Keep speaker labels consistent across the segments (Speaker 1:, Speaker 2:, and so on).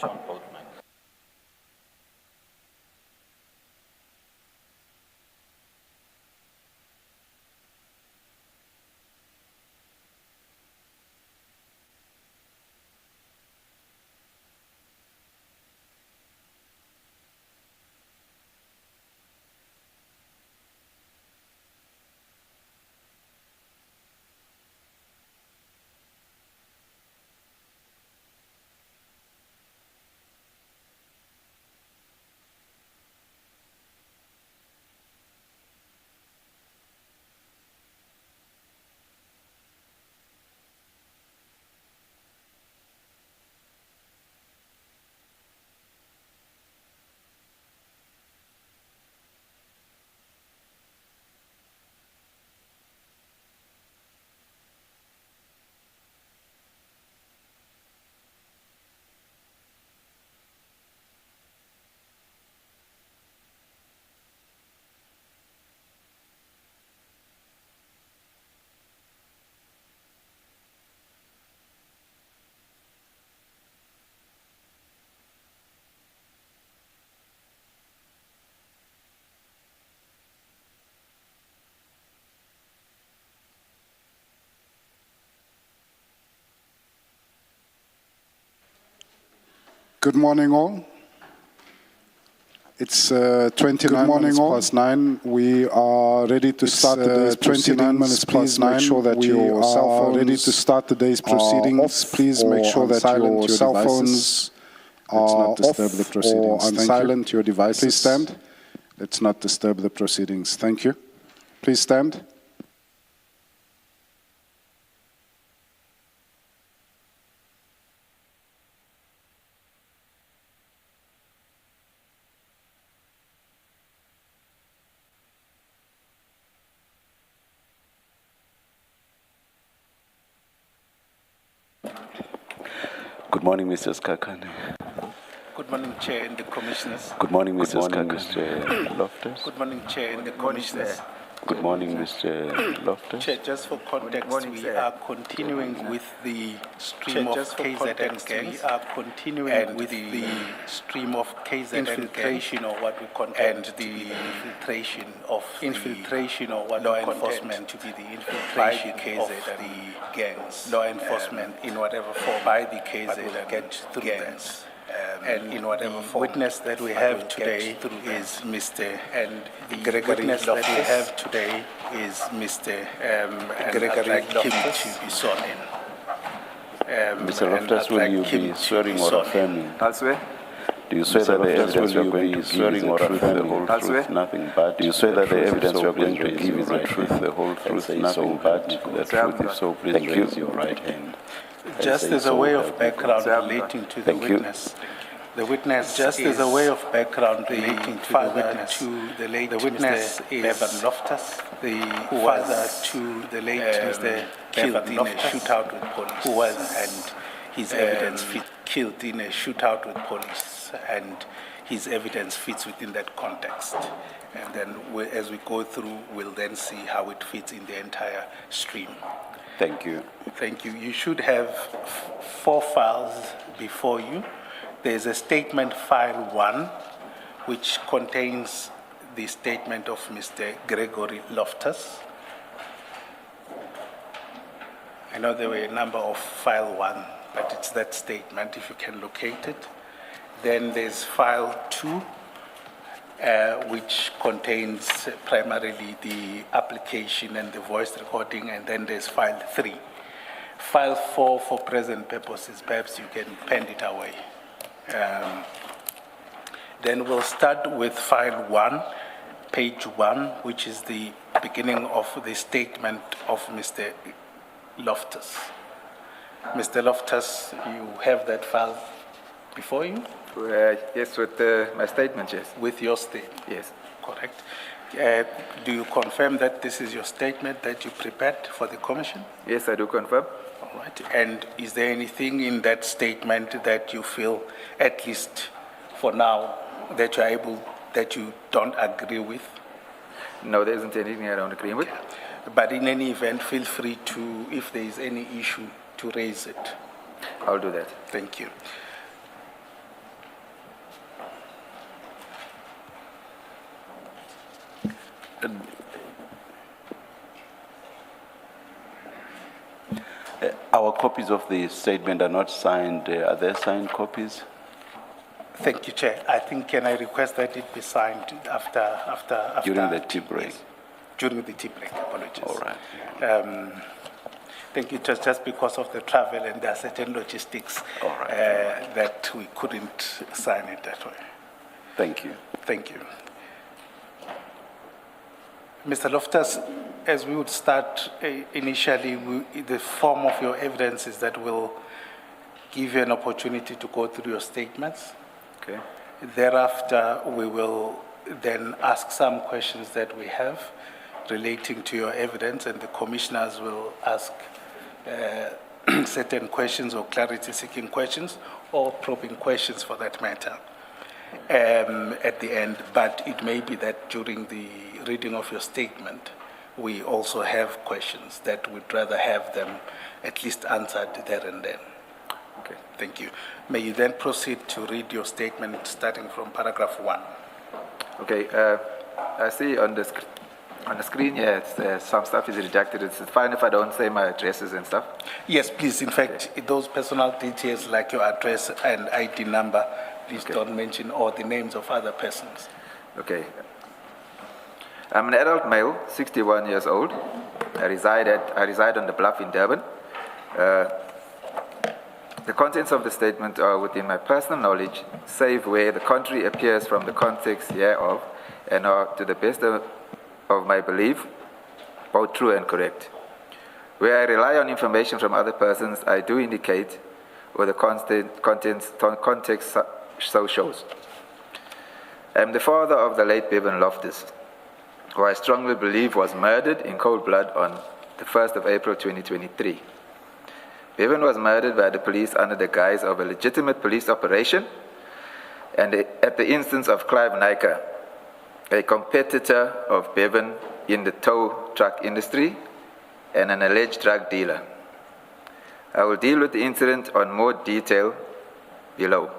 Speaker 1: John Boatman.
Speaker 2: Good morning, all. It's 29 minutes past 9. We are ready to start today's 29 minutes past 9. Make sure that your cell phones ready to start today's proceedings. Please make sure that your cell phones are off or on silent your devices. Please stand. Let's not disturb the proceedings. Thank you. Please stand.
Speaker 3: Good morning, Mr. Skakane.
Speaker 4: Good morning, Chair and the Commissioners.
Speaker 3: Good morning, Mr. Mr. Loftus.
Speaker 4: Good morning, Chair and the Commissioners.
Speaker 3: Good morning, Mr. Loftus.
Speaker 4: Chair, just for context, we are continuing with the stream of KZN gangs. We are continuing with the stream of KZN infiltration, or what we contend and the infiltration or what law enforcement to be the infiltration of the gangs. Law enforcement in whatever form by the KZN get through gangs. And in whatever form. Witness that we have today is Mr. and the witness that we have today is Mr. Gregory Kim to be sworn in.
Speaker 3: Mr. Loftus, will you be swearing or affirming?
Speaker 5: I'll swear.
Speaker 3: Do you swear that the evidence you are going to give is the truth, the whole truth, nothing but? Do you swear that the evidence you are going to give is the truth, the whole truth, nothing but the truth? If so, please raise your right hand.
Speaker 4: Just as a way of background relating to the witness. The witness, just as a way of background relating to the witness, the witness is Bevan Loftus, the father to the late Mr. killed in a shootout with police, who was, and his evidence killed in a shootout with police, and his evidence fits within that context. And then, as we go through, we'll then see how it fits in the entire stream.
Speaker 3: Thank you.
Speaker 4: Thank you. You should have 4 files before you. There's a statement file 1, which contains the statement of Mr. Gregory Loftus. I know there were a number of file 1, but it's that statement, if you can locate it. Then there's file 2, which contains primarily the application and the voice recording, and then there's file 3. File 4, for present purposes, perhaps you can pen it away. Then we'll start with file 1, page 1, which is the beginning of the statement of Mr. Loftus. Mr. Loftus, you have that file before you?
Speaker 5: Yes, with my statement, yes.
Speaker 4: With your statement?
Speaker 5: Yes.
Speaker 4: Correct. Do you confirm that this is your statement that you prepared for the Commission?
Speaker 5: Yes, I do confirm.
Speaker 4: All right. And is there anything in that statement that you feel, at least for now, that you're able, that you don't agree with?
Speaker 5: No, there isn't anything I don't agree with.
Speaker 4: But in any event, feel free to, if there is any issue, to raise it.
Speaker 5: I'll do that.
Speaker 4: Thank you.
Speaker 3: Our copies of the statement are not signed. Are there signed copies?
Speaker 4: Thank you, Chair. I think, can I request that it be signed after
Speaker 3: During the tea break?
Speaker 4: Yes. During the tea break, apologies.
Speaker 3: All right.
Speaker 4: I think it was just because of the travel and there are certain logistics
Speaker 3: All right.
Speaker 4: that we couldn't sign it that way.
Speaker 3: Thank you.
Speaker 4: Thank you. Mr. Loftus, as we would start initially, the form of your evidence is that we'll give you an opportunity to go through your statements.
Speaker 5: Okay.
Speaker 4: Thereafter, we will then ask some questions that we have relating to your evidence, and the commissioners will ask certain questions or clarity-seeking questions or probing questions for that matter at the end. But it may be that during the reading of your statement, we also have questions that we'd rather have them at least answered there and then.
Speaker 5: Okay.
Speaker 4: Thank you. May you then proceed to read your statement starting from paragraph 1.
Speaker 5: Okay. I see on the screen here, some stuff is rejected. It's fine if I don't say my addresses and stuff.
Speaker 4: Yes, please. In fact, those personal details like your address and ID number, please don't mention, or the names of other persons.
Speaker 5: Okay. I'm an adult male, 61 years old. I reside on the Bluff in Durban. The contents of the statement are within my personal knowledge, save where the contrary appears from the context hereof, and are, to the best of my belief, both true and correct. Where I rely on information from other persons, I do indicate, or the context so shows. I am the father of the late Bevan Loftus, who I strongly believe was murdered in cold blood on the 1st of April 2023. Bevan was murdered by the police under the guise of a legitimate police operation and at the instance of Clive Nyka, a competitor of Bevan in the tow truck industry and an alleged drug dealer. I will deal with the incident on more detail below.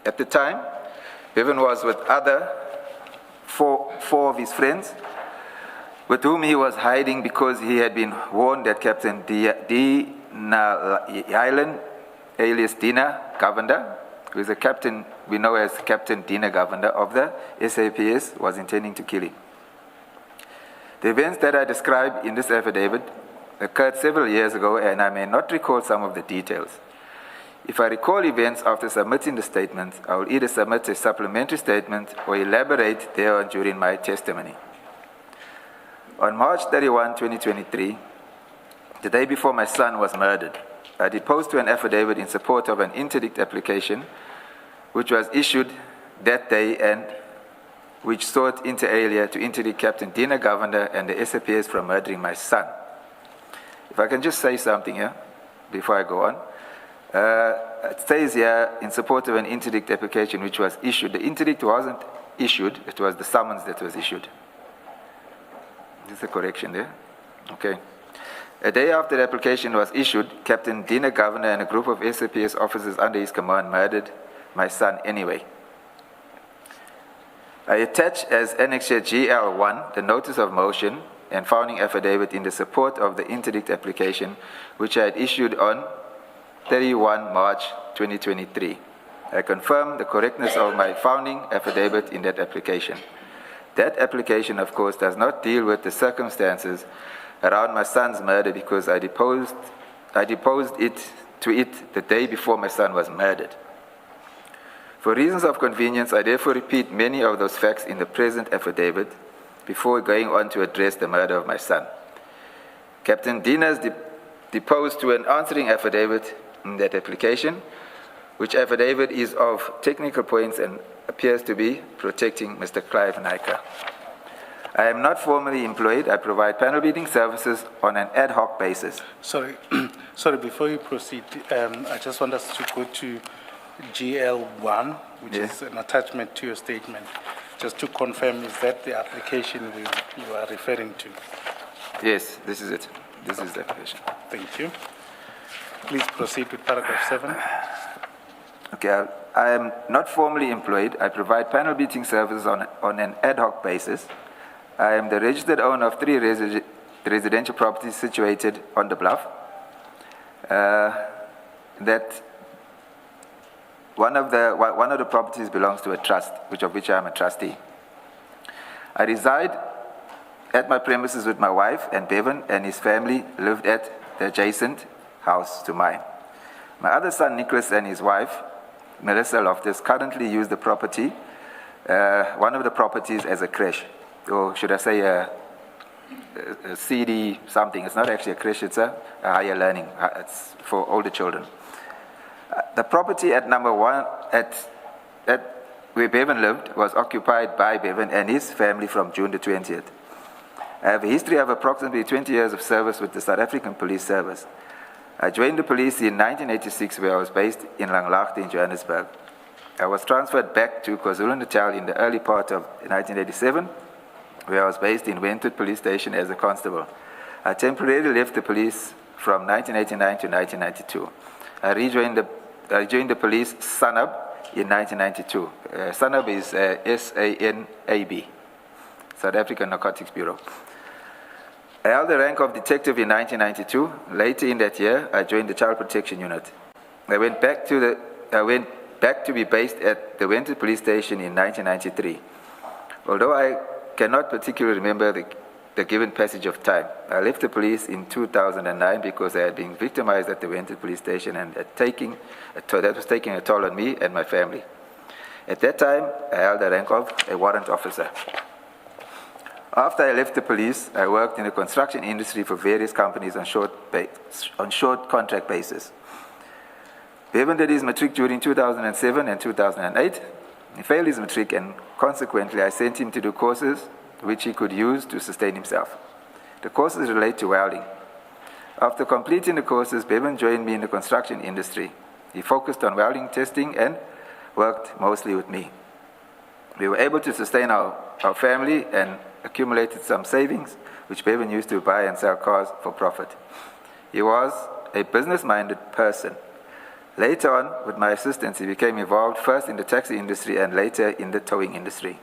Speaker 5: At the time, Bevan was with four of his friends, with whom he was hiding because he had been warned that Captain Dina Island, alias Dina Govender, who is a captain we know as Captain Dina Govender of the SAPS, was intending to kill him. The events that I describe in this affidavit occurred several years ago, and I may not recall some of the details. If I recall events after submitting the statement, I will either submit a supplementary statement or elaborate thereon during my testimony. On March 31, 2023, the day before my son was murdered, I deposed to an affidavit in support of an interdict application which was issued that day and which sought inter alia to interdict Captain Dina Govender and the SAPS from murdering my son. If I can just say something here before I go on. It says here in support of an interdict application which was issued. The interdict wasn't issued, it was the summons that was issued. Is this a correction there? Okay. A day after the application was issued, Captain Dina Govender and a group of SAPS officers under his command murdered my son anyway. I attach as Annexure GL1 the notice of motion and founding affidavit in the support of the interdict application which I had issued on 31 March 2023. I confirm the correctness of my founding affidavit in that application. That application, of course, does not deal with the circumstances around my son's murder because I deposed it the day before my son was murdered. For reasons of convenience, I therefore repeat many of those facts in the present affidavit before going on to address the murder of my son. Captain Dina's deposed to an answering affidavit in that application, which affidavit is of technical points and appears to be protecting Mr. Clive Nyka. I am not formally employed. I provide panel beating services on an ad hoc basis.
Speaker 4: Sorry, before you proceed, I just want us to go to GL1, which is an attachment to your statement. Just to confirm, is that the application you are referring to?
Speaker 5: Yes, this is it. This is the application.
Speaker 4: Thank you. Please proceed with paragraph 7.
Speaker 5: Okay, I am not formally employed. I provide panel beating services on an ad hoc basis. I am the registered owner of 3 residential properties situated on the bluff. That one of the properties belongs to a trust, of which I am a trustee. I reside at my premises with my wife, and Bevan and his family lived at the adjacent house to mine. My other son, Nicholas, and his wife, Melissa Loftus, currently use the property, one of the properties, as a creche, or should I say a CD something. It's not actually a creche, it's a higher learning. It's for older children. The property at number 1, at where Bevan lived, was occupied by Bevan and his family from June the 20th. I have a history of approximately 20 years of service with the South African Police Service. I joined the police in 1986, where I was based in Langlaagte in Johannesburg. I was transferred back to KwaZulu-Natal in the early part of 1987, where I was based in Wentworth Police Station as a constable. I temporarily left the police from 1989 to 1992. I joined the police SANAB in 1992. SANAB is SANAB, South African Narcotics Bureau. I held the rank of detective in 1992. Later in that year, I joined the Child Protection Unit. I went back to be based at the Wentworth Police Station in 1993. Although I cannot particularly remember the given passage of time, I left the police in 2009 because I had been victimized at the Wentworth Police Station, and that was taking a toll on me and my family. At that time, I held the rank of a warrant officer. After I left the police, I worked in the construction industry for various companies on short contract basis. Bevan did his matric during 2007 and 2008. He failed his matric, and consequently I sent him to do courses which he could use to sustain himself. The courses relate to welding. After completing the courses, Bevan joined me in the construction industry. He focused on welding testing and worked mostly with me. We were able to sustain our family and accumulated some savings, which Bevan used to buy and sell cars for profit. He was a business-minded person. Later on, with my assistance, he became involved first in the taxi industry and later in the towing industry.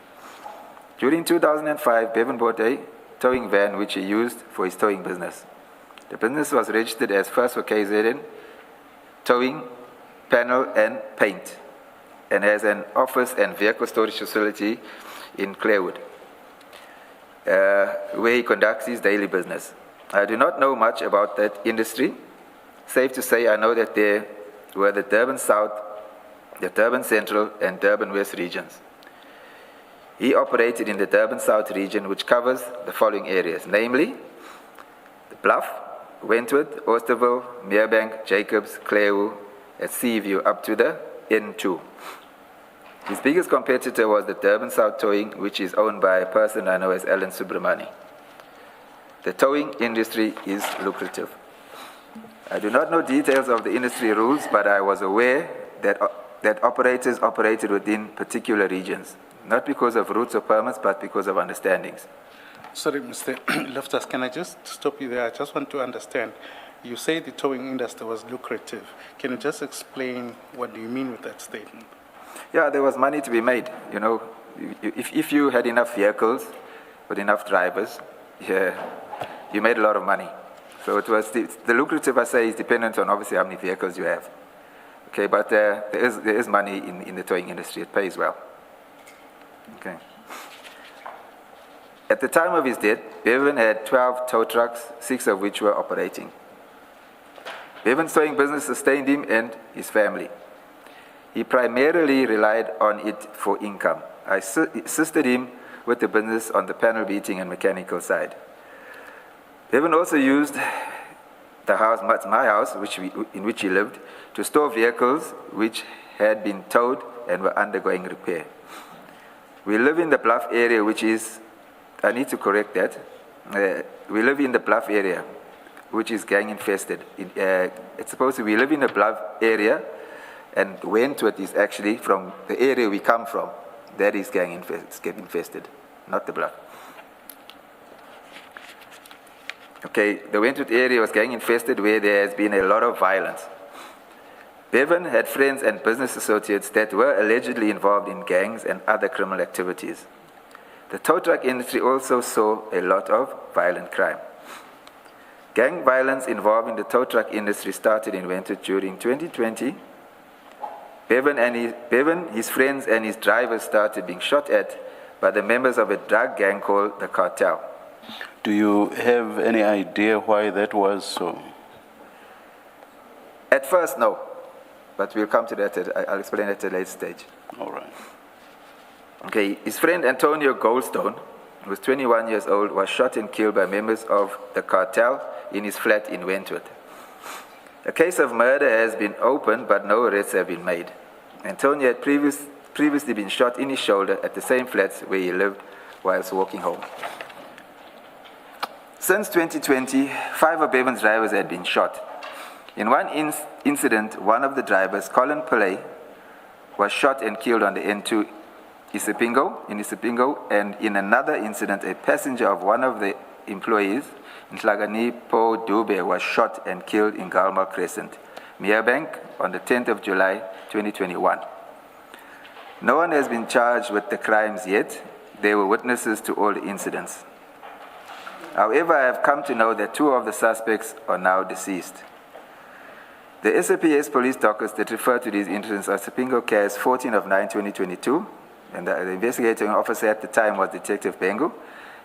Speaker 5: During 2005, Bevan bought a towing van which he used for his towing business. The business was registered as First for KZN, Towing, Panel and Paint, and has an office and vehicle storage facility in Clearwood, where he conducts his daily business. I do not know much about that industry. Safe to say, I know that there were the Durban South, the Durban Central, and Durban West regions. He operated in the Durban South region, which covers the following areas, namely the Bluff, Wentworth, Oosterville, Merebank, Jacobs, Clearwood, and Seaview up to the N2. His biggest competitor was the Durban South Towing, which is owned by a person I know as Alan Subramani. The towing industry is lucrative. I do not know details of the industry rules, but I was aware that operators operated within particular regions, not because of routes or permits, but because of understandings.
Speaker 4: Sorry, Mr. Loftus, can I just stop you there? I just want to understand. You say the towing industry was lucrative. Can you just explain what do you mean with that statement?
Speaker 5: Yeah, there was money to be made. You know, if you had enough vehicles with enough drivers, you made a lot of money. So it was the lucrative, I say, is dependent on obviously how many vehicles you have. Okay, but there is money in the towing industry. It pays well. Okay. At the time of his death, Bevan had 12 tow trucks, 6 of which were operating. Bevan's towing business sustained him and his family. He primarily relied on it for income. I assisted him with the business on the panel beating and mechanical side. Bevan also used the house, my house, in which he lived, to store vehicles which had been towed and were undergoing repair. We live in the Bluff area, which is, I need to correct that. We live in the Bluff area, which is gang infested. It's supposed to be we live in the Bluff area, and Wentworth is actually from the area we come from. That is gang infested, not the Bluff. Okay, the Wentworth area was gang infested, where there has been a lot of violence. Bevan had friends and business associates that were allegedly involved in gangs and other criminal activities. The tow truck industry also saw a lot of violent crime. Gang violence involving the tow truck industry started in Wentworth during 2020. Bevan, his friends, and his drivers started being shot at by the members of a drug gang called the Cartel.
Speaker 3: Do you have any idea why that was so?
Speaker 5: At first, no. But we'll come to that. I'll explain at a later stage.
Speaker 3: All right.
Speaker 5: Okay, his friend Antonio Goldstone, who was 21 years old, was shot and killed by members of the Cartel in his flat in Wentworth. A case of murder has been opened, but no arrests have been made. Antonio had previously been shot in his shoulder at the same flats where he lived whilst walking home. Since 2020, 5 of Bevan's drivers had been shot. In one incident, one of the drivers, Colin Pillay, was shot and killed on the N2 in Isipingo, and in another incident, a passenger of one of the employees, Nhlaganipo Dube, was shot and killed in Galmal Crescent, Merebank, on the 10th of July, 2021. No one has been charged with the crimes yet. They were witnesses to all the incidents. However, I have come to know that 2 of the suspects are now deceased. The SAPS police dockets that refer to these incidents are Sipingo Cas 14 of 9/2022, and the investigating officer at the time was Detective Bengu,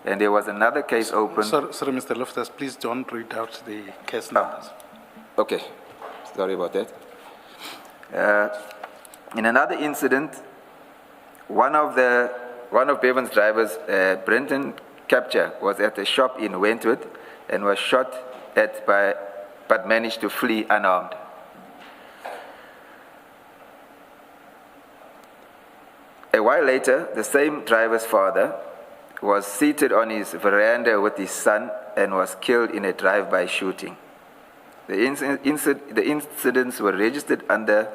Speaker 5: and there was another case open.
Speaker 4: Sorry, Mr. Loftus, please don't read out the case numbers.
Speaker 5: Okay, sorry about that. In another incident, one of Bevan's drivers, Brenton Capture, was at a shop in Wentworth and was shot at but managed to flee unarmed. A while later, the same driver's father was seated on his veranda with his son and was killed in a drive-by shooting. The incidents were registered under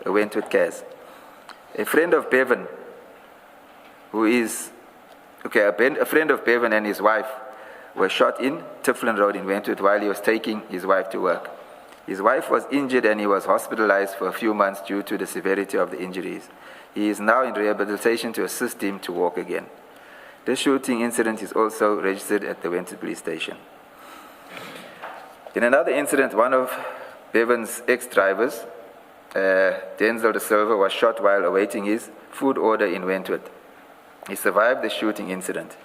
Speaker 5: a Wentworth case. A friend of Bevan, a friend of Bevan and his wife were shot in Tiflin Road in Wentworth while he was taking his wife to work. His wife was injured and he was hospitalized for a few months due to the severity of the injuries. He is now in rehabilitation to assist him to walk again. This shooting incident is also registered at the Wentworth police station. In another incident, one of Bevan's ex-drivers, Denzel De Silva, was shot while awaiting his food order in Wentworth. He survived the shooting incident.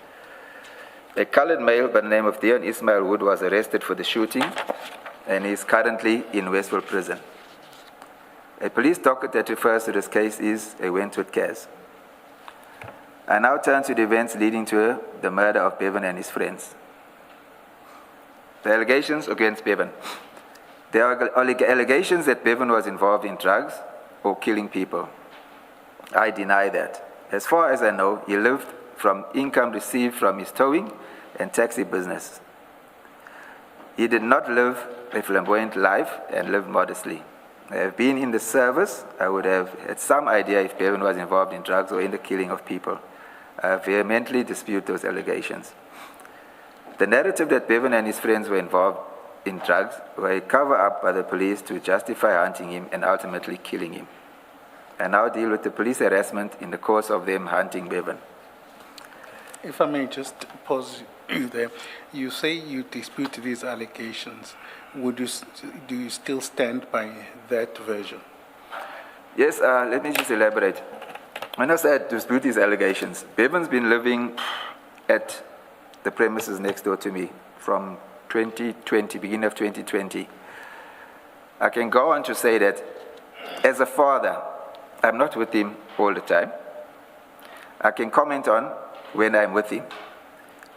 Speaker 5: A colored male by the name of Dion Ismail Wood was arrested for the shooting and is currently in Westville Prison. A police docket that refers to this case is a Wentworth case. I now turn to the events leading to the murder of Bevan and his friends. The allegations against Bevan. There are allegations that Bevan was involved in drugs or killing people. I deny that. As far as I know, he lived from income received from his towing and taxi business. He did not live a flamboyant life and lived modestly. I have been in the service. I would have had some idea if Bevan was involved in drugs or in the killing of people. I vehemently dispute those allegations. The narrative that Bevan and his friends were involved in drugs were a cover-up by the police to justify hunting him and ultimately killing him. I now deal with the police harassment in the course of them hunting Bevan.
Speaker 4: If I may just pause you there. You say you dispute these allegations. Do you still stand by that version?
Speaker 5: Yes, let me just elaborate. When I say I dispute these allegations, Bevan's been living at the premises next door to me from 2020, beginning of 2020. I can go on to say that as a father, I'm not with him all the time. I can comment on when I'm with him.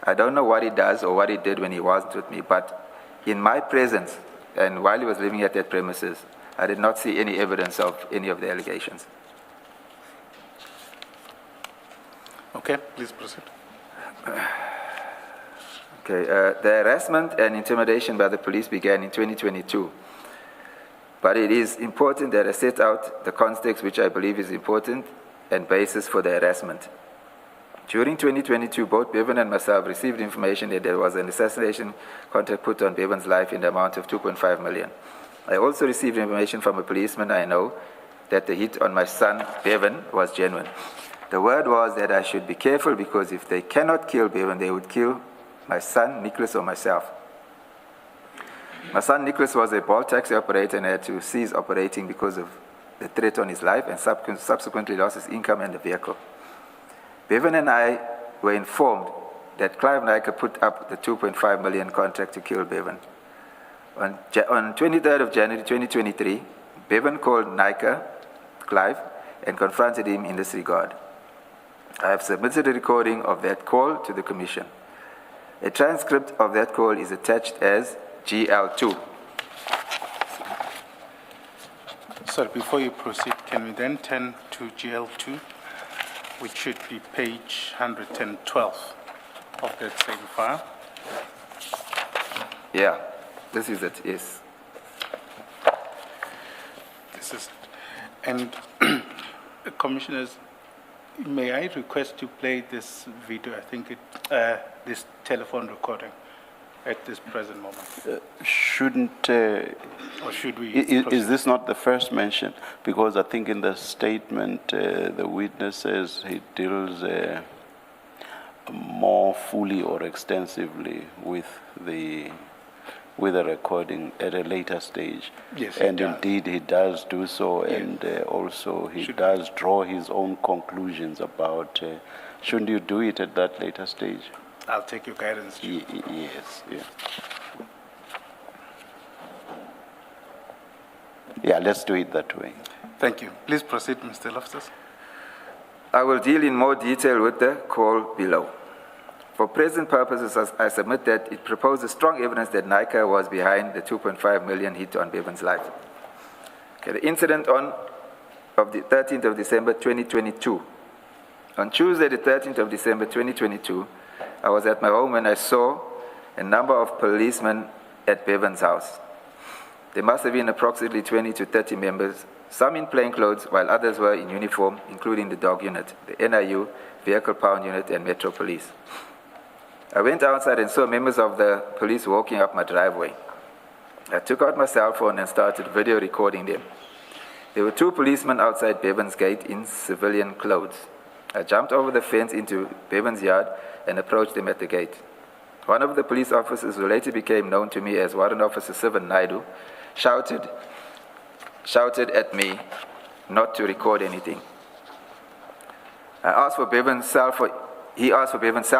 Speaker 5: I don't know what he does or what he did when he wasn't with me, but in my presence and while he was living at that premises, I did not see any evidence of any of the allegations.
Speaker 4: Okay, please proceed.
Speaker 5: Okay, the harassment and intimidation by the police began in 2022. But it is important that I set out the context which I believe is important and basis for the harassment. During 2022, both Bevan and myself received information that there was an assassination contract put on Bevan's life in the amount of 2.5 million. I also received information from a policeman I know that the hit on my son, Bevan, was genuine. The word was that I should be careful because if they cannot kill Bevan, they would kill my son, Nicholas, or myself. My son, Nicholas, was a Bolt taxi operator and had to cease operating because of the threat on his life and subsequently lost his income and the vehicle. Bevan and I were informed that Clive Nyka put up the 2.5 million contract to kill Bevan. On 23rd of January 2023, Bevan called Nyka, Clive, and confronted him in this regard. I have submitted a recording of that call to the Commission. A transcript of that call is attached as GL2.
Speaker 4: Sir, before you proceed, can we then turn to GL2, which should be page 112 of that same file?
Speaker 5: Yeah, this is it, yes.
Speaker 4: This is, and Commissioners, may I request to play this video, I think this telephone recording at this present moment?
Speaker 3: Shouldn't...
Speaker 4: or should we...
Speaker 3: Is this not the first mention? Because I think in the statement, the witness says he deals more fully or extensively with the recording at a later stage.
Speaker 4: Yes,
Speaker 3: and indeed he does do so, and also he does draw his own conclusions about, shouldn't you do it at that later stage?
Speaker 4: I'll take your guidance.
Speaker 3: Yes, yeah. Yeah, let's do it that way.
Speaker 4: Thank you. Please proceed, Mr. Loftus.
Speaker 5: I will deal in more detail with the call below. For present purposes, I submit that it proposes strong evidence that Nyka was behind the 2.5 million hit on Bevan's life. Okay, the incident of the 13th of December 2022. On Tuesday, the 13th of December 2022, I was at my home when I saw a number of policemen at Bevan's house. There must have been approximately 20 to 30 members, some in plain clothes, while others were in uniform, including the dog unit, the NIU, Vehicle Pound Unit, and Metro Police. I went outside and saw members of the police walking up my driveway. I took out my cell phone and started video recording them. There were two policemen outside Bevan's gate in civilian clothes. I jumped over the fence into Bevan's yard and approached them at the gate. One of the police officers, who later became known to me as Warrant Officer Sivan Naidu, shouted at me not to record anything. He asked for Bevan's cell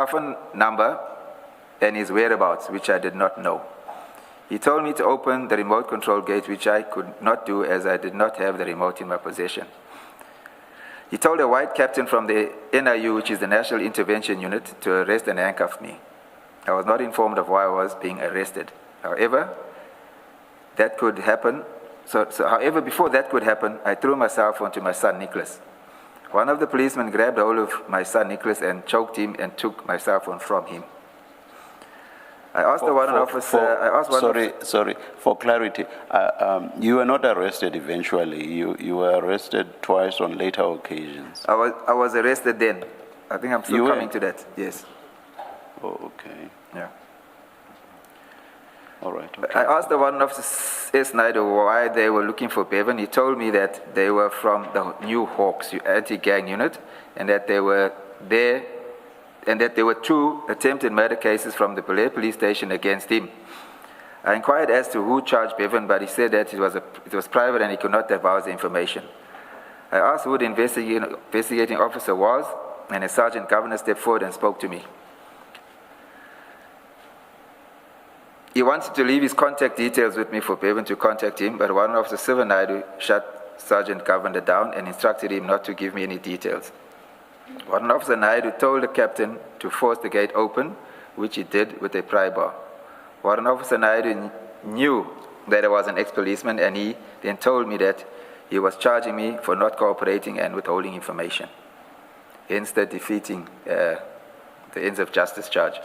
Speaker 5: phone number and his whereabouts, which I did not know. He told me to open the remote control gate, which I could not do as I did not have the remote in my possession. He told a white captain from the NIU, which is the National Intervention Unit, to arrest and handcuff me. I was not informed of why I was being arrested. However, that could happen. However, before that could happen, I threw my cell phone to my son, Nicholas. One of the policemen grabbed hold of my son, Nicholas, and choked him and took my cell phone from him. I asked the warrant officer...
Speaker 3: Sorry, for clarity, you were not arrested eventually. You were arrested twice on later occasions.
Speaker 5: I was arrested then. I think I'm still coming to that, yes.
Speaker 3: Oh, okay.
Speaker 5: Yeah.
Speaker 3: All right. Okay.
Speaker 5: I asked the warrant officer, S. Naidu, why they were looking for Bevan. He told me that they were from the New Hawks anti-gang unit and that they were there and that there were 2 attempted murder cases from the Belair police station against him. I inquired as to who charged Bevan, but he said that it was private and he could not divulge the information. I asked who the investigating officer was, and a sergeant governor stepped forward and spoke to me. He wanted to leave his contact details with me for Bevan to contact him, but Warrant Officer Sivan Naidu shut Sergeant Governor down and instructed him not to give me any details. Warrant Officer Naidu told the captain to force the gate open, which he did with a pry bar. Warrant Officer Naidu knew that I was an ex-policeman, and he then told me that he was charging me for not cooperating and withholding information, hence the defeating the ends of justice charge.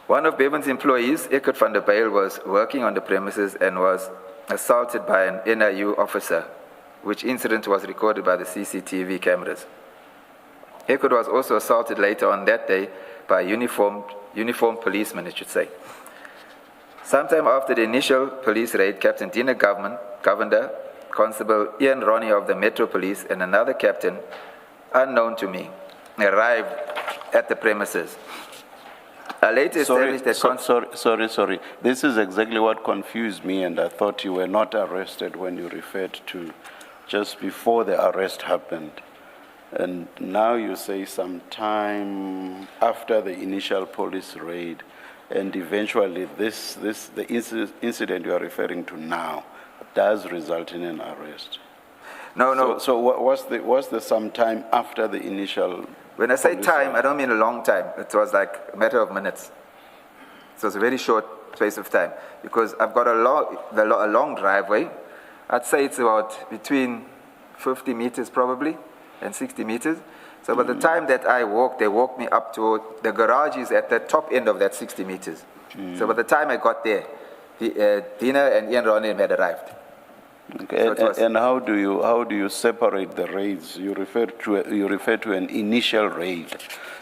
Speaker 5: One of Bevan's employees, Eckert van der Bijl, was working on the premises and was assaulted by an NIU officer, which incident was recorded by the CCTV cameras. Eckert was also assaulted later on that day by a uniformed policeman, it should say. Sometime after the initial police raid, Captain Dina Governor, Constable Ian Ronnie of the Metro Police, and another captain, unknown to me, arrived at the premises. I later established that...
Speaker 3: Sorry. This is exactly what confused me, and I thought you were not arrested when you referred to just before the arrest happened. And now you say sometime after the initial police raid, and eventually the incident you are referring to now does result in an arrest.
Speaker 5: No.
Speaker 3: So what's the sometime after the initial?
Speaker 5: When I say time, I don't mean a long time. It was like a matter of minutes. So it's a very short space of time because I've got a long driveway. I'd say it's about between 50 meters probably and 60 meters. So by the time that I walked, they walked me up to the garage is at the top end of that 60 meters. So by the time I got there, Dina and Ian Ronnie had arrived.
Speaker 3: Okay. So and how do you separate the raids? You refer to an initial raid.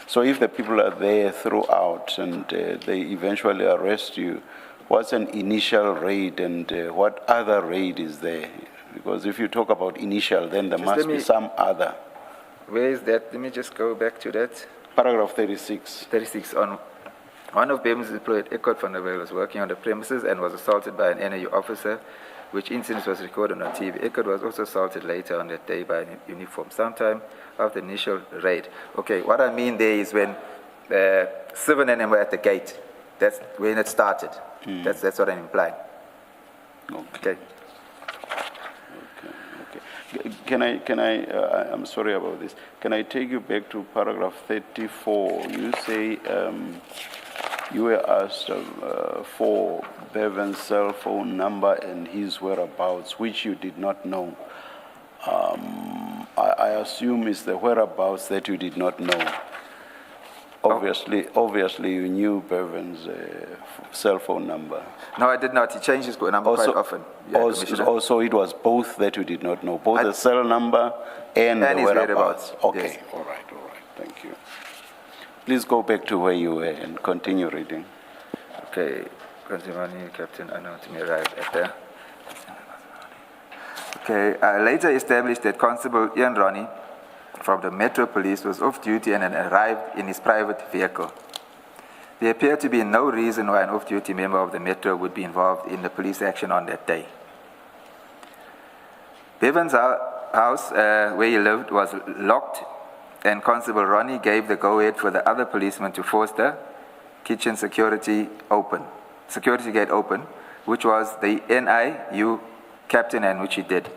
Speaker 3: So if the people are there throughout and they eventually arrest you, what's an initial raid and what other raid is there? Because if you talk about initial, then there must be some other.
Speaker 5: Where is that? Let me just go back to that.
Speaker 3: Paragraph 36.
Speaker 5: 36. On one of Bevan's employed, Eckhart van der Weyl, was working on the premises and was assaulted by an NAU officer, which incident was recorded on TV. Eckhart was also assaulted later on that day by an uniform, sometime after the initial raid. Okay, what I mean there is when 7 and were at the gate. That's when it started. That's what I'm implying. Okay.
Speaker 3: Can I I'm sorry about this. Can I take you back to paragraph 34? You say you were asked for Bevan's cell phone number and his whereabouts, which you did not know. I assume it's the whereabouts that you did not know. Obviously, you knew Bevan's cell phone number.
Speaker 5: No, I did not. He changed his number quite often.
Speaker 3: Also, it was both that you did not know, both the cell number and the whereabouts. Okay,
Speaker 5: yes.
Speaker 3: All right. Thank you. Please go back to where you were and continue reading.
Speaker 5: Okay, Captain unknown to me arrived at there. Okay, I later established that Constable Ian Ronnie from the Metro Police was off duty and arrived in his private vehicle. There appeared to be no reason why an off-duty member of the Metro would be involved in the police action on that day. Bevan's house, where he lived, was locked, and Constable Ronnie gave the go-ahead for the other policemen to force the kitchen security gate open, which was the NIU captain, and which he did.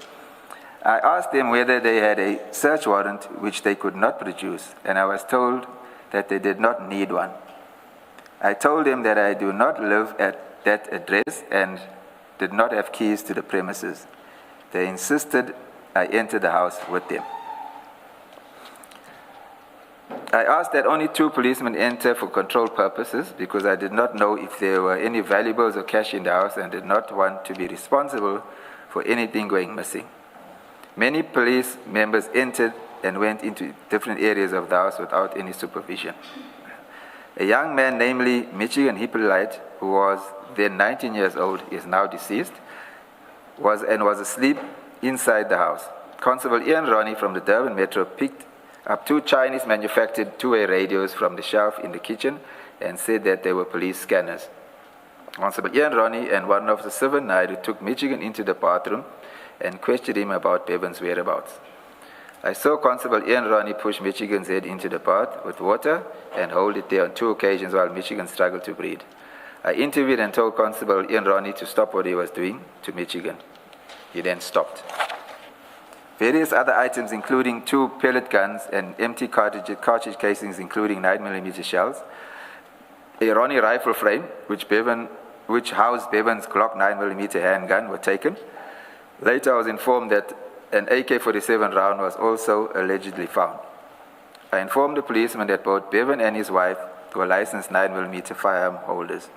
Speaker 5: I asked them whether they had a search warrant, which they could not produce, and I was told that they did not need one. I told them that I do not live at that address and did not have keys to the premises. They insisted I enter the house with them. I asked that only 2 policemen enter for control purposes because I did not know if there were any valuables or cash in the house and did not want to be responsible for anything going missing. Many police members entered and went into different areas of the house without any supervision. A young man, namely Michigan Hippolyte, who was then 19 years old, is now deceased, was asleep inside the house. Constable Ian Ronnie from the Durban Metro picked up 2 Chinese-manufactured two-way radios from the shelf in the kitchen and said that they were police scanners. Constable Ian Ronnie and one of the 7 Naidu took Michigan into the bathroom and questioned him about Bevan's whereabouts. I saw Constable Ian Ronnie push Michigan's head into the bath with water and hold it there on 2 occasions while Michigan struggled to breathe. I interviewed and told Constable Ian Ronnie to stop what he was doing to Michigan. He then stopped. Various other items, including 2 pellet guns and empty cartridge casings, including 9mm shells, a Ronnie rifle frame, which housed Bevan's Glock 9mm handgun, were taken. Later, I was informed that an AK-47 round was also allegedly found. I informed the policeman that both Bevan and his wife were licensed 9mm firearm holders.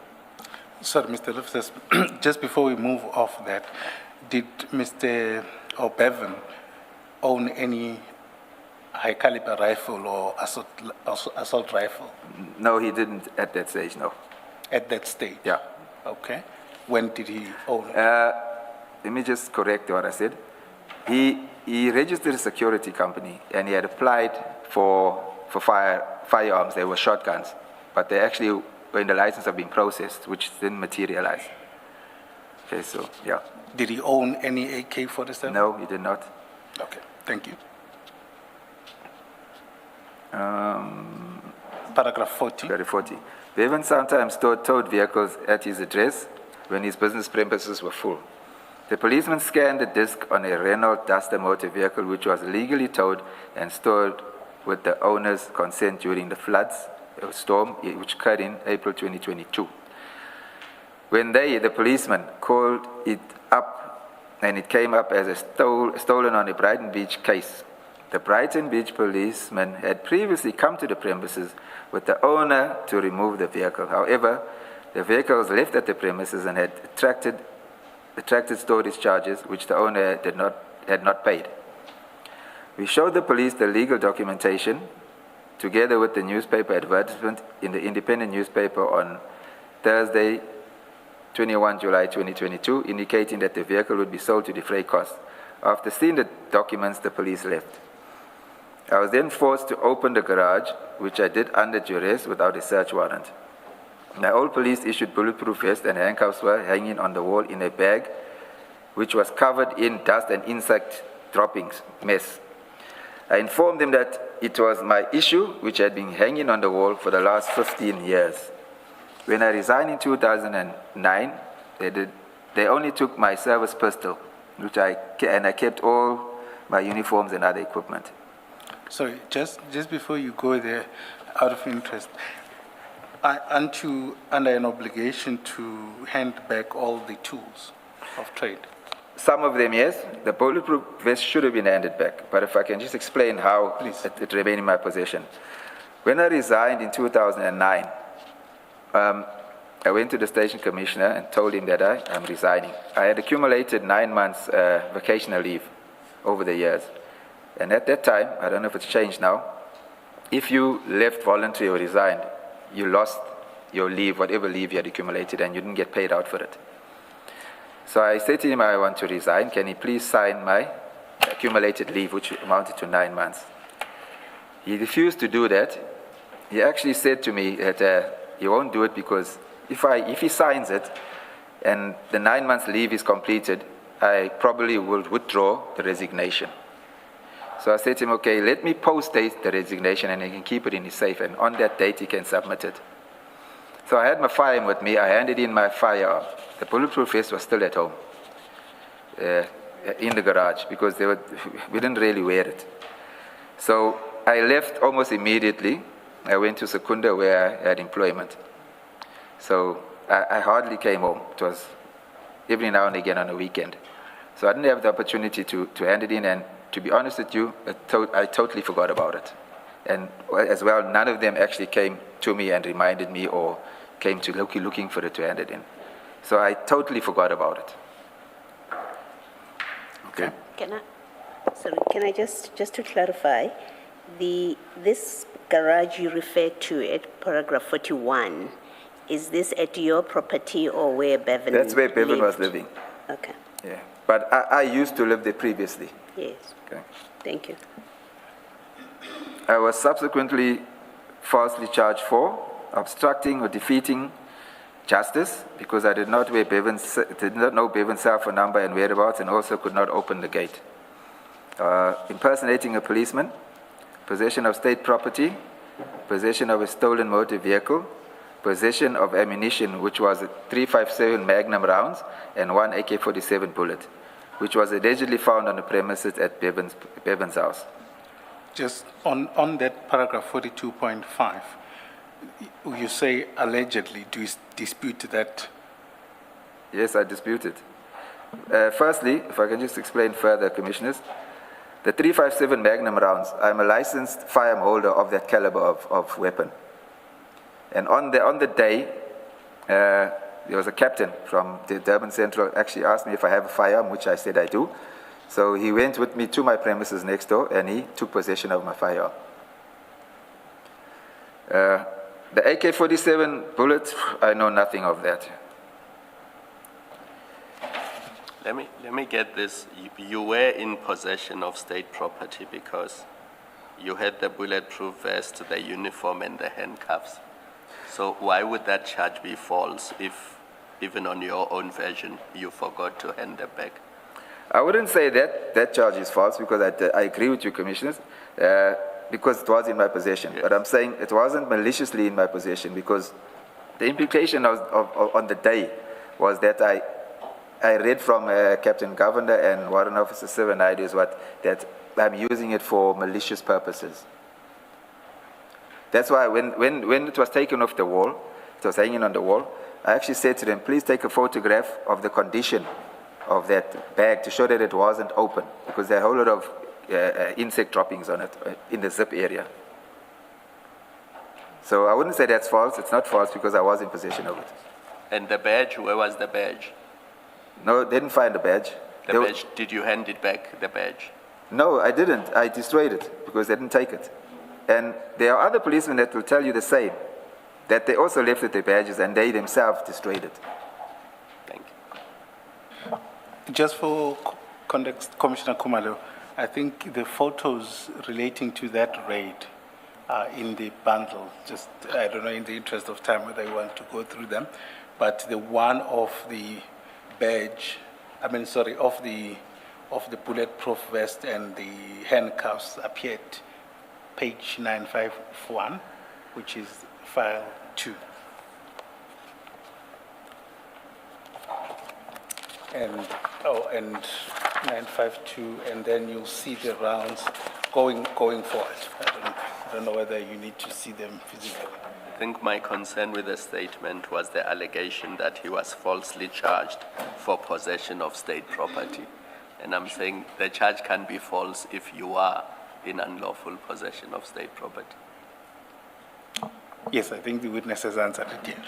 Speaker 4: Sir, Mr. Luftus, just before we move off that, did Mr. Bevan own any high-caliber rifle or assault rifle?
Speaker 5: No, he didn't at that stage, no.
Speaker 4: At that stage?
Speaker 5: Yeah.
Speaker 4: Okay. When did he own it?
Speaker 5: Let me just correct what I said. He he registered a security company and he had applied for firearms. They were shotguns, but they actually were in the license of being processed, which didn't materialize. Okay, so yeah.
Speaker 4: Did he own any AK-47?
Speaker 5: No, he did not.
Speaker 4: Okay, thank you. Paragraph 40.
Speaker 5: Paragraph 40. Bevan sometimes towed vehicles at his address when his business premises were full. The policeman scanned the disc on a Renault Duster motor vehicle which was legally towed and stored with the owner's consent during the floods storm which occurred in April 2022. When the policeman, called it up and it came up as a stolen on a Brighton Beach case, the Brighton Beach policeman had previously come to the premises with the owner to remove the vehicle. However, the vehicle was left at the premises and had attracted storage charges which the owner had not paid. We showed the police the legal documentation together with the newspaper advertisement in the independent newspaper on Thursday, 21 July 2022, indicating that the vehicle would be sold to defray costs. After seeing the documents, the police left. I was then forced to open the garage, which I did under duress without a search warrant. My old police issued bulletproof vest and handcuffs were hanging on the wall in a bag, which was covered in dust and insect droppings, mess. I informed them that it was my issue, which had been hanging on the wall for the last 15 years. When I resigned in 2009, they only took my service pistol, and I kept all my uniforms and other equipment.
Speaker 4: Sorry, just before you go there, out of interest, aren't you under an obligation to hand back all the tools of trade?
Speaker 5: Some of them, yes. The bulletproof vest should have been handed back, but if I can just explain how it remained in my possession. When I resigned in 2009, I went to the station commissioner and told him that I'm resigning. I had accumulated 9 months vacational leave over the years. And at that time, I don't know if it's changed now, if you left voluntary or resigned, you lost your leave, whatever leave you had accumulated, and you didn't get paid out for it. So I said to him, I want to resign. Can he please sign my accumulated leave, which amounted to 9 months? He refused to do that. He actually said to me that he won't do it because if he signs it and the 9 months leave is completed, I probably will withdraw the resignation. So I said to him, okay, let me post-date the resignation and he can keep it in his safe, and on that date he can submit it. So I had my firearm with me. I handed in my firearm. The bulletproof vest was still at home, in the garage, because we didn't really wear it. So I left almost immediately. I went to Secunda where I had employment. So I hardly came home. It was every now and again on a weekend. So I didn't have the opportunity to hand it in, and to be honest with you, I totally forgot about it. And as well, none of them actually came to me and reminded me or came to looking for it to hand it in. So I totally forgot about it. Okay.
Speaker 1: Can I just to clarify, this garage you referred to at paragraph 41, is this at your property or where Bevan
Speaker 5: That's where Bevan
Speaker 1: lived?
Speaker 5: was living.
Speaker 1: Okay.
Speaker 5: Yeah. But I used to live there previously.
Speaker 1: Yes.
Speaker 5: Okay.
Speaker 1: Thank you.
Speaker 5: I was subsequently falsely charged for obstructing or defeating justice because I did not know Bevan's cell phone number and whereabouts, and also could not open the gate. Impersonating a policeman, possession of state property, possession of a stolen motor vehicle, possession of ammunition, which was a .357 Magnum rounds and 1 AK-47 bullet, which was allegedly found on the premises at Bevan's house.
Speaker 4: Just on that paragraph 42.5, you say allegedly. Do you dispute that?
Speaker 5: Yes, I dispute it. Firstly, if I can just explain further, Commissioners, the .357 Magnum rounds, I'm a licensed firearm holder of that caliber of weapon. And on the day, there was a captain from the Durban Central actually asked me if I have a firearm, which I said I do. So he went with me to my premises next door and he took possession of my firearm. The AK-47 bullet, I know nothing of that.
Speaker 6: Let me get this. You were in possession of state property because you had the bulletproof vest, the uniform, and the handcuffs. So why would that charge be false if, even on your own version, you forgot to hand them back?
Speaker 5: I wouldn't say that charge is false because I agree with you, commissioners, because it was in my possession. Yes. But I'm saying it wasn't maliciously in my possession because the implication on the day was that I read from Captain Governor and Warrant Officer 7 ideas that I'm using it for malicious purposes. That's why when it was taken off the wall, it was hanging on the wall, I actually said to them, please take a photograph of the condition of that bag to show that it wasn't open because there are a whole lot of insect droppings on it in the zip area. So I wouldn't say that's false. It's not false because I was in possession of it.
Speaker 6: And the badge, where was the badge?
Speaker 5: No, didn't find the badge.
Speaker 6: Did you hand it back, the badge?
Speaker 5: No, I didn't. I destroyed it because they didn't take it. And there are other policemen that will tell you the same, that they also left with their badges and they themselves destroyed it.
Speaker 6: Thank you.
Speaker 4: Just for context, Commissioner Khumalo, I think the photos relating to that raid are in the bundle. Just, I don't know, in the interest of time, whether you want to go through them, but the one of the badge, of the bulletproof vest and the handcuffs appeared page 951, which is file 2. And 952, and then you'll see the rounds going forward. I don't know whether you need to see them physically.
Speaker 6: I think my concern with the statement was the allegation that he was falsely charged for possession of state property. And I'm saying the charge can be false if you are in unlawful possession of state property.
Speaker 4: Yes, I think the witness has answered it, yes.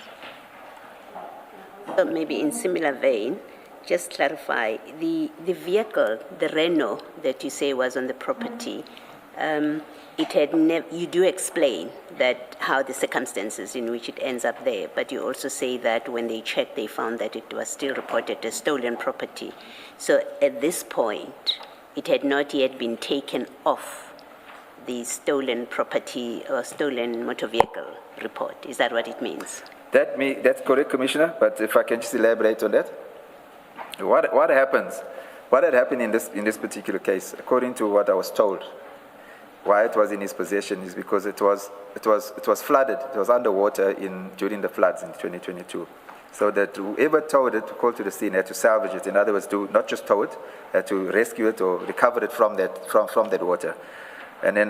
Speaker 1: So maybe in similar vein, just clarify, the vehicle, the Renault that you say was on the property, it had you do explain that how the circumstances in which it ends up there, but you also say that when they checked, they found that it was still reported as stolen property. So at this point, it had not yet been taken off the stolen property or stolen motor vehicle report. Is that what it means?
Speaker 5: That's correct, Commissioner, but if I can just elaborate on that. What had happened in this particular case, according to what I was told, why it was in his possession is because it was flooded. It was underwater during the floods in 2022. So that whoever towed it, called to the scene, had to salvage it. In other words, not just tow it, had to rescue it or recover it from that water. And then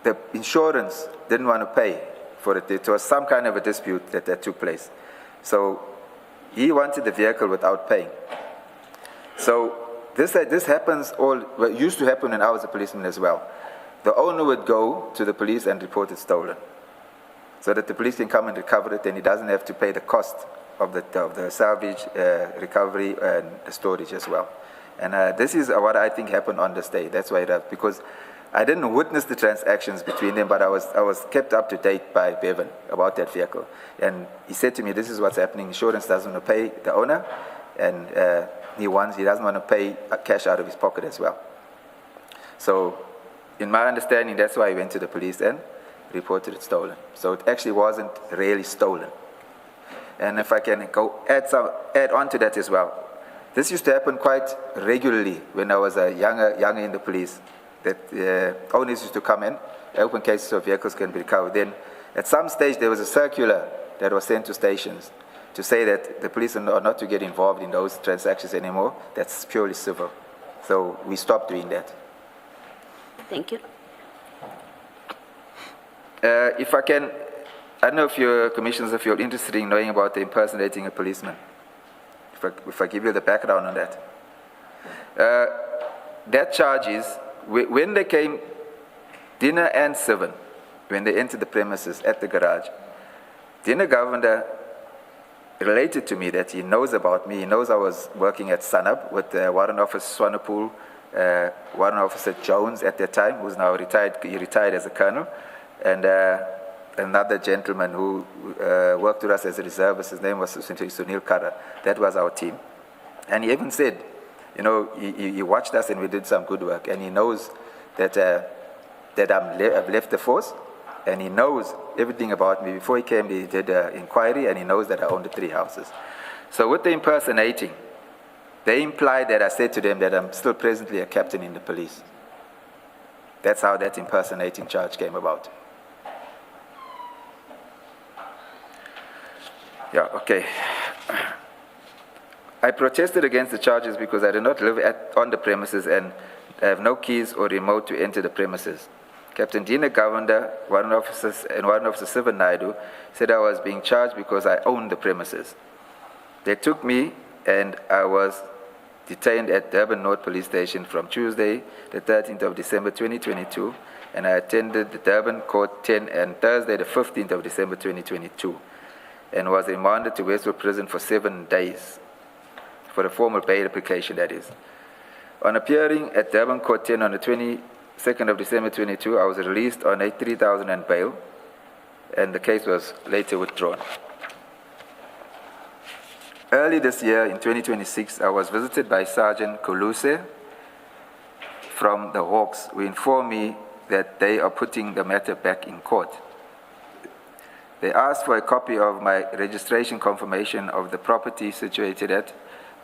Speaker 5: the insurance didn't want to pay for it. It was some kind of a dispute that took place. So he wanted the vehicle without paying. So this happens used to happen when I was a policeman as well. The owner would go to the police and report it stolen, so that the police can come and recover it, and he doesn't have to pay the cost of the salvage, recovery, and the storage as well. And this is what I think happened on this day. That's why because I didn't witness the transactions between them, but I was kept up to date by Bevan about that vehicle. And he said to me, this is what's happening. Insurance doesn't want to pay the owner, and he doesn't want to pay cash out of his pocket as well. So in my understanding, that's why he went to the police and reported it stolen. So it actually wasn't really stolen. And if I can add on to that as well, this used to happen quite regularly when I was younger in the police, that owners used to come in, open cases of vehicles can be recovered. Then at some stage there was a circular that was sent to stations to say that the police are not to get involved in those transactions anymore. That's purely civil. So we stopped doing that.
Speaker 1: Thank you.
Speaker 5: If I can, I don't know if your commissioners, if you're interested in knowing about the impersonating a policeman. If I give you the background on that. That charge is, when they came, Dinner and 7, when they entered the premises at the garage, Dinner Governor related to me that he knows about me. He knows I was working at Sanab with Warrant Officer Swanepoel, Warrant Officer Jones at that time, who's now retired. He retired as a colonel. And another gentleman who worked with us as a reservist. His name was Sunil Kara. That was our team. And he even said, you know, he watched us and we did some good work. And he knows that, I've left the force. And he knows everything about me. Before he came, he did an inquiry, and he knows that I own the 3 houses. So with the impersonating, they implied that I said to them that I'm still presently a captain in the police. That's how that impersonating charge came about. Yeah, okay. I protested against the charges because I do not live on the premises and I have no keys or remote to enter the premises. Captain Dina Govender, Warrant Officer, and Warrant Officer Sivan Naidu said I was being charged because I owned the premises. They took me and I was detained at Durban North Police Station from Tuesday, the 13th of December 2022, and I attended the Durban Court 10 and Thursday, the 15th of December 2022, and was remanded to Westwood Prison for 7 days, for a formal bail application, that is. On appearing at Durban Court 10 on the 22nd of December 22, I was released on a 3,000 rand bail, and the case was later withdrawn. Early this year, in 2026, I was visited by Sergeant Koluse from the Hawks, who informed me that they are putting the matter back in court. They asked for a copy of my registration confirmation of the property situated at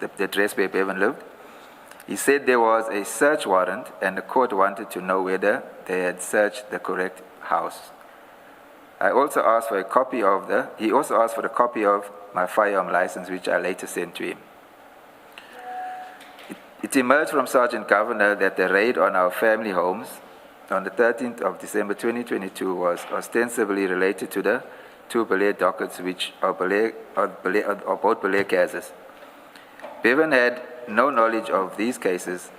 Speaker 5: the address where Bevan lived. He said there was a search warrant and the court wanted to know whether they had searched the correct house. He also asked for a copy of my firearm license, which I later sent to him. It emerged from Sergeant Governor that the raid on our family homes on the 13th of December 2022 was ostensibly related to the 2 Belair dockets, which are both Belair cases. Bevan had no knowledge of these cases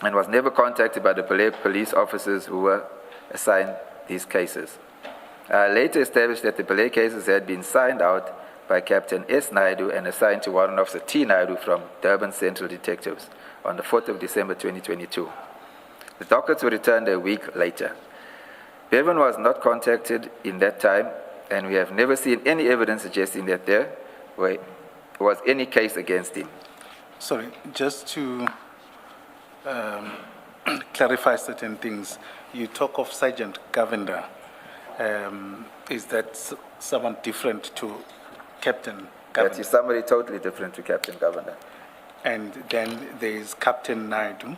Speaker 5: and was never contacted by the Belair police officers who were assigned these cases. I later established that the Belair cases had been signed out by Captain S. Naidu and assigned to Warrant Officer T. Naidu from Durban Central Detectives on the 4th of December 2022. The dockets were returned a week later. Bevan was not contacted in that time, and we have never seen any evidence suggesting that there was any case against him.
Speaker 4: Sorry, just to clarify certain things, you talk of Sergeant Govender. Is that someone different to Captain Govender?
Speaker 5: That is somebody totally different to Captain Govender.
Speaker 4: And then there is Captain Naidu.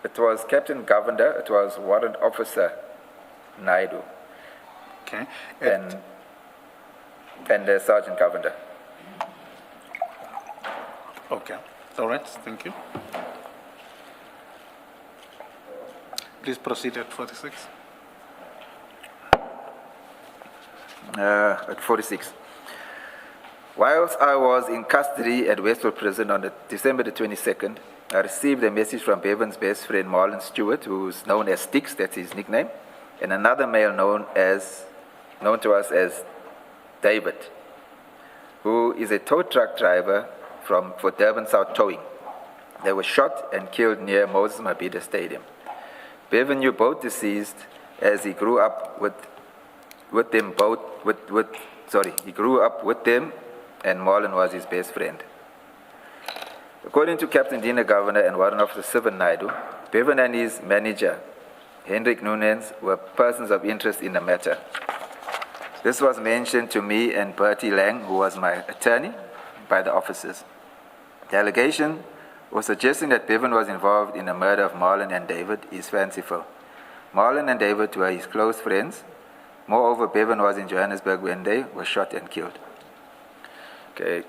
Speaker 5: It was Captain Govender, it was Warrant Officer Naidu.
Speaker 4: Okay.
Speaker 5: And Sergeant Govender.
Speaker 4: Okay. All right. Thank you. Please proceed at 46.
Speaker 5: At 46. Whilst I was in custody at Westwood Prison on December the 22nd, I received a message from Bevan's best friend Marlon Stewart, who's known as Sticks, that's his nickname, and another male known to us as David, who is a tow truck driver for Durban South Towing. They were shot and killed near Moses Mabhida Stadium. Bevan knew both deceased as he grew up with them, and Marlon was his best friend. According to Captain Dina Governor and Warrant Officer Sivan Naidu, Bevan and his manager, Hendrik Nunes, were persons of interest in the matter. This was mentioned to me and Bertie Lang, who was my attorney, by the officers. The allegation was suggesting that Bevan was involved in the murder of Marlon and David is fanciful. Marlon and David were his close friends. Moreover, Bevan was in Johannesburg when they were shot and killed. Okay.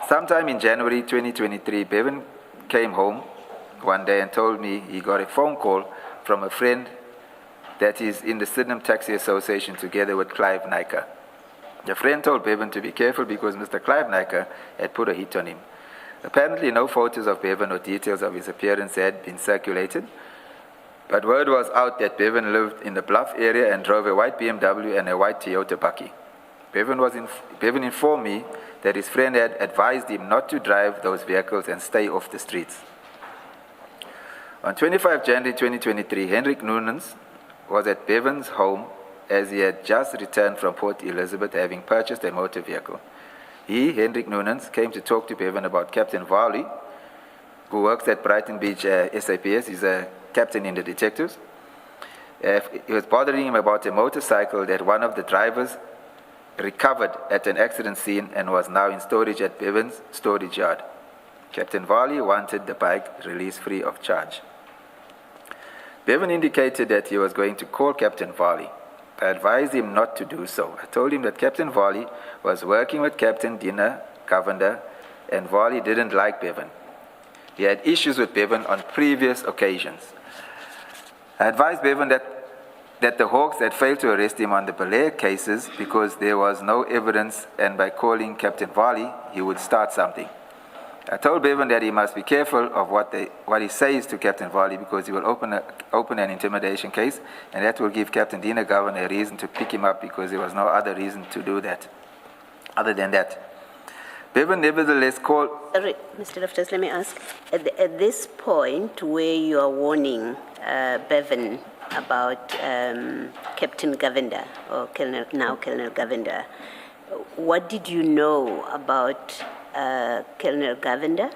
Speaker 5: Sometime in January 2023, Bevan came home one day and told me he got a phone call from a friend that is in the Sydenham Taxi Association together with Clive Nyker. The friend told Bevan to be careful because Mr. Clive Nyker had put a hit on him. Apparently, no photos of Bevan or details of his appearance had been circulated, but word was out that Bevan lived in the Bluff area and drove a white BMW and a white Toyota Bucky. Bevan informed me that his friend had advised him not to drive those vehicles and stay off the streets. On 25 January 2023, Hendrik Noonans was at Bevan's home as he had just returned from Port Elizabeth, having purchased a motor vehicle. He, Hendrik Noonans, came to talk to Bevan about Captain Varley, who works at Brighton Beach SAPS. He's a captain in the detectives. He was bothering him about a motorcycle that one of the drivers recovered at an accident scene and was now in storage at Bevan's storage yard. Captain Varley wanted the bike released free of charge. Bevan indicated that he was going to call Captain Varley. I advised him not to do so. I told him that Captain Varley was working with Captain Dina Govender, and Varley didn't like Bevan. He had issues with Bevan on previous occasions. I advised Bevan that the Hawks had failed to arrest him on the Belair cases because there was no evidence, and by calling Captain Varley, he would start something. I told Bevan that he must be careful of what he says to Captain Varley because he will open an intimidation case, and that will give Captain Dina Govender a reason to pick him up because there was no other reason to do that, other than that. Bevan nevertheless called...
Speaker 1: Sorry, Mr. Loftus, let me ask. At this point where you are warning Bevan about Captain Govender, or now Colonel Govender, what did you know about Colonel Govender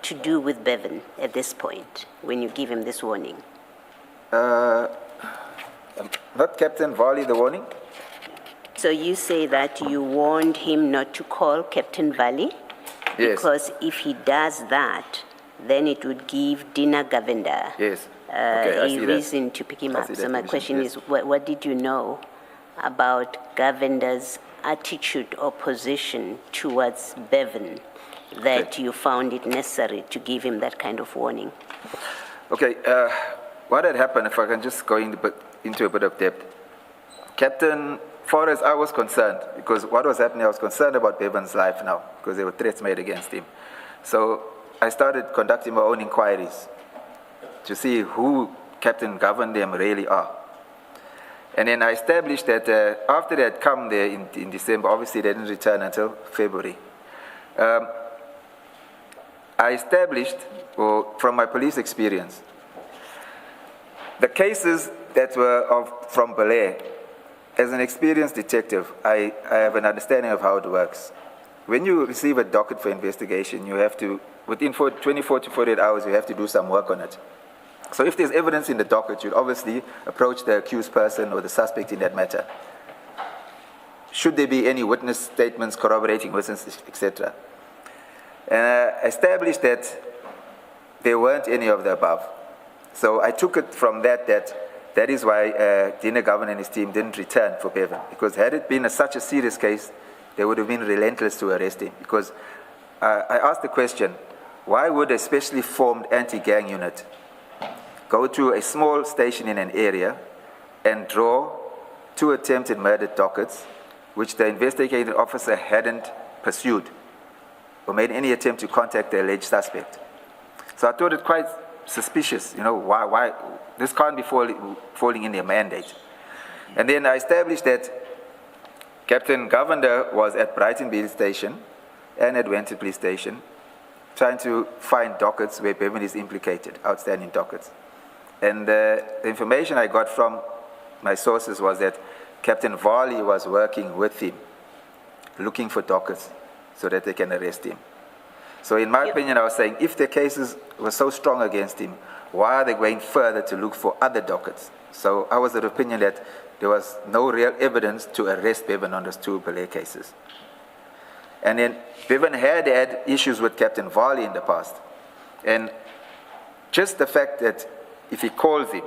Speaker 1: to do with Bevan at this point when you give him this warning?
Speaker 5: Not Captain Varley, the warning?
Speaker 1: So you say that you warned him not to call Captain Varley?
Speaker 5: Yes.
Speaker 1: Because if he does that, then it would give Dina Govender
Speaker 5: Yes.
Speaker 1: a reason to pick him up. So my question is, what did you know about Govender's attitude or position towards Bevan that you found it necessary to give him that kind of warning?
Speaker 5: Okay, what had happened, if I can just go into a bit of depth. Captain, far as I was concerned, because what was happening, I was concerned about Bevan's life now, because there were threats made against him. So I started conducting my own inquiries to see who Captain Govender really are. And then I established that after they had come there in December, obviously they didn't return until February. I established, from my police experience, the cases that were from Belair. As an experienced detective, I have an understanding of how it works. When you receive a docket for investigation, you have to, within 24 to 48 hours, you have to do some work on it. So if there's evidence in the docket, you'd obviously approach the accused person or the suspect in that matter. Should there be any witness statements, corroborating witnesses, etc. And I established that there weren't any of the above. So I took it from that is why Dina Govender and his team didn't return for Bevan. Because had it been such a serious case, they would have been relentless to arrest him. Because I asked the question, why would a specially formed anti-gang unit go to a small station in an area and draw 2 attempted murder dockets, which the investigating officer hadn't pursued or made any attempt to contact the alleged suspect? So I thought it quite suspicious, why this can't be falling in their mandate. And then I established that Captain Govender was at Brighton Beach Station and at Wentworth Police Station trying to find dockets where Bevan is implicated, outstanding dockets. And the information I got from my sources was that Captain Varley was working with him, looking for dockets so that they can arrest him. So in my opinion, I was saying, if the cases were so strong against him, why are they going further to look for other dockets? So I was of the opinion that there was no real evidence to arrest Bevan on those 2 Belair cases. And then Bevan had issues with Captain Varley in the past. And just the fact that if he calls him,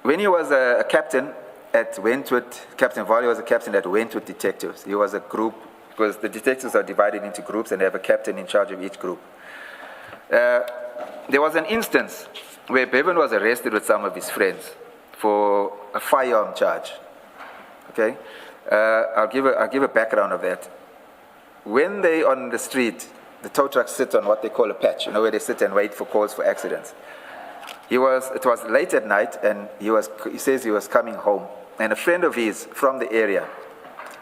Speaker 5: when he was a captain at Wentworth, Captain Varley was a captain at Wentworth Detectives. He was a group, because the detectives are divided into groups and they have a captain in charge of each group. There was an instance where Bevan was arrested with some of his friends for a firearm charge. Okay, I'll give a background of that. When they on the street, the tow trucks sit on what they call a patch, where they sit and wait for calls for accidents. It was late at night, and he says he was coming home, and a friend of his from the area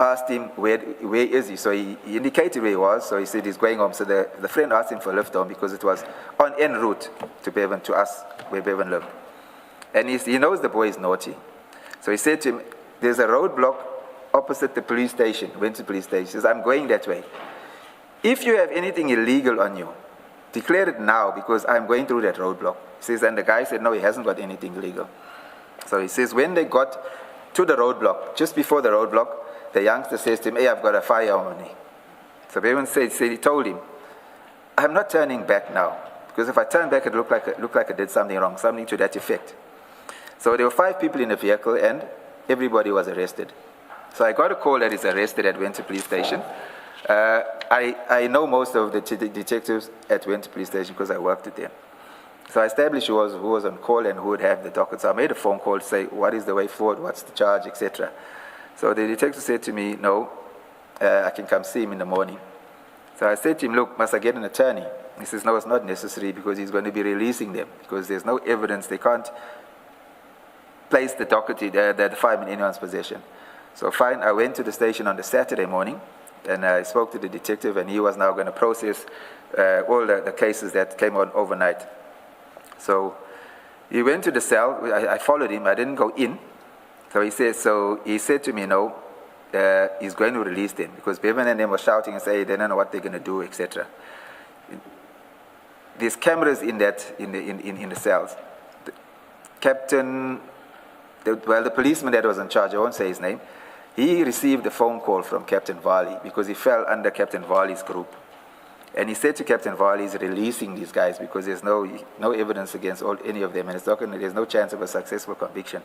Speaker 5: asked him, where is he? So he indicated where he was, so he said he's going home. So the friend asked him for a lift home because it was on en route to Bevan, to us, where Bevan lived. And he knows the boy is naughty. So he said to him, there's a roadblock opposite the police station, went to the police station. He says, I'm going that way. If you have anything illegal on you, declare it now because I'm going through that roadblock. He says, and the guy said, no, he hasn't got anything illegal. So he says, when they got to the roadblock, just before the roadblock, the youngster says to him, hey, I've got a firearm on me. So Bevan said he told him, I'm not turning back now, because if I turn back, it look like I did something wrong, something to that effect. So there were 5 people in the vehicle, and everybody was arrested. So I got a call that he's arrested at Winter Police Station. I know most of the detectives at Winter Police Station because I worked with them. So I established who was on call and who would have the docket. So I made a phone call to say, what is the way forward, what's the charge, etc. So the detective said to me, no, I can come see him in the morning. So I said to him, look, must I get an attorney? He says, no, it's not necessary because he's going to be releasing them because there's no evidence. They can't place the docket, the file in anyone's possession. So fine, I went to the station on the Saturday morning and I spoke to the detective and he was now going to process all the cases that came on overnight. So he went to the cell. I followed him. I didn't go in. So he said to me, no, he's going to release them because Bevan and them were shouting and saying they don't know what they're going to do, etc. There's cameras in the cells. The policeman that was in charge, I won't say his name, he received a phone call from Captain Varley because he fell under Captain Varley's group. And he said to Captain Varley, he's releasing these guys because there's no evidence against any of them, and there's no chance of a successful conviction.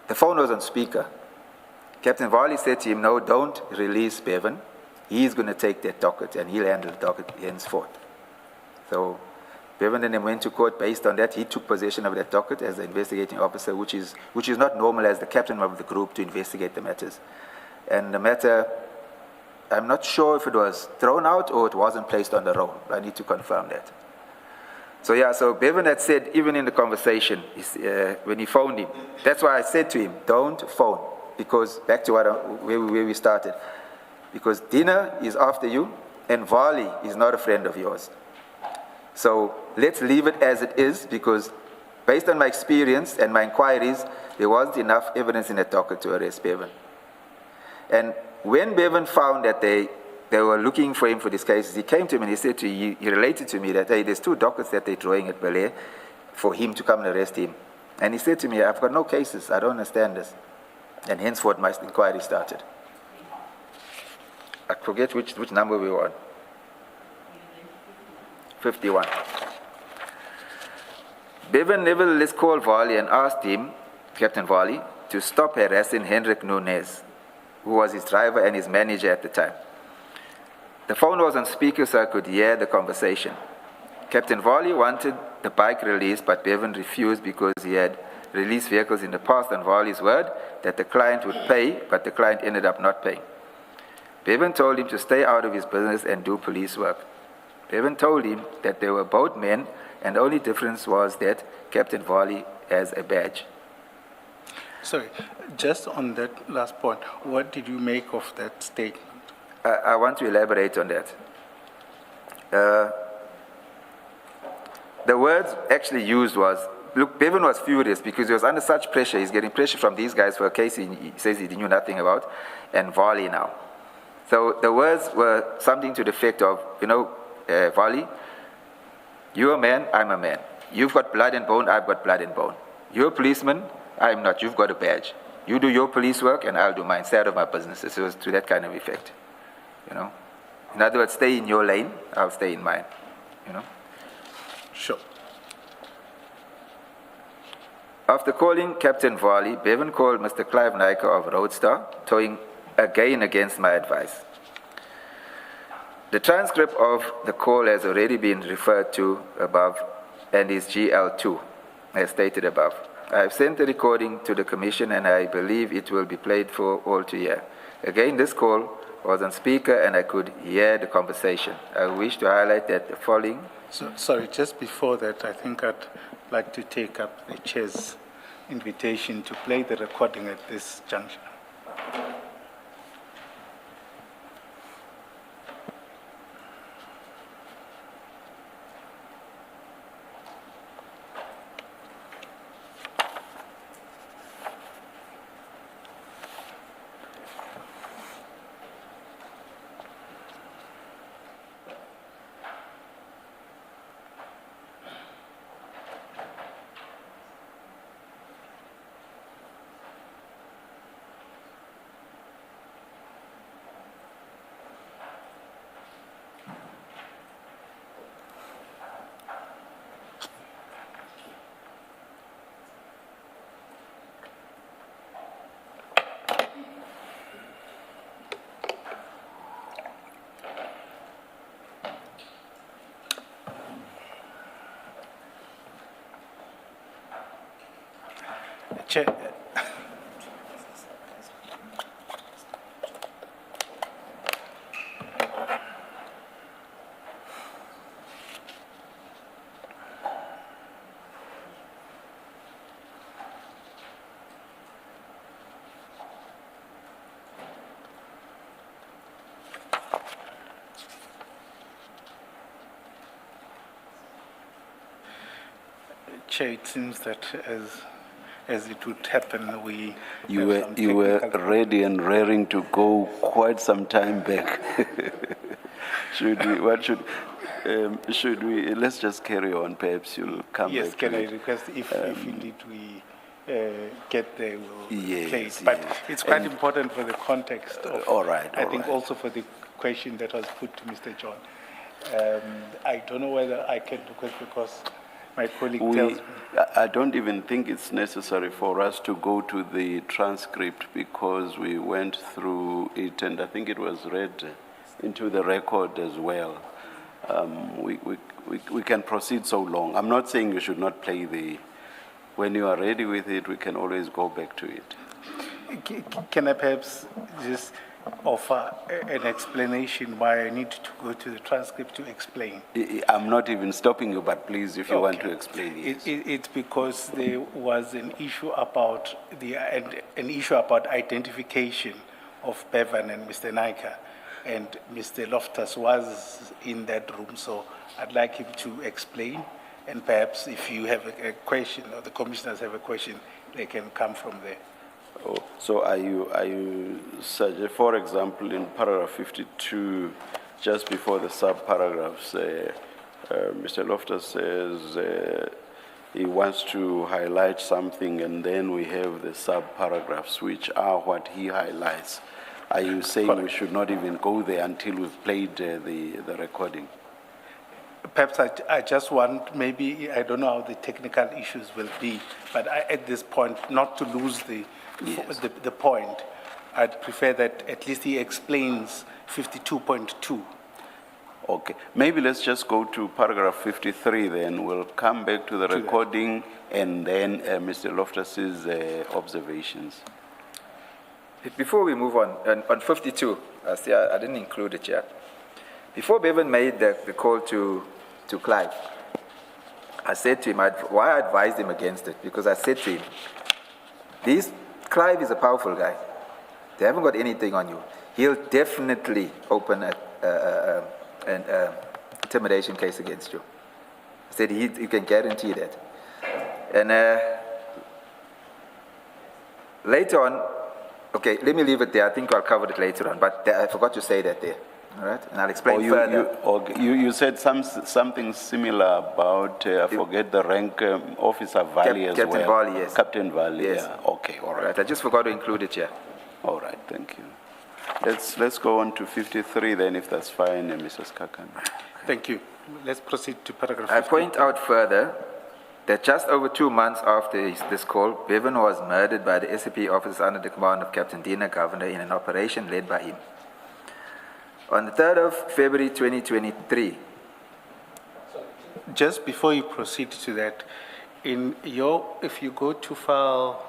Speaker 5: The phone was on speaker. Captain Varley said to him, no, don't release Bevan. He's going to take that docket, and he'll handle the docket henceforth. So Bevan and him went to court based on that. He took possession of that docket as the investigating officer, which is not normal as the captain of the group to investigate the matters. And the matter, I'm not sure if it was thrown out or it wasn't placed on the roll. I need to confirm that. So yeah, so Bevan had said, even in the conversation, when he phoned him, that's why I said to him, don't phone, because back to where we started, because Dina is after you and Varley is not a friend of yours. So let's leave it as it is, because based on my experience and my inquiries, there wasn't enough evidence in the docket to arrest Bevan. And when Bevan found that they were looking for him for these cases, he came to me and he said he related to me that, hey, there's 2 dockets that they're drawing at Bel Air for him to come and arrest him. And he said to me, I've got no cases, I don't understand this. And henceforth my inquiry started. I forget which number we were on. 51. Bevan nevertheless called Varley and asked him, Captain Varley, to stop harassing Hendrik Nunes, who was his driver and his manager at the time. The phone was on speaker so I could hear the conversation. Captain Varley wanted the bike released, but Bevan refused because he had released vehicles in the past on Varley's word that the client would pay, but the client ended up not paying. Bevan told him to stay out of his business and do police work. Bevan told him that they were both men, and the only difference was that Captain Varley has a badge.
Speaker 4: Sorry, just on that last point, what did you make of that statement?
Speaker 5: I want to elaborate on that. The words actually used was, look, Bevan was furious because he was under such pressure. He's getting pressure from these guys for a case he says he knew nothing about, and Varley now. So the words were something to the effect of, Varley, you're a man, I'm a man. You've got blood and bone, I've got blood and bone. You're a policeman, I'm not, you've got a badge. You do your police work and I'll do mine, stay out of my business. It was to that kind of effect, In other words, stay in your lane, I'll stay in mine,
Speaker 4: Sure.
Speaker 5: After calling Captain Varley, Bevan called Mr. Clive Nyker of Roadstar, towing again against my advice. The transcript of the call has already been referred to above and is GL2, as stated above. I have sent the recording to the Commission and I believe it will be played for all to hear. Again, this call was on speaker and I could hear the conversation. I wish to highlight that the following...
Speaker 4: Sorry, just before that, I think I'd like to take up the chair's invitation to play the recording at this juncture. Chair, Chair, it seems that as it would happen, we
Speaker 3: You
Speaker 4: have some
Speaker 3: were
Speaker 4: technical-
Speaker 3: ready and raring to go quite some time back. Should we, let's just carry on, perhaps you'll come
Speaker 4: Yes,
Speaker 3: back
Speaker 4: can
Speaker 3: to
Speaker 4: I
Speaker 3: it.
Speaker 4: request if indeed we get there, we'll
Speaker 3: Yes,
Speaker 4: play it. But
Speaker 3: yes.
Speaker 4: it's quite
Speaker 3: And-
Speaker 4: important for the context of,
Speaker 3: all right,
Speaker 4: I
Speaker 3: all
Speaker 4: think
Speaker 3: right.
Speaker 4: also for the question that was put to Mr. John. I don't know whether I can request because my colleague tells me.
Speaker 3: I don't even think it's necessary for us to go to the transcript because we went through it and I think it was read into the record as well. We can proceed so long. I'm not saying you should not play when you are ready with it, we can always go back to it.
Speaker 4: Can I perhaps just offer an explanation why I need to go to the transcript to explain?
Speaker 3: I'm not even stopping you, but please, if you want
Speaker 4: Okay.
Speaker 3: to explain it.
Speaker 4: It's because there was an issue about identification of Bevan and Mr. Naika, and Mr. Loftus was in that room, so I'd like him to explain, and perhaps if you have a question or the commissioners have a question, they can come from there.
Speaker 3: Oh, so are you suggest, for example, in paragraph 52, just before the sub-paragraphs, Mr. Loftus says he wants to highlight something, and then we have the sub-paragraphs, which are what he highlights. Are you saying we should not even go there until we've played the recording?
Speaker 4: Perhaps I just want, maybe, I don't know how the technical issues will be, but at this point, not to lose the point, I'd prefer that at least he explains 52.2.
Speaker 3: Okay, maybe let's just go to paragraph 53 then. We'll come back to the recording and then Mr. Loftus's observations.
Speaker 5: Before we move on 52, see, I didn't include it yet. Before Bevan made the call to Clive, I said to him, why I advised him against it, because I said to him, Clive is a powerful guy. They haven't got anything on you. He'll definitely open an intimidation case against you. I said he can guarantee that. And later on, okay, let me leave it there. I think I'll cover it later on, but I forgot to say that there. All right, and I'll explain further.
Speaker 3: You said something similar about, I forget the rank, Officer Valley as well.
Speaker 5: Captain Valley, yes.
Speaker 3: Captain Valley,
Speaker 5: Yes.
Speaker 3: yeah. Okay, all right.
Speaker 5: I just forgot to include it here.
Speaker 3: All right, thank you. Let's go on to 53 then, if that's fine, Mrs. Kakan.
Speaker 4: Thank you. Let's proceed to paragraph
Speaker 5: I
Speaker 4: 50.
Speaker 5: point out further that just over 2 months after this call, Bevan was murdered by the SAP officers under the command of Captain Dina Governor in an operation led by him. On the 3rd of February 2023.
Speaker 4: Just before you proceed to that, if you go to file,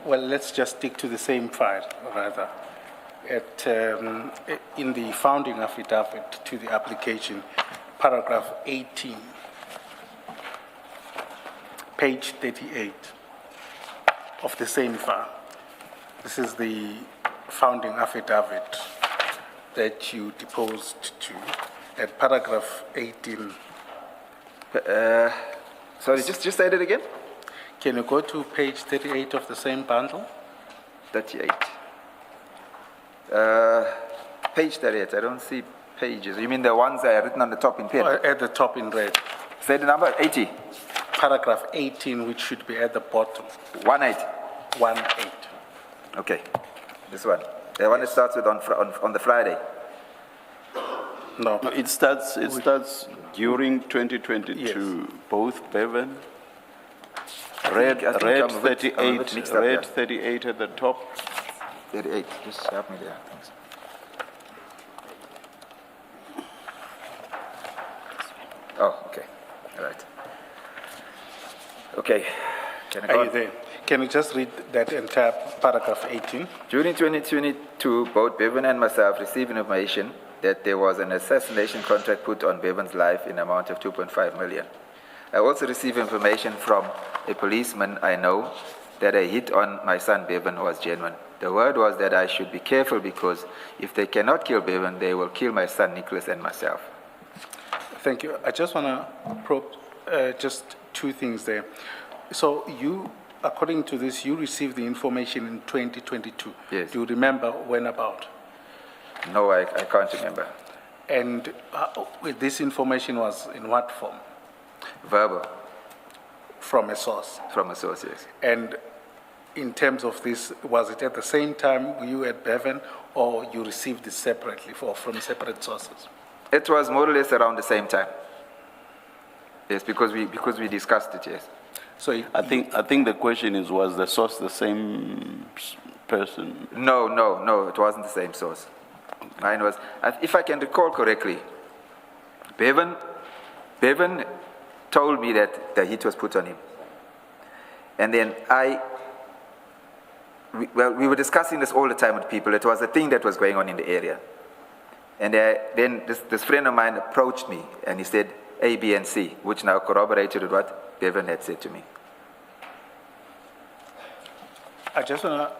Speaker 4: well, let's just stick to the same file, rather. In the founding affidavit to the application, paragraph 18, page 38 of the same file. This is the founding affidavit that you deposed to at paragraph 18.
Speaker 5: Sorry, just say that again?
Speaker 4: Can you go to page 38 of the same bundle?
Speaker 5: 38. Page 38, I don't see pages. You mean the ones that are written on the top in pen?
Speaker 4: At the top in red.
Speaker 5: Say the number, 80.
Speaker 4: Paragraph 18, which should be at the bottom.
Speaker 5: 18.
Speaker 4: 18.
Speaker 5: Okay, this one. The one that starts with on the Friday.
Speaker 4: No.
Speaker 3: No, it starts during 2022.
Speaker 4: Yes.
Speaker 3: Both Bevan,
Speaker 5: I
Speaker 3: red
Speaker 5: think I'm a bit
Speaker 3: 38,
Speaker 5: mixed up
Speaker 3: red
Speaker 5: here.
Speaker 3: 38 at the top.
Speaker 5: 38, just help me there. Thanks. Oh, okay. All right. Okay. Can I go
Speaker 4: Are
Speaker 5: on?
Speaker 4: you there? Can you just read that entire paragraph 18?
Speaker 5: During 2022, both Bevan and myself received information that there was an assassination contract put on Bevan's life in an amount of 2.5 million. I also received information from a policeman I know that a hit on my son Bevan was genuine. The word was that I should be careful because if they cannot kill Bevan, they will kill my son Nicholas and myself.
Speaker 4: Thank you. I just want to probe just two things there. So you, according to this, you received the information in 2022.
Speaker 5: Yes.
Speaker 4: Do you remember when about?
Speaker 5: No, I can't remember.
Speaker 4: And this information was in what form?
Speaker 5: Verbal.
Speaker 4: From a source?
Speaker 5: From a source, yes.
Speaker 4: And in terms of this, was it at the same time you at Bevan, or you received it separately from separate sources?
Speaker 5: It was more or less around the same time. Yes, because we discussed it, yes.
Speaker 4: So
Speaker 3: I think the question is, was the source the same person?
Speaker 5: No, it wasn't the same source. Mine was, if I can recall correctly, Bevan told me that the hit was put on him. And then we were discussing this all the time with people. It was a thing that was going on in the area. And then this friend of mine approached me and he said A, B, and C, which now corroborated with what Bevan had said to me.
Speaker 4: I just want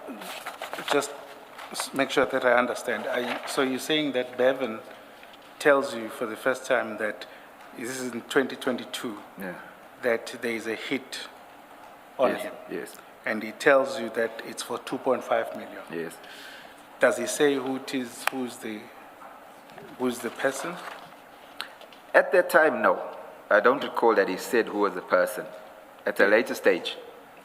Speaker 4: to make sure that I understand. So you're saying that Bevan tells you for the first time that this is in 2022,
Speaker 5: Yeah.
Speaker 4: that there is a hit on
Speaker 5: Yes,
Speaker 4: him.
Speaker 5: yes,
Speaker 4: And he tells you that it's for 2.5 million.
Speaker 5: yes.
Speaker 4: Does he say who it is, who's the person?
Speaker 5: At that time, no. I don't recall that he said who was the person. At a later stage,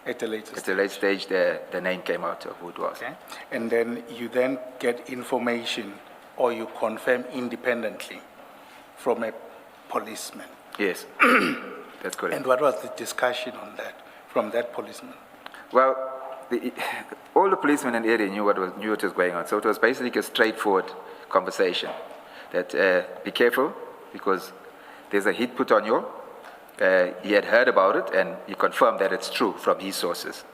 Speaker 4: At a later
Speaker 5: at
Speaker 4: stage.
Speaker 5: a later stage, the name came out of who it was.
Speaker 4: Okay. And then you then get information, or you confirm independently from a policeman.
Speaker 5: Yes, that's correct.
Speaker 4: And what was the discussion on that from that policeman?
Speaker 5: Well, all the policemen in the area knew what was going on. So it was basically a straightforward conversation that be careful because there's a hit put on you. He had heard about it and he confirmed that it's true from his sources.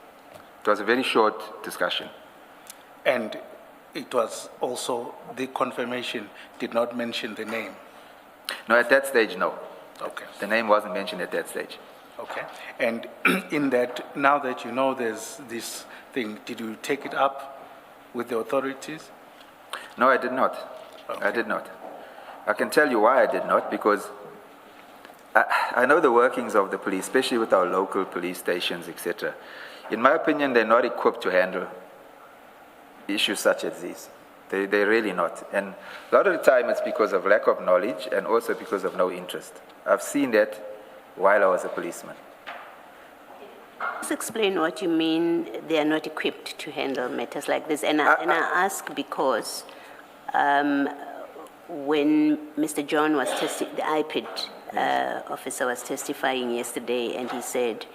Speaker 5: It was a very short discussion.
Speaker 4: And it was also, the confirmation did not mention the name.
Speaker 5: No, at that stage, no.
Speaker 4: Okay.
Speaker 5: The name wasn't mentioned at that stage.
Speaker 4: Okay. And in that, now that you know there's this thing, did you take it up with the authorities?
Speaker 5: No, I did not.
Speaker 4: Okay.
Speaker 5: I did not. I can tell you why I did not, because I know the workings of the police, especially with our local police stations, etc. In my opinion, they're not equipped to handle issues such as these. They're really not. And a lot of the time it's because of lack of knowledge and also because of no interest. I've seen that while I was a policeman.
Speaker 1: Just explain what you mean they are not equipped to handle matters like this. And I ask because when Mr. John was the IPID officer was testifying yesterday, and he said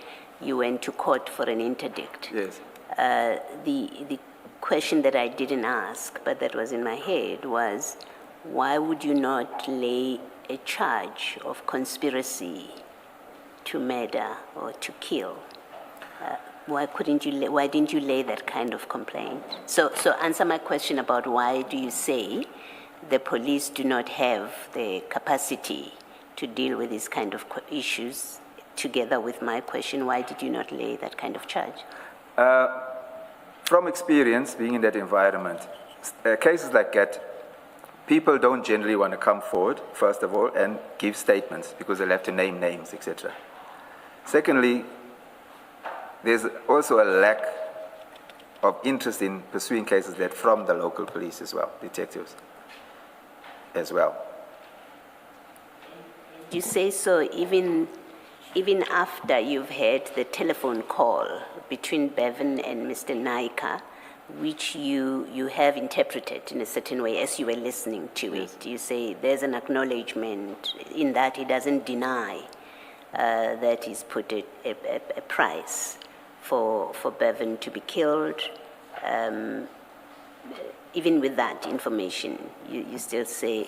Speaker 1: you went to court for an interdict.
Speaker 5: Yes.
Speaker 1: The question that I didn't ask, but that was in my head, was why would you not lay a charge of conspiracy to murder or to kill? Why didn't you lay that kind of complaint? So answer my question about why do you say the police do not have the capacity to deal with these kind of issues, together with my question, why did you not lay that kind of charge?
Speaker 5: From experience, being in that environment, cases like that, people don't generally want to come forward, first of all, and give statements because they'll have to name names, etc. Secondly, there's also a lack of interest in pursuing cases that from the local police as well, detectives as well.
Speaker 1: You say so even after you've had the telephone call between Bevan and Mr. Naika, which you have interpreted in a certain way as you were listening to it. You say there's an acknowledgement in that he doesn't deny that he's put a price for Bevan to be killed. Even with that information, you still say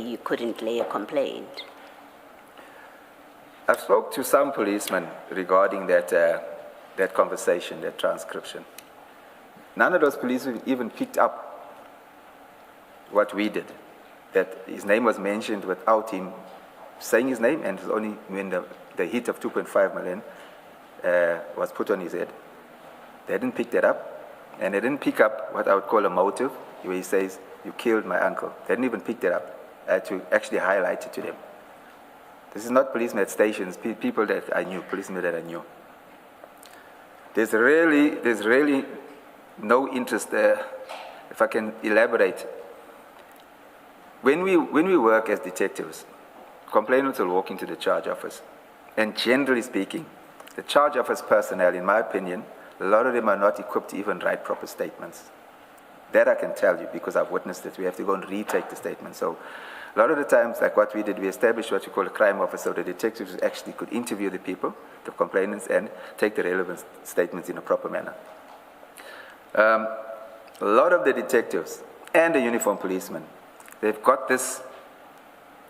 Speaker 1: you couldn't lay a complaint.
Speaker 5: I've spoke to some policemen regarding that that conversation, that transcription. None of those police even picked up what we did, that his name was mentioned without him saying his name, and it was only when the hit of 2.5 million was put on his head. They didn't pick that up, and they didn't pick up what I would call a motive, where he says, "You killed my uncle." They didn't even pick that up. I had to actually highlight it to them. This is not policemen at stations, people that I knew, policemen that I knew. There's really no interest there. If I can elaborate, when we work as detectives, complainants will walk into the charge office, and generally speaking, the charge office personnel, in my opinion, a lot of them are not equipped to even write proper statements. That I can tell you because I've witnessed it. We have to go and retake the statement. So a lot of the times, like what we did, we established what we call a crime office, so the detectives actually could interview the people, the complainants, and take the relevant statements in a proper manner. A lot of the detectives and the uniformed policemen, they've got this,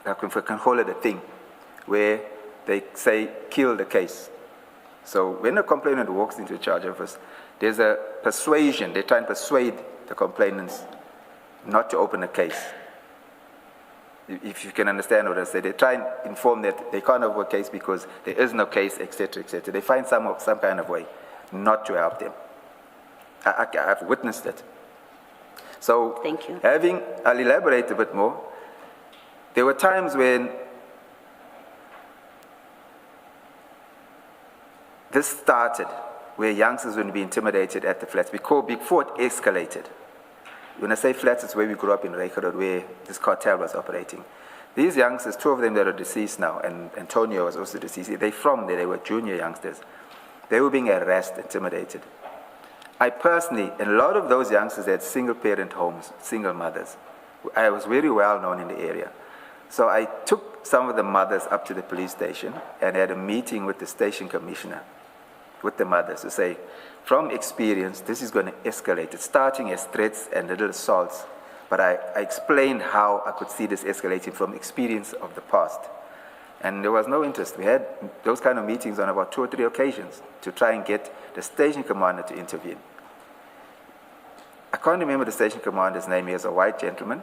Speaker 5: if I can call it a thing, where they say, kill the case. So when a complainant walks into a charge office, there's a persuasion. They try and persuade the complainants not to open a case. If you can understand what I say, they try and inform that they can't open a case because there is no case, etc., etc. They find some kind of way not to help them. I've witnessed it. So,
Speaker 1: thank you.
Speaker 5: I'll elaborate a bit more. There were times when this started, where youngsters would be intimidated at the flats before it escalated. When I say flats, it's where we grew up in Reykjavik, where this cartel was operating. These youngsters, 2 of them that are deceased now, and Antonio was also deceased, they're from there, they were junior youngsters. They were being harassed, intimidated. I personally, and a lot of those youngsters had single-parent homes, single mothers. I was very well known in the area. So I took some of the mothers up to the police station and had a meeting with the station commissioner, with the mothers, to say, from experience, this is going to escalate. It's starting as threats and little assaults, but I explained how I could see this escalating from experience of the past. And there was no interest. We had those kind of meetings on about 2 or 3 occasions to try and get the station commander to intervene. I can't remember the station commander's name. He was a white gentleman.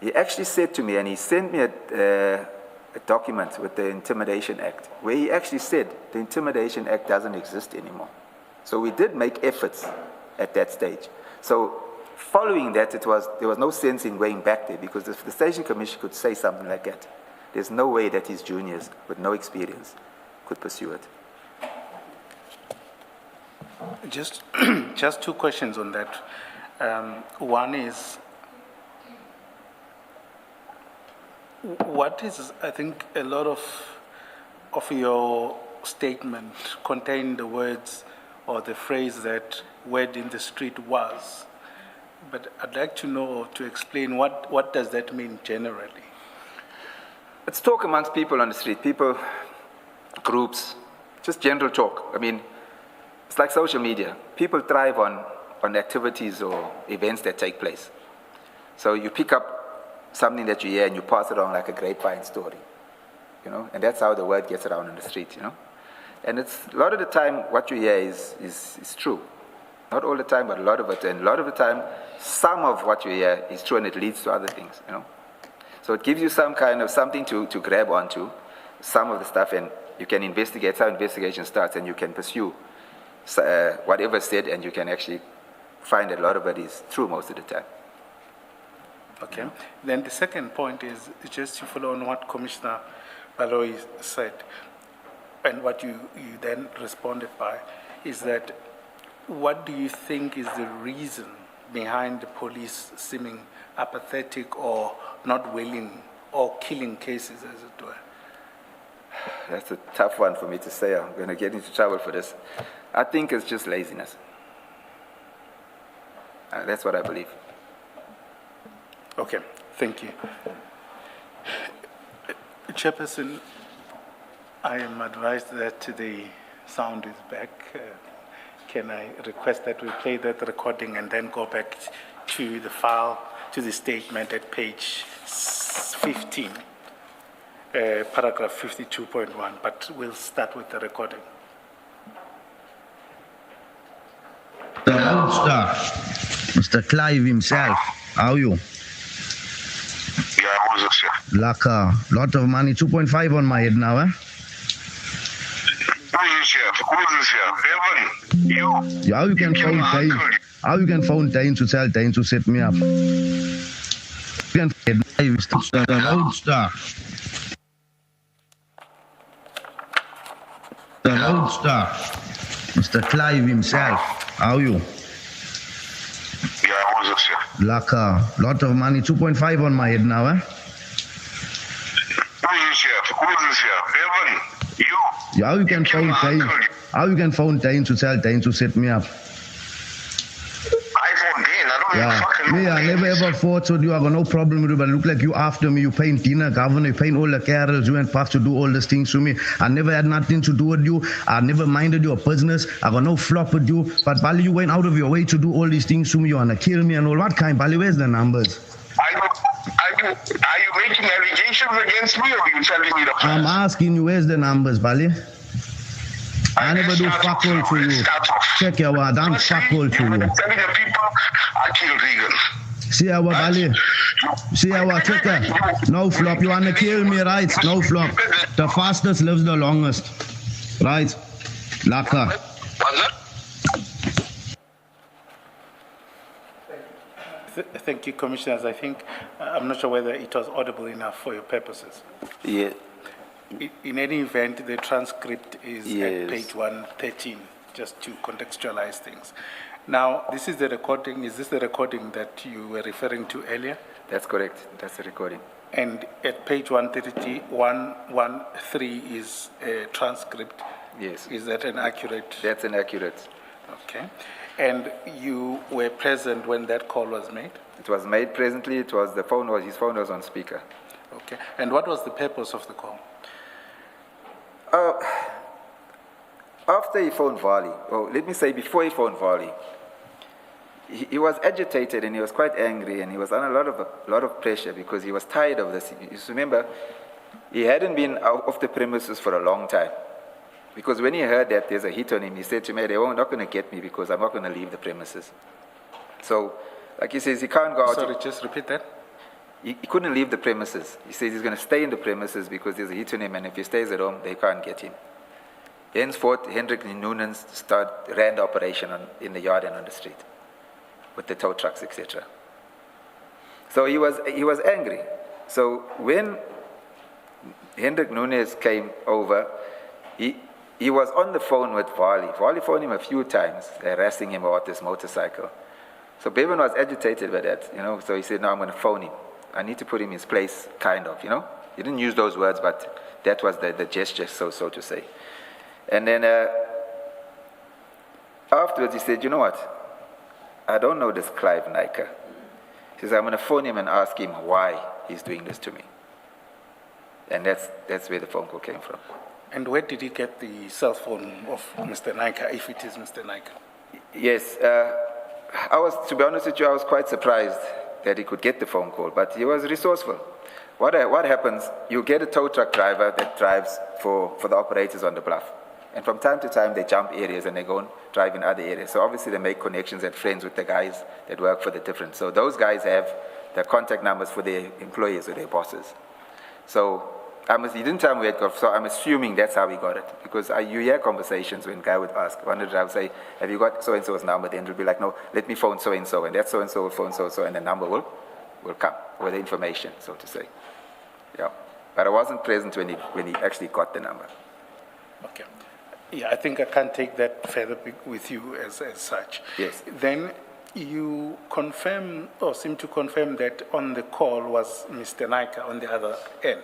Speaker 5: He actually said to me, and he sent me a document with the Intimidation Act, where he actually said the Intimidation Act doesn't exist anymore. So we did make efforts at that stage. So following that, there was no sense in going back there, because if the station commissioner could say something like that, there's no way that his juniors with no experience could pursue it.
Speaker 4: Just 2 questions on that. One is, what is, I think, a lot of your statement contain the words or the phrase that word in the street was. But I'd like to know, to explain, what does that mean generally?
Speaker 5: It's talk amongst people on the street, people, groups, just general talk. I mean, it's like social media. People thrive on activities or events that take place. So you pick up something that you hear and you pass it on like a grapevine story, you know, and that's how the word gets around on the street, you know. And it's a lot of the time what you hear is true. Not all the time, but a lot of it. And a lot of the time, some of what you hear is true and it leads to other things, you know. So it gives you some kind of something to grab onto, some of the stuff, and you can investigate. How investigation starts, and you can pursue whatever said, and you can actually find that a lot of it is true most of the time.
Speaker 4: Okay. Yeah. Then the second point is just to follow on what Commissioner Baloyi said, and what you then responded by, is that what do you think is the reason behind the police seeming apathetic or not willing or killing cases, as it were?
Speaker 5: That's a tough one for me to say. I'm going to get into trouble for this. I think it's just laziness. That's what I believe.
Speaker 4: Okay, thank you. Chairperson, I am advised that the sound is back. Can I request that we play that recording and then go back to the file, to the statement at page 15, paragraph 52.1, but we'll start with the recording.
Speaker 7: The roadster, Mr. Clive himself. How are you?
Speaker 8: Yeah, who's this here?
Speaker 7: Like a lot of money, 2.5 on my head now, eh?
Speaker 8: Who is here? Who is this here? Evan, you?
Speaker 7: Yeah, how you can phone Dane? How you can phone Dane to tell Dane to set me up? You can the roadster. The roadster, Mr. Clive himself. How are you?
Speaker 8: Yeah, who's this here?
Speaker 7: Like a lot of money, 2.5 on my head now, eh?
Speaker 8: Who is here? Who is this here? Evan, you?
Speaker 7: Yeah, how you can phone Dane? How you can phone Dane to tell Dane to set me up?
Speaker 8: iPhone Dane, I don't even fucking know.
Speaker 7: Me, I never ever fought with you. I got no problem with you, but look like you after me. You paying dinner, governor, you paying all the carols. You went past to do all these things to me. I never had nothing to do with you. I never minded your business. I got no flop with you. But Bali, you went out of your way to do all these things to me. You wanna kill me and all. What kind? Bali, where's the numbers?
Speaker 8: Are you making allegations against me, or are you telling me the facts?
Speaker 7: I'm asking you, where's the numbers, Bali? I never do fuck all to you. Check your word, I'm fuck all to you.
Speaker 8: Telling the people I killed Regan.
Speaker 7: See our Bali. See our checker. No flop. You wanna kill me, right? No flop. The fastest lives the longest. Right? Laka.
Speaker 4: Thank you, Commissioners. I think, I'm not sure whether it was audible enough for your purposes.
Speaker 3: Yeah.
Speaker 4: In any event, the transcript is
Speaker 3: Yes.
Speaker 4: at page 113, just to contextualize things. Now, this is the recording. Is this the recording that you were referring to earlier?
Speaker 5: That's correct. That's the recording.
Speaker 4: And at page 130, 113 is a transcript.
Speaker 5: Yes.
Speaker 4: Is that an accurate?
Speaker 5: That's inaccurate.
Speaker 4: Okay. And you were present when that call was made?
Speaker 5: It was made presently. It was his phone was on speaker.
Speaker 4: Okay. And what was the purpose of the call?
Speaker 5: After he phoned Vali, or let me say before he phoned Vali, he was agitated and he was quite angry and he was under a lot of pressure because he was tired of this. You remember, he hadn't been out of the premises for a long time. Because when he heard that there's a hit on him, he said to me, they're not going to get me because I'm not going to leave the premises. So, like he says, he can't go out.
Speaker 4: Sorry, just repeat that.
Speaker 5: He couldn't leave the premises. He says he's going to stay in the premises because there's a hit on him, and if he stays at home, they can't get him. Henceforth, Hendrik Noonan ran the operation in the yard and on the street with the tow trucks, etc. So he was angry. So when Hendrik Nunes came over, he was on the phone with Vali. Vali phoned him a few times, harassing him about this motorcycle. So Bevan was agitated by that, so he said, no, I'm going to phone him. I need to put him in his place, kind of, He didn't use those words, but that was the gesture, so to say. And then afterwards he said, you know what? I don't know this Clive Nika. He says, I'm going to phone him and ask him why he's doing this to me. And that's where the phone call came from.
Speaker 4: And where did he get the cell phone of Mr. Nika, if it is Mr. Nika?
Speaker 5: Yes, to be honest with you, I was quite surprised that he could get the phone call, but he was resourceful. What happens, you get a tow truck driver that drives for the operators on the bluff. And from time to time, they jump areas and they go and drive in other areas. So obviously they make connections and friends with the guys that work for the different. So those guys have the contact numbers for their employees or their bosses. So he didn't tell me where it got, so I'm assuming that's how he got it. Because you hear conversations when a guy would ask, one of the drivers say, have you got so-and-so's number? Then he'll be like, no, let me phone so-and-so, and that so-and-so will phone so-and-so, and the number will come, or the information, so to say. Yeah. But I wasn't present when he actually got the number.
Speaker 4: Okay. Yeah, I think I can't take that further with you as such.
Speaker 5: Yes.
Speaker 4: Then you confirm, or seem to confirm, that on the call was Mr. Nika on the other end.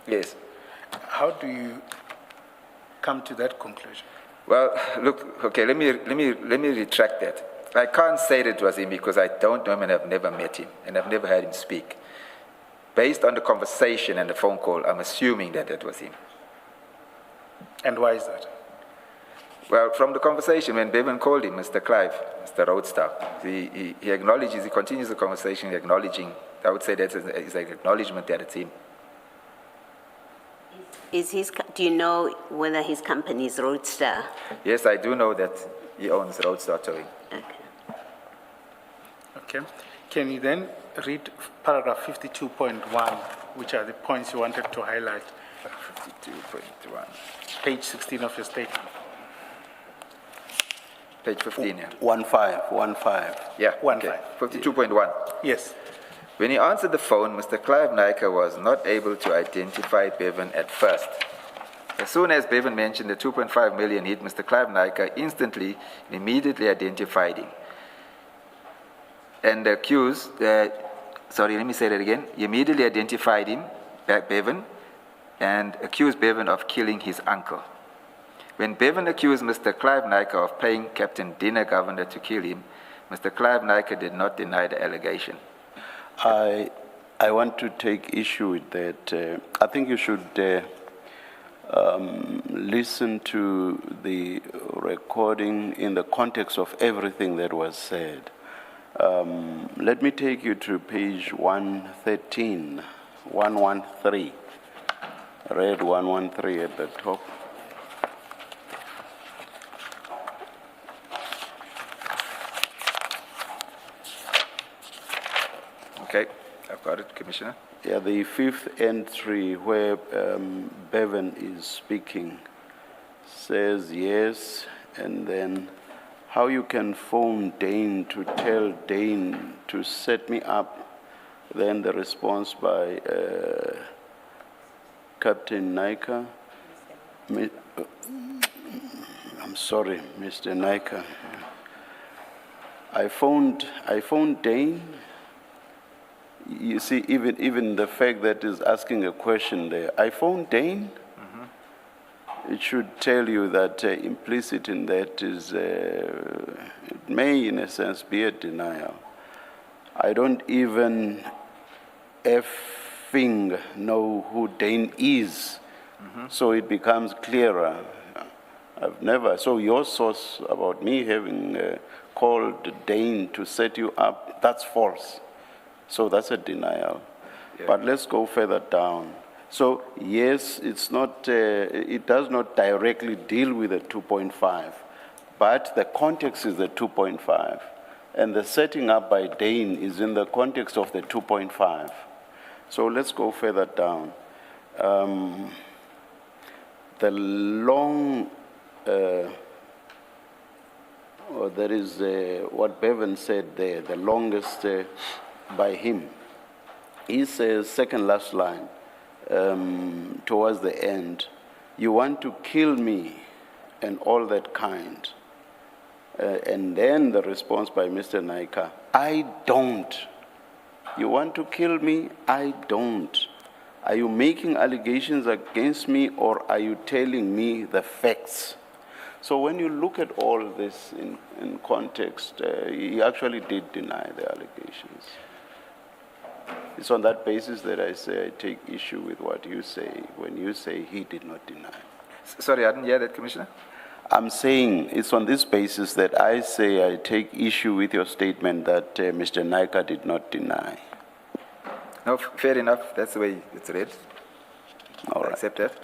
Speaker 5: Yes.
Speaker 4: How do you come to that conclusion?
Speaker 5: Well, look, okay, let me retract that. I can't say that it was him because I don't know him and I've never met him and I've never heard him speak. Based on the conversation and the phone call, I'm assuming that it was him.
Speaker 4: And why is that?
Speaker 5: Well, from the conversation, when Bevan called him, Mr. Clive, Mr. Roadster, he acknowledges, he continues the conversation acknowledging, I would say that's an acknowledgement that it's him.
Speaker 1: Do you know whether his company is Roadster?
Speaker 5: Yes, I do know that he owns Roadster Towing.
Speaker 1: Okay.
Speaker 4: Okay. Can you then read paragraph 52.1, which are the points you wanted to highlight?
Speaker 5: 52.1.
Speaker 4: Page 16 of your statement.
Speaker 5: Page 15, yeah.
Speaker 3: 15.
Speaker 5: Yeah,
Speaker 4: 15.
Speaker 5: 52.1.
Speaker 4: Yes.
Speaker 5: When he answered the phone, Mr. Clive Nyker was not able to identify Bevan at first. As soon as Bevan mentioned the 2.5 million hit, Mr. Clive Nyker instantly and immediately identified him. And accused, he immediately identified him, Bevan, and accused Bevan of killing his uncle. When Bevan accused Mr. Clive Nyker of paying Captain Dina Governor to kill him, Mr. Clive Nyker did not deny the allegation.
Speaker 3: I want to take issue with that. I think you should listen to the recording in the context of everything that was said. Let me take you to page 113, 113. Read 113 at the top.
Speaker 5: Okay, I've got it, Commissioner.
Speaker 3: Yeah, the fifth entry where Bevan is speaking says yes, and then how you can phone Dane to tell Dane to set me up. Then the response by Captain Nyker. I'm sorry, Mr. Nyker. I phoned Dane. You see, even the fact that is asking a question there, I phoned Dane. It should tell you that implicit in that is, it may in a sense be a denial. I don't even effing know who Dane is, so it becomes clearer. I've never, so your source about me having called Dane to set you up, that's false. So that's a denial.
Speaker 5: Yeah.
Speaker 3: But let's go further down. So yes, it's not, it does not directly deal with the 2.5, but the context is the 2.5. And the setting up by Dane is in the context of the 2.5. So let's go further down. The long, or there is what Bevan said there, the longest by him. He says, second last line, towards the end, you want to kill me and all that kind. And then the response by Mr. Nyker, I don't. You want to kill me? I don't. Are you making allegations against me or are you telling me the facts? So when you look at all this in context, he actually did deny the allegations. It's on that basis that I say I take issue with what you say when you say he did not deny.
Speaker 5: Sorry, I didn't hear that, Commissioner.
Speaker 3: I'm saying it's on this basis that I say I take issue with your statement that Mr. Nyker did not deny.
Speaker 5: No, fair enough. That's the way it's read.
Speaker 3: All right.
Speaker 5: I accept that.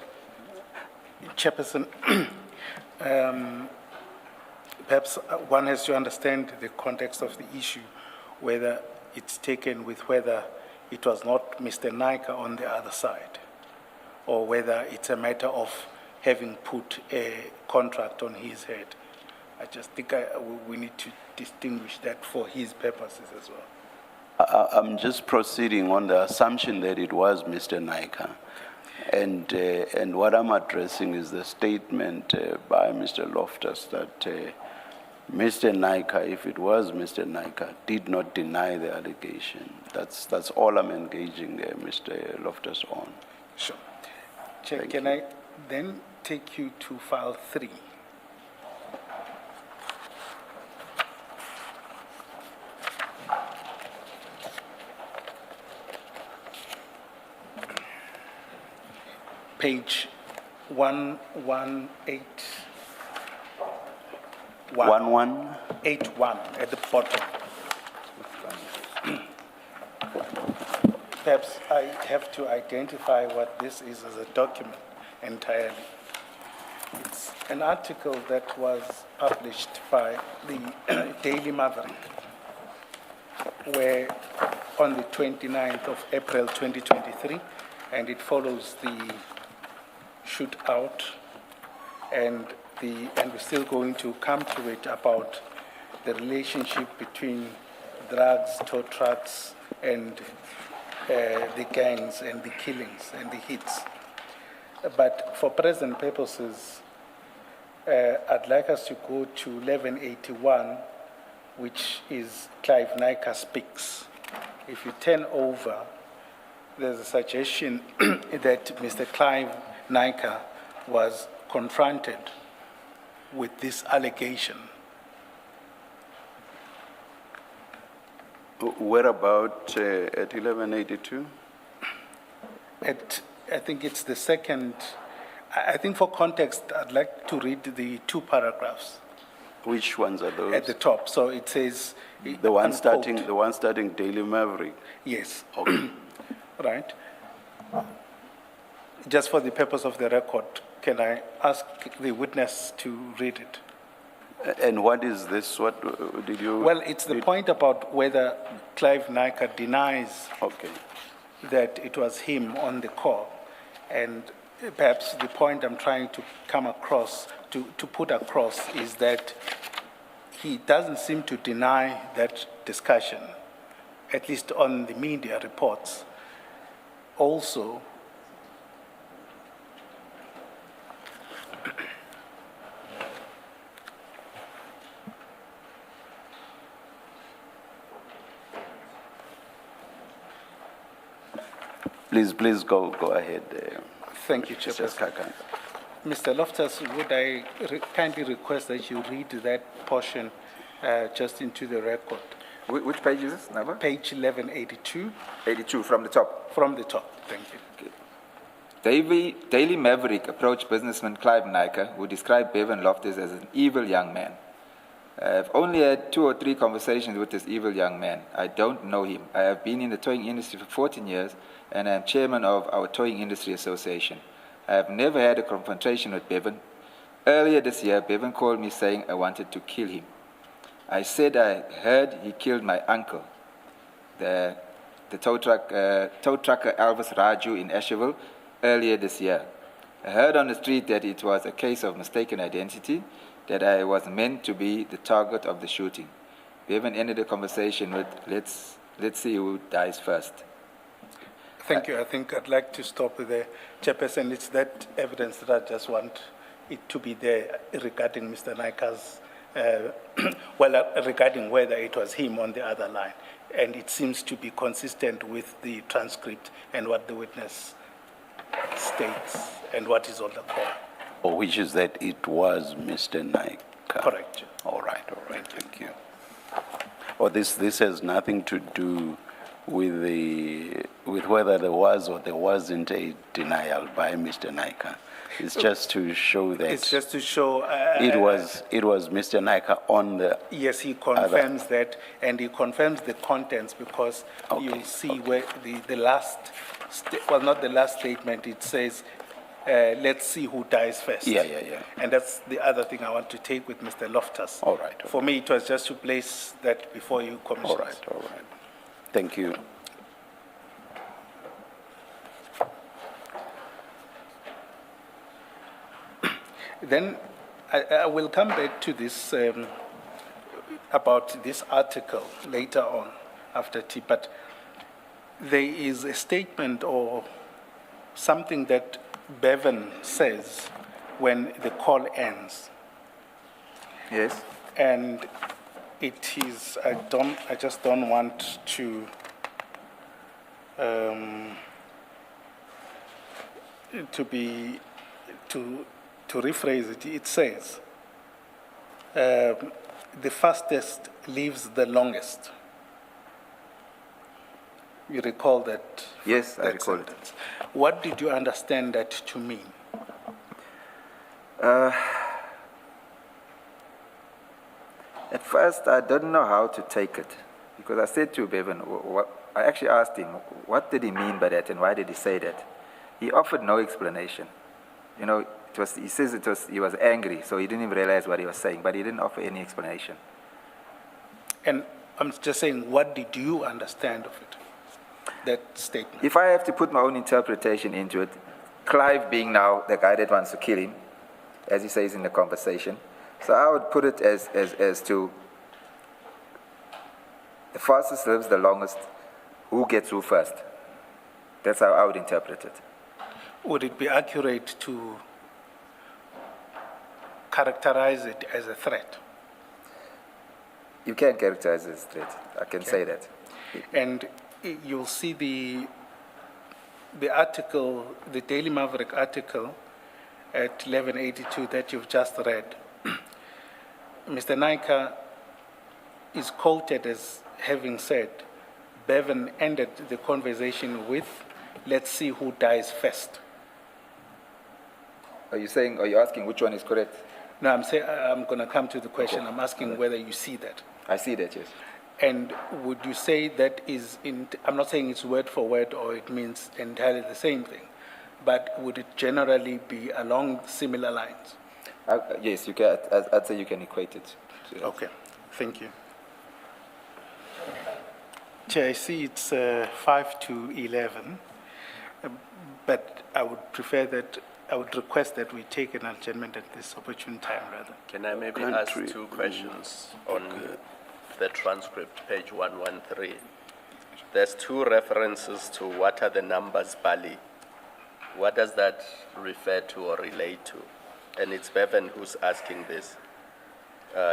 Speaker 4: Chairperson, perhaps one has to understand the context of the issue, whether it's taken with whether it was not Mr. Nyker on the other side, or whether it's a matter of having put a contract on his head. I just think we need to distinguish that for his purposes as well.
Speaker 3: I'm just proceeding on the assumption that it was Mr. Nyker. And what I'm addressing is the statement by Mr. Loftus that Mr. Nyker, if it was Mr. Nyker, did not deny the allegation. That's all I'm engaging Mr. Loftus on.
Speaker 4: Sure. Chair, can I then take you to file 3? Page 118.
Speaker 3: 1181
Speaker 4: at the bottom. Perhaps I have to identify what this is as a document entirely. It's an article that was published by the Daily Maverick were on the 29th of April 2023, and it follows the shootout, and we're still going to come to it about the relationship between drugs, tow trucks, and the gangs and the killings and the hits. But for present purposes, I'd like us to go to 1181, which is Clive Nika Speaks. If you turn over, there's a suggestion that Mr. Clive Nika was confronted with this allegation.
Speaker 3: Where about at 1182?
Speaker 4: I think it's the second. I think for context, I'd like to read the two paragraphs
Speaker 3: Which ones are those?
Speaker 4: at the top. So it says,
Speaker 3: The one
Speaker 4: unquote,
Speaker 3: starting Daily Maverick.
Speaker 4: Yes.
Speaker 3: Okay.
Speaker 4: Right. Just for the purpose of the record, can I ask the witness to read it?
Speaker 3: And what is this? What did you?
Speaker 4: Well, it's the point about whether Clive Nika denies
Speaker 3: Okay.
Speaker 4: that it was him on the call. And perhaps the point I'm trying to come across, to put across, is that he doesn't seem to deny that discussion, at least on the media reports. Also,
Speaker 3: Please go ahead.
Speaker 4: thank you,
Speaker 3: Mr.
Speaker 4: Chairperson.
Speaker 3: Kakan.
Speaker 4: Mr. Loftus, would I kindly request that you read that portion just into the record?
Speaker 5: Which page is this, Naba?
Speaker 4: Page 1182,
Speaker 5: 82 from the top.
Speaker 4: from the top. Thank you.
Speaker 5: Daily Maverick approached businessman Clive Nika, who described Bevan Loftus as an evil young man. I've only had 2 or 3 conversations with this evil young man. I don't know him. I have been in the towing industry for 14 years, and I am chairman of our Towing Industry Association. I have never had a confrontation with Bevan. Earlier this year, Bevan called me saying I wanted to kill him. I said I heard he killed my uncle, the tow trucker Elvis Raju in Asherville, earlier this year. I heard on the street that it was a case of mistaken identity, that I was meant to be the target of the shooting. Bevan ended the conversation with, let's see who dies first.
Speaker 4: Thank you. I think I'd like to stop there. Chairperson, it's that evidence that I just want it to be there regarding Mr. Nika's, regarding whether it was him on the other line. And it seems to be consistent with the transcript and what the witness states and what is on the call.
Speaker 3: Or which is that it was Mr. Nika.
Speaker 4: Correct.
Speaker 3: All right. Thank you. Or this has nothing to do with whether there was or there wasn't a denial by Mr. Nika. It's just to show that
Speaker 4: It's just to show.
Speaker 3: it was Mr. Nika on the.
Speaker 4: Yes, he confirms that, and he confirms the contents because
Speaker 3: Okay,
Speaker 4: you see where the last, not the last statement, it says, let's see who dies first.
Speaker 3: Yeah.
Speaker 4: And that's the other thing I want to take with Mr. Loftus.
Speaker 3: All right.
Speaker 4: For me, it was just to place that before you, Commissioners.
Speaker 3: All right. Thank you.
Speaker 4: Then I will come back to this, about this article later on after tea, but there is a statement or something that Bevan says when the call ends.
Speaker 5: Yes?
Speaker 4: And it is, I just don't want to, to rephrase it. It says, the fastest lives the longest. You recall that?
Speaker 5: Yes, I
Speaker 4: that
Speaker 5: recall it.
Speaker 4: sentence. What did you understand that to mean?
Speaker 5: At first, I didn't know how to take it, because I said to Bevan, I actually asked him, what did he mean by that and why did he say that? He offered no explanation. You know, he says he was angry, so he didn't even realize what he was saying, but he didn't offer any explanation.
Speaker 4: And I'm just saying, what did you understand of it, that statement?
Speaker 5: If I have to put my own interpretation into it, Clive being now the guy that wants to kill him, as he says in the conversation, so I would put it as to the fastest lives the longest, who gets who first. That's how I would interpret it.
Speaker 4: Would it be accurate to characterize it as a threat?
Speaker 5: You can characterize it as a threat. I can say that.
Speaker 4: And you'll see the article, the Daily Maverick article at 1182 that you've just read. Mr. Naika is quoted as having said, Bevan ended the conversation with, let's see who dies first.
Speaker 5: Are you asking which one is correct?
Speaker 4: No, I'm going to come to the question. Okay. I'm asking whether you see that.
Speaker 5: I see that, yes.
Speaker 4: And would you say that is, I'm not saying it's word for word or it means entirely the same thing, but would it generally be along similar lines?
Speaker 5: Yes, you can. I'd say you can equate it.
Speaker 4: Okay, thank you. Chair, I see it's 5 to 11, but I would request that we take an adjournment at this opportune time, rather.
Speaker 6: Can I maybe ask two questions on the transcript, page 113? There's two references to what are the numbers Bali. What does that refer to or relate to? And it's Bevan who's asking this.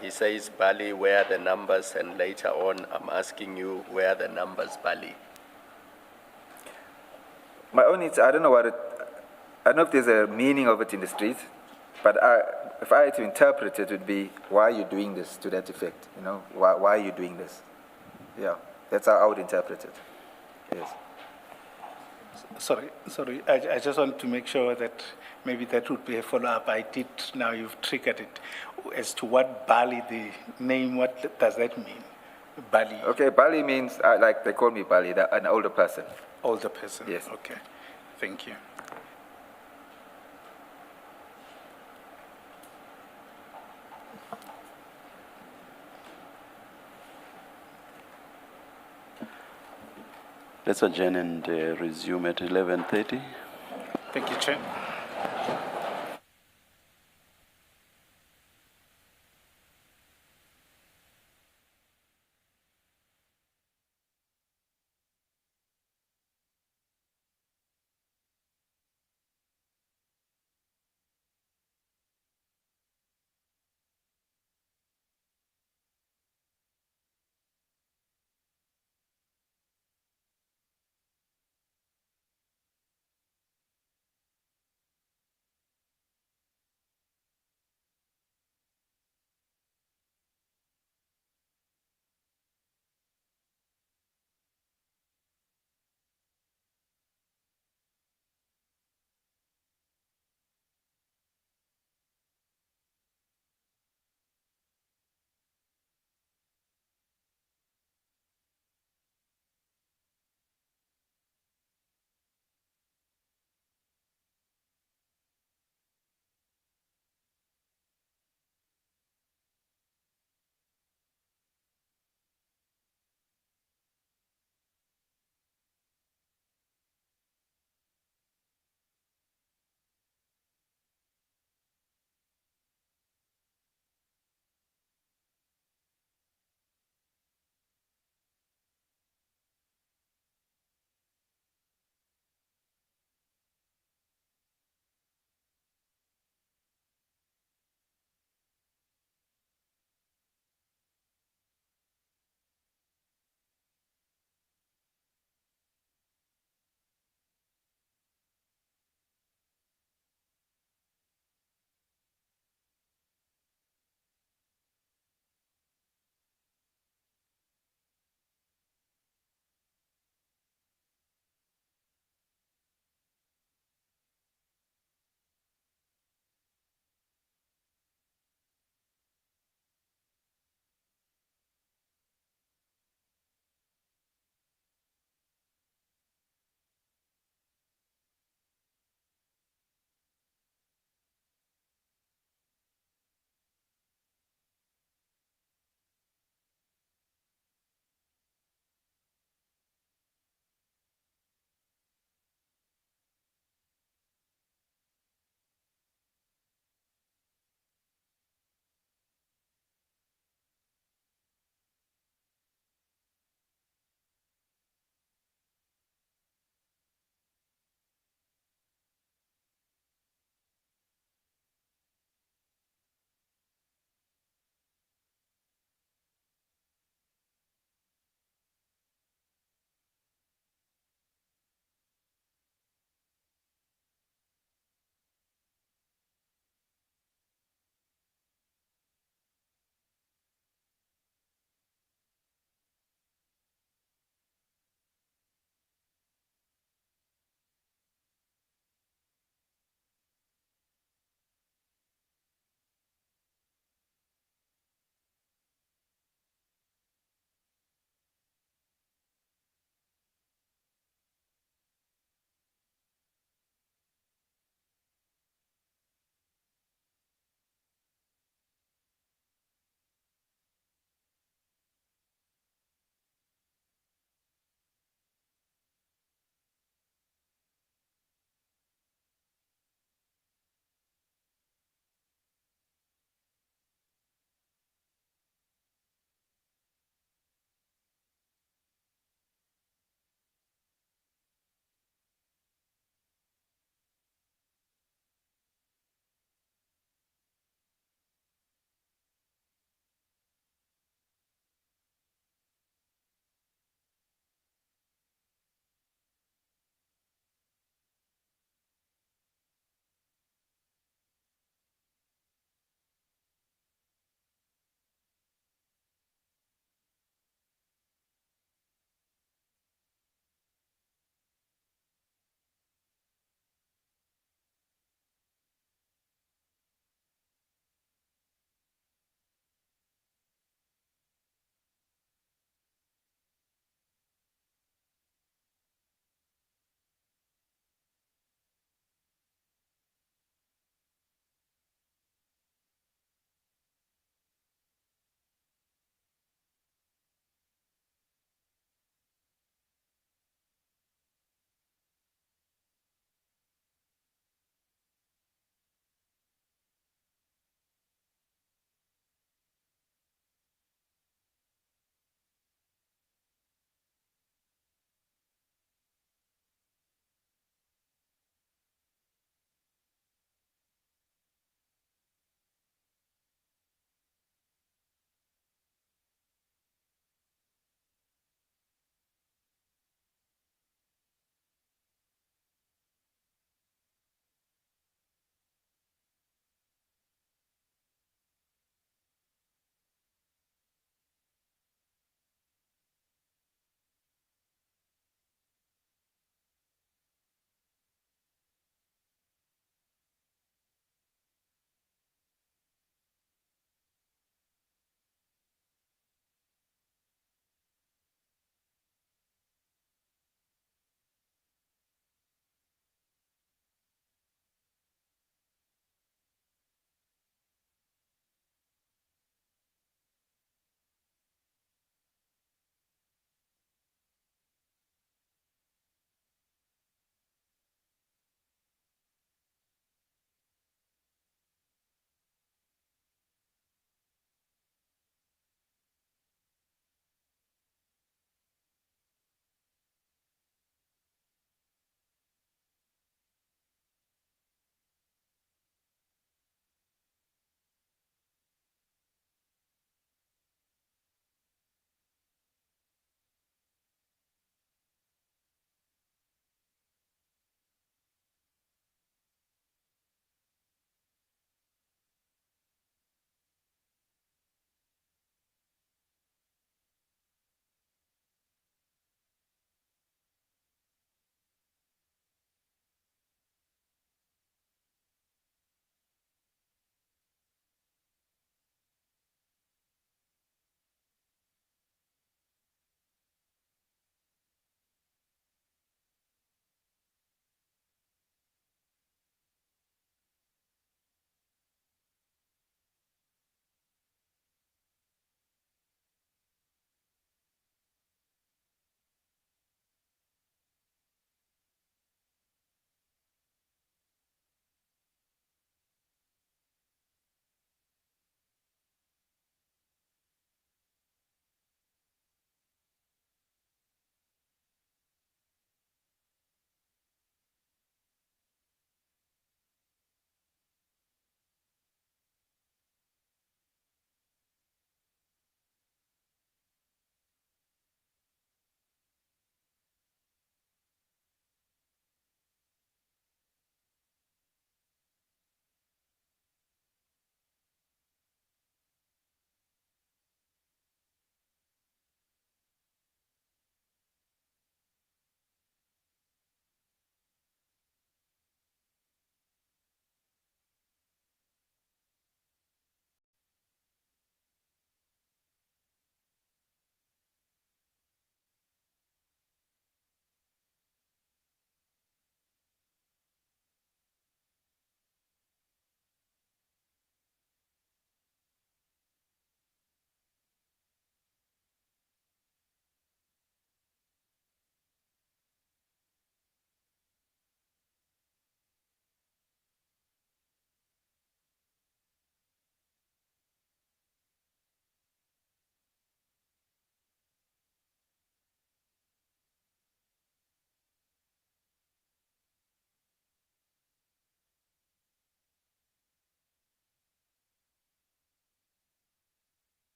Speaker 6: He says Bali, where are the numbers? And later on, I'm asking you, where are the numbers Bali?
Speaker 5: I don't know I don't know if there's a meaning of it in the street, but if I had to interpret it, it would be, why are you doing this to that effect? You know, why are you doing this? Yeah, that's how I would interpret it. Yes.
Speaker 4: Sorry. I just want to make sure that maybe that would be a follow-up. Now you've triggered it. As to what Bali, the name, what does that mean? Bali.
Speaker 5: Okay, Bali means, like they call me Bali, an older person.
Speaker 4: Older person?
Speaker 5: Yes.
Speaker 4: Okay, thank you.
Speaker 3: Let's adjourn and resume at 11:30.
Speaker 4: Thank you, Chair.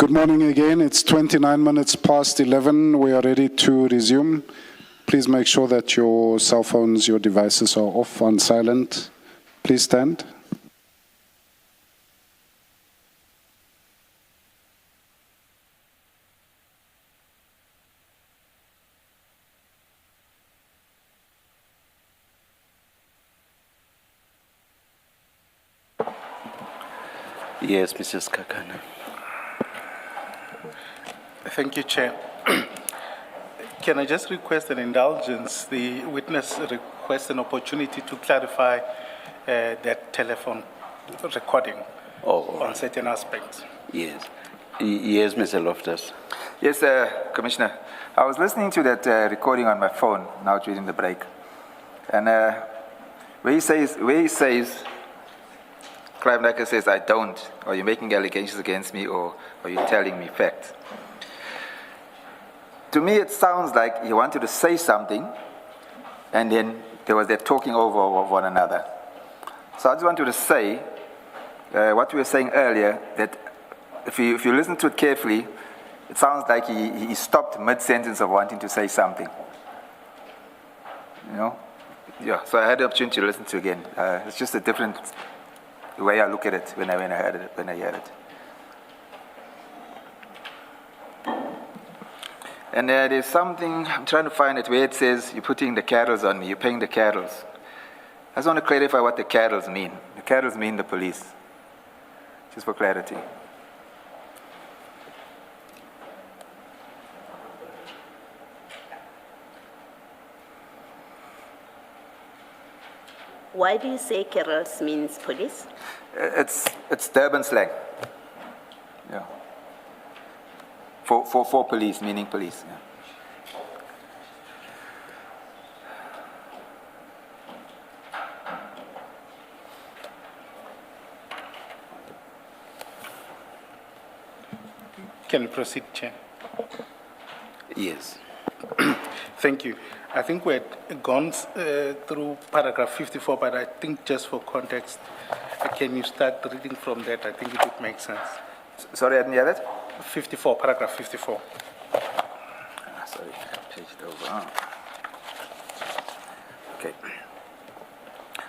Speaker 2: Good morning again. It's 29 minutes past 11. We are ready to resume. Please make sure that your cell phones, your devices are off on silent. Please stand.
Speaker 3: Yes, Mrs. Kakana.
Speaker 4: Thank you, Chair. Can I just request an indulgence? The witness requests an opportunity to clarify that telephone recording on certain aspects.
Speaker 3: Yes. Yes, Mr. Loftus.
Speaker 5: Yes, Commissioner. I was listening to that recording on my phone now during the break. And where he says, Clive Naka says, I don't, or you're making allegations against me, or you're telling me facts. To me, it sounds like he wanted to say something, and then there was that talking over of one another. So I just wanted to say what we were saying earlier, that if you listen to it carefully, it sounds like he stopped mid-sentence of wanting to say something. You know? Yeah, so I had the opportunity to listen to it again. It's just a different way I look at it when I heard it. And there's something, I'm trying to find it, where it says, you're putting the carols on me, you're paying the carols. I just want to clarify what the carols mean. The carols mean the police, just for clarity.
Speaker 1: Why do you say carols means police?
Speaker 5: It's Durban slang. Yeah. For police, meaning police. Yeah.
Speaker 4: Can you proceed, Chair?
Speaker 3: Yes.
Speaker 4: Thank you. I think we had gone through paragraph 54, but I think just for context, can you start reading from that? I think it would make sense.
Speaker 5: Sorry, I didn't hear that?
Speaker 4: 54, paragraph 54.
Speaker 5: Sorry, paged over. Okay.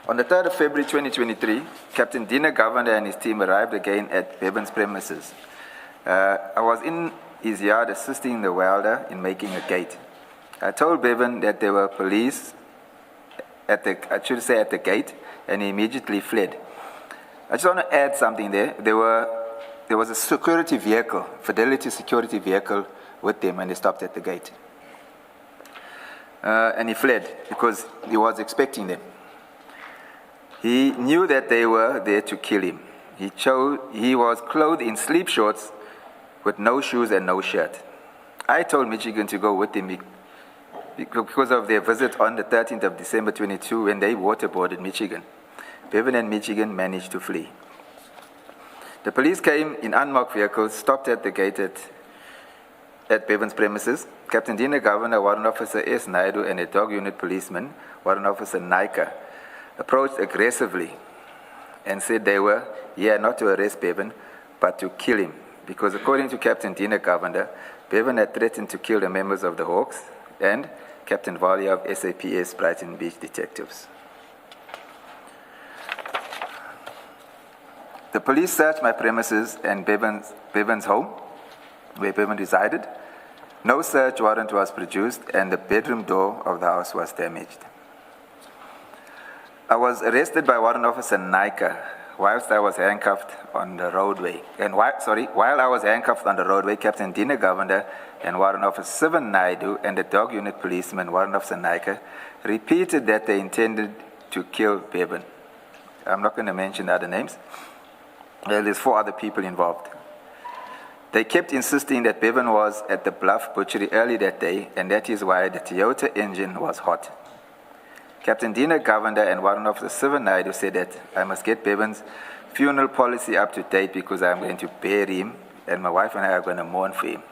Speaker 5: On the 3rd of February 2023, Captain Dina Govender and his team arrived again at Bevan's premises. I was in his yard assisting the welder in making a gate. I told Bevan that there were police at the gate, and he immediately fled. I just want to add something there. There was a security vehicle, Fidelity security vehicle with them, and they stopped at the gate. And he fled because he was expecting them. He knew that they were there to kill him. He was clothed in sleep shorts with no shoes and no shirt. I told Michigan to go with him because of their visit on the 13th of December 22 when they waterboarded Michigan. Bevan and Michigan managed to flee. The police came in unmarked vehicles, stopped at the gate at Bevan's premises. Captain Dina Governor, Warrant Officer S. Naidu, and a dog unit policeman, Warrant Officer Naika, approached aggressively and said they were here not to arrest Bevan, but to kill him. Because according to Captain Dina Govender, Bevan had threatened to kill the members of the Hawks and Captain Valia of SAPS Brighton Beach Detectives. The police searched my premises and Bevan's home, where Bevan resided. No search warrant was produced, and the bedroom door of the house was damaged. I was arrested by Warrant Officer Naika whilst I was handcuffed on the roadway. While I was handcuffed on the roadway, Captain Dina Govender and Warrant Officer Sivan Naidu and the dog unit policeman, Warrant Officer Naika, repeated that they intended to kill Bevan. I'm not going to mention the other names. There's 4 other people involved. They kept insisting that Bevan was at the Bluff Butchery early that day, and that is why the Toyota engine was hot. Captain Dina Govender and Warrant Officer Sivan Naidu said that I must get Bevan's funeral policy up to date because I'm going to bury him, and my wife and I are going to mourn for him.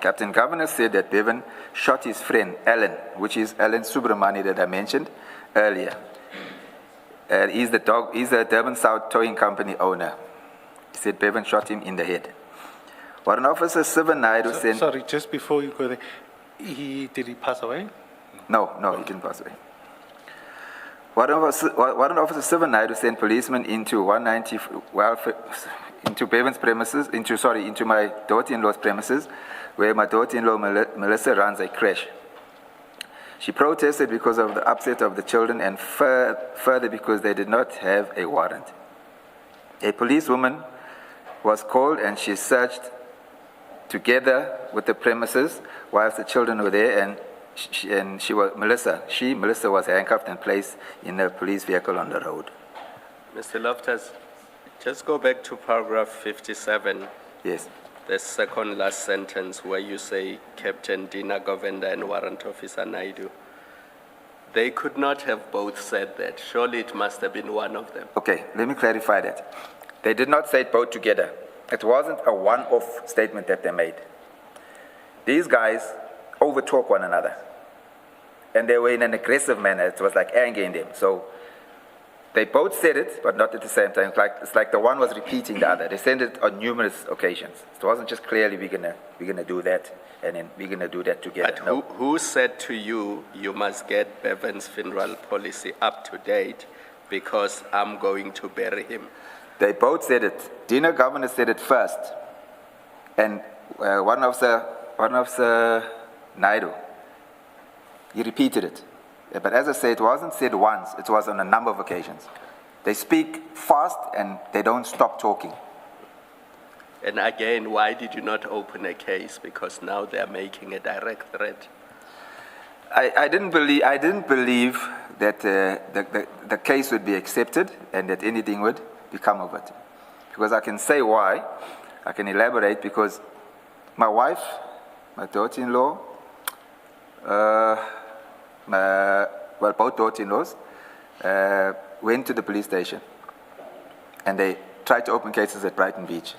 Speaker 5: Captain Governor said that Bevan shot his friend, Alan, which is Alan Subramani that I mentioned earlier. He's the Durban South Towing Company owner. He said Bevan shot him in the head. Warrant Officer Sivan Naidu sent...
Speaker 4: Sorry, just before you go there, did he pass away?
Speaker 5: No, he didn't pass away. Warrant Officer Sivan Naidu sent policemen into 190 into Bevan's premises, into my daughter-in-law's premises, where my daughter-in-law Melissa runs a creche. She protested because of the upset of the children and further because they did not have a warrant. A policewoman was called and she searched together with the premises whilst the children were there, and Melissa was handcuffed and placed in a police vehicle on the road.
Speaker 6: Mr. Loftus, just go back to paragraph 57.
Speaker 5: Yes.
Speaker 6: The second last sentence where you say Captain Dina Govender and Warrant Officer Naidu. They could not have both said that. Surely it must have been one of them.
Speaker 5: Okay, let me clarify that. They did not say it both together. It wasn't a one-off statement that they made. These guys overtalk one another. And they were in an aggressive manner. It was like anger in them. So they both said it, but not at the same time. It's like the one was repeating the other. They said it on numerous occasions. It wasn't just clearly we're gonna do that, and then we're gonna do that together.
Speaker 6: But
Speaker 5: no.
Speaker 6: who said to you, you must get Bevan's funeral policy up to date because I'm going to bury him?
Speaker 5: They both said it. Dina Governor said it first, and one of the Naidu, he repeated it. But as I say, it wasn't said once, it was on a number of occasions. They speak fast and they don't stop talking.
Speaker 6: And again, why did you not open a case? Because now they're making a direct threat.
Speaker 5: I didn't believe that the case would be accepted and that anything would become of it. Because I can say why, I can elaborate, because my wife, my daughter-in-law, both daughter-in-laws went to the police station and they tried to open cases at Brighton Beach.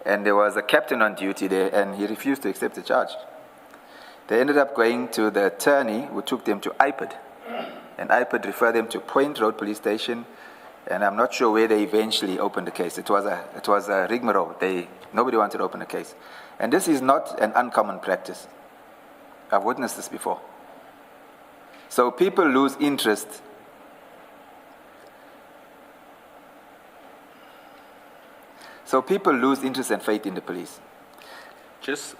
Speaker 5: And there was a captain on duty there and he refused to accept the charge. They ended up going to the attorney who took them to IPID. And IPID referred them to Point Road Police Station, and I'm not sure where they eventually opened the case. It was a rigmarole. Nobody wanted to open a case. And this is not an uncommon practice. I've witnessed this before. So people lose interest. So people lose interest and faith in the police.
Speaker 6: Just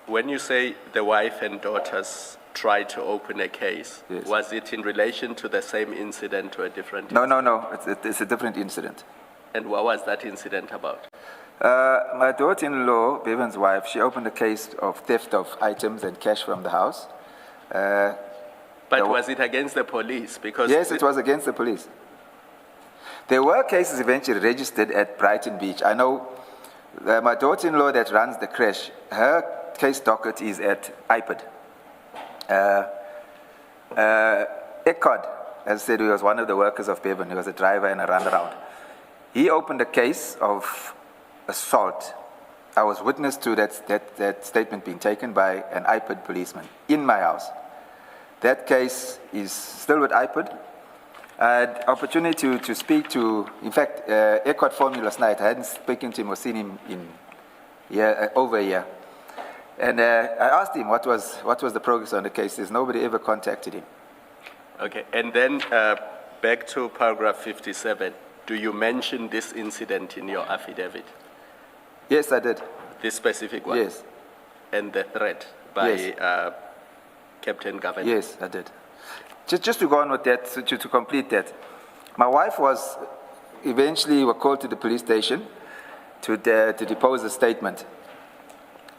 Speaker 6: when you say the wife and daughters tried to open a case,
Speaker 5: yes.
Speaker 6: Was it in relation to the same incident or a different incident?
Speaker 5: No. It's a different incident.
Speaker 6: And what was that incident about?
Speaker 5: My daughter-in-law, Bevan's wife, she opened a case of theft of items and cash from the house.
Speaker 6: But was it against the police? Because
Speaker 5: yes, it was against the police. There were cases eventually registered at Brighton Beach. I know my daughter-in-law that runs the creche, her case docket is at IPID. Eckhard, as I said, he was one of the workers of Bevan. He was a driver and a runaround. He opened a case of assault. I was witness to that statement being taken by an IPID policeman in my house. That case is still with IPID. I had opportunity to speak to, in fact, Eckhart phoned me last night. I hadn't spoken to him or seen him in over a year. And I asked him what was the progress on the case. There's nobody ever contacted him.
Speaker 6: Okay, and then back to paragraph 57. Do you mention this incident in your affidavit?
Speaker 5: Yes, I did.
Speaker 6: This specific one?
Speaker 5: Yes.
Speaker 6: And the threat by
Speaker 5: yes.
Speaker 6: Captain Governor?
Speaker 5: Yes, I did. Just to go on with that, to complete that, my wife was eventually called to the police station to depose a statement.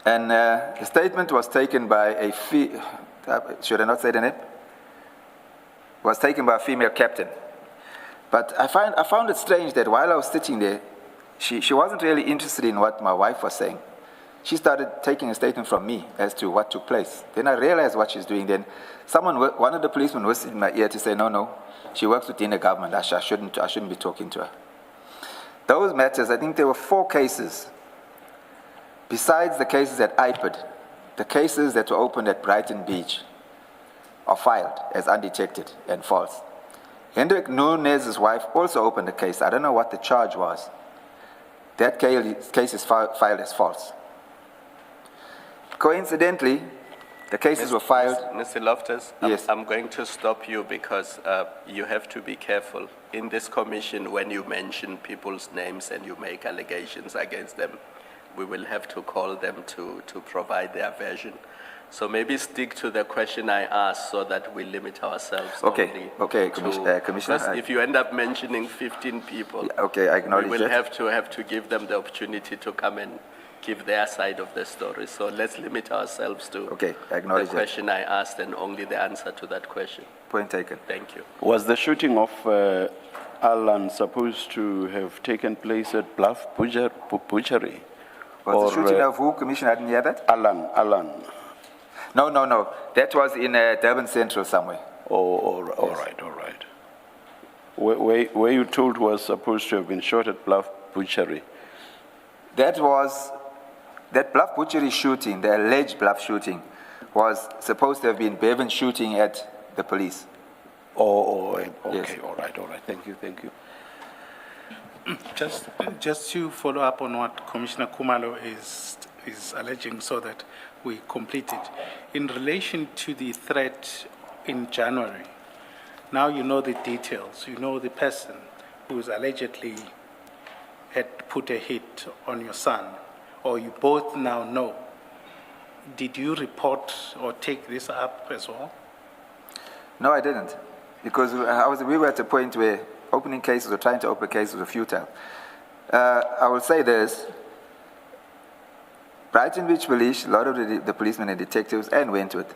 Speaker 5: And the statement was taken by a should I not say the name? Was taken by a female captain. But I found it strange that while I was sitting there, she wasn't really interested in what my wife was saying. She started taking a statement from me as to what took place. Then I realized what she's doing. Then one of the policemen whispered in my ear to say, no, she works within the government. I shouldn't be talking to her. Those matters, I think there were 4 cases. Besides the cases at IPID, the cases that were opened at Brighton Beach are filed as undetected and false. Hendrik Nunez's wife also opened a case. I don't know what the charge was. That case is filed as false. Coincidentally, the cases were filed.
Speaker 6: Mr. Loftus,
Speaker 5: Yes.
Speaker 6: I'm going to stop you because you have to be careful. In this commission, when you mention people's names and you make allegations against them, we will have to call them to provide their version. So maybe stick to the question I asked so that we limit ourselves.
Speaker 5: Okay, Commissioner.
Speaker 6: Because if you end up mentioning 15 people,
Speaker 5: Okay, I acknowledge
Speaker 6: we will
Speaker 5: that.
Speaker 6: have to give them the opportunity to come and give their side of the story. So let's limit ourselves to
Speaker 5: Okay, I
Speaker 6: the
Speaker 5: acknowledge that.
Speaker 6: question I asked and only the answer to that question.
Speaker 5: Point taken.
Speaker 6: Thank you.
Speaker 3: Was the shooting of Alan supposed to have taken place at Bluff Butchery?
Speaker 5: Was the shooting of who, Commissioner? I didn't hear that.
Speaker 3: Alan.
Speaker 5: No. That was in Durban Central somewhere.
Speaker 3: Oh, all right. Where you told was supposed to have been shot at Bluff Butchery?
Speaker 5: That Bluff Butchery shooting, the alleged Bluff shooting, was supposed to have been Bevan shooting at the police.
Speaker 3: Okay,
Speaker 5: Yes.
Speaker 3: all right. Thank you.
Speaker 4: Just to follow up on what Commissioner Kumalo is alleging so that we complete it. In relation to the threat in January, now you know the details. You know the person who is allegedly had put a hit on your son, or you both now know. Did you report or take this up as well?
Speaker 5: No, I didn't, because we were at a point where opening cases or trying to open cases were futile. I will say this. Brighton Beach Police, a lot of the policemen and detectives and Wentworth,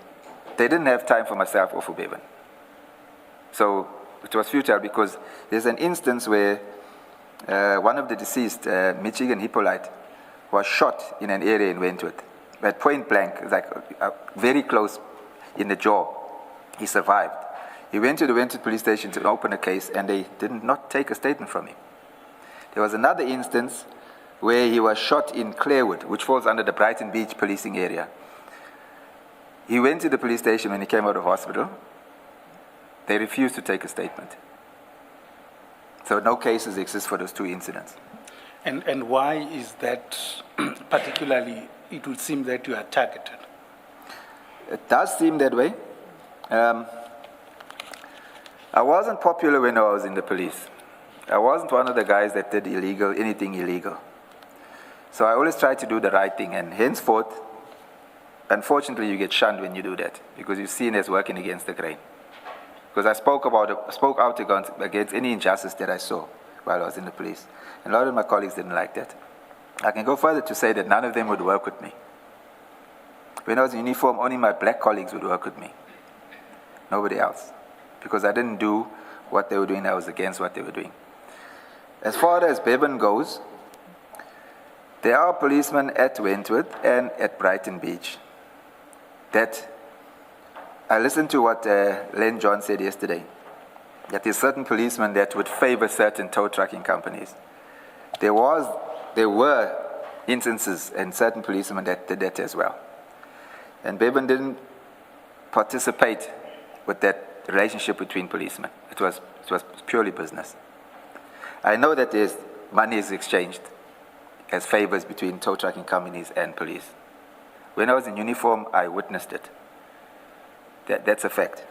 Speaker 5: they didn't have time for myself or for Bevan. So it was futile because there's an instance where one of the deceased, Michigan Hippolyte, was shot in an area in Wentworth. At point blank, like very close in the jaw. He survived. He went to the Wentworth police station to open a case and they did not take a statement from him. There was another instance where he was shot in Clarewood, which falls under the Brighton Beach policing area. He went to the police station when he came out of hospital. They refused to take a statement. So no cases exist for those two incidents.
Speaker 4: And why is that particularly, it would seem that you are targeted?
Speaker 5: It does seem that way. I wasn't popular when I was in the police. I wasn't one of the guys that did anything illegal. So I always tried to do the right thing, and henceforth, unfortunately, you get shunned when you do that because you're seen as working against the grain. Because I spoke out against any injustice that I saw while I was in the police. And a lot of my colleagues didn't like that. I can go further to say that none of them would work with me. When I was in uniform, only my black colleagues would work with me. Nobody else. Because I didn't do what they were doing, I was against what they were doing. As far as Bevan goes, there are policemen at Wentworth and at Brighton Beach that I listened to what Len John said yesterday, that there's certain policemen that would favor certain tow trucking companies. There were instances and certain policemen that did that as well. And Bevan didn't participate with that relationship between policemen. It was purely business. I know that there's money is exchanged as favors between tow trucking companies and police. When I was in uniform, I witnessed it. That's a fact.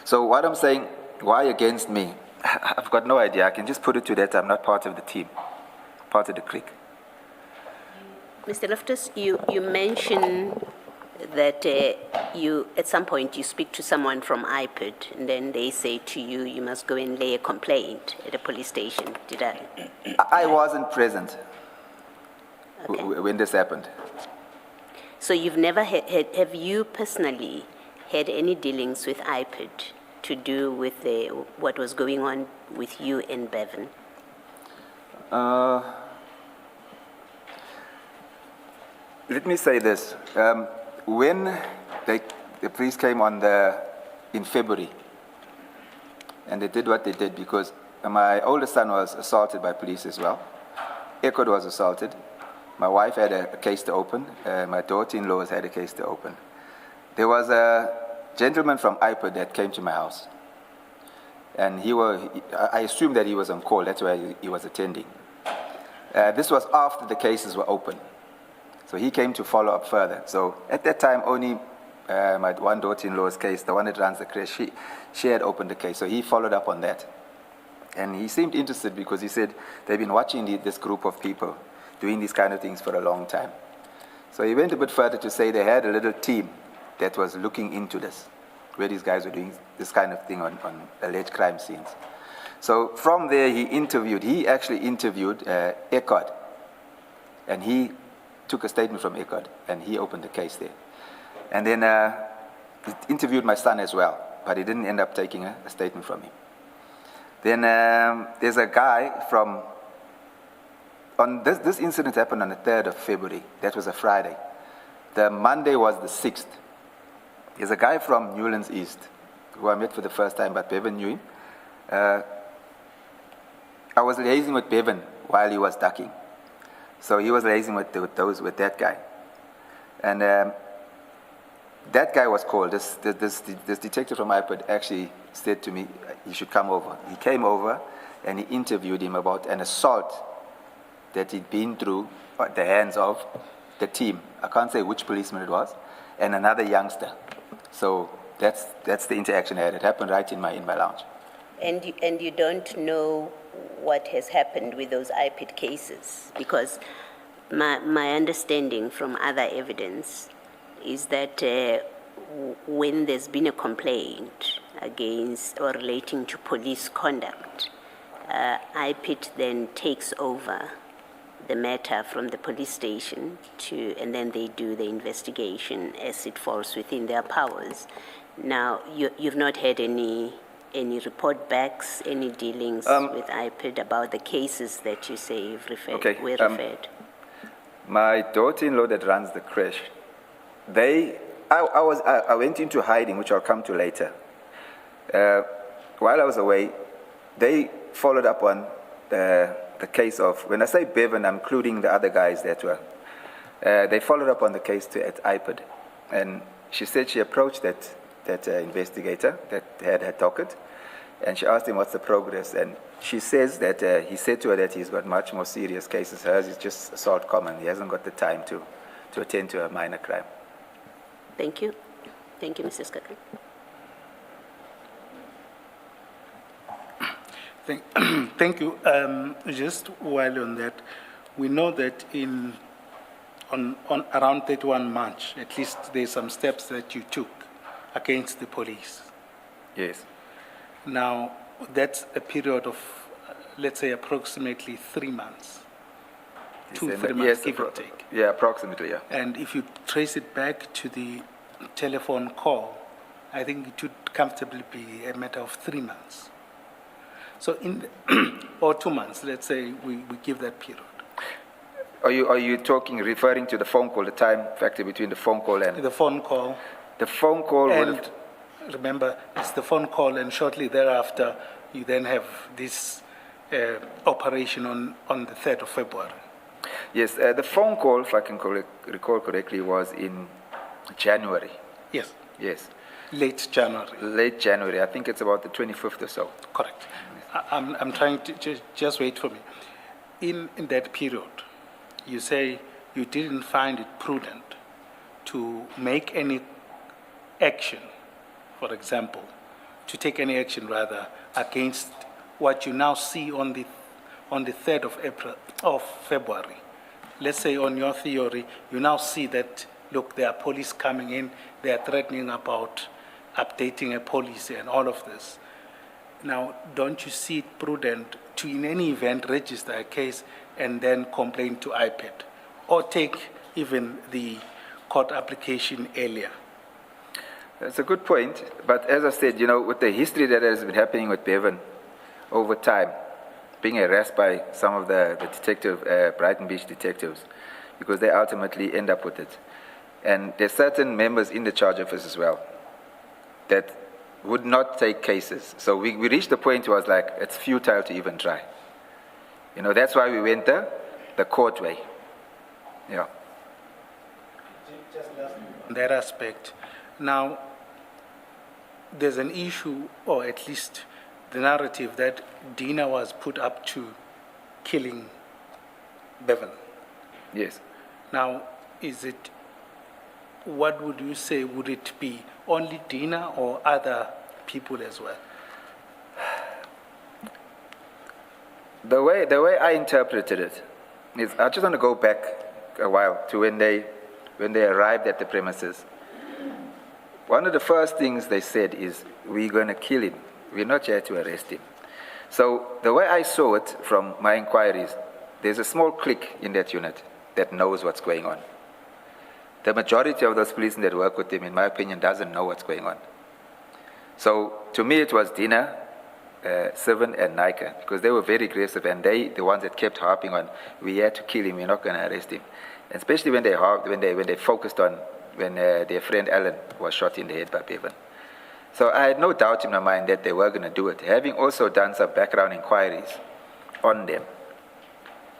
Speaker 5: So what I'm saying, why against me? I've got no idea. I can just put it to that I'm not part of the team, part of the clique.
Speaker 1: Mr. Loftus, you mentioned that you, at some point, you speak to someone from IPID, and then they say to you, you must go and lay a complaint at a police station. Did I?
Speaker 5: I wasn't present when this happened.
Speaker 1: So you've never have you personally had any dealings with IPID to do with what was going on with you and Bevan?
Speaker 5: Let me say this. When the police came in February, and they did what they did because my oldest son was assaulted by police as well. Ekod was assaulted. My wife had a case to open. My daughter-in-law has had a case to open. There was a gentleman from IPID that came to my house. And I assumed that he was on call. That's why he was attending. This was after the cases were open. So he came to follow up further. So at that time, only my one daughter-in-law's case, the one that runs the crash, she had opened the case. So he followed up on that. And he seemed interested because he said they've been watching this group of people doing these kind of things for a long time. So he went a bit further to say they had a little team that was looking into this, where these guys were doing this kind of thing on alleged crime scenes. So from there, he actually interviewed Eckhard, and he took a statement from Eckhard, and he opened the case there. And then he interviewed my son as well, but he didn't end up taking a statement from him. Then there's a guy this incident happened on the 3rd of February. That was a Friday. The Monday was the 6th. There's a guy from Newlands East who I met for the first time, but Bevan knew him. I was liaising with Bevan while he was ducking. So he was liaising with that guy. And that guy was called. This detective from IPOD actually said to me he should come over. He came over and he interviewed him about an assault that he'd been through at the hands of the team. I can't say which policeman it was, and another youngster. So that's the interaction I had. It happened right in my lounge.
Speaker 1: And you don't know what has happened with those IPID cases? Because my understanding from other evidence is that when there's been a complaint against or relating to police conduct, IPID then takes over the matter from the police station and then they do the investigation as it falls within their powers. Now, you've not had any report backs, any dealings with IPID about the cases that you say were referred?
Speaker 5: My daughter-in-law that runs the crash, I went into hiding, which I'll come to later. While I was away, they followed up on the case of, when I say Bevan, I'm including the other guys that were. They followed up on the case at IPID, and she said she approached that investigator that had her docket, and she asked him what's the progress, and she says that he said to her that he's got much more serious cases. Hers is just assault common. He hasn't got the time to attend to a minor crime.
Speaker 1: Thank you. Thank you, Mrs. Kakri.
Speaker 4: Thank you. Just while on that, we know that on around 31 March, at least there's some steps that you took against the police.
Speaker 5: Yes.
Speaker 4: Now, that's a period of, let's say, approximately 3 months. 2-3 months, give or take.
Speaker 5: Yeah, approximately, yeah.
Speaker 4: And if you trace it back to the telephone call, I think it would comfortably be a matter of 3 months. So or 2 months, let's say we give that period.
Speaker 5: Are you referring to the phone call, the time factor between the phone call and...
Speaker 4: The phone call.
Speaker 5: The phone call
Speaker 4: and remember, it's the phone call, and shortly thereafter, you then have this operation on the 3rd of February.
Speaker 5: Yes, the phone call, if I can recall correctly, was in January.
Speaker 4: Yes.
Speaker 5: Yes.
Speaker 4: Late January.
Speaker 5: Late January. I think it's about the 25th or so.
Speaker 4: Correct. I'm trying to just wait for me. In that period, you say you didn't find it prudent to make any action, for example, to take any action rather against what you now see on the 3rd of February. Let's say on your theory, you now see that, look, there are police coming in, they are threatening about updating a policy and all of this. Now, don't you see it prudent to, in any event, register a case and then complain to IPID, or take even the court application earlier?
Speaker 5: That's a good point, but as I said, with the history that has been happening with Bevan over time, being harassed by some of the Brighton Beach detectives, because they ultimately end up with it. And there's certain members in the charge office as well that would not take cases. So we reached the point where I was like, it's futile to even try. That's why we went the court way. Yeah.
Speaker 4: Just on that aspect. Now, there's an issue, or at least the narrative, that Dina was put up to killing Bevan.
Speaker 5: Yes.
Speaker 4: Now, what would you say, would it be only Dina or other people as well?
Speaker 5: The way I interpreted it is, I just want to go back a while to when they arrived at the premises. One of the first things they said is, we're going to kill him. We're not here to arrest him. So the way I saw it from my inquiries, there's a small clique in that unit that knows what's going on. The majority of those policemen that work with him, in my opinion, doesn't know what's going on. So to me, it was Dina, Seven, and Nika, because they were very aggressive, and the ones that kept harping on, we had to kill him, we're not going to arrest him. And especially when they focused on when their friend Alan was shot in the head by Bevan. So I had no doubt in my mind that they were going to do it, having also done some background inquiries on them.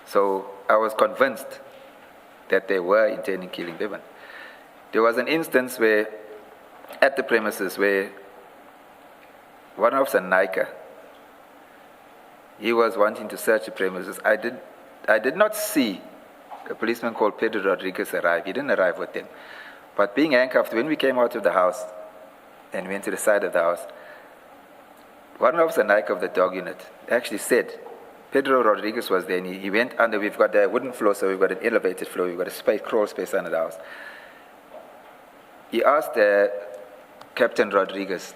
Speaker 5: So I was convinced that they were intending killing Bevan. There was an instance where, at the premises, where one officer, Nika, he was wanting to search the premises. I did not see a policeman called Pedro Rodriguez arrive. He didn't arrive with them. But being handcuffed, when we came out of the house and went to the side of the house, one officer, Nika of the dog unit, actually said, Pedro Rodriguez was there, and he went under. We've got a wooden floor, so we've got an elevated floor. We've got a crawl space under the house. He asked Captain Rodriguez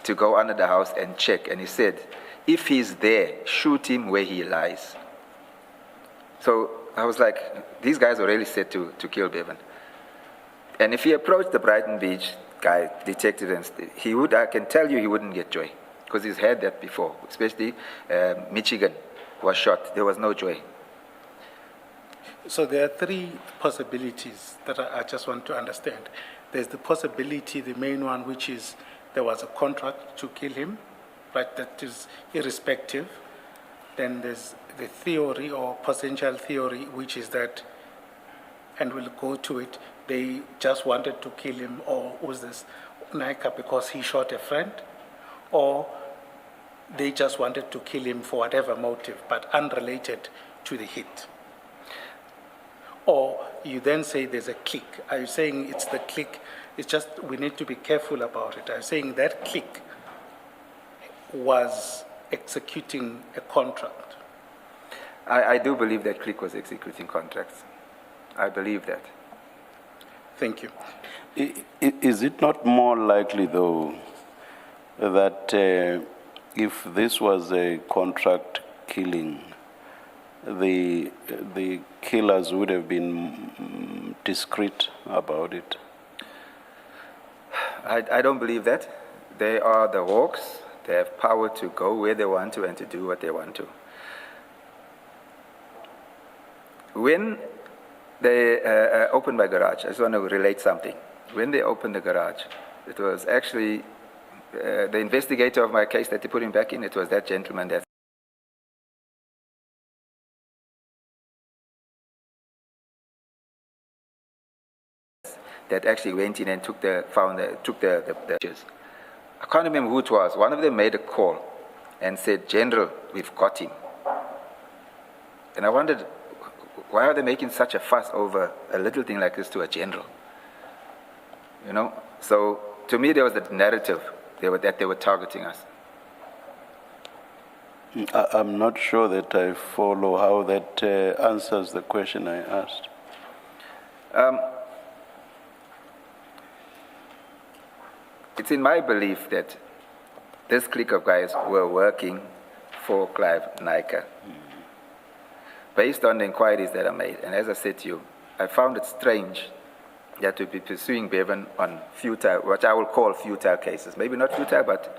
Speaker 5: to go under the house and check, and he said, if he's there, shoot him where he lies. So I was like, these guys were really set to kill Bevan. And if he approached the Brighton Beach guy, detective, and I can tell you he wouldn't get joy, because he's had that before, especially Michigan was shot. There was no joy.
Speaker 4: So there are three possibilities that I just want to understand. There's the possibility, the main one, which is there was a contract to kill him, right? That is irrespective. Then there's the theory or potential theory, which is that, and we'll go to it, they just wanted to kill him, or was this Nika because he shot a friend, or they just wanted to kill him for whatever motive, but unrelated to the hit. Or you then say there's a clique. Are you saying it's the clique? It's just we need to be careful about it. Are you saying that clique was executing a contract?
Speaker 5: I do believe that clique was executing contracts. I believe that.
Speaker 4: Thank you.
Speaker 3: Is it not more likely, though, that if this was a contract killing, the killers would have been discreet about it?
Speaker 5: I don't believe that. They are the Hawks. They have power to go where they want to and to do what they want to. When they opened my garage, I just want to relate something. When they opened the garage, it was actually the investigator of my case that they put him back in. It was that gentleman that actually went in and took the pictures. I can't remember who it was. One of them made a call and said, "General, we've got him." And I wondered, why are they making such a fuss over a little thing like this to a general? You know? So to me, there was the narrative that they were targeting us.
Speaker 3: I'm not sure that I follow how that answers the question I asked.
Speaker 5: It's in my belief that this clique of guys were working for Clive Nika, based on the inquiries that are made. And as I said to you, I found it strange that we'd be pursuing Bevan on futile, what I will call futile cases. Maybe not futile, but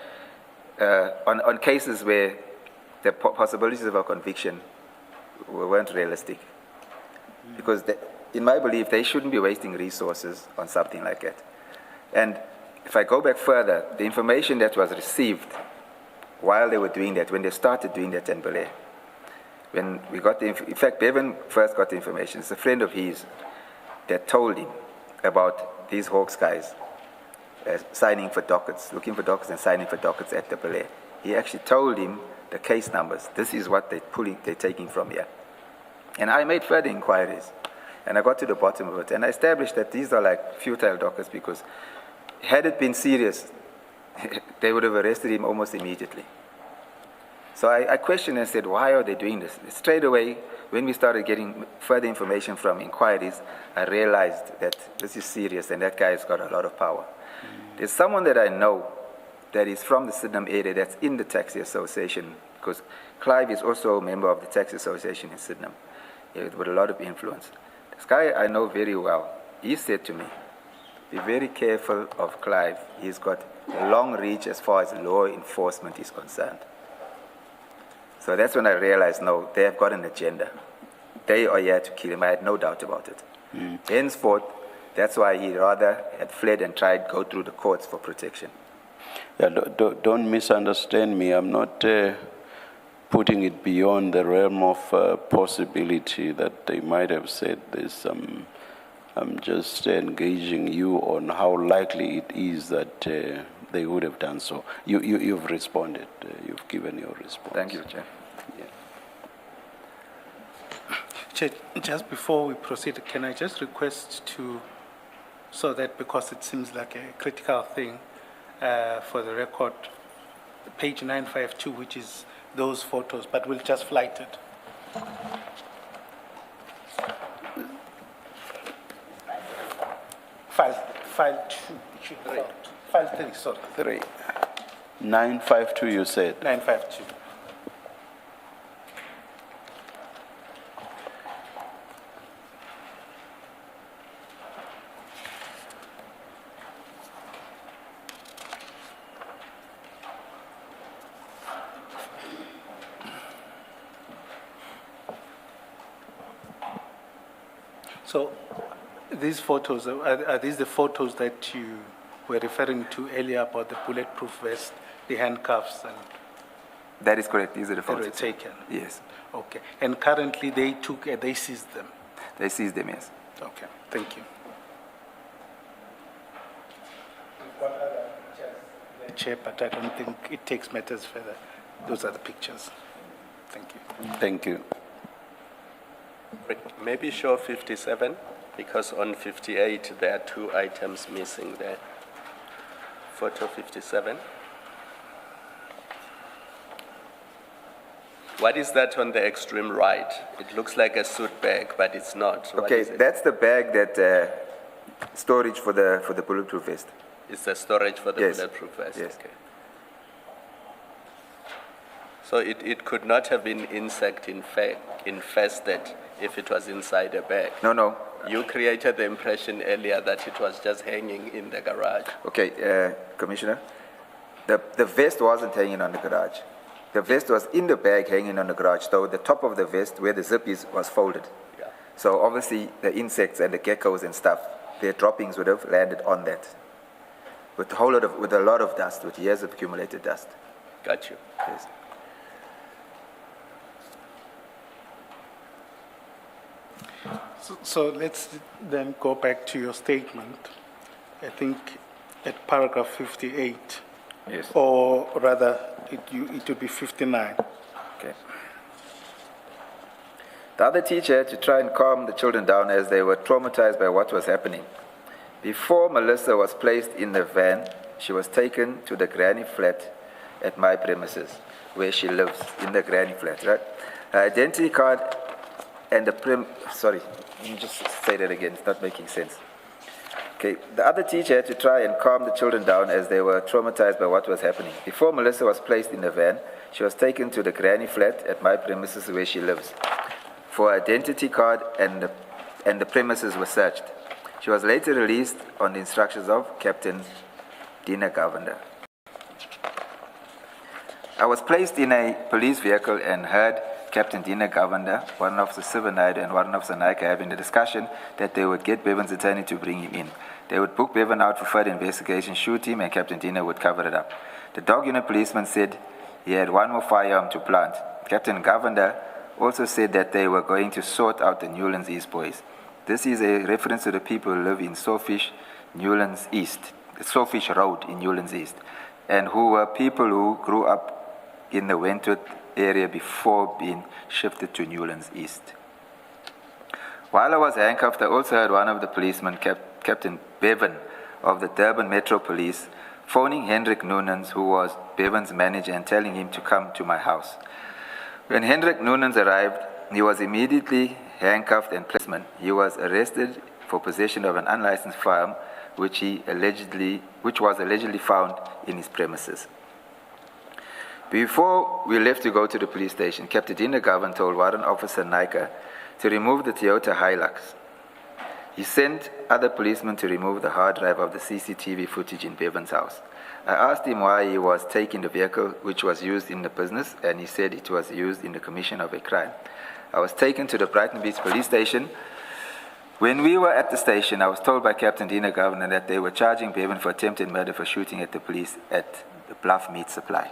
Speaker 5: on cases where the possibilities of a conviction weren't realistic. Because in my belief, they shouldn't be wasting resources on something like that. And if I go back further, the information that was received while they were doing that, when they started doing that in Belair, when we got in fact, Bevan first got the information. It's a friend of his that told him about these Hawks guys signing for dockets, looking for dockets and signing for dockets at the Belair. He actually told him the case numbers. This is what they're taking from here. And I made further inquiries, and I got to the bottom of it, and I established that these are like futile dockers because had it been serious, they would have arrested him almost immediately. So I questioned and said, why are they doing this? Straight away, when we started getting further information from inquiries, I realized that this is serious and that guy's got a lot of power. There's someone that I know that is from the Sydenham area that's in the taxi association, because Clive is also a member of the taxi association in Sydenham, with a lot of influence. This guy I know very well. He said to me, be very careful of Clive. He's got a long reach as far as law enforcement is concerned. So that's when I realized, no, they have got an agenda. They are here to kill him. I had no doubt about it. Henceforth, that's why he rather had fled and tried to go through the courts for protection.
Speaker 3: Yeah, don't misunderstand me. I'm not putting it beyond the realm of possibility that they might have said this. I'm just engaging you on how likely it is that they would have done so. You've responded. You've given your response.
Speaker 5: Thank you, Chair.
Speaker 3: Yeah.
Speaker 4: Chair, just before we proceed, can I just request so that because it seems like a critical thing for the record, page 952, which is those photos, but we'll just flight it. File 2, it should be file 3, sorry.
Speaker 3: 3. 952, you said.
Speaker 4: 952. So these photos, are these the photos that you were referring to earlier about the bulletproof vest, the handcuffs? And
Speaker 5: that is correct. These are the photos.
Speaker 4: They were taken?
Speaker 5: Yes.
Speaker 4: Okay. And currently they seized them?
Speaker 5: They seized them, yes.
Speaker 4: Okay. Thank you. Chair, but I don't think it takes matters further. Those are the pictures. Thank you.
Speaker 3: Thank you.
Speaker 6: Maybe show 57, because on 58 there are 2 items missing there. Photo 57. What is that on the extreme right? It looks like a suit bag, but it's not.
Speaker 5: Okay, that's the bag that storage for the bulletproof vest.
Speaker 6: It's the storage for the bulletproof vest.
Speaker 5: Yes.
Speaker 6: Okay. So it could not have been insect infested if it was inside a bag.
Speaker 5: No.
Speaker 6: You created the impression earlier that it was just hanging in the garage.
Speaker 5: Okay, Commissioner, the vest wasn't hanging on the garage. The vest was in the bag hanging on the garage, though the top of the vest where the zip is was folded.
Speaker 6: Yeah.
Speaker 5: So obviously the insects and the geckos and stuff, their droppings would have landed on that with a lot of dust, with years of accumulated dust.
Speaker 6: Got you.
Speaker 5: Yes.
Speaker 4: So let's then go back to your statement. I think at paragraph 58.
Speaker 5: Yes.
Speaker 4: Or rather, it would be 59.
Speaker 5: Okay. The other teacher, to try and calm the children down as they were traumatized by what was happening. Before Melissa was placed in the van, she was taken to the granny flat at my premises, where she lives, in the granny flat, right? Her identity card and sorry, let me just say that again, it's not making sense. Okay, the other teacher had to try and calm the children down as they were traumatized by what was happening. Before Melissa was placed in the van, she was taken to the granny flat at my premises where she lives. For her identity card and the premises were searched. She was later released on the instructions of Captain Dina Govender. I was placed in a police vehicle and heard Captain Dina Govender, one officer Sivanide and one officer Naika having the discussion that they would get Bevan's attorney to bring him in. They would book Bevan out for further investigation, shoot him, and Captain Dina would cover it up. The dog unit policeman said he had one more firearm to plant. Captain Govender also said that they were going to sort out the Newlands East boys. This is a reference to the people who live in Sawfish, Newlands East, Sawfish Road in Newlands East, and who were people who grew up in the Wentworth area before being shifted to Newlands East. While I was handcuffed, I also heard one of the policemen, Captain Bevan of the Durban Metro Police, phoning Hendrik Noonans, who was Bevan's manager, and telling him to come to my house. When Hendrik Noonans arrived, he was immediately handcuffed and policeman. He was arrested for possession of an unlicensed firearm, which was allegedly found in his premises. Before we left to go to the police station, Captain Dina Govan told Warrant Officer Naika to remove the Toyota Hilux. He sent other policemen to remove the hard drive of the CCTV footage in Bevan's house. I asked him why he was taking the vehicle which was used in the business, and he said it was used in the commission of a crime. I was taken to the Brighton Beach police station. When we were at the station, I was told by Captain Dina Governor that they were charging Bevan for attempted murder for shooting at the police at the Bluff Meat Supply.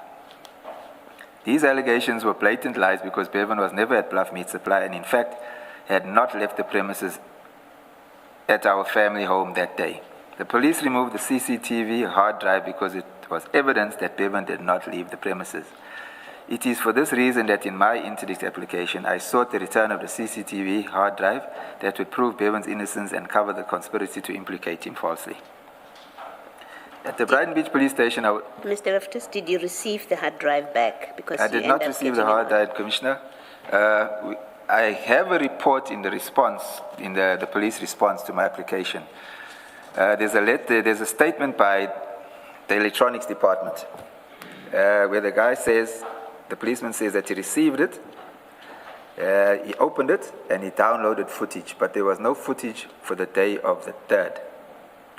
Speaker 5: These allegations were blatant lies because Bevan was never at Bluff Meat Supply and in fact had not left the premises at our family home that day. The police removed the CCTV hard drive because it was evidence that Bevan did not leave the premises. It is for this reason that in my interdict application, I sought the return of the CCTV hard drive that would prove Bevan's innocence and cover the conspiracy to implicate him falsely. At the Brighton Beach police station,
Speaker 1: Mr. Loftus, did you receive the hard drive back? Because
Speaker 5: I did not receive the hard drive, Commissioner. I have a report in the response, in the police response to my application. There's a statement by the electronics department where the guy says, the policeman says that he received it, he opened it, and he downloaded footage, but there was no footage for the day of the 3rd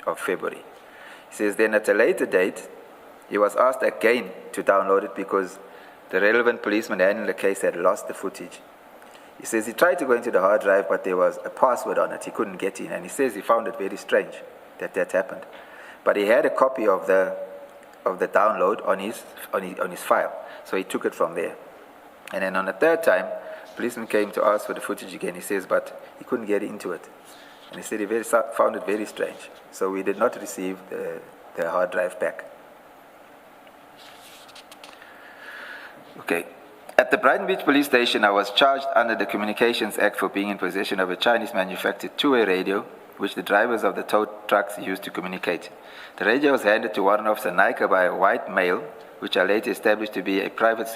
Speaker 5: of February. He says then at a later date, he was asked again to download it because the relevant policeman handling the case had lost the footage. He says he tried to go into the hard drive, but there was a password on it. He couldn't get in, and he says he found it very strange that happened. But he had a copy of the download on his file, so he took it from there. And then on the 3rd time, the policeman came to ask for the footage again. He says, but he couldn't get into it. And he said he found it very strange. So we did not receive the hard drive back. Okay. At the Brighton Beach police station, I was charged under the Communications Act for being in possession of a Chinese-manufactured two-way radio, which the drivers of the tow trucks used to communicate. The radio was handed to Warrant Officer Naika by a white male, which I later established to be a private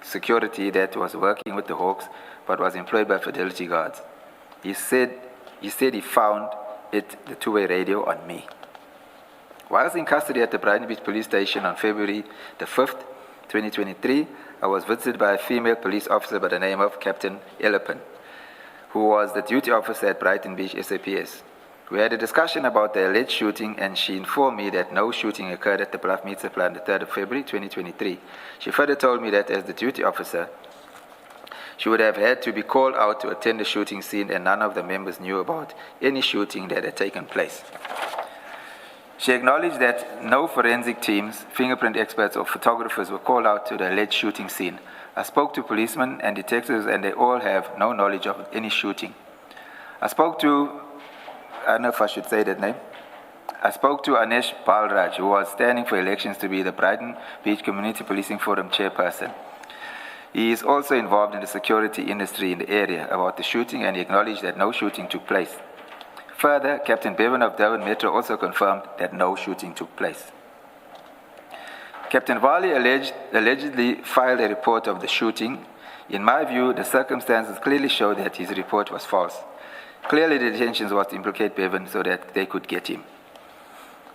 Speaker 5: security that was working with the Hawks, but was employed by Fidelity guards. He said he found the two-way radio on me. Whilst in custody at the Brighton Beach police station on February the 5th, 2023, I was visited by a female police officer by the name of Captain Ellepin, who was the duty officer at Brighton Beach SAPS. We had a discussion about the alleged shooting, and she informed me that no shooting occurred at the Bluff Meat Supply on the 3rd of February 2023. She further told me that as the duty officer, she would have had to be called out to attend the shooting scene, and none of the members knew about any shooting that had taken place. She acknowledged that no forensic teams, fingerprint experts, or photographers were called out to the alleged shooting scene. I spoke to policemen and detectives, and they all have no knowledge of any shooting. I spoke to, I don't know if I should say that name. I spoke to Anesh Balraj, who was standing for elections to be the Brighton Beach Community Policing Forum chairperson. He is also involved in the security industry in the area about the shooting, and he acknowledged that no shooting took place. Further, Captain Bevan of Durban Metro also confirmed that no shooting took place. Captain Varley allegedly filed a report of the shooting. In my view, the circumstances clearly show that his report was false. Clearly, the intention was to implicate Bevan so that they could get him.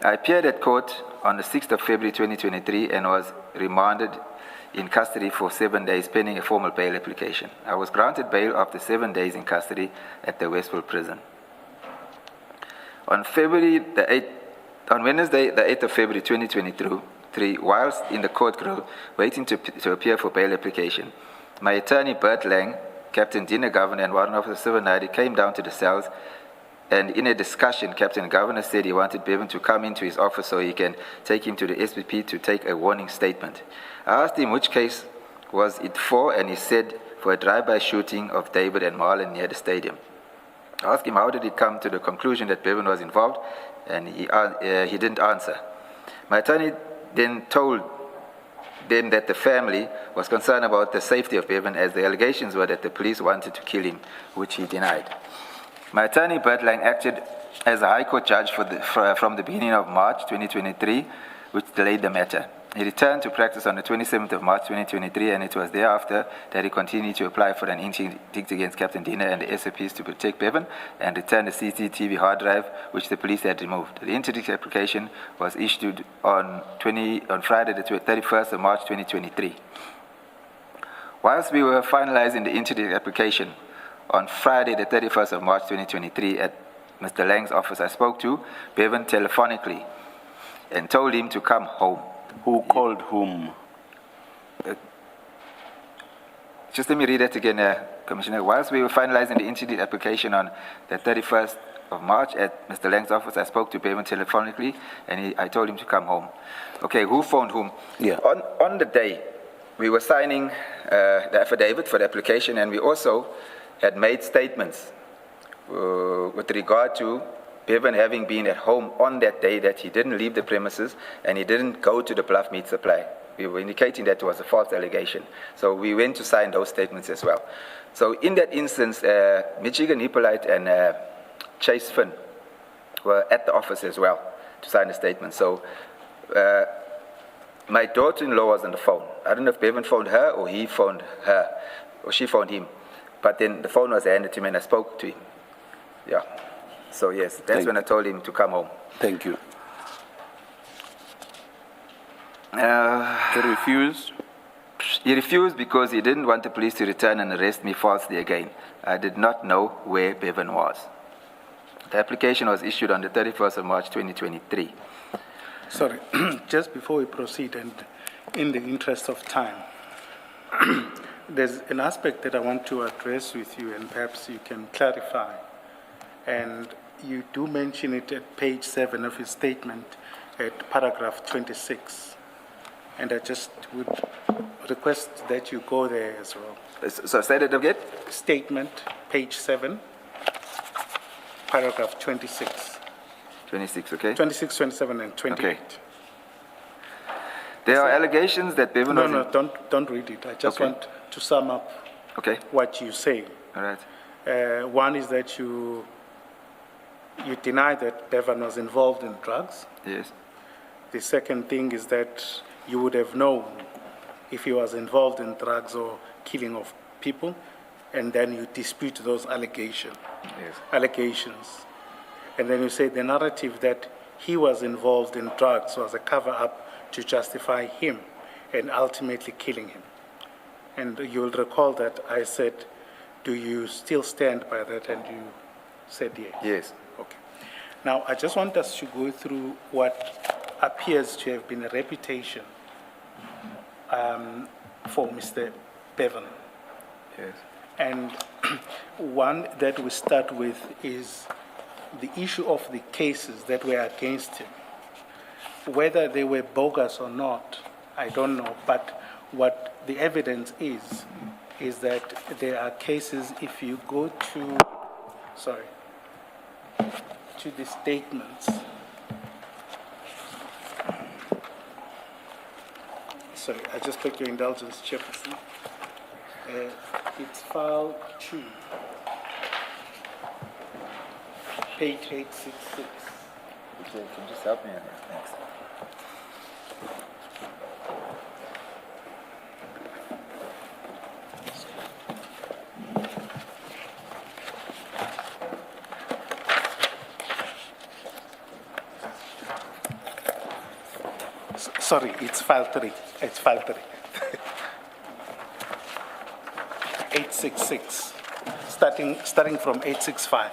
Speaker 5: I appeared at court on the 6th of February 2023 and was remanded in custody for 7 days pending a formal bail application. I was granted bail after 7 days in custody at the Westville prison. On Wednesday, the 8th of February 2023, whilst in the court crew waiting to appear for bail application, my attorney Bert Lang, Captain Dina Governor, and Warrant Officer Sivanadi came down to the cells, and in a discussion, Captain Governor said he wanted Bevan to come into his office so he can take him to the SPP to take a warning statement. I asked him which case was it for, and he said for a drive-by shooting of David and Marlon near the stadium. I asked him how did he come to the conclusion that Bevan was involved, and he didn't answer. My attorney then told them that the family was concerned about the safety of Bevan, as the allegations were that the police wanted to kill him, which he denied. My attorney, Bert Lang, acted as a High Court judge from the beginning of March 2023, which delayed the matter. He returned to practice on the 27th of March 2023, and it was thereafter that he continued to apply for an interdict against Captain Dina and the SOPs to protect Bevan and return the CCTV hard drive, which the police had removed. The interdict application was issued on Friday, the 31st of March 2023. Whilst we were finalizing the interdict application on Friday, the 31st of March 2023, at Mr. Lang's office, I spoke to Bevan telephonically and told him to come home.
Speaker 3: Who called whom?
Speaker 5: Just let me read that again, Commissioner. Whilst we were finalizing the interdict application on the 31st of March at Mr. Lang's office, I spoke to Bevan telephonically and I told him to come home. Okay, who phoned whom?
Speaker 3: Yeah.
Speaker 5: On the day, we were signing the affidavit for the application, and we also had made statements with regard to Bevan having been at home on that day, that he didn't leave the premises and he didn't go to the Bluff Meat Supply. We were indicating that it was a false allegation. So we went to sign those statements as well. So in that instance, Michigan Hippolyte and Chase Finn were at the office as well to sign the statement. So my daughter-in-law was on the phone. I don't know if Bevan phoned her or he phoned her or she phoned him. But then the phone was handed to me and I spoke to him. Yeah. So yes, that's when I told him to come home.
Speaker 3: Thank you.
Speaker 5: He refused? He refused because he didn't want the police to return and arrest me falsely again. I did not know where Bevan was. The application was issued on the 31st of March 2023.
Speaker 4: Sorry, just before we proceed, and in the interest of time, there's an aspect that I want to address with you, and perhaps you can clarify. And you do mention it at page 7 of your statement at paragraph 26. And I just would request that you go there as well.
Speaker 5: So say that again?
Speaker 4: Statement, page 7, paragraph 26.
Speaker 5: 26, okay?
Speaker 4: 26, 27, and 28.
Speaker 5: Okay. There are allegations that Bevan was...
Speaker 4: No, don't read it. I just want to sum up what you say.
Speaker 5: All right.
Speaker 4: One is that you deny that Bevan was involved in drugs.
Speaker 5: Yes.
Speaker 4: The second thing is that you would have known if he was involved in drugs or killing of people, and then you dispute those allegations. And then you say the narrative that he was involved in drugs was a cover-up to justify him and ultimately killing him. And you'll recall that I said, do you still stand by that? And you said yes.
Speaker 5: Yes.
Speaker 4: Okay. Now, I just want us to go through what appears to have been a reputation for Mr. Bevan.
Speaker 5: Yes.
Speaker 4: And one that we start with is the issue of the cases that were against him. Whether they were bogus or not, I don't know, but what the evidence is that there are cases, if you go to, to the statements. Sorry, I just took your indulgence, Chairperson. It's file 2, page 866.
Speaker 5: Okay, can you just help me on that? Thanks.
Speaker 4: Sorry, it's file 3. It's file 3. 866, starting from 865.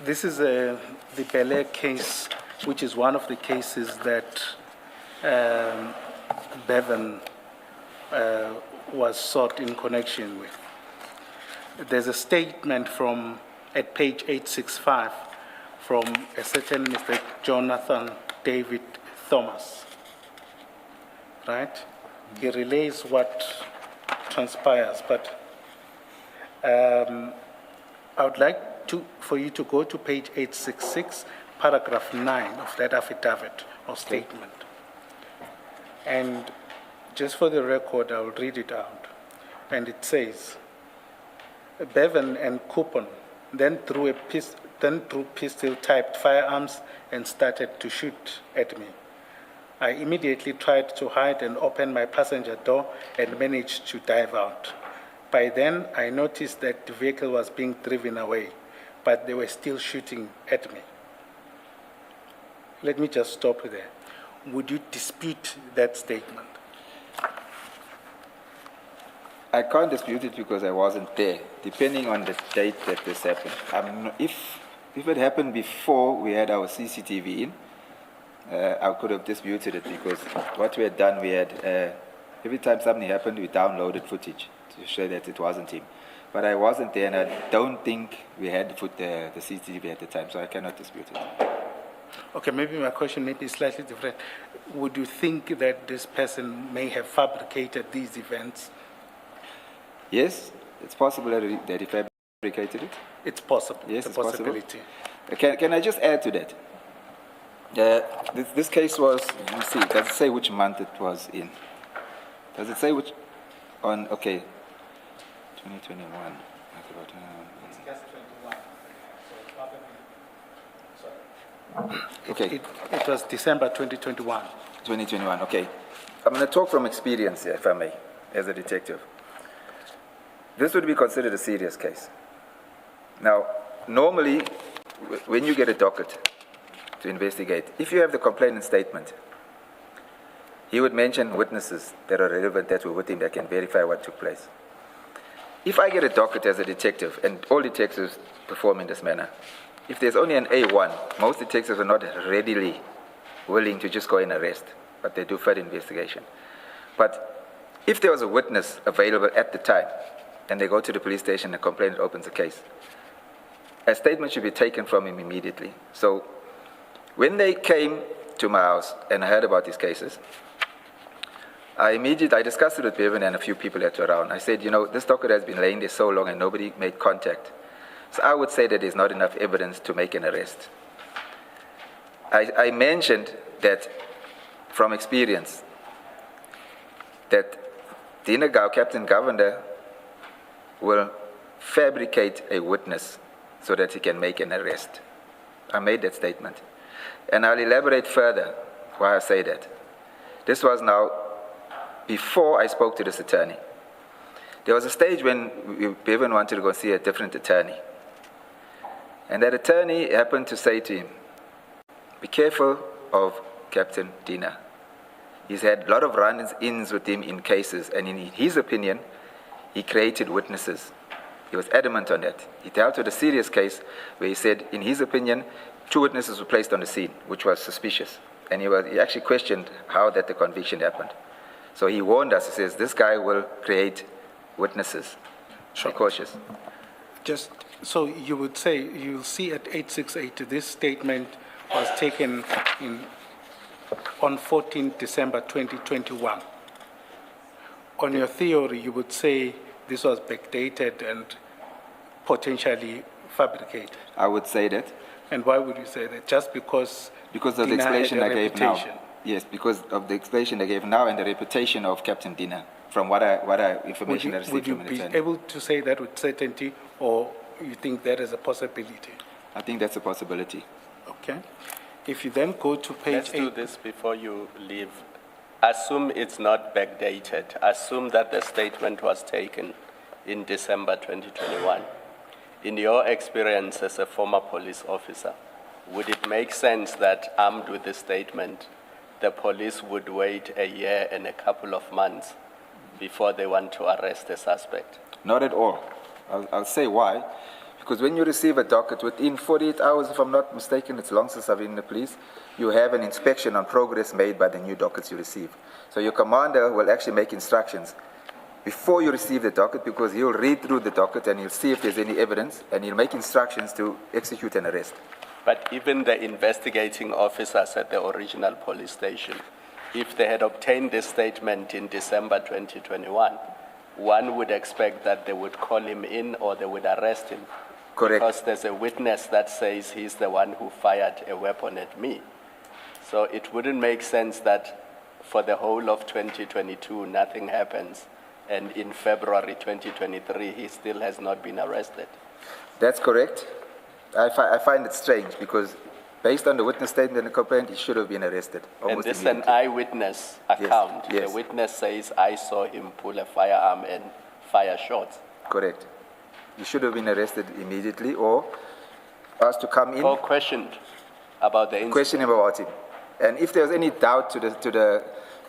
Speaker 4: This is the Belair case, which is one of the cases that Bevan was sought in connection with. There's a statement at page 865 from a certain Mr. Jonathan David Thomas, right? He relays what transpires, but I would like for you to go to page 866, paragraph 9 of that affidavit or statement. And Just for the record, I'll read it out. And it says, Bevan and Coupon then drew pistol-typed firearms and started to shoot at me. I immediately tried to hide and open my passenger door and managed to dive out. By then, I noticed that the vehicle was being driven away, but they were still shooting at me. Let me just stop there. Would you dispute that statement?
Speaker 5: I can't dispute it because I wasn't there, depending on the date that this happened. If it happened before we had our CCTV in, I could have disputed it because what we had done, we had, every time something happened, we downloaded footage to show that it wasn't him. But I wasn't there, and I don't think we had the CCTV at the time, so I cannot dispute it.
Speaker 4: Okay, maybe my question may be slightly different. Would you think that this person may have fabricated these events?
Speaker 5: Yes, it's possible that he fabricated it.
Speaker 4: It's possible.
Speaker 5: Yes,
Speaker 4: it's a possibility.
Speaker 5: Can I just add to that? This case was, let me see, does it say which month it was in? Does it say which, okay, 2021.
Speaker 4: It's just 21. So probably,
Speaker 5: okay.
Speaker 4: It was December 2021.
Speaker 5: 2021, okay. I'm going to talk from experience here, if I may, as a detective. This would be considered a serious case. Now, normally, when you get a docket to investigate, if you have the complainant statement, he would mention witnesses that are relevant that were with him that can verify what took place. If I get a docket as a detective, and all detectives perform in this manner, if there's only an A1, most detectives are not readily willing to just go and arrest, but they do further investigation. But if there was a witness available at the time, and they go to the police station and the complainant opens a case, a statement should be taken from him immediately. So when they came to my house and I heard about these cases, I discussed it with Bevan and a few people that were around. I said, this docket has been laying there so long and nobody made contact. So I would say that there's not enough evidence to make an arrest. I mentioned that from experience, that Captain Governor will fabricate a witness so that he can make an arrest. I made that statement. And I'll elaborate further why I say that. This was now before I spoke to this attorney. There was a stage when Bevan wanted to go see a different attorney. And that attorney happened to say to him, be careful of Captain Dina. He's had a lot of run-ins with him in cases, and in his opinion, he created witnesses. He was adamant on that. He dealt with a serious case where he said, in his opinion, 2 witnesses were placed on the scene, which was suspicious. And he actually questioned how that the conviction happened. So he warned us, he says, this guy will create witnesses. Sure. Be cautious.
Speaker 4: Just so you would say, you'll see at 868, this statement was taken on 14 December 2021. On your theory, you would say this was backdated and potentially fabricated.
Speaker 5: I would say that.
Speaker 4: And why would you say that? Just because
Speaker 5: of the explanation I gave now. Yes, because of the explanation I gave now and the reputation of Captain Dina, from what information I received from the attorney.
Speaker 4: Would you be able to say that with certainty, or you think that is a possibility?
Speaker 5: I think that's a possibility.
Speaker 4: Okay. If you then go to page 8.
Speaker 6: Let's do this before you leave. Assume it's not backdated. Assume that the statement was taken in December 2021. In your experience as a former police officer, would it make sense that, armed with the statement, the police would wait a year and a couple of months before they want to arrest a suspect?
Speaker 5: Not at all. I'll say why. Because when you receive a docket, within 48 hours, if I'm not mistaken, it's long since I've been in the police, you have an inspection on progress made by the new dockets you receive. So your commander will actually make instructions before you receive the docket, because he'll read through the docket and he'll see if there's any evidence, and he'll make instructions to execute an arrest.
Speaker 6: But even the investigating officers at the original police station, if they had obtained this statement in December 2021, one would expect that they would call him in or they would arrest him.
Speaker 5: Correct.
Speaker 6: Because there's a witness that says he's the one who fired a weapon at me. So it wouldn't make sense that for the whole of 2022, nothing happens, and in February 2023, he still has not been arrested.
Speaker 5: That's correct. I find it strange because based on the witness statement and the complaint, he should have been arrested.
Speaker 6: And this is an eyewitness account.
Speaker 5: Yes.
Speaker 6: The witness says, I saw him pull a firearm and fire shots.
Speaker 5: Correct. He should have been arrested immediately or asked to come in.
Speaker 6: Or questioned about the incident.
Speaker 5: Question about him. And if there's any doubt to the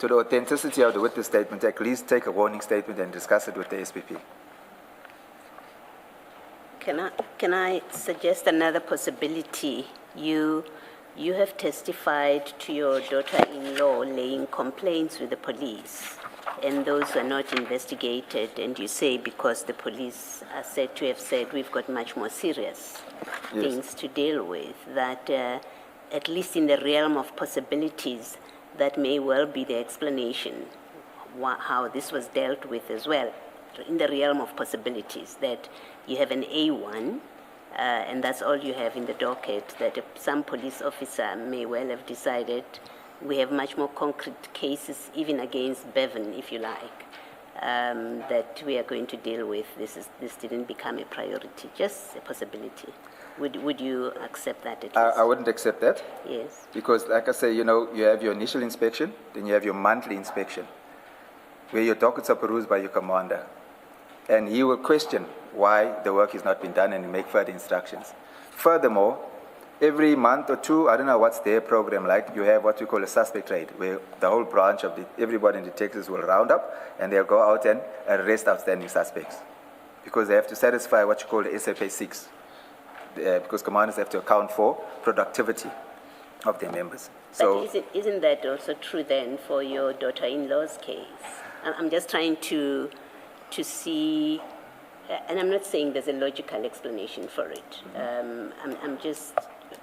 Speaker 5: authenticity of the witness statement, at least take a warning statement and discuss it with the SPP.
Speaker 1: Can I suggest another possibility? You have testified to your daughter-in-law laying complaints with the police, and those were not investigated, and you say because the police are said to have said we've got much more serious things to deal with, that at least in the realm of possibilities, that may well be the explanation how this was dealt with as well. In the realm of possibilities, that you have an A1, and that's all you have in the docket, that some police officer may well have decided we have much more concrete cases, even against Bevan, if you like, that we are going to deal with. This didn't become a priority, just a possibility. Would you accept that at least?
Speaker 5: I wouldn't accept that.
Speaker 1: Yes.
Speaker 5: Because, like I say, you have your initial inspection, then you have your monthly inspection, where your dockets are perused by your commander. And he will question why the work has not been done and make further instructions. Furthermore, every month or two, I don't know what's their program like, you have what we call a suspect raid, where the whole branch of everybody in detectives will round up and they'll go out and arrest outstanding suspects. Because they have to satisfy what you call the SFA 6. Because commanders have to account for productivity of their members. So,
Speaker 1: but isn't that also true then for your daughter-in-law's case? I'm just trying to see, and I'm not saying there's a logical explanation for it. I'm just,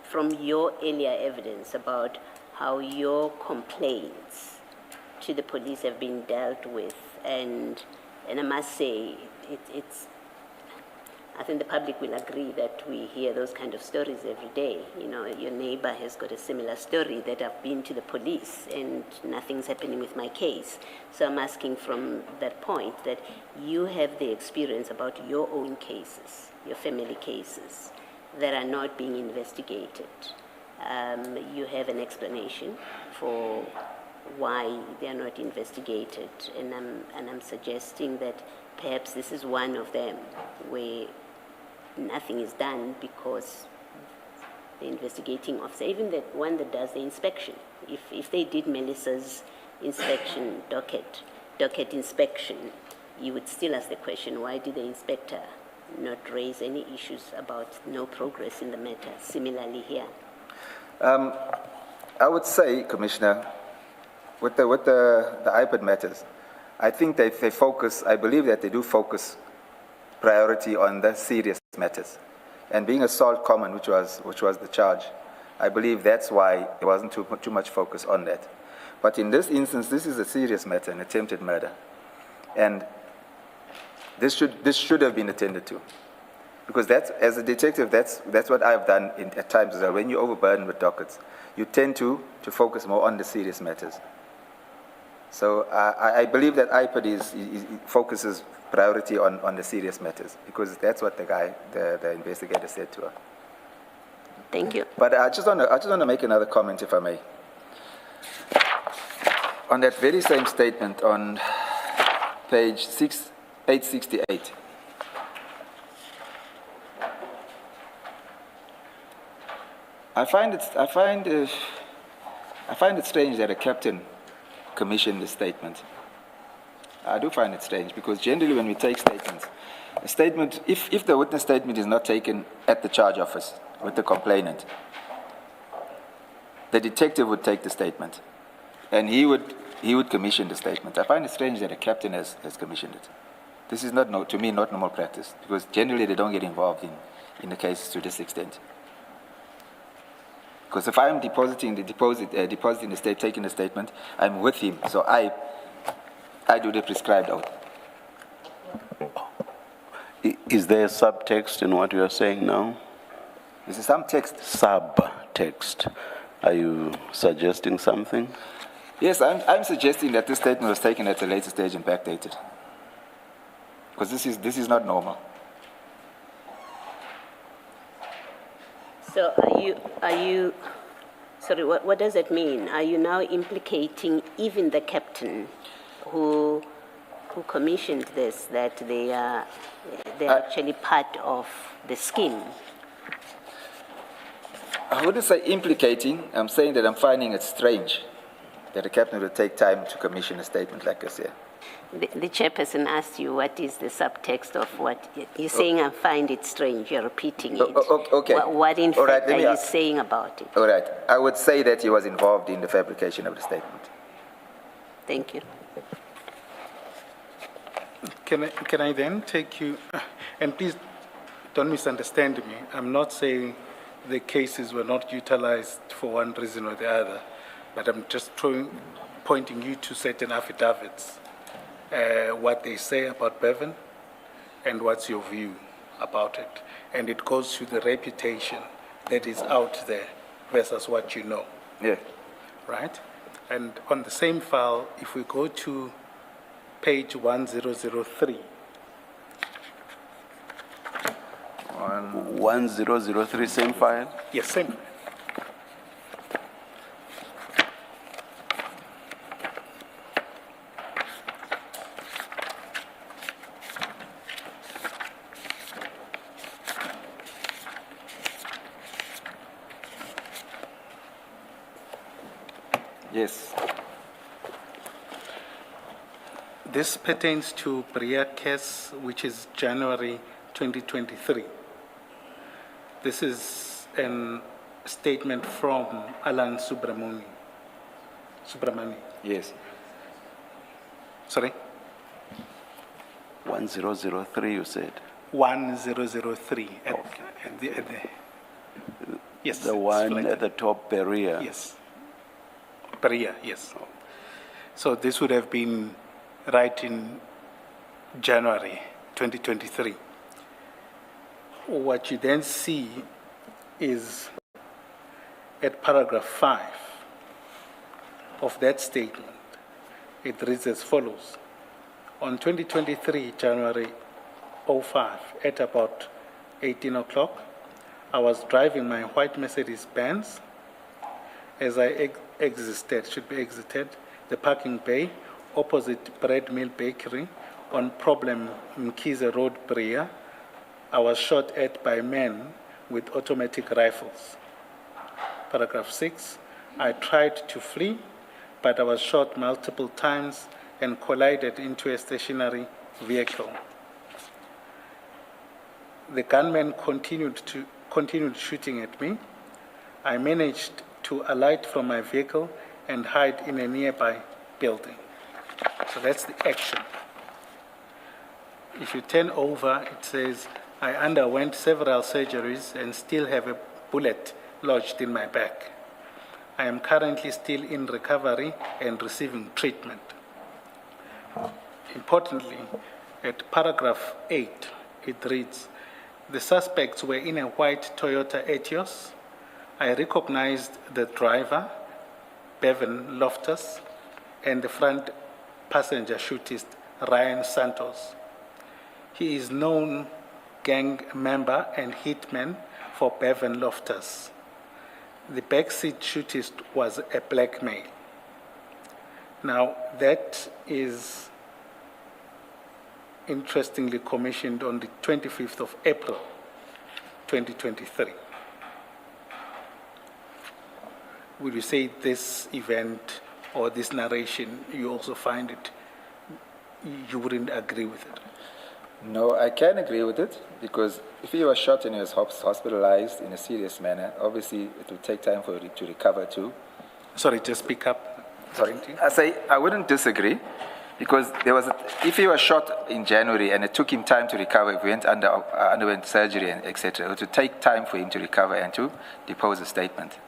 Speaker 1: from your earlier evidence about how your complaints to the police have been dealt with, and I must say, I think the public will agree that we hear those kind of stories every day. Your neighbor has got a similar story that I've been to the police and nothing's happening with my case. So I'm asking from that point that you have the experience about your own cases, your family cases, that are not being investigated. You have an explanation for why they are not investigated, and I'm suggesting that perhaps this is one of them where nothing is done because the investigating officer, even the one that does the inspection, if they did Melissa's inspection, docket inspection, you would still ask the question, why did the inspector not raise any issues about no progress in the matter? Similarly here.
Speaker 5: I would say, Commissioner, with the iPad matters, I think they focus, I believe that they do focus priority on the serious matters. And being assault common, which was the charge, I believe that's why there wasn't too much focus on that. But in this instance, this is a serious matter, an attempted murder. And this should have been attended to. Because as a detective, that's what I've done at times as well. When you're overburdened with dockets, you tend to focus more on the serious matters. So I believe that iPad focuses priority on the serious matters, because that's what the investigator said to her.
Speaker 1: Thank you.
Speaker 5: But I just want to make another comment, if I may. On that very same statement on page 868. I find it strange that a captain commissioned this statement. I do find it strange, because generally when we take statements, a statement, if the witness statement is not taken at the charge office with the complainant, the detective would take the statement, and he would commission the statement. I find it strange that a captain has commissioned it. This is not, to me, not normal practice, because generally they don't get involved in the cases to this extent. Because if I'm depositing the state, taking the statement, I'm with him, so I do the prescribed oath.
Speaker 3: Is there subtext in what you are saying now?
Speaker 5: This is some text.
Speaker 3: Subtext. Are you suggesting something?
Speaker 5: Yes, I'm suggesting that this statement was taken at a later stage and backdated. Because this is not normal.
Speaker 1: So are you, sorry, what does it mean? Are you now implicating even the captain who commissioned this, that they're actually part of the scheme?
Speaker 5: I wouldn't say implicating. I'm saying that I'm finding it strange that the captain would take time to commission a statement like this here.
Speaker 1: The chairperson asked you what is the subtext of what you're saying. I find it strange. You're repeating it.
Speaker 5: Okay.
Speaker 1: What in
Speaker 5: All right,
Speaker 1: fact are you saying about it?
Speaker 5: All right. I would say that he was involved in the fabrication of the statement.
Speaker 1: Thank you.
Speaker 4: Can I then take you, and please don't misunderstand me. I'm not saying the cases were not utilized for one reason or the other, but I'm just pointing you to certain affidavits, what they say about Bevan, and what's your view about it. And it goes to the reputation that is out there versus what you know.
Speaker 5: Yeah.
Speaker 4: Right? And on the same file, if we go to page 1003.
Speaker 3: 1003, same file?
Speaker 4: Yes, same.
Speaker 5: Yes.
Speaker 4: This pertains to Bria case, which is January 2023. This is a statement from Alan Subramani.
Speaker 5: Yes.
Speaker 4: Sorry?
Speaker 3: 1003, you said?
Speaker 4: 1003. Yes.
Speaker 3: The one at the top, Berea?
Speaker 4: Yes. Bria, yes. So this would have been right in January 2023. What you then see is at paragraph 5 of that statement, it reads as follows. On 2023, January 05, at about 18 o'clock, I was driving my white Mercedes-Benz. As I exited the parking bay opposite Bread Mill Bakery on Problem Mkhize Road, Bria, I was shot at by men with automatic rifles. Paragraph 6, I tried to flee, but I was shot multiple times and collided into a stationary vehicle. The gunmen continued shooting at me. I managed to alight from my vehicle and hide in a nearby building. So that's the action. If you turn over, it says, I underwent several surgeries and still have a bullet lodged in my back. I am currently still in recovery and receiving treatment. Importantly, at paragraph 8, it reads, the suspects were in a white Toyota Etios. I recognized the driver, Bevan Loftus, and the front passenger shootist, Ryan Santos. He is known gang member and hitman for Bevan Loftus. The backseat shootist was a black male. Now, that is interestingly commissioned on the 25th of April, 2023. Would you say this event or this narration, you also find it, you wouldn't agree with it?
Speaker 5: No, I can agree with it, because if he was shot and he was hospitalized in a serious manner, obviously it will take time for him to recover too.
Speaker 4: Sorry, just speak up.
Speaker 5: Sorry, I wouldn't disagree, because if he was shot in January and it took him time to recover, if he underwent surgery and etc., it would take time for him to recover and to depose a statement.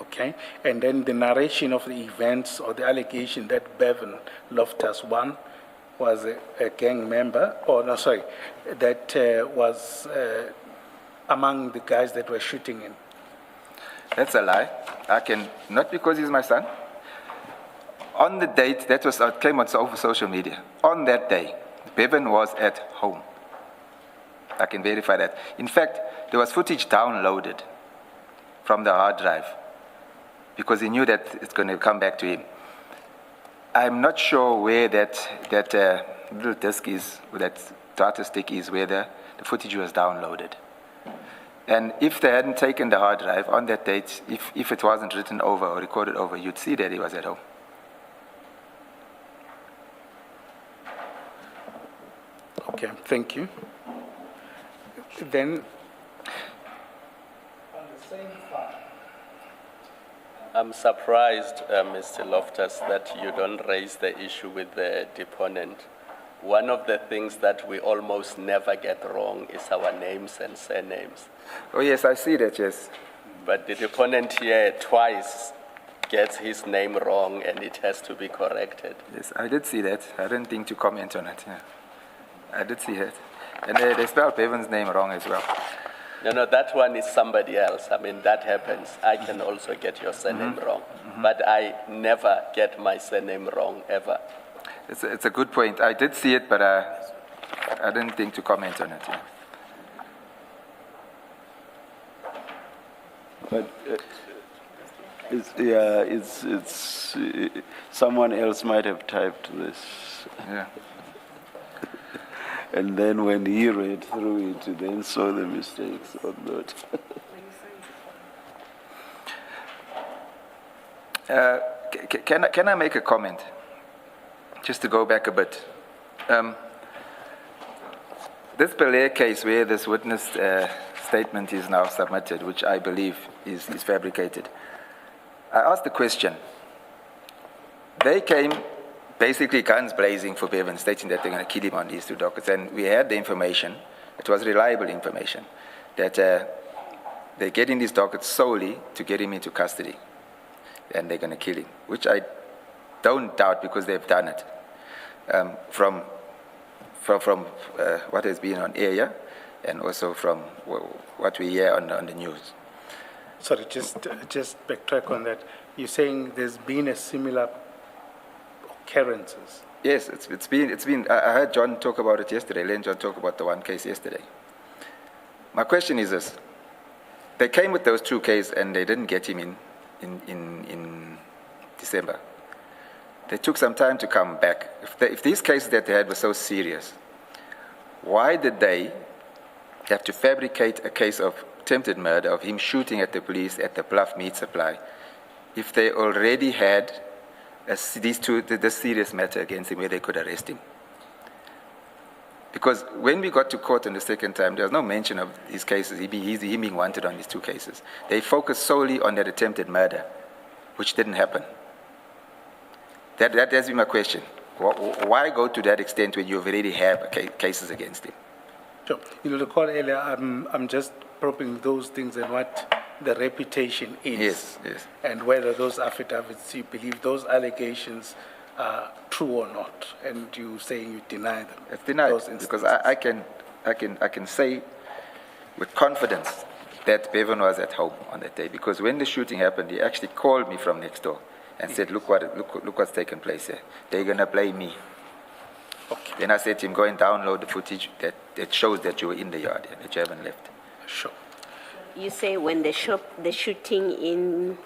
Speaker 4: Okay, and then the narration of the events or the allegation that Bevan Loftus one was a gang member, that was among the guys that were shooting him.
Speaker 5: That's a lie. Not because he's my son. On the date, that was came on over social media. On that day, Bevan was at home. I can verify that. In fact, there was footage downloaded from the hard drive because he knew that it's going to come back to him. I'm not sure where that little disk is, or that data stick is, where the footage was downloaded. And if they hadn't taken the hard drive on that date, if it wasn't written over or recorded over, you'd see that he was at home.
Speaker 4: Okay, thank you. Then, on the same file.
Speaker 6: I'm surprised, Mr. Loftus, that you don't raise the issue with the deponent. One of the things that we almost never get wrong is our names and surnames.
Speaker 5: Oh yes, I see that, yes.
Speaker 6: But the deponent here twice gets his name wrong and it has to be corrected.
Speaker 5: Yes, I did see that. I didn't think to comment on it. Yeah. I did see that. And they spelled Bevan's name wrong as well.
Speaker 6: No, that one is somebody else. I mean, that happens. I can also get your surname wrong. But I never get my surname wrong, ever.
Speaker 5: It's a good point. I did see it, but I didn't think to comment on it. Yeah.
Speaker 3: But it's someone else might have typed this.
Speaker 5: Yeah.
Speaker 3: And then when he read through it, then saw the mistakes or not.
Speaker 5: Can I make a comment? Just to go back a bit. This Belair case where this witness statement is now submitted, which I believe is fabricated, I asked the question. They came basically guns blazing for Bevan, stating that they're going to kill him on these two dockets. And we had the information, it was reliable information, that they're getting these dockets solely to get him into custody. And they're going to kill him, which I don't doubt because they've done it. From what has been on air, and also from what we hear on the news.
Speaker 4: Sorry, just backtrack on that. You're saying there's been a similar occurrences?
Speaker 5: Yes, it's been. I heard John talk about it yesterday. Len John talk about the one case yesterday. My question is this: they came with those two cases and they didn't get him in December. They took some time to come back. If these cases that they had were so serious, why did they have to fabricate a case of attempted murder, of him shooting at the police at the Bluff meat supply, if they already had this serious matter against him where they could arrest him? Because when we got to court on the second time, there was no mention of these cases, he being wanted on these two cases. They focused solely on that attempted murder, which didn't happen. That's been my question. Why go to that extent when you already have cases against him?
Speaker 4: Sure. You recall earlier, I'm just probing those things and what the reputation is.
Speaker 5: Yes.
Speaker 4: And whether those affidavits, you believe those allegations are true or not, and you saying you deny them.
Speaker 5: It's denied because I can say with confidence that Bevan was at home on that day, because when the shooting happened, he actually called me from next door and said, look what's taken place here. They're going to blame me.
Speaker 4: Okay.
Speaker 5: Then I said to him, go and download the footage that shows that you were in the yard and that you haven't left.
Speaker 4: Sure.
Speaker 1: You say when the shooting in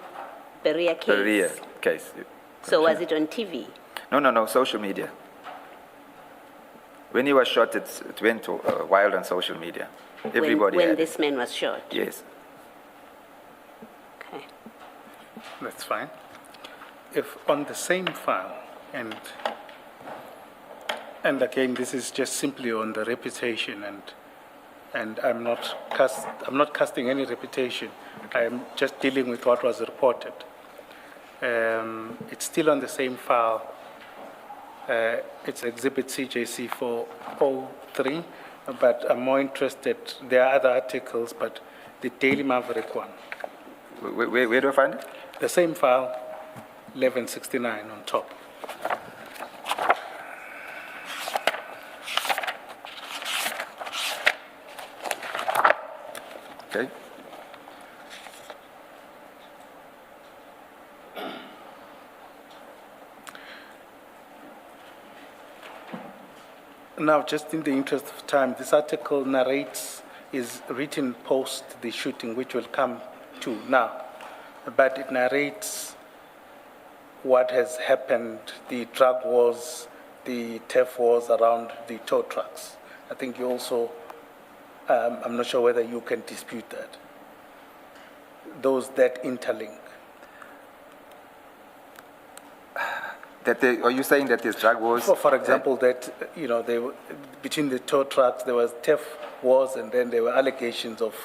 Speaker 1: Berea case?
Speaker 5: Berea case.
Speaker 1: So was it on TV?
Speaker 5: No, social media. When he was shot, it went wild on social media. Everybody
Speaker 1: when
Speaker 5: had
Speaker 1: this
Speaker 5: it.
Speaker 1: man was shot?
Speaker 5: Yes.
Speaker 1: Okay.
Speaker 4: That's fine. If on the same file, and again, this is just simply on the reputation, and I'm not casting any reputation. I am just dealing with what was reported. It's still on the same file. It's Exhibit CJC 403, but I'm more interested. There are other articles, but the Daily Maverick one.
Speaker 5: Where do I find it?
Speaker 4: The same file, 1169 on top.
Speaker 5: Okay.
Speaker 4: Now, just in the interest of time, this article is written post the shooting, which will come to now, but it narrates what has happened, the drug wars, the theft wars around the tow trucks. I think you also, I'm not sure whether you can dispute that. Those that interlink.
Speaker 5: Are you saying that there's drug wars?
Speaker 4: For example, that, between the tow trucks, there was theft wars, and then there were allegations of,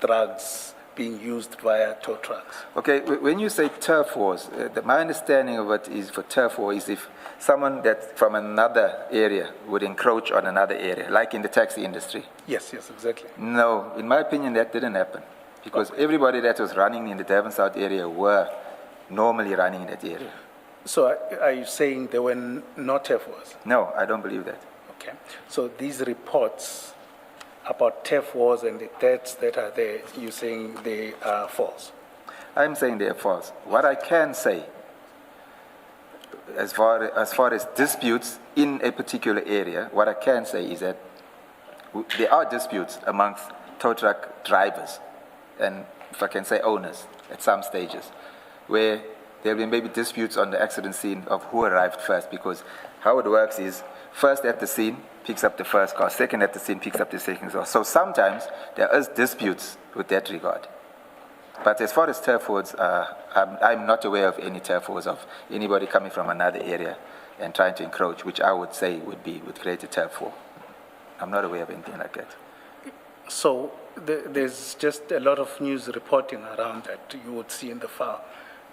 Speaker 4: drugs being used via tow trucks.
Speaker 5: Okay, when you say turf wars, my understanding of it is for turf war is if someone that from another area would encroach on another area, like in the taxi industry.
Speaker 4: Yes, exactly.
Speaker 5: No, in my opinion, that didn't happen because everybody that was running in the Durban South area were normally running in that area.
Speaker 4: So are you saying there were not theft wars?
Speaker 5: No, I don't believe that.
Speaker 4: Okay. So these reports about theft wars and the deaths that are there, you're saying they are false?
Speaker 5: I'm saying they are false. What I can say, as far as disputes in a particular area, what I can say is that there are disputes amongst tow truck drivers and, if I can say, owners at some stages, where there will be maybe disputes on the accident scene of who arrived first, because how it works is first at the scene picks up the first car, second at the scene picks up the second car. So sometimes there is disputes with that regard. But as far as turf wars, I'm not aware of any turf wars of anybody coming from another area and trying to encroach, which I would say would create a turf war. I'm not aware of anything like that.
Speaker 4: So there's just a lot of news reporting around that you would see in the file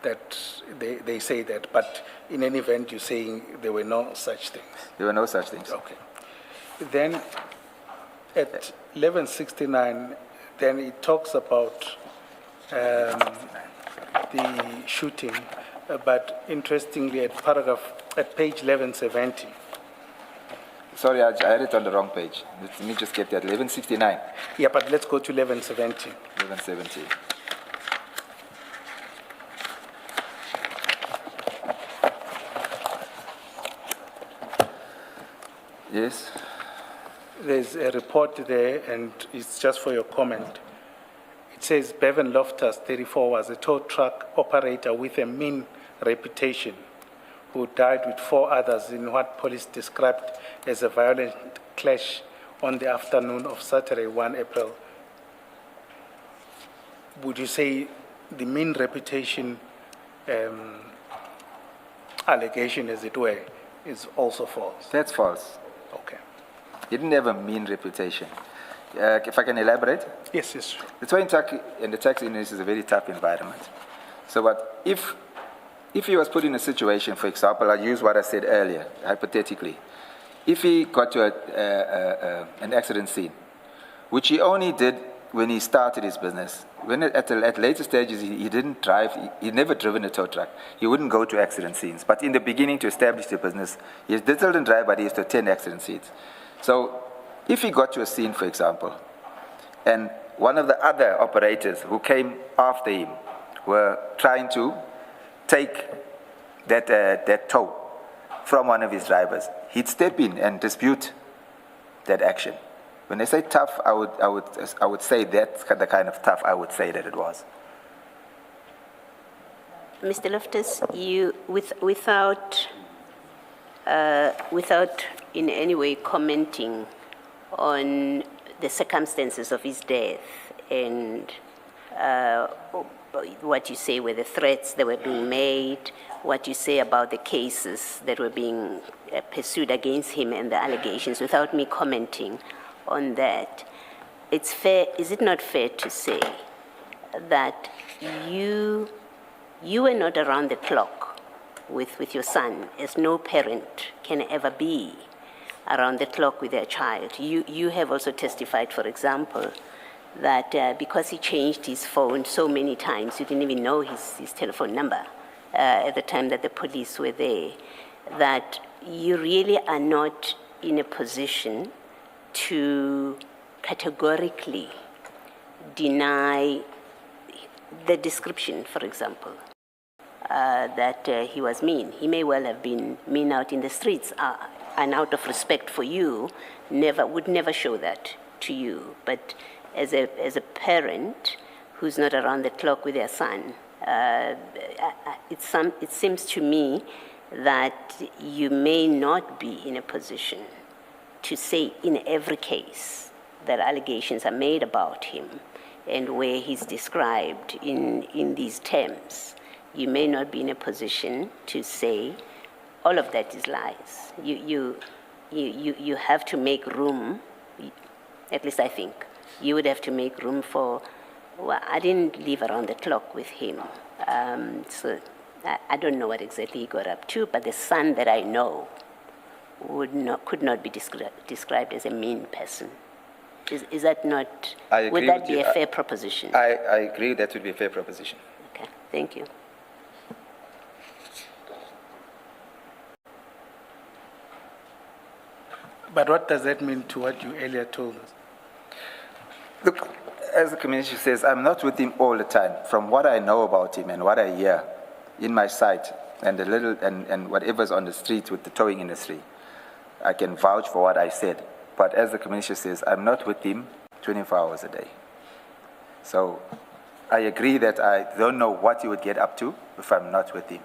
Speaker 4: that they say that, but in any event, you're saying there were no such things.
Speaker 5: There were no such things.
Speaker 4: Okay. Then at 1169, then it talks about the shooting, but interestingly at page 1170.
Speaker 5: Sorry, I had it on the wrong page. Let me just get that, 1169.
Speaker 4: Yeah, but let's go to 1170.
Speaker 5: 1170. Yes.
Speaker 4: There's a report there, and it's just for your comment. It says Bevan Loftus, 34, was a tow truck operator with a mean reputation who died with 4 others in what police described as a violent clash on the afternoon of Saturday, 1 April. Would you say the mean reputation allegation, as it were, is also false?
Speaker 5: That's false.
Speaker 4: Okay.
Speaker 5: He didn't have a mean reputation. If I can elaborate?
Speaker 4: Yes.
Speaker 5: The tow truck and the taxi industry is a very tough environment. So what if he was put in a situation, for example, I use what I said earlier, hypothetically, if he got to an accident scene, which he only did when he started his business, when at later stages he didn't drive, he'd never driven a tow truck, he wouldn't go to accident scenes. But in the beginning, to establish the business, he didn't drive, but he used to attend accident scenes. So if he got to a scene, for example, and one of the other operators who came after him were trying to take that tow from one of his drivers, he'd step in and dispute that action. When I say tough, I would say that's the kind of tough I would say that it was.
Speaker 1: Mr. Loftus, you, without in any way commenting on the circumstances of his death and what you say were the threats that were being made, what you say about the cases that were being pursued against him and the allegations, without me commenting on that, it's fair, is it not fair to say that you were not around the clock with your son, as no parent can ever be around the clock with their child? You have also testified, for example, that because he changed his phone so many times, you didn't even know his telephone number at the time that the police were there, that you really are not in a position to categorically deny the description, for example, that he was mean. He may well have been mean out in the streets. and out of respect for you, would never show that to you. But as a parent who's not around the clock with their son, it seems to me that you may not be in a position to say in every case that allegations are made about him and where he's described in these terms. You may not be in a position to say all of that is lies. You have to make room, at least I think, you would have to make room for, well, I didn't live around the clock with him. So I don't know what exactly he got up to, but the son that I know could not be described as a mean person. Is that not, would that be a fair proposition?
Speaker 5: I agree that would be a fair proposition.
Speaker 1: Okay, thank you.
Speaker 4: But what does that mean to what you earlier told us?
Speaker 5: Look, as the community says, I'm not with him all the time. From what I know about him and what I hear in my sight and and whatever's on the street with the towing industry, I can vouch for what I said. But as the commissioner says, I'm not with him 24 hours a day. So I agree that I don't know what he would get up to if I'm not with him.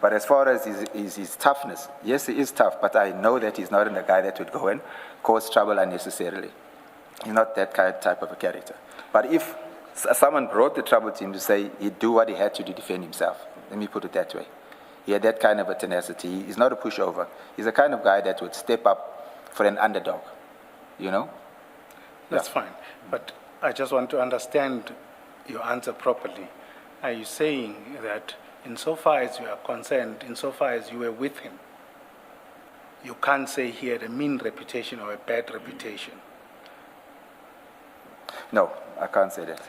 Speaker 5: But as far as his toughness, yes, he is tough, but I know that he's not the guy that would go and cause trouble unnecessarily. He's not that type of a character. But if someone brought the trouble to him to say he'd do what he had to defend himself, let me put it that way. He had that kind of a tenacity. He's not a pushover. He's the kind of guy that would step up for an underdog, you know?
Speaker 4: That's fine. But I just want to understand your answer properly. Are you saying that insofar as you are concerned, insofar as you were with him, you can't say he had a mean reputation or a bad reputation?
Speaker 5: No, I can't say that.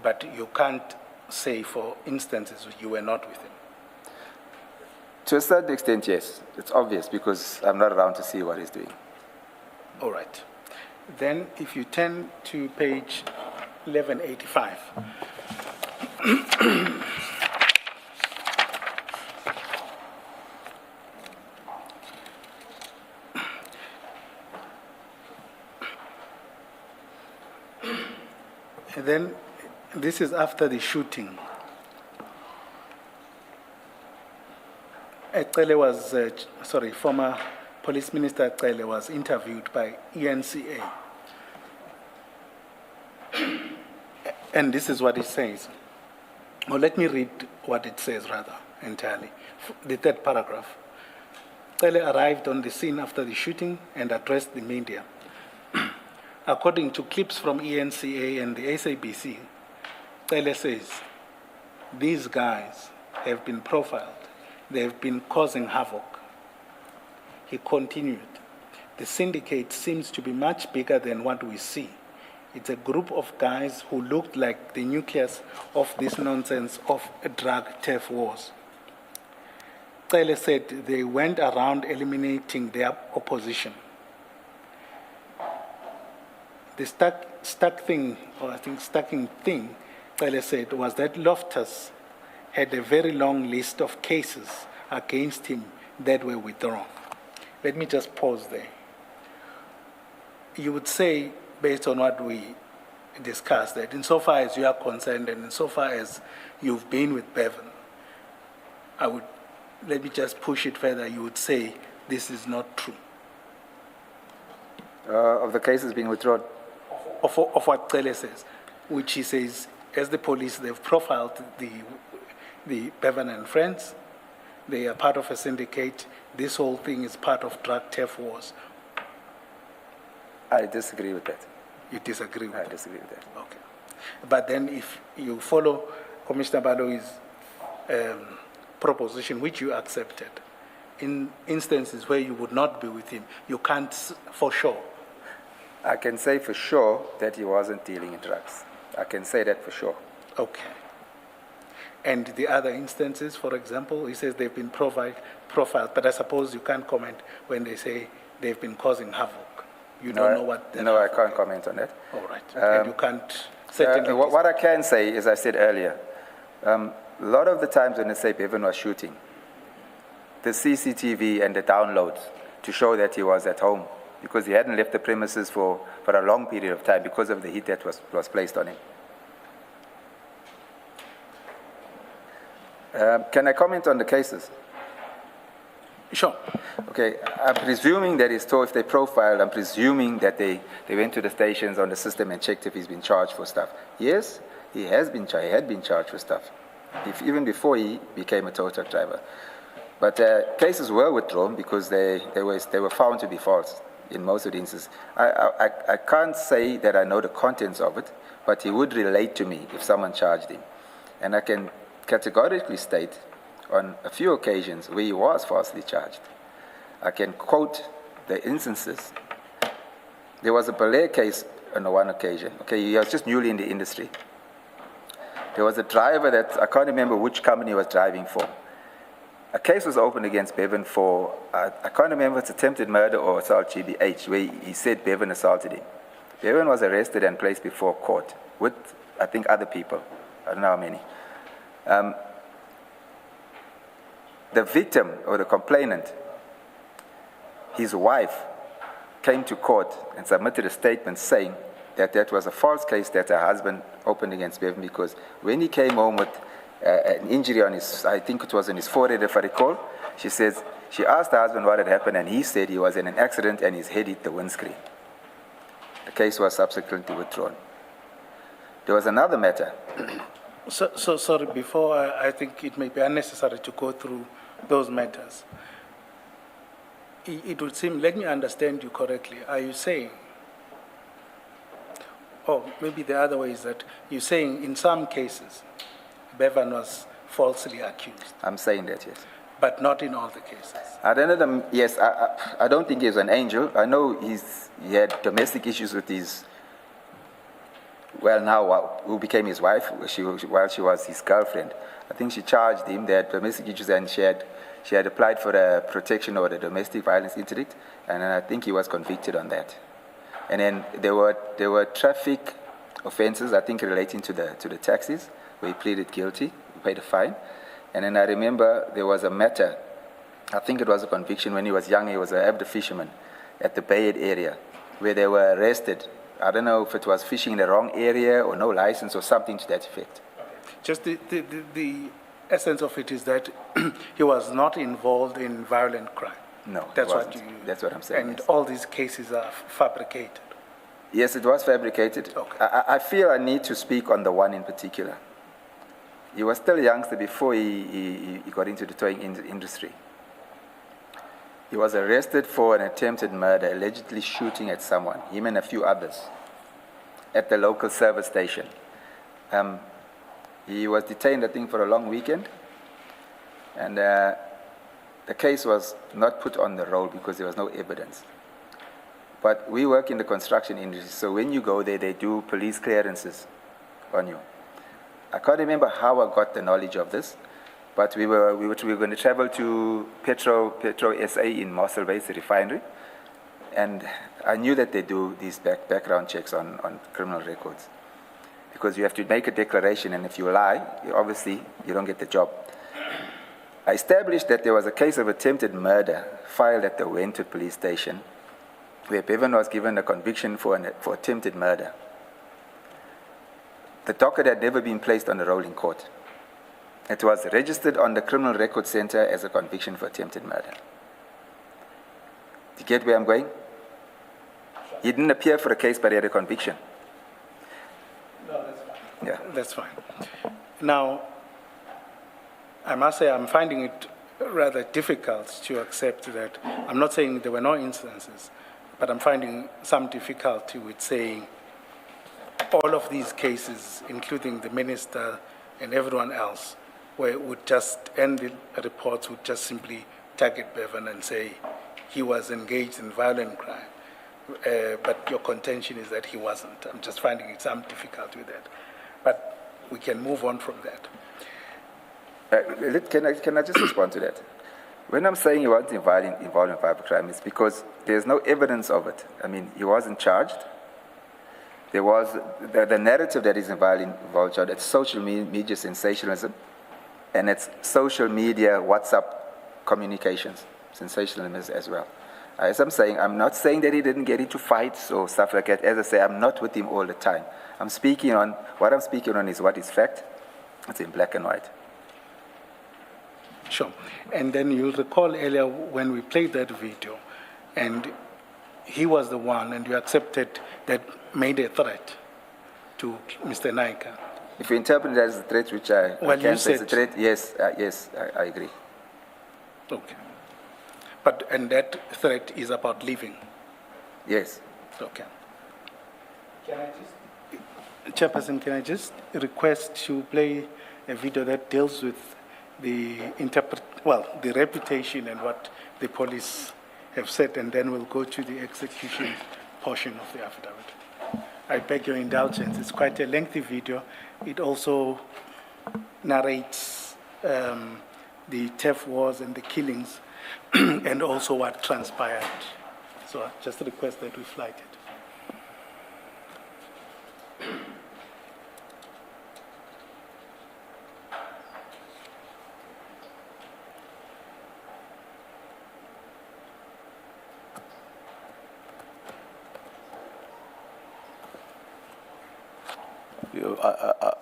Speaker 4: But you can't say, for instances, you were not with him?
Speaker 5: To a certain extent, yes. It's obvious because I'm not around to see what he's doing.
Speaker 4: All right. Then if you turn to page 1185. And then this is after the shooting. Ecele was, former Police Minister Ecele was interviewed by ENCA. And this is what it says. Well, let me read what it says rather entirely. The third paragraph. Ecele arrived on the scene after the shooting and addressed the media. According to clips from ENCA and the SABC, Ecele says, these guys have been profiled. They have been causing havoc. He continued, the syndicate seems to be much bigger than what we see. It's a group of guys who looked like the nucleus of this nonsense of drug turf wars. Ecele said they went around eliminating their opposition. The stacking thing, Ecele said, was that Loftus had a very long list of cases against him that were withdrawn. Let me just pause there. You would say, based on what we discussed, that insofar as you are concerned and insofar as you've been with Bevan, let me just push it further, you would say this is not true.
Speaker 5: Of the cases being withdrawn?
Speaker 4: Of what Ecele says, which he says, as the police, they've profiled the Bevan and friends, they are part of a syndicate, this whole thing is part of drug turf wars.
Speaker 5: I disagree with that.
Speaker 4: You disagree with that?
Speaker 5: I disagree with that.
Speaker 4: Okay. But then if you follow Commissioner Baloyi's proposition, which you accepted, in instances where you would not be with him, you can't for sure.
Speaker 5: I can say for sure that he wasn't dealing in drugs. I can say that for sure.
Speaker 4: Okay. And the other instances, for example, he says they've been profiled, but I suppose you can't comment when they say they've been causing havoc. You don't know what...
Speaker 5: No, I can't comment on that.
Speaker 4: All right. And you can't certainly...
Speaker 5: What I can say, as I said earlier, a lot of the times when they say Bevan was shooting, the CCTV and the downloads to show that he was at home, because he hadn't left the premises for a long period of time because of the heat that was placed on him. Can I comment on the cases?
Speaker 4: Sure.
Speaker 5: Okay, I'm presuming that if they profiled, I'm presuming that they went to the stations on the system and checked if he's been charged for stuff. Yes, he had been charged for stuff, even before he became a tow truck driver. But cases were withdrawn because they were found to be false in most of the instances. I can't say that I know the contents of it, but he would relate to me if someone charged him. And I can categorically state on a few occasions where he was falsely charged. I can quote the instances. There was a Belair case on one occasion. Okay, he was just newly in the industry. There was a driver that, I can't remember which company he was driving for. A case was opened against Bevan for, I can't remember if it's attempted murder or assault GBH, where he said Bevan assaulted him. Bevan was arrested and placed before court with, I think, other people. I don't know how many. The victim or the complainant, his wife, came to court and submitted a statement saying that that was a false case that her husband opened against Bevan, because when he came home with an injury on his, I think it was on his forehead if I recall, she says, she asked her husband what had happened, and he said he was in an accident and his head hit the windscreen. The case was subsequently withdrawn. There was another matter.
Speaker 4: So sorry, before I think it may be unnecessary to go through those matters. It would seem, let me understand you correctly. Are you saying, or maybe the other way is that you're saying in some cases, Bevan was falsely accused?
Speaker 5: I'm saying that, yes.
Speaker 4: But not in all the cases?
Speaker 5: I don't know, yes, I don't think he's an angel. I know he had domestic issues with his, well, now who became his wife while she was his girlfriend. I think she charged him that domestic issues, and she had applied for the protection or the domestic violence interdict, and I think he was convicted on that. And then there were traffic offences, I think, relating to the taxis, where he pleaded guilty, he paid a fine. And then I remember there was a matter, I think it was a conviction when he was young. He was an avid fisherman at the Bayhead area, where they were arrested. I don't know if it was fishing in the wrong area or no license or something to that effect.
Speaker 4: Just the essence of it is that he was not involved in violent crime.
Speaker 5: No,
Speaker 4: that's
Speaker 5: what I'm saying.
Speaker 4: And
Speaker 5: yes.
Speaker 4: All these cases are fabricated.
Speaker 5: Yes, it was fabricated.
Speaker 4: Okay.
Speaker 5: I feel I need to speak on the one in particular. He was still a youngster before he got into the towing industry. He was arrested for an attempted murder, allegedly shooting at someone, him and a few others, at the local service station. He was detained, I think, for a long weekend, and the case was not put on the roll because there was no evidence. But we work in the construction industry, so when you go there, they do police clearances on you. I can't remember how I got the knowledge of this, but we were going to travel to Petro SA in Mossel Bay, the refinery, and I knew that they do these background checks on criminal records, because you have to make a declaration, and if you lie, obviously you don't get the job. I established that there was a case of attempted murder filed at the Wentworth police station, where Bevan was given a conviction for attempted murder. The docket had never been placed on the roll in court. It was registered on the Criminal Record Center as a conviction for attempted murder. Do you get where I'm going? He didn't appear for a case, but he had a conviction.
Speaker 4: No, that's fine.
Speaker 5: Yeah.
Speaker 4: That's fine. Now, I must say I'm finding it rather difficult to accept that. I'm not saying there were no instances, but I'm finding some difficulty with saying all of these cases, including the minister and everyone else, would just end the reports would just simply target Bevan and say he was engaged in violent crime. But your contention is that he wasn't. I'm just finding some difficulty with that. But we can move on from that.
Speaker 5: Can I just respond to that? When I'm saying he wasn't involved in violent crime, it's because there's no evidence of it. I mean, he wasn't charged. There was the narrative that is involved, it's social media sensationalism, and it's social media WhatsApp communications, sensationalism as well. As I'm saying, I'm not saying that he didn't get into fights or stuff like that. As I say, I'm not with him all the time. What I'm speaking on is what is fact. It's in black and white.
Speaker 4: Sure. And then you'll recall earlier when we played that video, and he was the one, and you accepted that made a threat to Mr. Naika.
Speaker 5: If you interpret it as a threat, which I can say is a threat, yes, I agree.
Speaker 4: Okay. And that threat is about leaving?
Speaker 5: Yes.
Speaker 4: Okay. Chairperson, can I just request to play a video that deals with the reputation and what the police have said, and then we'll go to the execution portion of the affidavit. I beg your indulgence. It's quite a lengthy video. It also narrates the turf wars and the killings and also what transpired. So I just request that we flight it.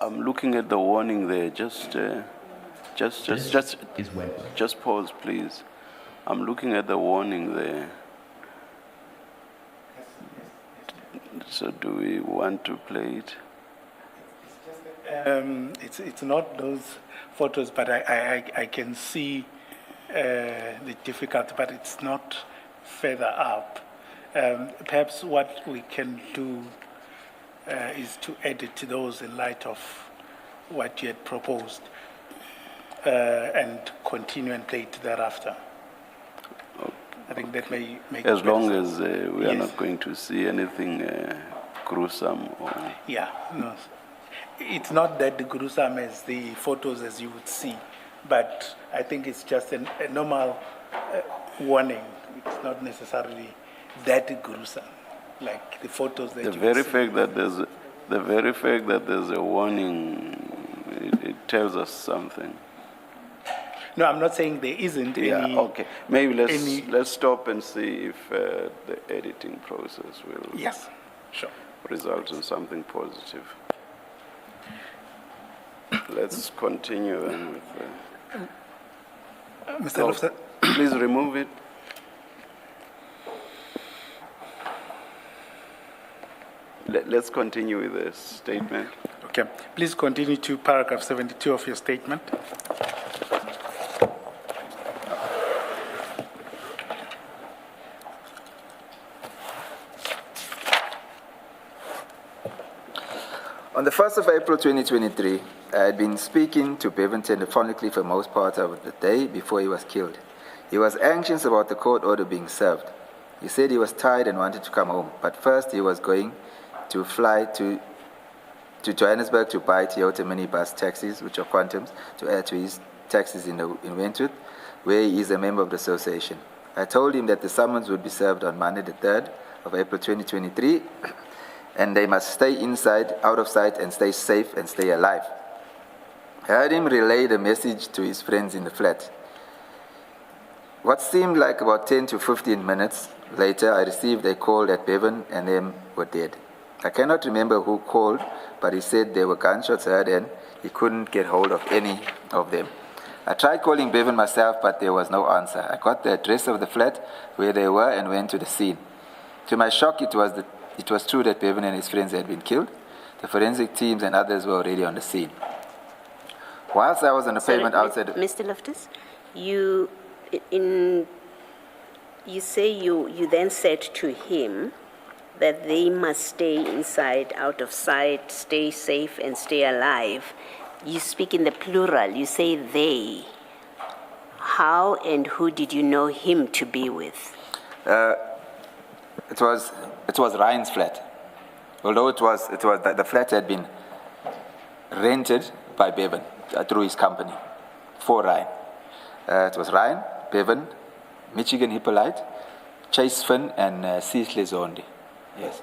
Speaker 3: I'm looking at the warning there. Just pause, please. I'm looking at the warning there. So do we want to play it?
Speaker 4: It's not those photos, but I can see the difficulty, but it's not further up. Perhaps what we can do is to edit those in light of what you had proposed and continue and play it thereafter.
Speaker 3: Okay.
Speaker 4: I think that may make
Speaker 3: as long
Speaker 4: sense.
Speaker 3: as we are not going to see anything gruesome.
Speaker 4: Yeah, no. It's not that gruesome as the photos as you would see, but I think it's just a normal warning. It's not necessarily that gruesome, like the photos that
Speaker 3: the
Speaker 4: you
Speaker 3: very
Speaker 4: see.
Speaker 3: fact that there's a warning, it tells us something.
Speaker 4: No, I'm not saying there isn't any.
Speaker 3: Yeah, okay. Maybe let's stop and see if the editing process will
Speaker 4: Yes, sure.
Speaker 3: result in something positive. Let's continue then with
Speaker 4: Mr. Loftus.
Speaker 3: please remove it. Let's continue with the statement.
Speaker 4: Okay, please continue to paragraph 72 of your statement.
Speaker 5: On the 1st of April 2023, I had been speaking to Bevan telephonically for most part of the day before he was killed. He was anxious about the court order being served. He said he was tired and wanted to come home, but first he was going to fly to Johannesburg to buy Toyota minibus taxis, which are quantums, to add to his taxis in Wentworth, where he is a member of the association. I told him that the summons would be served on Monday the 3rd of April 2023, and they must stay inside, out of sight, and stay safe and stay alive. I heard him relay the message to his friends in the flat. What seemed like about 10 to 15 minutes later, I received a call that Bevan and them were dead. I cannot remember who called, but he said there were gunshots heard and he couldn't get hold of any of them. I tried calling Bevan myself, but there was no answer. I got the address of the flat where they were and went to the scene. To my shock, it was true that Bevan and his friends had been killed. The forensic teams and others were already on the scene. Whilst I was on the pavement outside...
Speaker 1: Mr. Loftus, you say you then said to him that they must stay inside, out of sight, stay safe and stay alive. You speak in the plural, you say they. How and who did you know him to be with?
Speaker 5: It was Ryan's flat. Although the flat had been rented by Bevan through his company for Ryan. It was Ryan, Bevan, Michigan Hippolyte, Chase Finn, and Cecily Zondi. Yes.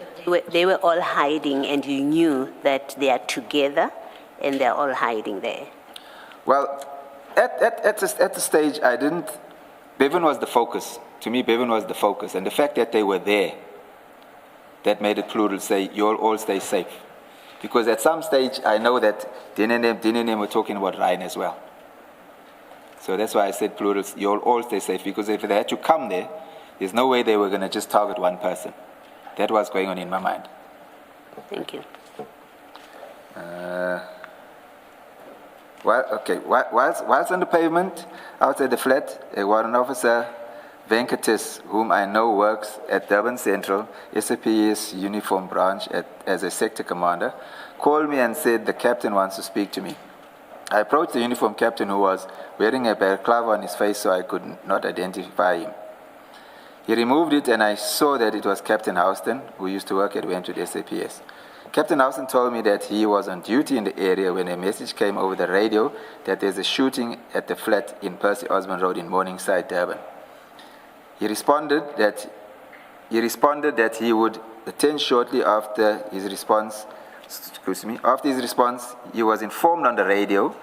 Speaker 1: They were all hiding, and you knew that they are together and they're all hiding there.
Speaker 5: Well, at the stage, Bevan was the focus. to me, Bevan was the focus. And the fact that they were there, that made it plural, say, you'll all stay safe. Because at some stage, I know that Dininem were talking about Ryan as well. So that's why I said plural, you'll all stay safe. Because if they had to come there, there's no way they were going to just target one person. That was going on in my mind.
Speaker 1: Thank you.
Speaker 5: Whilst on the pavement, outside the flat, a warrant officer, Venkatis, whom I know works at Durban Central, SAPS Uniform Branch as a sector commander, called me and said the captain wants to speak to me. I approached the uniform captain, who was wearing a balaclava on his face, so I could not identify him. He removed it, and I saw that it was Captain Houston, who used to work at Wentwood SAPS. Captain Houston told me that he was on duty in the area when a message came over the radio that there's a shooting at the flat in Percy Osborne Road in Morningside, Durban. He responded that he would attend shortly after his response. After his response, he was informed on the radio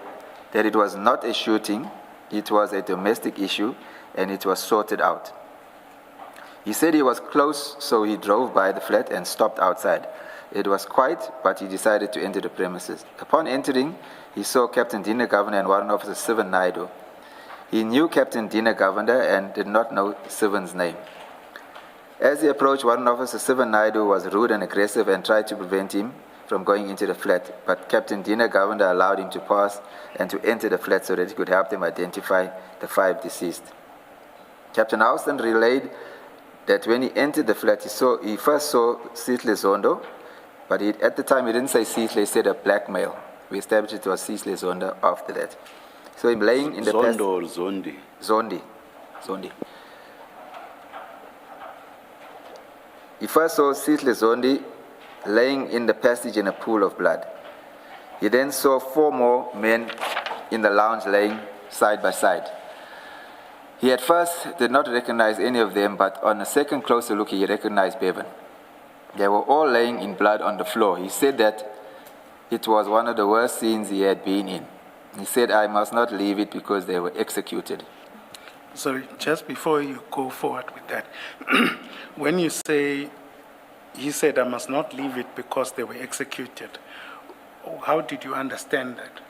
Speaker 5: that it was not a shooting, it was a domestic issue, and it was sorted out. He said he was close, so he drove by the flat and stopped outside. It was quiet, but he decided to enter the premises. Upon entering, he saw Captain Dina Governor and Warrant Officer Sivan Naidu. He knew Captain Dina Governor and did not know Sivan's name. As he approached, Warrant Officer Sivan Naidu was rude and aggressive and tried to prevent him from going into the flat, but Captain Dina Governor allowed him to pass and to enter the flat so that he could help them identify the 5 deceased. Captain Houston relayed that when he entered the flat, he first saw Sihle Zondo, but at the time he didn't say Sihle, he said a black male. We established it was Sihle Zondo after that. So him laying in the
Speaker 3: Zondo or Zondi?
Speaker 5: Zondi. He first saw Sihle Zondi laying in the passage in a pool of blood. He then saw 4 more men in the lounge laying side by side. He at first did not recognize any of them, but on a second closer look, he recognized Bevan. They were all laying in blood on the floor. He said that it was one of the worst scenes he had been in. He said, I must not leave it because they were executed.
Speaker 4: Sorry, just before you go forward with that, when you say, he said, I must not leave it because they were executed, how did you understand that?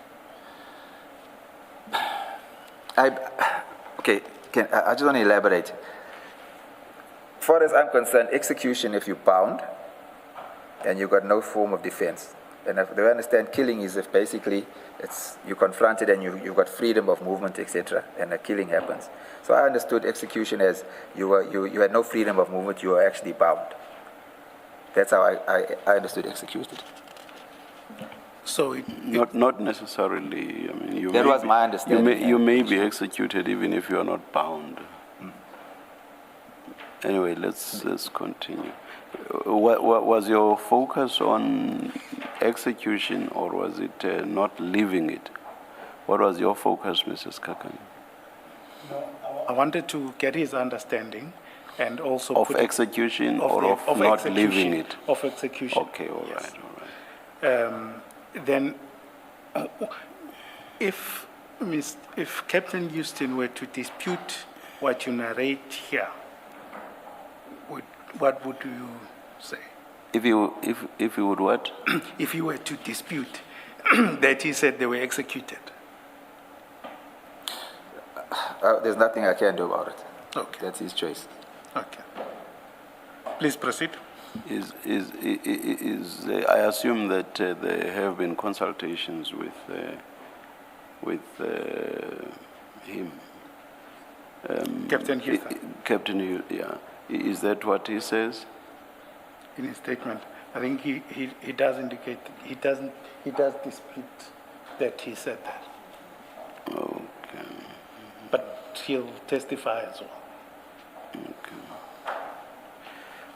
Speaker 5: I just want to elaborate. As far as I'm concerned, execution, if you're bound and you've got no form of defense. And if they understand, killing is if basically you're confronted and you've got freedom of movement, etc., and a killing happens. So I understood execution as you had no freedom of movement, you were actually bound. That's how I understood executed.
Speaker 3: So not necessarily. I mean,
Speaker 5: that was my understanding.
Speaker 3: You may be executed even if you are not bound. Anyway, let's continue. What was your focus on execution, or was it not leaving it? What was your focus, Mrs. Kakani?
Speaker 4: I wanted to get his understanding and also
Speaker 3: of execution or of not leaving it.
Speaker 4: Of execution.
Speaker 3: Okay, all
Speaker 4: yes.
Speaker 3: right.
Speaker 4: Then, if Captain Houston were to dispute what you narrate here, what would you say?
Speaker 3: If you would what?
Speaker 4: If you were to dispute that he said they were executed.
Speaker 5: There's nothing I can do about it.
Speaker 4: Okay.
Speaker 5: That's his choice.
Speaker 4: Okay. Please proceed.
Speaker 3: I assume that there have been consultations with him.
Speaker 4: Captain Houston.
Speaker 3: Captain Houston, yeah. Is that what he says?
Speaker 4: In his statement, I think he does indicate, he does dispute that he said that.
Speaker 3: Okay.
Speaker 4: But he'll testify as well.
Speaker 3: Okay.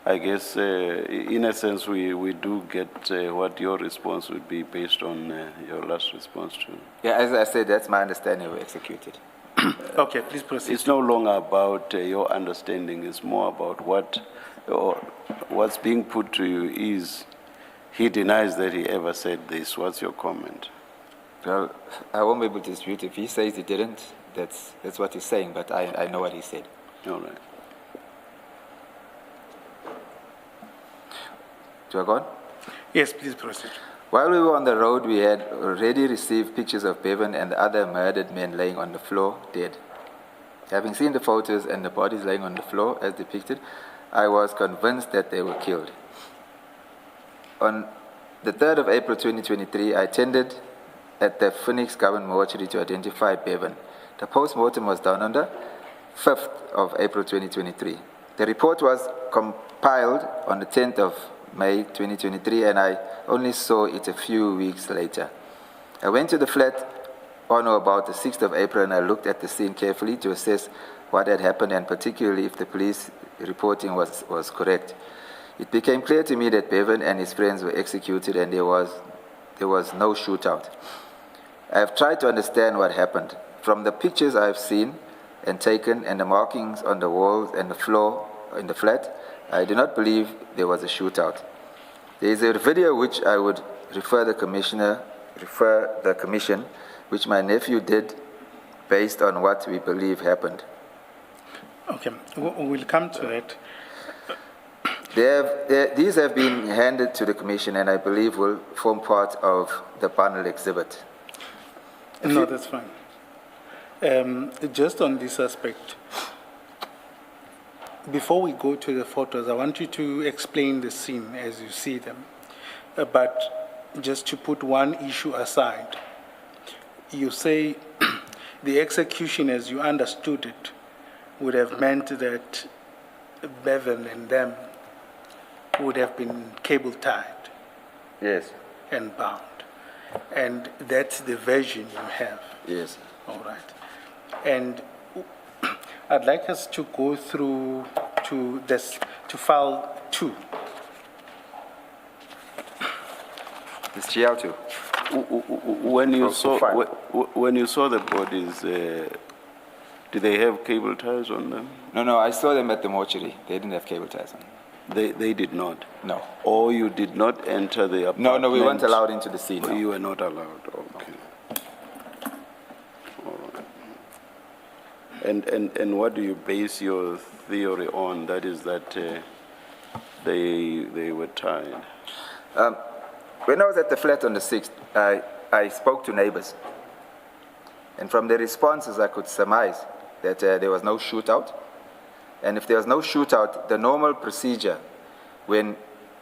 Speaker 3: I guess, in a sense, we do get what your response would be based on your last response to.
Speaker 5: Yeah, as I said, that's my understanding of executed.
Speaker 4: Okay, please proceed.
Speaker 3: It's no longer about your understanding. It's more about what's being put to you is he denies that he ever said this. What's your comment?
Speaker 5: Well, I won't be able to dispute. If he says he didn't, that's what he's saying, but I know what he said.
Speaker 3: All right.
Speaker 5: Do I go on?
Speaker 4: Yes, please proceed.
Speaker 5: While we were on the road, we had already received pictures of Bevan and the other murdered men laying on the floor, dead. Having seen the photos and the bodies laying on the floor as depicted, I was convinced that they were killed. On the 3rd of April 2023, I attended at the Phoenix Government Mortuary to identify Bevan. The post-mortem was done on the 5th of April 2023. The report was compiled on the 10th of May 2023, and I only saw it a few weeks later. I went to the flat on or about the 6th of April, and I looked at the scene carefully to assess what had happened, and particularly if the police reporting was correct. It became clear to me that Bevan and his friends were executed, and there was no shootout. I have tried to understand what happened. From the pictures I have seen and taken, and the markings on the walls and the floor in the flat, I do not believe there was a shootout. There is a video which I would refer the commission, which my nephew did based on what we believe happened.
Speaker 4: Okay, we'll come to that.
Speaker 5: These have been handed to the commission, and I believe will form part of the panel exhibit.
Speaker 4: No, that's fine. Just on this aspect, before we go to the photos, I want you to explain the scene as you see them. But just to put one issue aside, you say the execution as you understood it would have meant that Bevan and them would have been cable tied.
Speaker 5: Yes.
Speaker 4: And bound. And that's the version you have.
Speaker 5: Yes.
Speaker 4: All right. And I'd like us to go through to file 2.
Speaker 5: This GL2.
Speaker 3: When you saw the bodies, did they have cable ties on them?
Speaker 5: No, I saw them at the mortuary. They didn't have cable ties on.
Speaker 3: They did not?
Speaker 5: No.
Speaker 3: Or you did not enter the apartment?
Speaker 5: No, we weren't allowed into the scene.
Speaker 3: No. You were not allowed, okay. All right. And what do you base your theory on? That is that they were tied?
Speaker 5: When I was at the flat on the 6th, I spoke to neighbors. And from their responses, I could surmise that there was no shootout. And if there was no shootout, the normal procedure when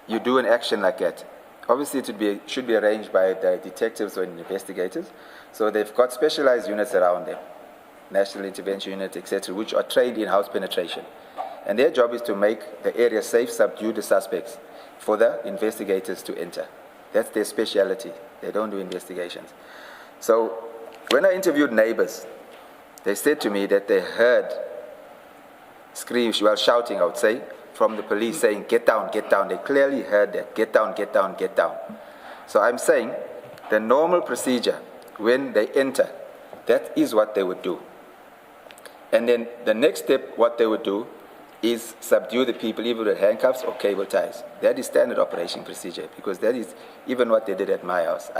Speaker 5: you do an action like that, obviously it should be arranged by the detectives or investigators. So they've got specialized units around them, National Intervention Unit, etc., which are trained in house penetration. And their job is to make the area safe, subdue the suspects for the investigators to enter. That's their specialty. They don't do investigations. So when I interviewed neighbors, they said to me that they heard screams, well, shouting, I would say, from the police saying, get down, get down. They clearly heard that, get down, get down, get down. So I'm saying the normal procedure when they enter, that is what they would do. And then the next step, what they would do is subdue the people either with handcuffs or cable ties. That is standard operation procedure, because that is even what they did at my house.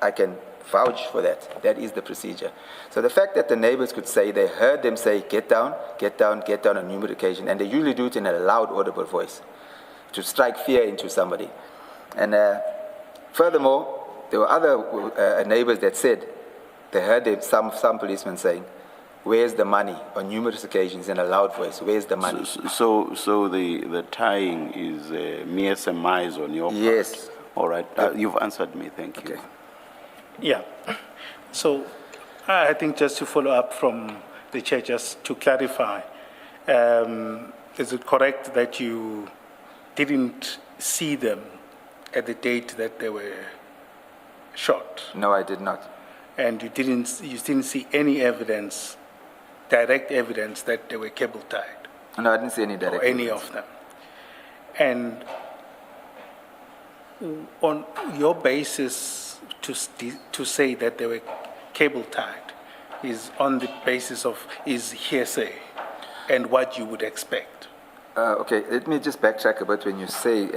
Speaker 5: I can vouch for that. That is the procedure. So the fact that the neighbors could say they heard them say, get down, get down, get down on numerous occasions, and they usually do it in a loud, audible voice to strike fear into somebody. And furthermore, there were other neighbors that said they heard some policemen saying, where's the money, on numerous occasions in a loud voice, where's the money?
Speaker 3: So the tying is mere surmise on your part?
Speaker 5: Yes.
Speaker 3: All right. You've answered me. Thank you.
Speaker 5: Okay.
Speaker 4: Yeah. So I think just to follow up from the chair, just to clarify, is it correct that you didn't see them at the date that they were shot?
Speaker 5: No, I did not.
Speaker 4: And you didn't see any evidence, direct evidence that they were cable tied?
Speaker 5: No, I didn't see any direct
Speaker 4: evidence. Any
Speaker 5: evidence.
Speaker 4: of them. And on your basis to say that they were cable tied is on the basis of is hearsay and what you would expect.
Speaker 5: Okay, let me just backtrack a bit when you say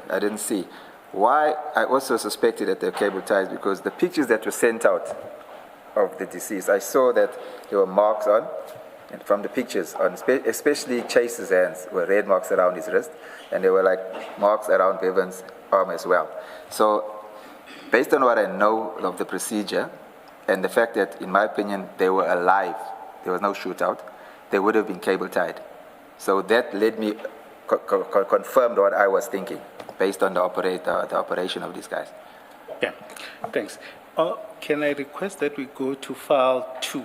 Speaker 5: I didn't see. Why I also suspected that they're cable ties, because the pictures that were sent out of the deceased, I saw that there were marks on And from the pictures, especially Chase's hands, were red marks around his wrist, and there were like marks around Bevan's arm as well. So, based on what I know of the procedure, and the fact that, in my opinion, they were alive, there was no shootout, they would have been cable tied. So that led me, confirmed what I was thinking, based on the operation of these guys.
Speaker 4: Yeah, thanks. Can I request that we go to file 2?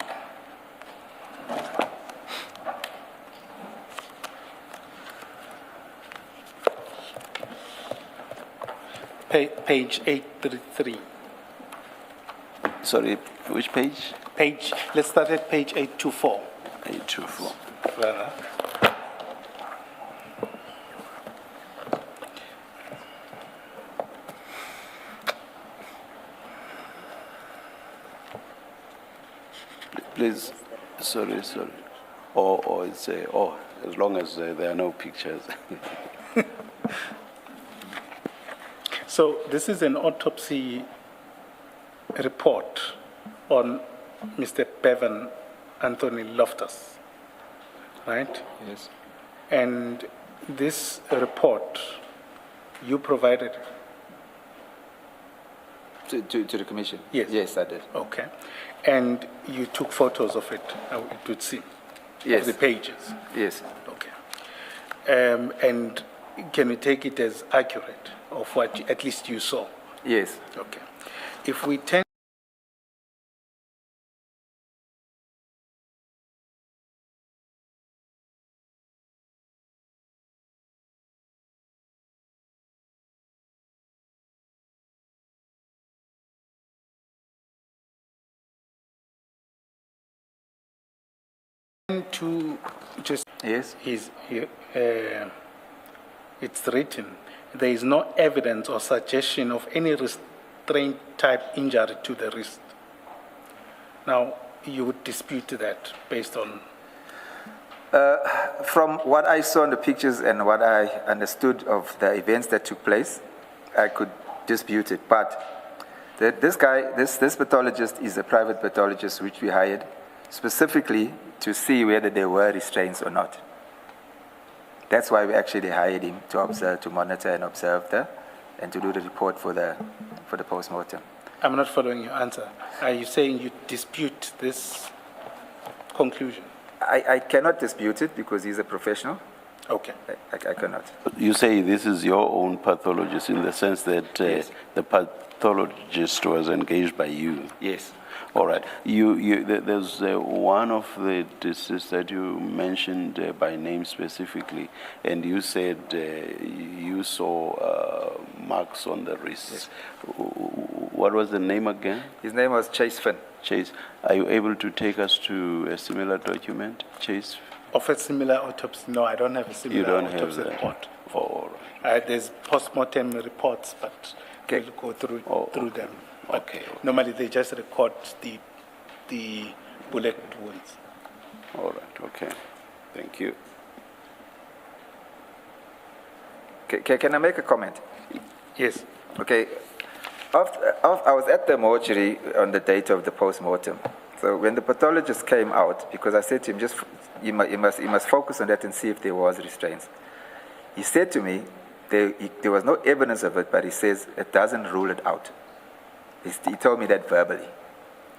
Speaker 4: Page 833.
Speaker 3: Sorry, which page?
Speaker 4: Let's start at page 824.
Speaker 3: 824.
Speaker 4: Rather.
Speaker 3: Please, sorry. Or it's as long as there are no pictures.
Speaker 4: So this is an autopsy report on Mr. Bevan Anthony Loftus, right?
Speaker 5: Yes.
Speaker 4: And this report, you provided?
Speaker 5: To the commission?
Speaker 4: Yes.
Speaker 5: Yes, I did.
Speaker 4: Okay. And you took photos of it, it would seem?
Speaker 5: Yes.
Speaker 4: Of the pages?
Speaker 5: Yes.
Speaker 4: Okay. And can we take it as accurate of what at least you saw?
Speaker 5: Yes.
Speaker 4: Okay. If we turn to just
Speaker 5: Yes.
Speaker 4: it's written, there is no evidence or suggestion of any restraint type injury to the wrist. Now, you would dispute that based on?
Speaker 5: From what I saw in the pictures and what I understood of the events that took place, I could dispute it. But this pathologist is a private pathologist which we hired specifically to see whether there were restraints or not. That's why we actually hired him, to observe, to monitor and observe and to do the report for the post-mortem.
Speaker 4: I'm not following your answer. Are you saying you dispute this conclusion?
Speaker 5: I cannot dispute it because he's a professional.
Speaker 4: Okay.
Speaker 5: I cannot.
Speaker 3: You say this is your own pathologist in the sense that
Speaker 5: Yes.
Speaker 3: the pathologist was engaged by you.
Speaker 5: Yes.
Speaker 3: All right. There's one of the deceased that you mentioned by name specifically, and you said you saw marks on the wrists.
Speaker 5: Yes.
Speaker 3: What was the name again?
Speaker 5: His name was Chase Finn.
Speaker 3: Chase. Are you able to take us to a similar document, Chase?
Speaker 4: Of a similar autopsy? No, I don't have a similar
Speaker 3: You don't
Speaker 4: autopsy
Speaker 3: have that.
Speaker 4: report.
Speaker 3: Oh, all right.
Speaker 4: There's post-mortem reports, but
Speaker 5: Okay.
Speaker 4: we'll go through
Speaker 3: Okay.
Speaker 4: them. But
Speaker 3: Okay.
Speaker 4: normally they just record the bullet wounds.
Speaker 3: All right. Okay. Thank you.
Speaker 5: Can I make a comment?
Speaker 4: Yes.
Speaker 5: Okay. I was at the mortuary on the date of the post-mortem. So when the pathologist came out, because I said to him, you must focus on that and see if there was restraints. He said to me, there was no evidence of it, but he says it doesn't rule it out. He told me that verbally.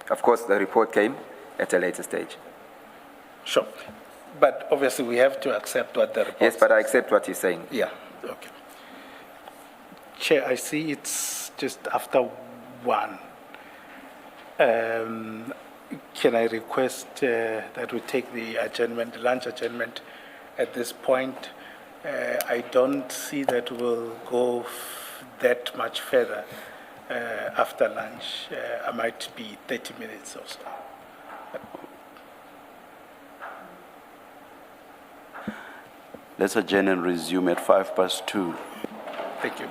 Speaker 5: Of course, the report came at a later stage.
Speaker 4: Sure. But obviously we have to accept what the report
Speaker 5: Yes, but I
Speaker 4: says.
Speaker 5: accept what he's saying.
Speaker 4: Yeah, okay. Chair, I see it's just after 1. Can I request that we take the adjournment, the lunch adjournment at this point? I don't see that we'll go that much further after lunch. I might be 30 minutes or so.
Speaker 3: Let's adjourn and resume at 2:05.
Speaker 4: Thank you.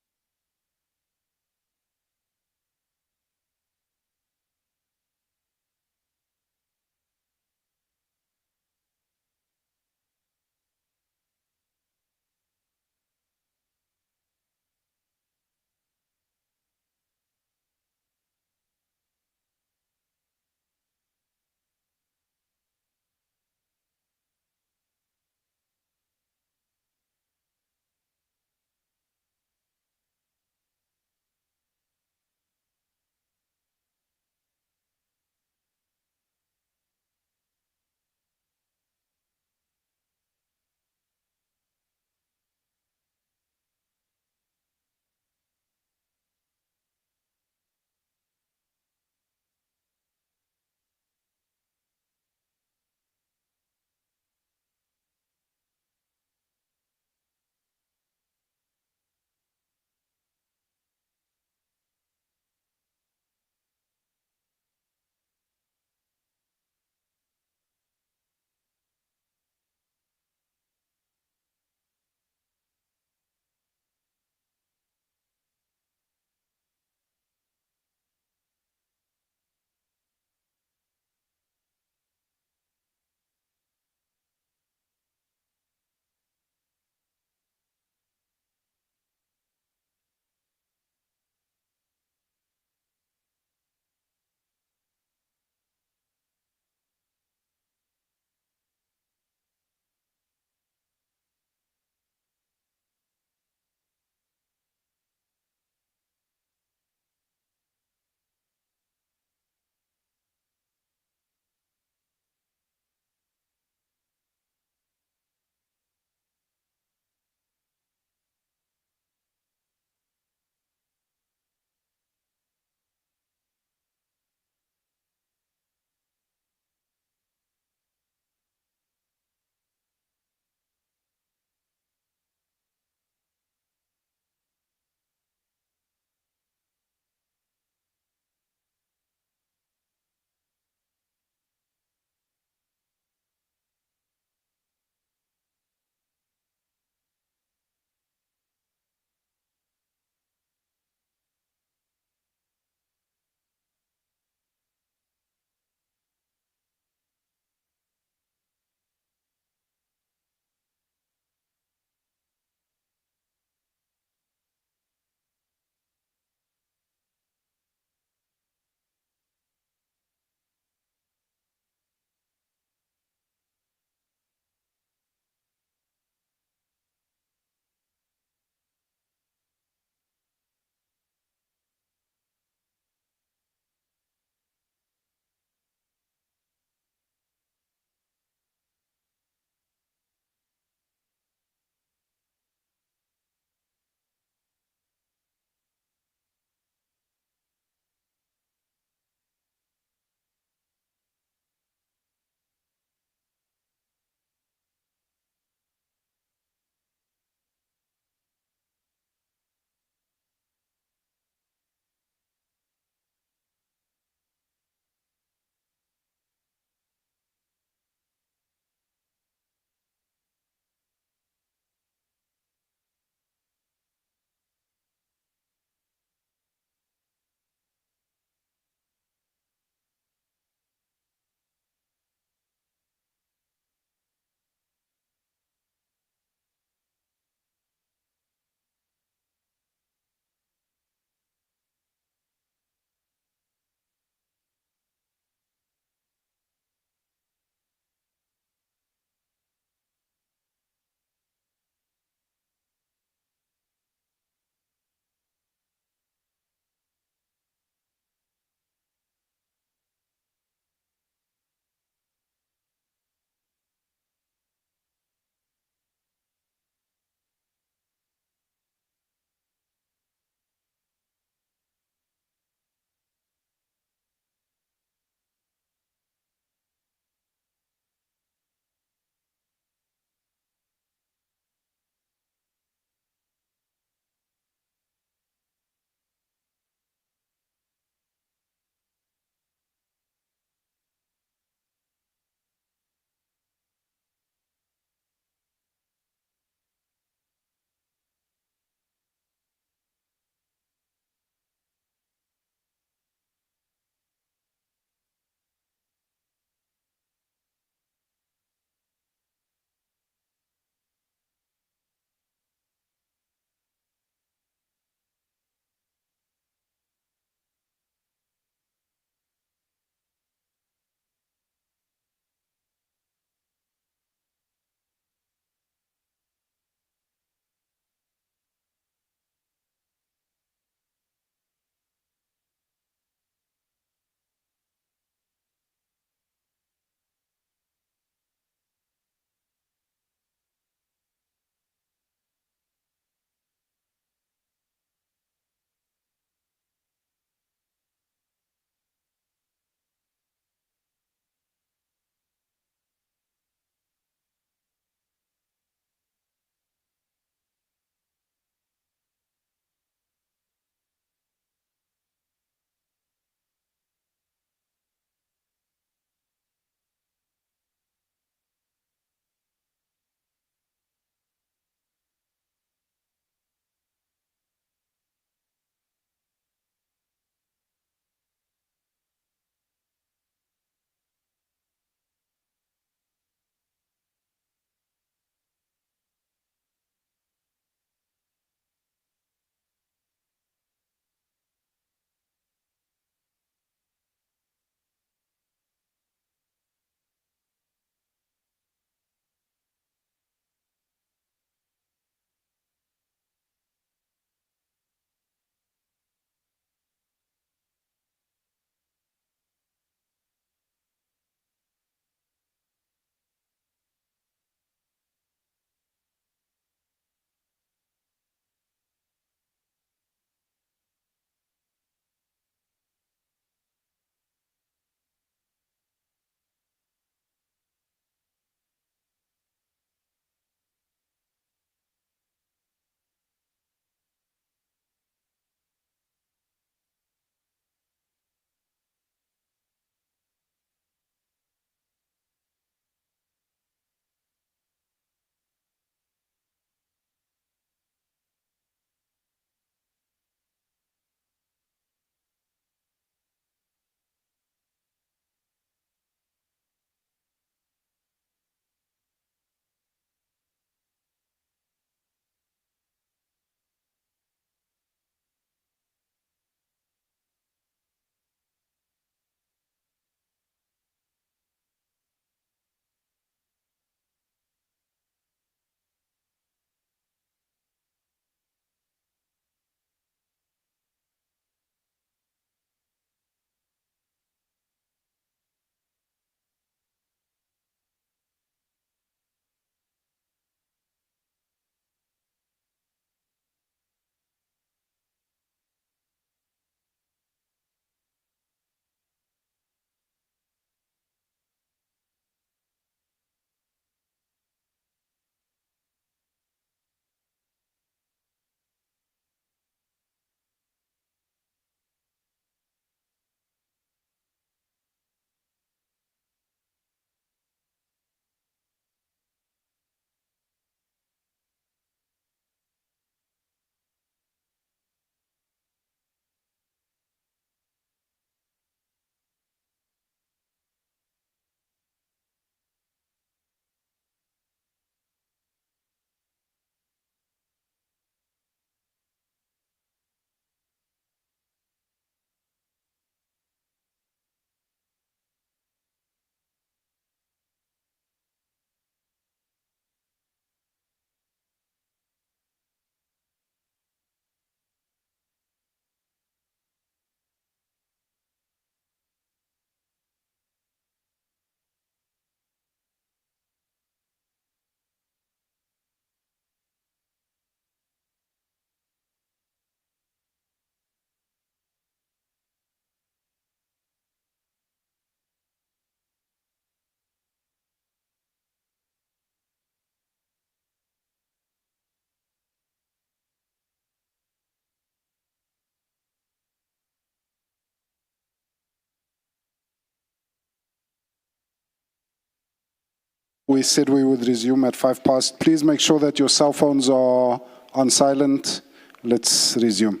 Speaker 2: We said we would resume at 5 past. Please make sure that your cell phones are on silent. Let's resume.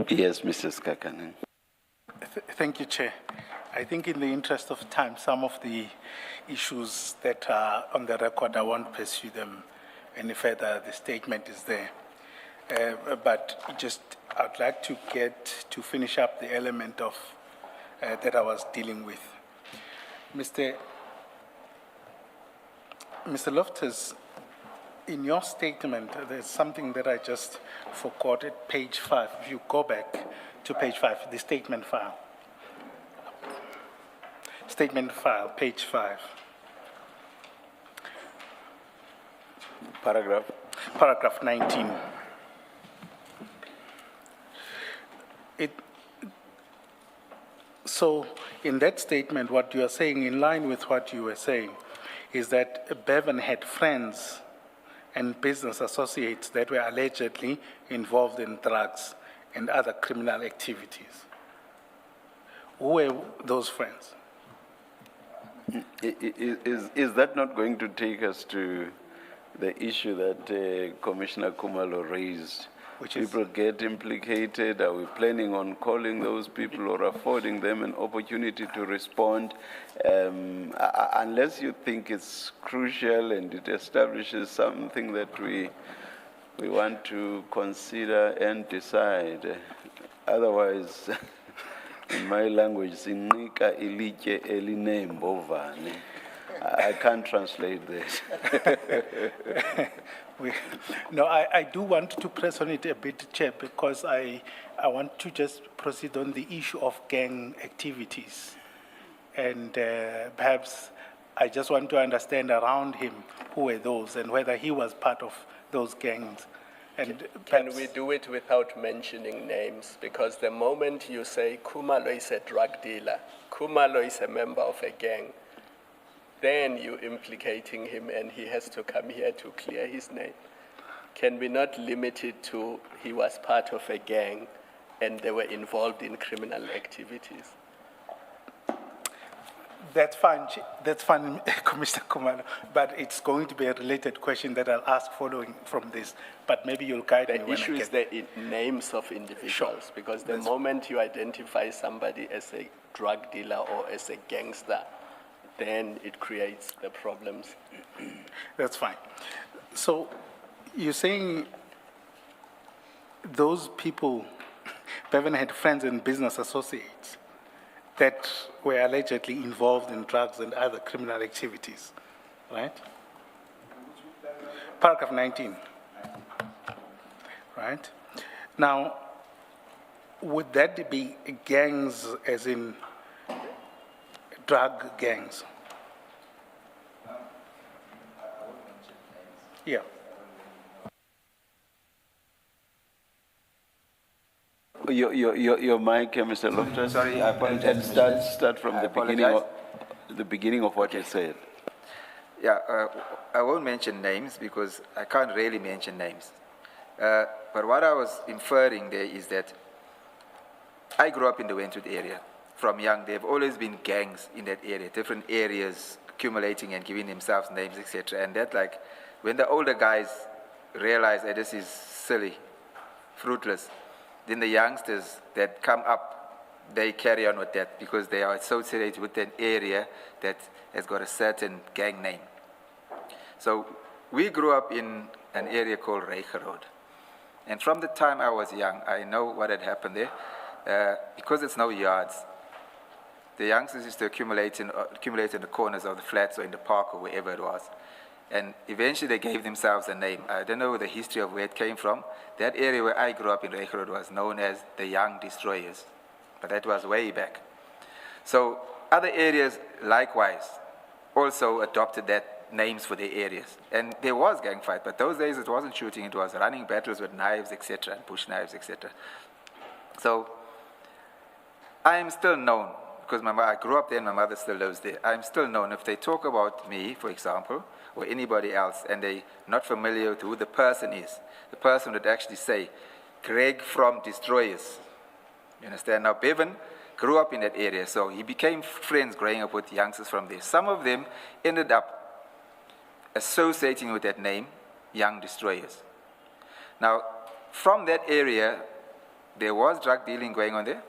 Speaker 3: Yes, Mr. Skakanen.
Speaker 4: Thank you, Chair. I think in the interest of time, some of the issues that are on the record, I won't pursue them any further. The statement is there. But I'd like to finish up the element of that I was dealing with. Mr. Loftus, in your statement, there's something that I just forgot at page 5. If you go back to page 5, the statement file. Statement file, page 5.
Speaker 3: Paragraph?
Speaker 4: Paragraph 19. So in that statement, what you are saying, in line with what you were saying, is that Bevan had friends and business associates that were allegedly involved in drugs and other criminal activities. Who were those friends?
Speaker 3: Is that not going to take us to the issue that Commissioner Kumalo raised?
Speaker 4: Which is?
Speaker 3: People get implicated. Are we planning on calling those people or affording them an opportunity to respond? Unless you think it's crucial and it establishes something that we want to consider and decide. Otherwise, in my language, sinika ilike elinembovane. I can't translate this.
Speaker 4: No, I do want to press on it a bit, Chair, because I want to just proceed on the issue of gang activities. And perhaps I just want to understand around him who were those and whether he was part of those gangs. And
Speaker 6: can we do it without mentioning names? Because the moment you say Kumalo is a drug dealer, Kumalo is a member of a gang, then you're implicating him and he has to come here to clear his name. Can we not limit it to he was part of a gang and they were involved in criminal activities?
Speaker 4: That's fine, Commissioner Kumalo, but it's going to be a related question that I'll ask following from this, but maybe you'll guide me when I get...
Speaker 6: The issue is the names of individuals, sure. Because the moment you identify somebody as a drug dealer or as a gangster, then it creates the problems.
Speaker 4: That's fine. So you're saying those people, Bevan had friends and business associates that were allegedly involved in drugs and other criminal activities, right? Paragraph 19, right? Now, would that be gangs as in drug gangs? Yeah.
Speaker 3: Your mic, Mr. Loftus.
Speaker 5: Sorry, I apologize.
Speaker 3: And start from the beginning of what you said.
Speaker 5: Yeah, I won't mention names because I can't really mention names. But what I was inferring there is that I grew up in the Wentworth area. From young, there have always been gangs in that area, different areas accumulating and giving themselves names, etc. And that, like, when the older guys realize that this is silly, fruitless, then the youngsters that come up, they carry on with that because they are associated with an area that has got a certain gang name. So we grew up in an area called Reiger Road. And from the time I was young, I know what had happened there. Because it's no yards, the youngsters used to accumulate in the corners of the flats or in the park or wherever it was. And eventually they gave themselves a name. I don't know the history of where it came from. That area where I grew up in Reiger Road was known as the Young Destroyers. But that was way back. So other areas likewise also adopted that names for their areas. And there was gang fight, but those days it wasn't shooting, it was running battles with knives, etc., and bush knives, etc. So I am still known, because I grew up there and my mother still lives there. I'm still known. If they talk about me, for example, or anybody else, and they're not familiar with who the person is, the person would actually say, Greg from Destroyers. You understand? Now, Bevan grew up in that area, so he became friends growing up with youngsters from there. Some of them ended up associating with that name, Young Destroyers. Now, from that area, there was drug dealing going on there.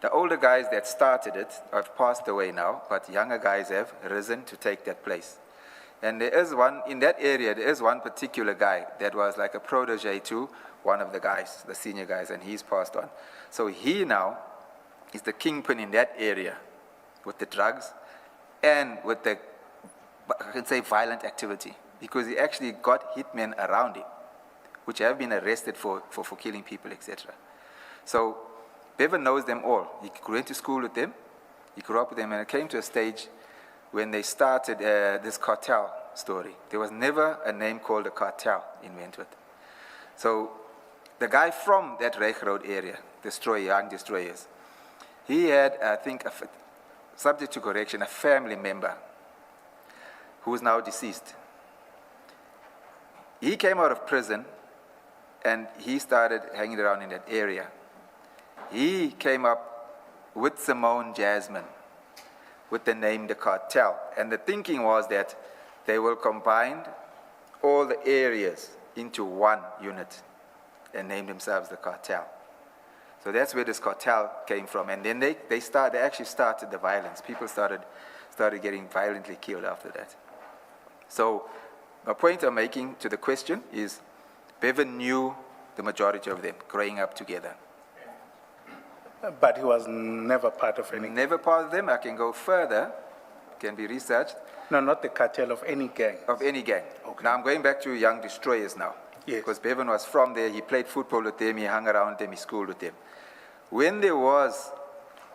Speaker 5: The older guys that started it have passed away now, but younger guys have risen to take that place. And there is one, in that area, there is one particular guy that was like a protege to one of the guys, the senior guys, and he's passed on. So he now is the kingpin in that area with the drugs and with the, I can say, violent activity, because he actually got hitmen around him, which have been arrested for killing people, etc. So Bevan knows them all. He went to school with them, he grew up with them, and it came to a stage when they started this cartel story. There was never a name called a cartel in Wentworth. So the guy from that Reich Road area, Young Destroyers, he had, I think, subject to correction, a family member who is now deceased. He came out of prison and he started hanging around in that area. He came up with Simone Jasmine with the name The Cartel. And the thinking was that they will combine all the areas into one unit and name themselves The Cartel. So that's where this cartel came from. And then they actually started the violence. People started getting violently killed after that. So my point I'm making to the question is Bevan knew the majority of them growing up together.
Speaker 4: But he was never part of any...
Speaker 5: Never part of them. I can go further. Can be researched.
Speaker 4: No, not the cartel of any gang.
Speaker 5: Of any gang. Okay. Now I'm going back to Young Destroyers now.
Speaker 4: Yes.
Speaker 5: Because Bevan was from there. He played football with them. He hung around them. He schooled with them. When there was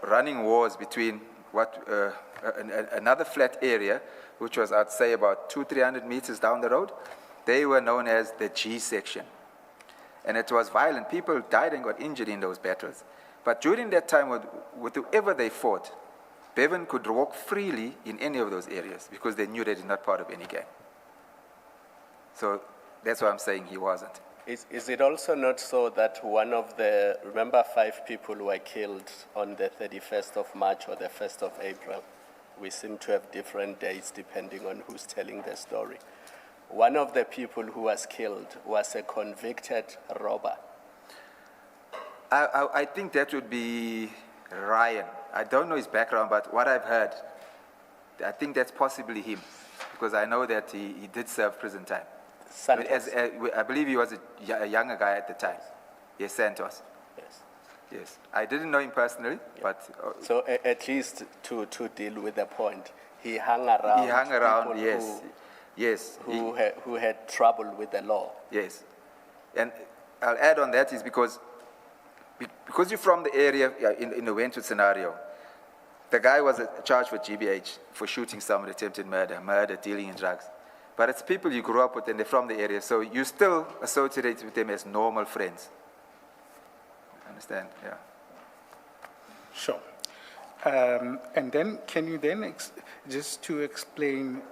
Speaker 5: running wars between another flat area, which was, I'd say, about 200-300 meters down the road, they were known as the G section. And it was violent. People died and got injured in those battles. But during that time, with whoever they fought, Bevan could walk freely in any of those areas because they knew they were not part of any gang. So that's why I'm saying he wasn't.
Speaker 6: Is it also not so that one of the, remember 5 people were killed on the 31st of March or the 1st of April? We seem to have different dates depending on who's telling the story. One of the people who was killed was a convicted robber.
Speaker 5: I think that would be Ryan. I don't know his background, but what I've heard, I think that's possibly him, because I know that he did serve prison time.
Speaker 6: Santos.
Speaker 5: I believe he was a younger guy at the time. Yes, Santos.
Speaker 6: Yes.
Speaker 5: Yes. I didn't know him personally, but...
Speaker 6: So at least to deal with the point, he hung around.
Speaker 5: He hung around, yes. Yes.
Speaker 6: Who had trouble with the law.
Speaker 5: Yes. And I'll add on that is because you're from the area in the Wentworth scenario, the guy was charged with GBH for shooting someone, attempted murder, dealing in drugs. But it's people you grew up with and they're from the area, so you still associate with them as normal friends. Understand? Yeah.
Speaker 4: Sure. And then, can you then, just to explain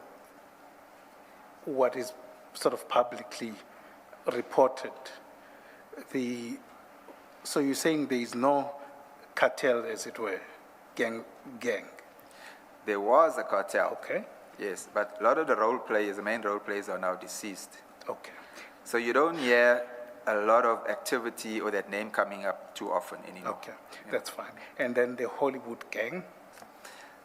Speaker 4: what is sort of publicly reported, so you're saying there is no cartel, as it were, gang?
Speaker 5: There was a cartel.
Speaker 4: Okay.
Speaker 5: Yes, but a lot of the role players, the main role players, are now deceased.
Speaker 4: Okay.
Speaker 5: So you don't hear a lot of activity or that name coming up too often anymore.
Speaker 4: Okay, that's fine. And then the Hollywood gang?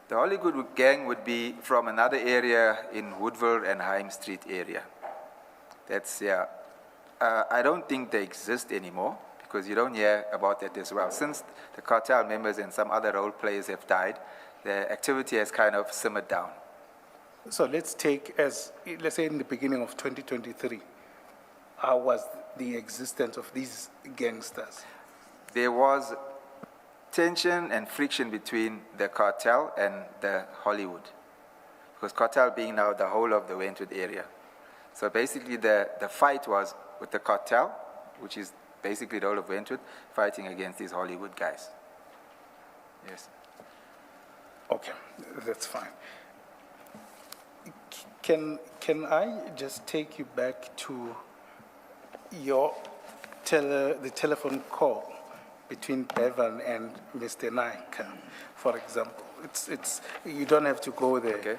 Speaker 5: The Hollywood gang would be from another area in Woodville and Hime Street area. That's, yeah. I don't think they exist anymore because you don't hear about that as well. Since the cartel members and some other role players have died, the activity has kind of simmered down.
Speaker 4: So let's take let's say in the beginning of 2023, how was the existence of these gangsters?
Speaker 5: There was tension and friction between the cartel and the Hollywood. because cartel being now the whole of the Wentworth area. So basically the fight was with the cartel, which is basically the whole of Wentworth, fighting against these Hollywood guys. Yes.
Speaker 4: Okay, that's fine. Can I just take you back to your the telephone call between Bevan and Mr. Naik, for example? It's you don't have to go there.
Speaker 5: Okay.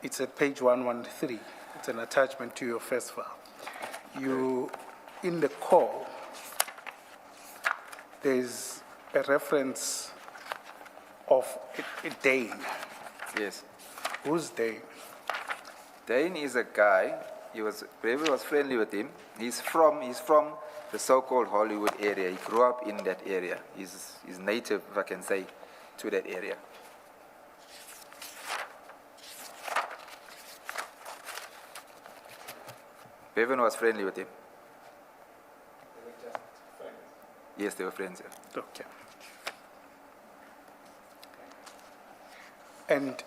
Speaker 4: It's at page 113. It's an attachment to your first file. In the call, there's a reference of a Dane.
Speaker 5: Yes.
Speaker 4: Who's Dane?
Speaker 5: Dane is a guy, Bevan was friendly with him. He's from the so-called Hollywood area. He grew up in that area. He's native, if I can say, to that area. Bevan was friendly with him.
Speaker 4: They were just friends.
Speaker 5: Yes, they were friends. Yeah.
Speaker 4: Okay. And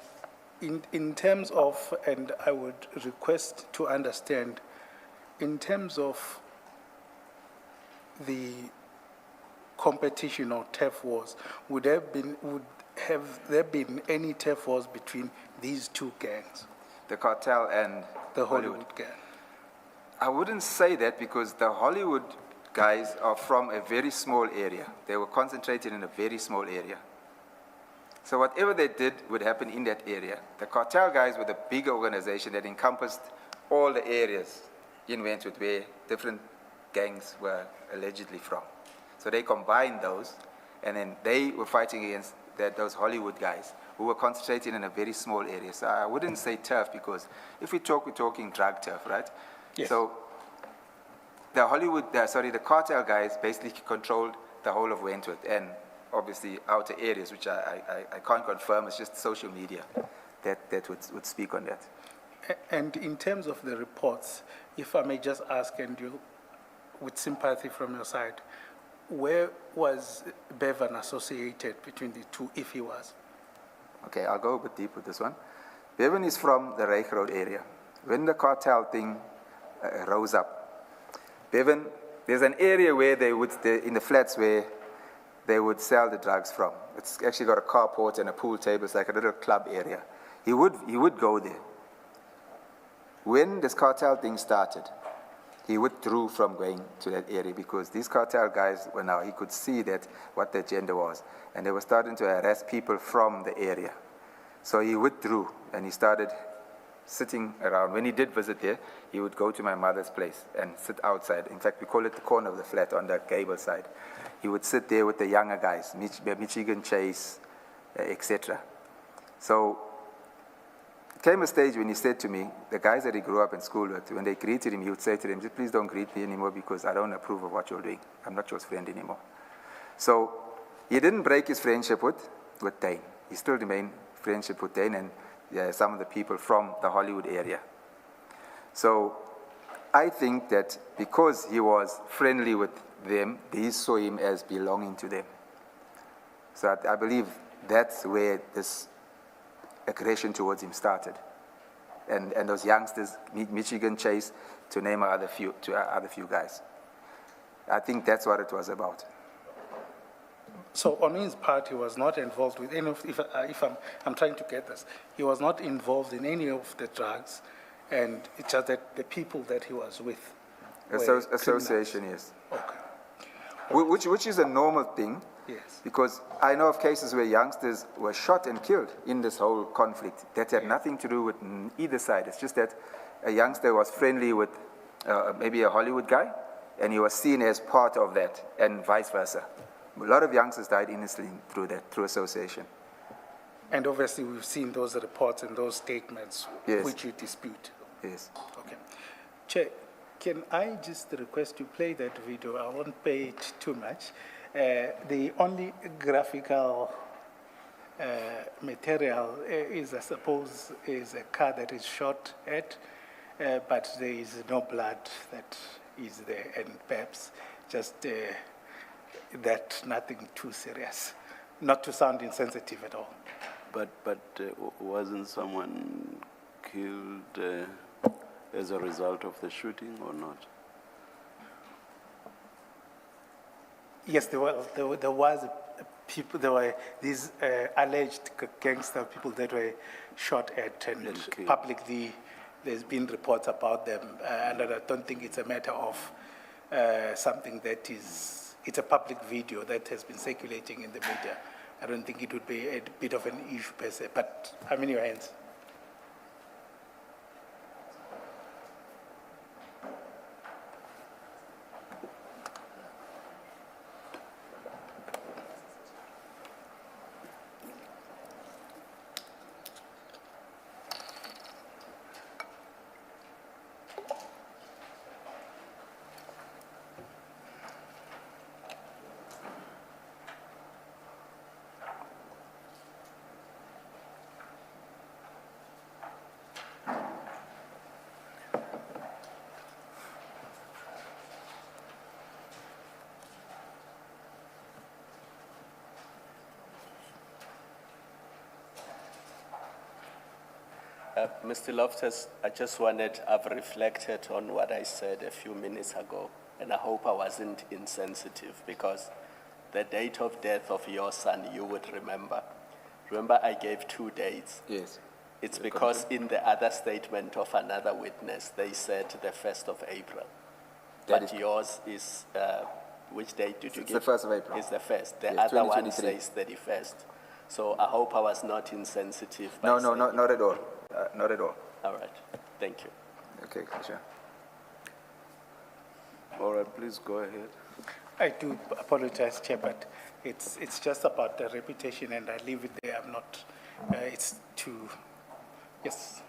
Speaker 4: in terms of, and I would request to understand, in terms of the competition or turf wars, would have there been any turf wars between these two gangs?
Speaker 5: The cartel and
Speaker 4: The Hollywood gang.
Speaker 5: I wouldn't say that because the Hollywood guys are from a very small area. They were concentrated in a very small area. So whatever they did would happen in that area. The cartel guys were the bigger organization that encompassed all the areas in Wentworth where different gangs were allegedly from. So they combined those, and then they were fighting against those Hollywood guys who were concentrated in a very small area. So I wouldn't say turf because if we talk, we're talking drug turf, right?
Speaker 4: Yes.
Speaker 5: So the cartel guys basically controlled the whole of Wentworth and obviously outer areas, which I can't confirm. It's just social media that would speak on that.
Speaker 4: And in terms of the reports, if I may just ask, and you, with sympathy from your side, where was Bevan associated between the two, if he was?
Speaker 5: Okay, I'll go a bit deep with this one. Bevan is from the Reich Road area. When the cartel thing rose up, Bevan, there's an area where in the flats where they would sell the drugs from. It's actually got a carport and a pool table. It's like a little club area. He would go there. When this cartel thing started, he withdrew from going to that area because these cartel guys were now, he could see that what the agenda was. And they were starting to harass people from the area. So he withdrew and he started sitting around. When he did visit there, he would go to my mother's place and sit outside. In fact, we call it the corner of the flat on the gable side. He would sit there with the younger guys, Michigan Chase, etc. So it came a stage when he said to me, the guys that he grew up in school with, when they greeted him, he would say to them, please don't greet me anymore because I don't approve of what you're doing. I'm not your friend anymore. So he didn't break his friendship with Dane. He still remained friendship with Dane and some of the people from the Hollywood area. So I think that because he was friendly with them, they saw him as belonging to them. So I believe that's where this aggression towards him started. And those youngsters, Michigan Chase, to name other few guys. I think that's what it was about.
Speaker 4: So on his part, he was not involved with any of, if I'm trying to get this, he was not involved in any of the drugs, and it's just that the people that he was with
Speaker 5: association, yes.
Speaker 4: Okay.
Speaker 5: Which is a normal thing,
Speaker 4: Yes.
Speaker 5: because I know of cases where youngsters were shot and killed in this whole conflict. That had nothing to do with either side. It's just that a youngster was friendly with maybe a Hollywood guy, and he was seen as part of that, and vice versa. A lot of youngsters died innocently through association.
Speaker 4: And obviously we've seen those reports and those statements,
Speaker 5: Yes.
Speaker 4: which you dispute.
Speaker 5: Yes.
Speaker 4: Okay. Chair, can I just request you play that video? I won't pay it too much. The only graphical material is, I suppose, is a car that is shot at, but there is no blood that is there, and perhaps just that nothing too serious, not to sound insensitive at all.
Speaker 3: Wasn't someone killed as a result of the shooting or not?
Speaker 4: Yes, there was people. There were these alleged gangster people that were shot at, and
Speaker 3: Okay.
Speaker 4: publicly there's been reports about them. And I don't think it's a matter of something that is. It's a public video that has been circulating in the media. I don't think it would be a bit of an issue per se. But I'm in your hands.
Speaker 6: Mr. Loftus, I've reflected on what I said a few minutes ago, and I hope I wasn't insensitive, because the date of death of your son, you would remember. Remember, I gave 2 dates.
Speaker 5: Yes.
Speaker 6: It's because in the other statement of another witness, they said the 1st of April. But yours is, which date did you give?
Speaker 5: It's the 1st of April.
Speaker 6: It's the 1st. The
Speaker 5: Yes,
Speaker 6: other one
Speaker 5: 2023.
Speaker 6: says 31st. So I hope I was not insensitive.
Speaker 5: No, not at all. Not at all.
Speaker 6: All right. Thank you.
Speaker 5: Okay, sure.
Speaker 3: All right, please go ahead.
Speaker 4: I do apologize, Chair, but it's just about the reputation, and I leave it there. I'm not. It's too. Yes.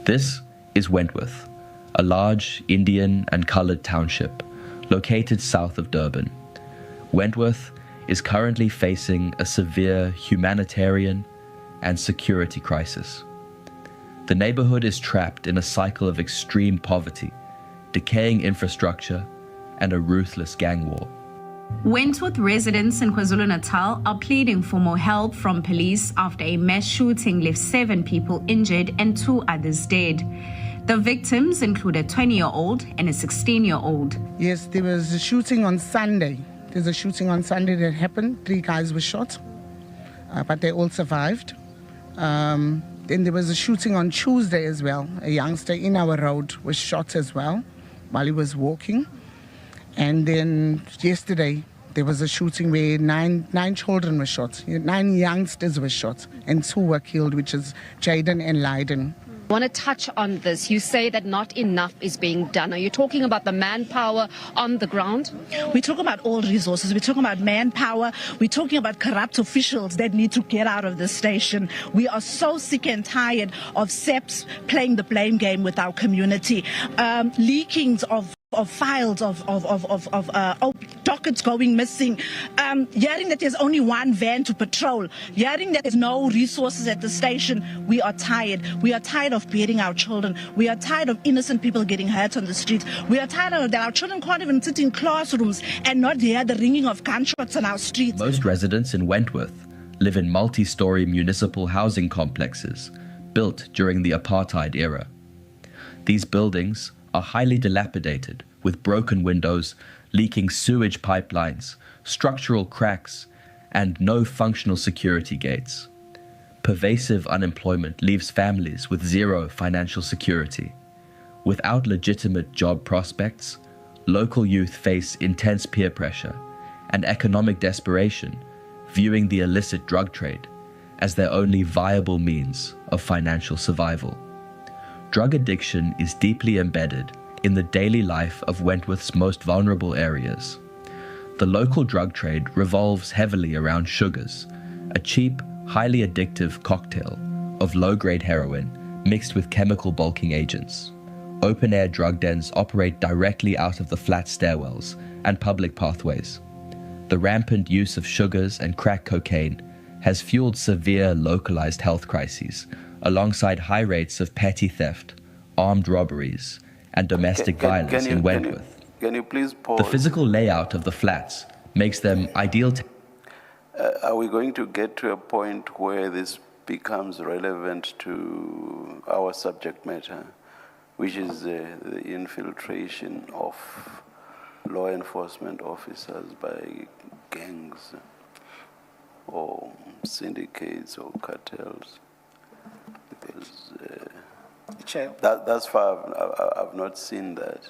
Speaker 9: This is Wentworth, a large Indian and coloured township located south of Durban. Wentworth is currently facing a severe humanitarian and security crisis. The neighbourhood is trapped in a cycle of extreme poverty, decaying infrastructure, and a ruthless gang war.
Speaker 10: Wentworth residents in KwaZulu-Natal are pleading for more help from police after a mass shooting left 7 people injured and 2 others dead. The victims include a 20-year-old and a 16-year-old.
Speaker 11: Yes, there was a shooting on Sunday. There's a shooting on Sunday that happened. 3 guys were shot, but they all survived. Then there was a shooting on Tuesday as well. A youngster in our road was shot as well while he was walking. And then yesterday, there was a shooting where nine children were shot. 9 youngsters were shot, and 2 were killed, which is Jaden and Leiden.
Speaker 12: I want to touch on this. You say that not enough is being done. Are you talking about the manpower on the ground?
Speaker 13: We're talking about all resources. We're talking about manpower. We're talking about corrupt officials that need to get out of the station. We are so sick and tired of SEPs playing the blame game with our community. Leakings of files, of dockets going missing, hearing that there's only 1 van to patrol, hearing that there's no resources at the station. We are tired. We are tired of beating our children. We are tired of innocent people getting hurt on the streets. We are tired of that our children can't even sit in classrooms and not hear the ringing of gunshots on our streets.
Speaker 9: Most residents in Wentworth live in multi-storey municipal housing complexes built during the apartheid era. These buildings are highly dilapidated, with broken windows, leaking sewage pipelines, structural cracks, and no functional security gates. Pervasive unemployment leaves families with 0 financial security. Without legitimate job prospects, local youth face intense peer pressure and economic desperation, viewing the illicit drug trade as their only viable means of financial survival. Drug addiction is deeply embedded in the daily life of Wentworth's most vulnerable areas. The local drug trade revolves heavily around sugars, a cheap, highly addictive cocktail of low-grade heroin mixed with chemical bulking agents. Open-air drug dens operate directly out of the flat stairwells and public pathways. the rampant use of sugars and crack cocaine has fueled severe localized health crises, alongside high rates of petty theft, armed robberies, and domestic violence in Wentworth.
Speaker 3: Can you please pause?
Speaker 9: The physical layout of the flats makes them ideal.
Speaker 3: Are we going to get to a point where this becomes relevant to our subject matter, which is the infiltration of law enforcement officers by gangs or syndicates or cartels? Because
Speaker 4: Chair,
Speaker 3: thus far, I've not seen that.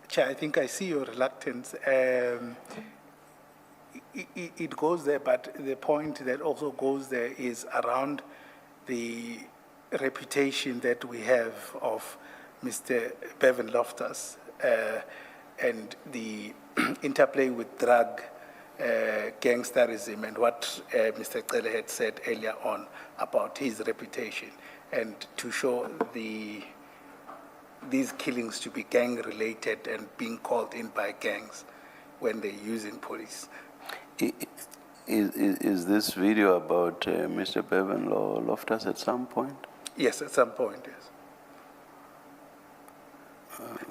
Speaker 4: Chair, I think I see your reluctance. It goes there, but the point that also goes there is around the reputation that we have of Mr. Bevan Loftus and the interplay with drug gangsterism and what Mr. Cele had said earlier on about his reputation, and to show these killings to be gang-related and being called in by gangs when they're using police.
Speaker 3: Is this video about Mr. Bevan Loftus at some point?
Speaker 4: Yes, at some point, yes.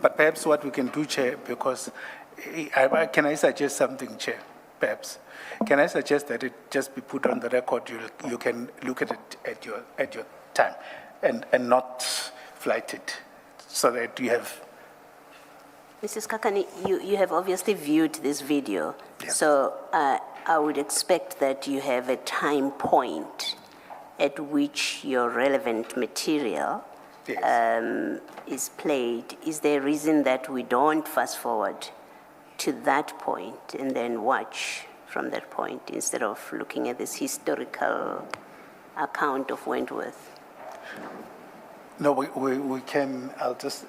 Speaker 4: But perhaps what we can do, Chair, because can I suggest something, Chair? Perhaps can I suggest that it just be put on the record? You can look at it at your time, and not flight it, so that you have.
Speaker 1: Mrs. Kakani, you have obviously viewed this video, yeah. So I would expect that you have a time point at which your relevant material is played. Is there a reason that we don't fast forward to that point and then watch from that point instead of looking at this historical account of Wentworth?
Speaker 4: No, we can. I'll just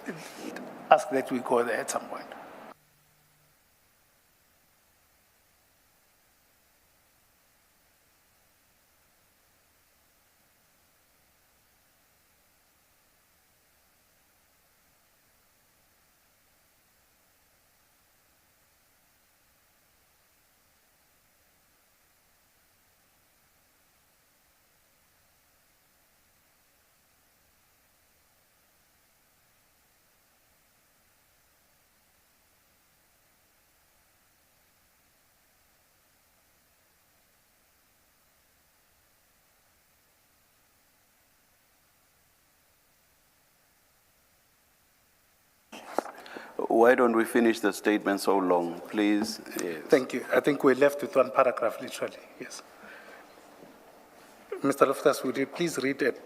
Speaker 4: ask that we go there at some point.
Speaker 3: Why don't we finish the statement so long, please? Yes.
Speaker 4: Thank you. I think we're left with one paragraph, literally, yes. Mr. Loftus, would you please read it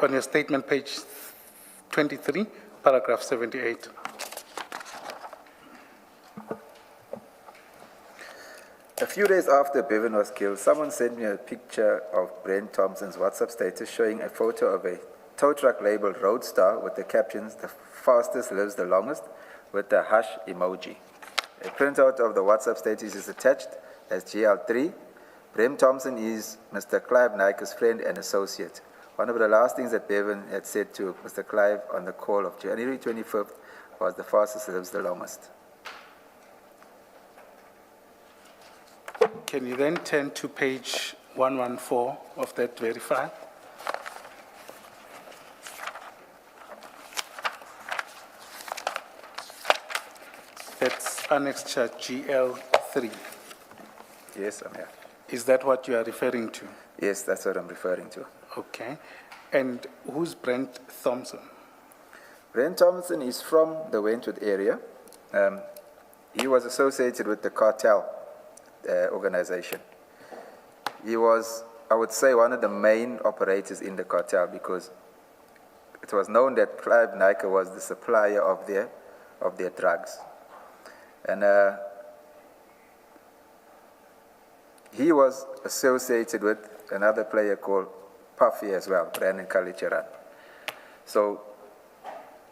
Speaker 4: on your statement, page 23, paragraph 78.
Speaker 5: A few days after Bevan was killed, someone sent me a picture of Brent Thompson's WhatsApp status showing a photo of a tow truck labeled Roadstar with the captions, "The fastest lives the longest," with the hash emoji. A printout of the WhatsApp status is attached as GL3. Brent Thompson is Mr. Clive Nike's friend and associate. One of the last things that Bevan had said to Mr. Clive on the call of January 25th was, "The fastest lives the longest."
Speaker 4: Can you then turn to page 114 of that very file? That's annexure GL3.
Speaker 5: Yes, I'm here.
Speaker 4: Is that what you are referring to?
Speaker 5: Yes, that's what I'm referring to.
Speaker 4: Okay. And who's Brent Thompson?
Speaker 5: Brent Thompson is from the Wentworth area. He was associated with the cartel organization. He was, I would say, one of the main operators in the cartel because it was known that Clive Nike was the supplier of their drugs. And he was associated with another player called Puffy as well, Brandon Kalicharan. So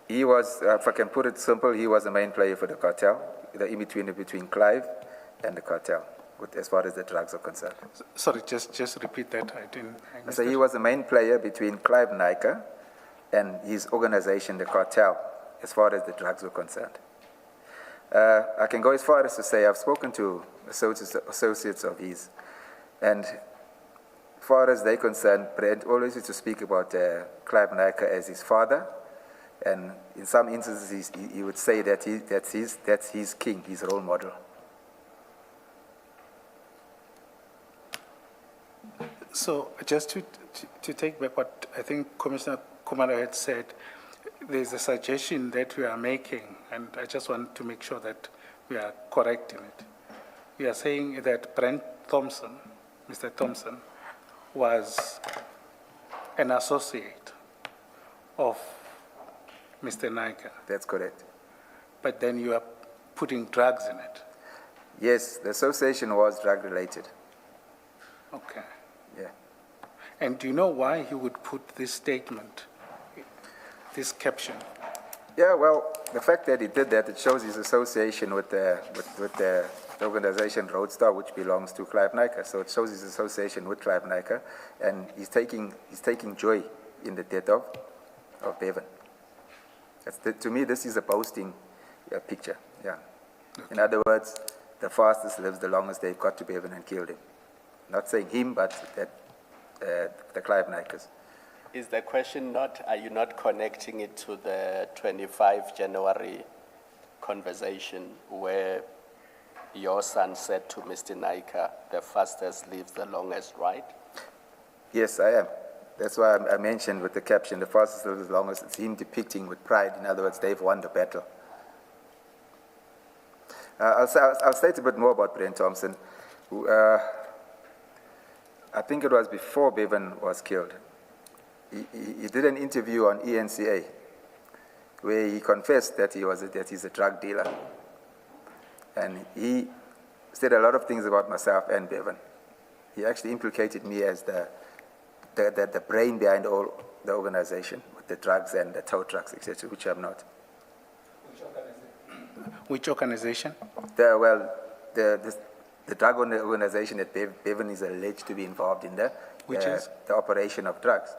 Speaker 5: he was, if I can put it simple, he was the main player for the cartel, the in-between between Clive and the cartel, as far as the drugs are concerned.
Speaker 4: Sorry, just repeat that.
Speaker 5: So he was the main player between Clive Nike and his organization, the cartel, as far as the drugs were concerned. I can go as far as to say I've spoken to associates of his, and as far as they're concerned, Brent always used to speak about Clive Naicker as his father, and in some instances he would say that that's his king, his role model.
Speaker 4: So just to take back what I think Commissioner Kumalo had said, there's a suggestion that we are making, and I just want to make sure that we are correct in it. We are saying that Brent Thompson, Mr. Thompson, was an associate of Mr. Naicker.
Speaker 5: That's correct.
Speaker 4: But then you are putting drugs in it.
Speaker 5: Yes, the association was drug-related.
Speaker 4: Okay.
Speaker 5: Yeah.
Speaker 4: And do you know why he would put this statement, this caption?
Speaker 5: Yeah, well, the fact that he did that, it shows his association with the organization Roadstar, which belongs to Clive Naicker. So it shows his association with Clive Naicker, and he's taking joy in the death of Bevan. To me, this is a boasting picture. Yeah. Okay. In other words, the fastest lives the longest. They've got to Bevan and killed him. Not saying him, but the Clive Naickers.
Speaker 6: Is the question not, are you not connecting it to the 25 January conversation where your son said to Mr. Naicker, the fastest lives the longest, right?
Speaker 5: Yes, I am. That's why I mentioned with the caption, the fastest lives the longest, it's him depicting with pride. In other words, they've won the battle. I'll state a bit more about Brent Thompson. I think it was before Bevan was killed. He did an interview on ENCA where he confessed that he's a drug dealer. And he said a lot of things about myself and Bevan. He actually implicated me as the brain behind all the organization with the drugs and the tow trucks, etc., which I'm not.
Speaker 4: Which organization?
Speaker 5: The drug organization that Bevan is alleged to be involved in there.
Speaker 4: Which is?
Speaker 5: The operation of drugs.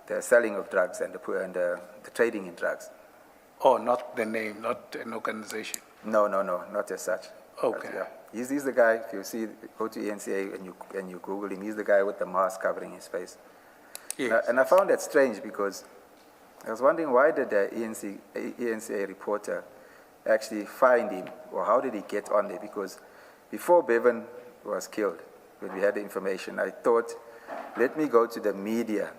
Speaker 5: The selling of drugs and the trading in drugs.
Speaker 4: Oh, not the name, not an organization.
Speaker 5: No, not as such.
Speaker 4: Okay.
Speaker 5: But, yeah. He's the guy, if you see, go to ENCA and you Google him, he's the guy with the mask covering his face.
Speaker 4: Yes.
Speaker 5: And I found that strange because I was wondering why did the ENCA reporter actually find him, or how did he get on there? Because before Bevan was killed, when we had the information, I thought, let me go to the media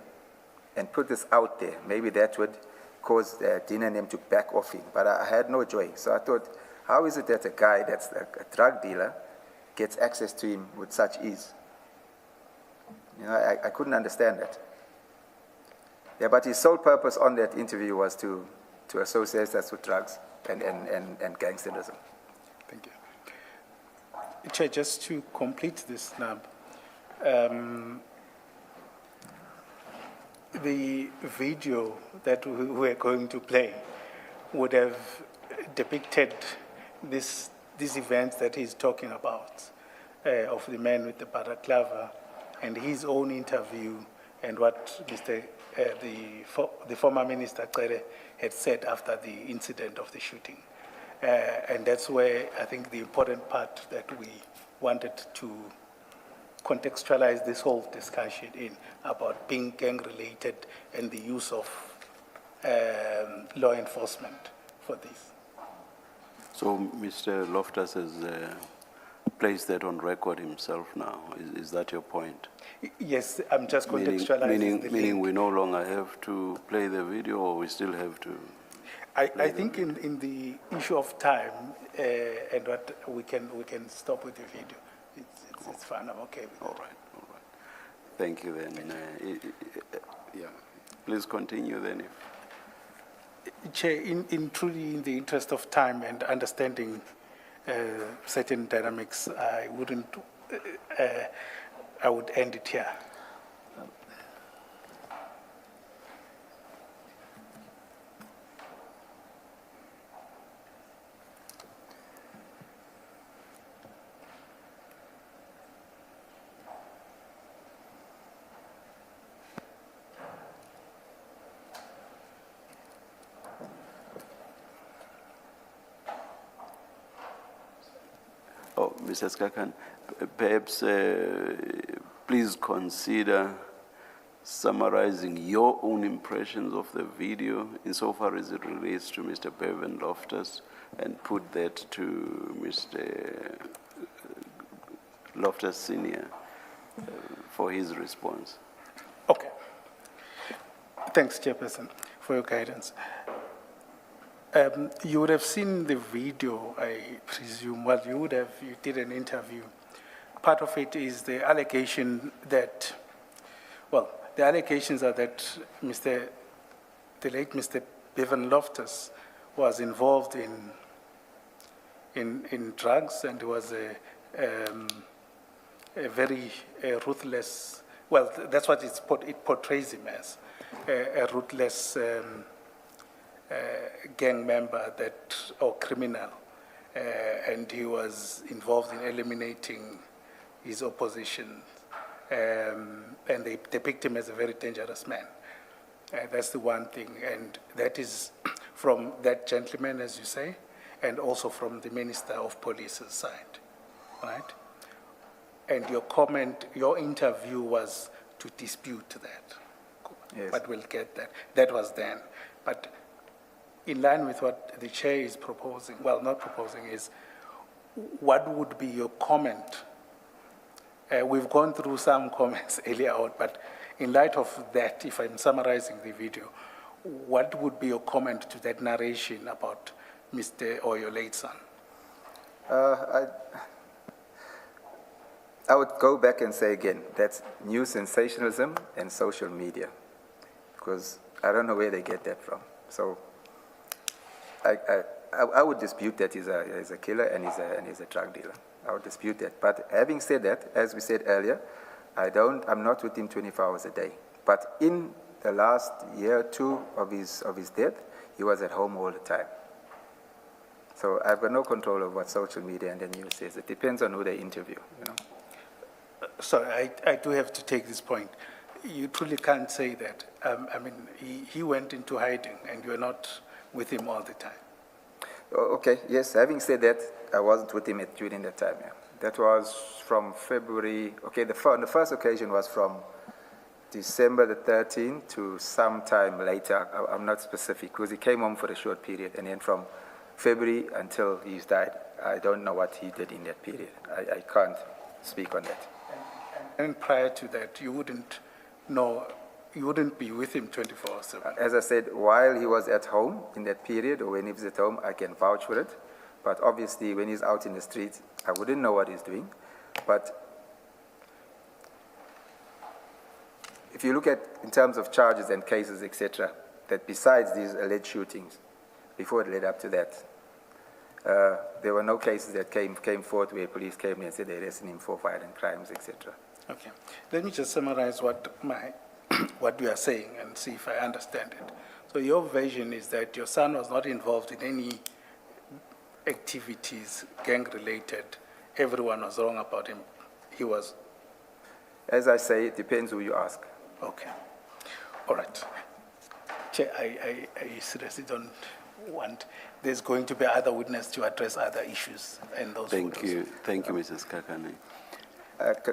Speaker 5: and put this out there. Maybe that would cause Dean and them to back off him. But I had no joy. So I thought, how is it that a guy that's a drug dealer gets access to him with such ease? You know, I couldn't understand that. Yeah, but his sole purpose on that interview was to associate us with drugs and gangsterism.
Speaker 4: Thank you. Chair, just to complete this snub, the video that we are going to play would have depicted these events that he's talking about, of the man with the balaclava and his own interview and what the former Minister Cere had said after the incident of the shooting. And that's where I think the important part that we wanted to contextualize this whole discussion in about being gang-related and the use of law enforcement for this.
Speaker 3: So Mr. Loftus has placed that on record himself now. Is that your point?
Speaker 4: Yes, I'm just contextualizing
Speaker 3: meaning we no longer have to play the video, or we still have to?
Speaker 4: I think in the issue of time and what we can stop with the video. It's fine. I'm okay with that.
Speaker 3: All right. Thank you then. Yeah. Please continue then.
Speaker 4: Chair, truly in the interest of time and understanding certain dynamics, I would end it here.
Speaker 3: Mr. Skakan, perhaps please consider summarizing your own impressions of the video insofar as it relates to Mr. Bevan Loftus and put that to Mr. Loftus Sr. For his response.
Speaker 4: Okay. Thanks, Chairperson, for your guidance. You would have seen the video, I presume. Well, you did an interview. Part of it is the allegation that, well, the allegations are that the late Mr. Bevan Loftus was involved in drugs and was a very ruthless, well, that's what it portrays him as, a ruthless gang member or criminal, and he was involved in eliminating his opposition, and they depict him as a very dangerous man. That's the one thing, and that is from that gentleman, as you say, and also from the Minister of Police's side, right? And your comment, your interview was to dispute that. Yes. But we'll get that. That was then. But in line with what the chair is proposing, well, not proposing, is what would be your comment? We've gone through some comments earlier on, but in light of that, if I'm summarizing the video, what would be your comment to that narration about Mr. or your late son?
Speaker 5: I would go back and say again, that's new sensationalism and social media, because I don't know where they get that from. So I would dispute that he's a killer and he's a drug dealer. I would dispute that. But having said that, as we said earlier, I'm not with him 24 hours a day. But in the last year or two of his death, he was at home all the time. So I've got no control of what social media and the news says. It depends on who they interview, you know.
Speaker 4: Sorry, I do have to take this point. You truly can't say that. I mean, he went into hiding and you're not with him all the time.
Speaker 5: Okay, yes, having said that, I wasn't with him during that time, yeah. That was from February, okay, the first occasion was from December the 13th to sometime later. I'm not specific, because he came home for a short period, and then from February until he's died, I don't know what he did in that period. I can't speak on that.
Speaker 4: And prior to that, you wouldn't know, you wouldn't be with him 24/7.
Speaker 5: As I said, while he was at home in that period, or when he was at home, I can vouch for it. But obviously, when he's out in the streets, I wouldn't know what he's doing. But if you look at, in terms of charges and cases, etc., that besides these alleged shootings, before it led up to that, there were no cases that came forth where police came in and said they arrested him for violent crimes, etc.
Speaker 4: Okay. Let me just summarize what you are saying and see if I understand it. So your version is that your son was not involved in any activities gang-related. Everyone was wrong about him. He was.
Speaker 5: As I say, it depends who you ask.
Speaker 4: Okay. All right. Chair, I seriously don't want. There's going to be other witnesses to address other issues and those.
Speaker 3: Thank you, Mrs. Kakane.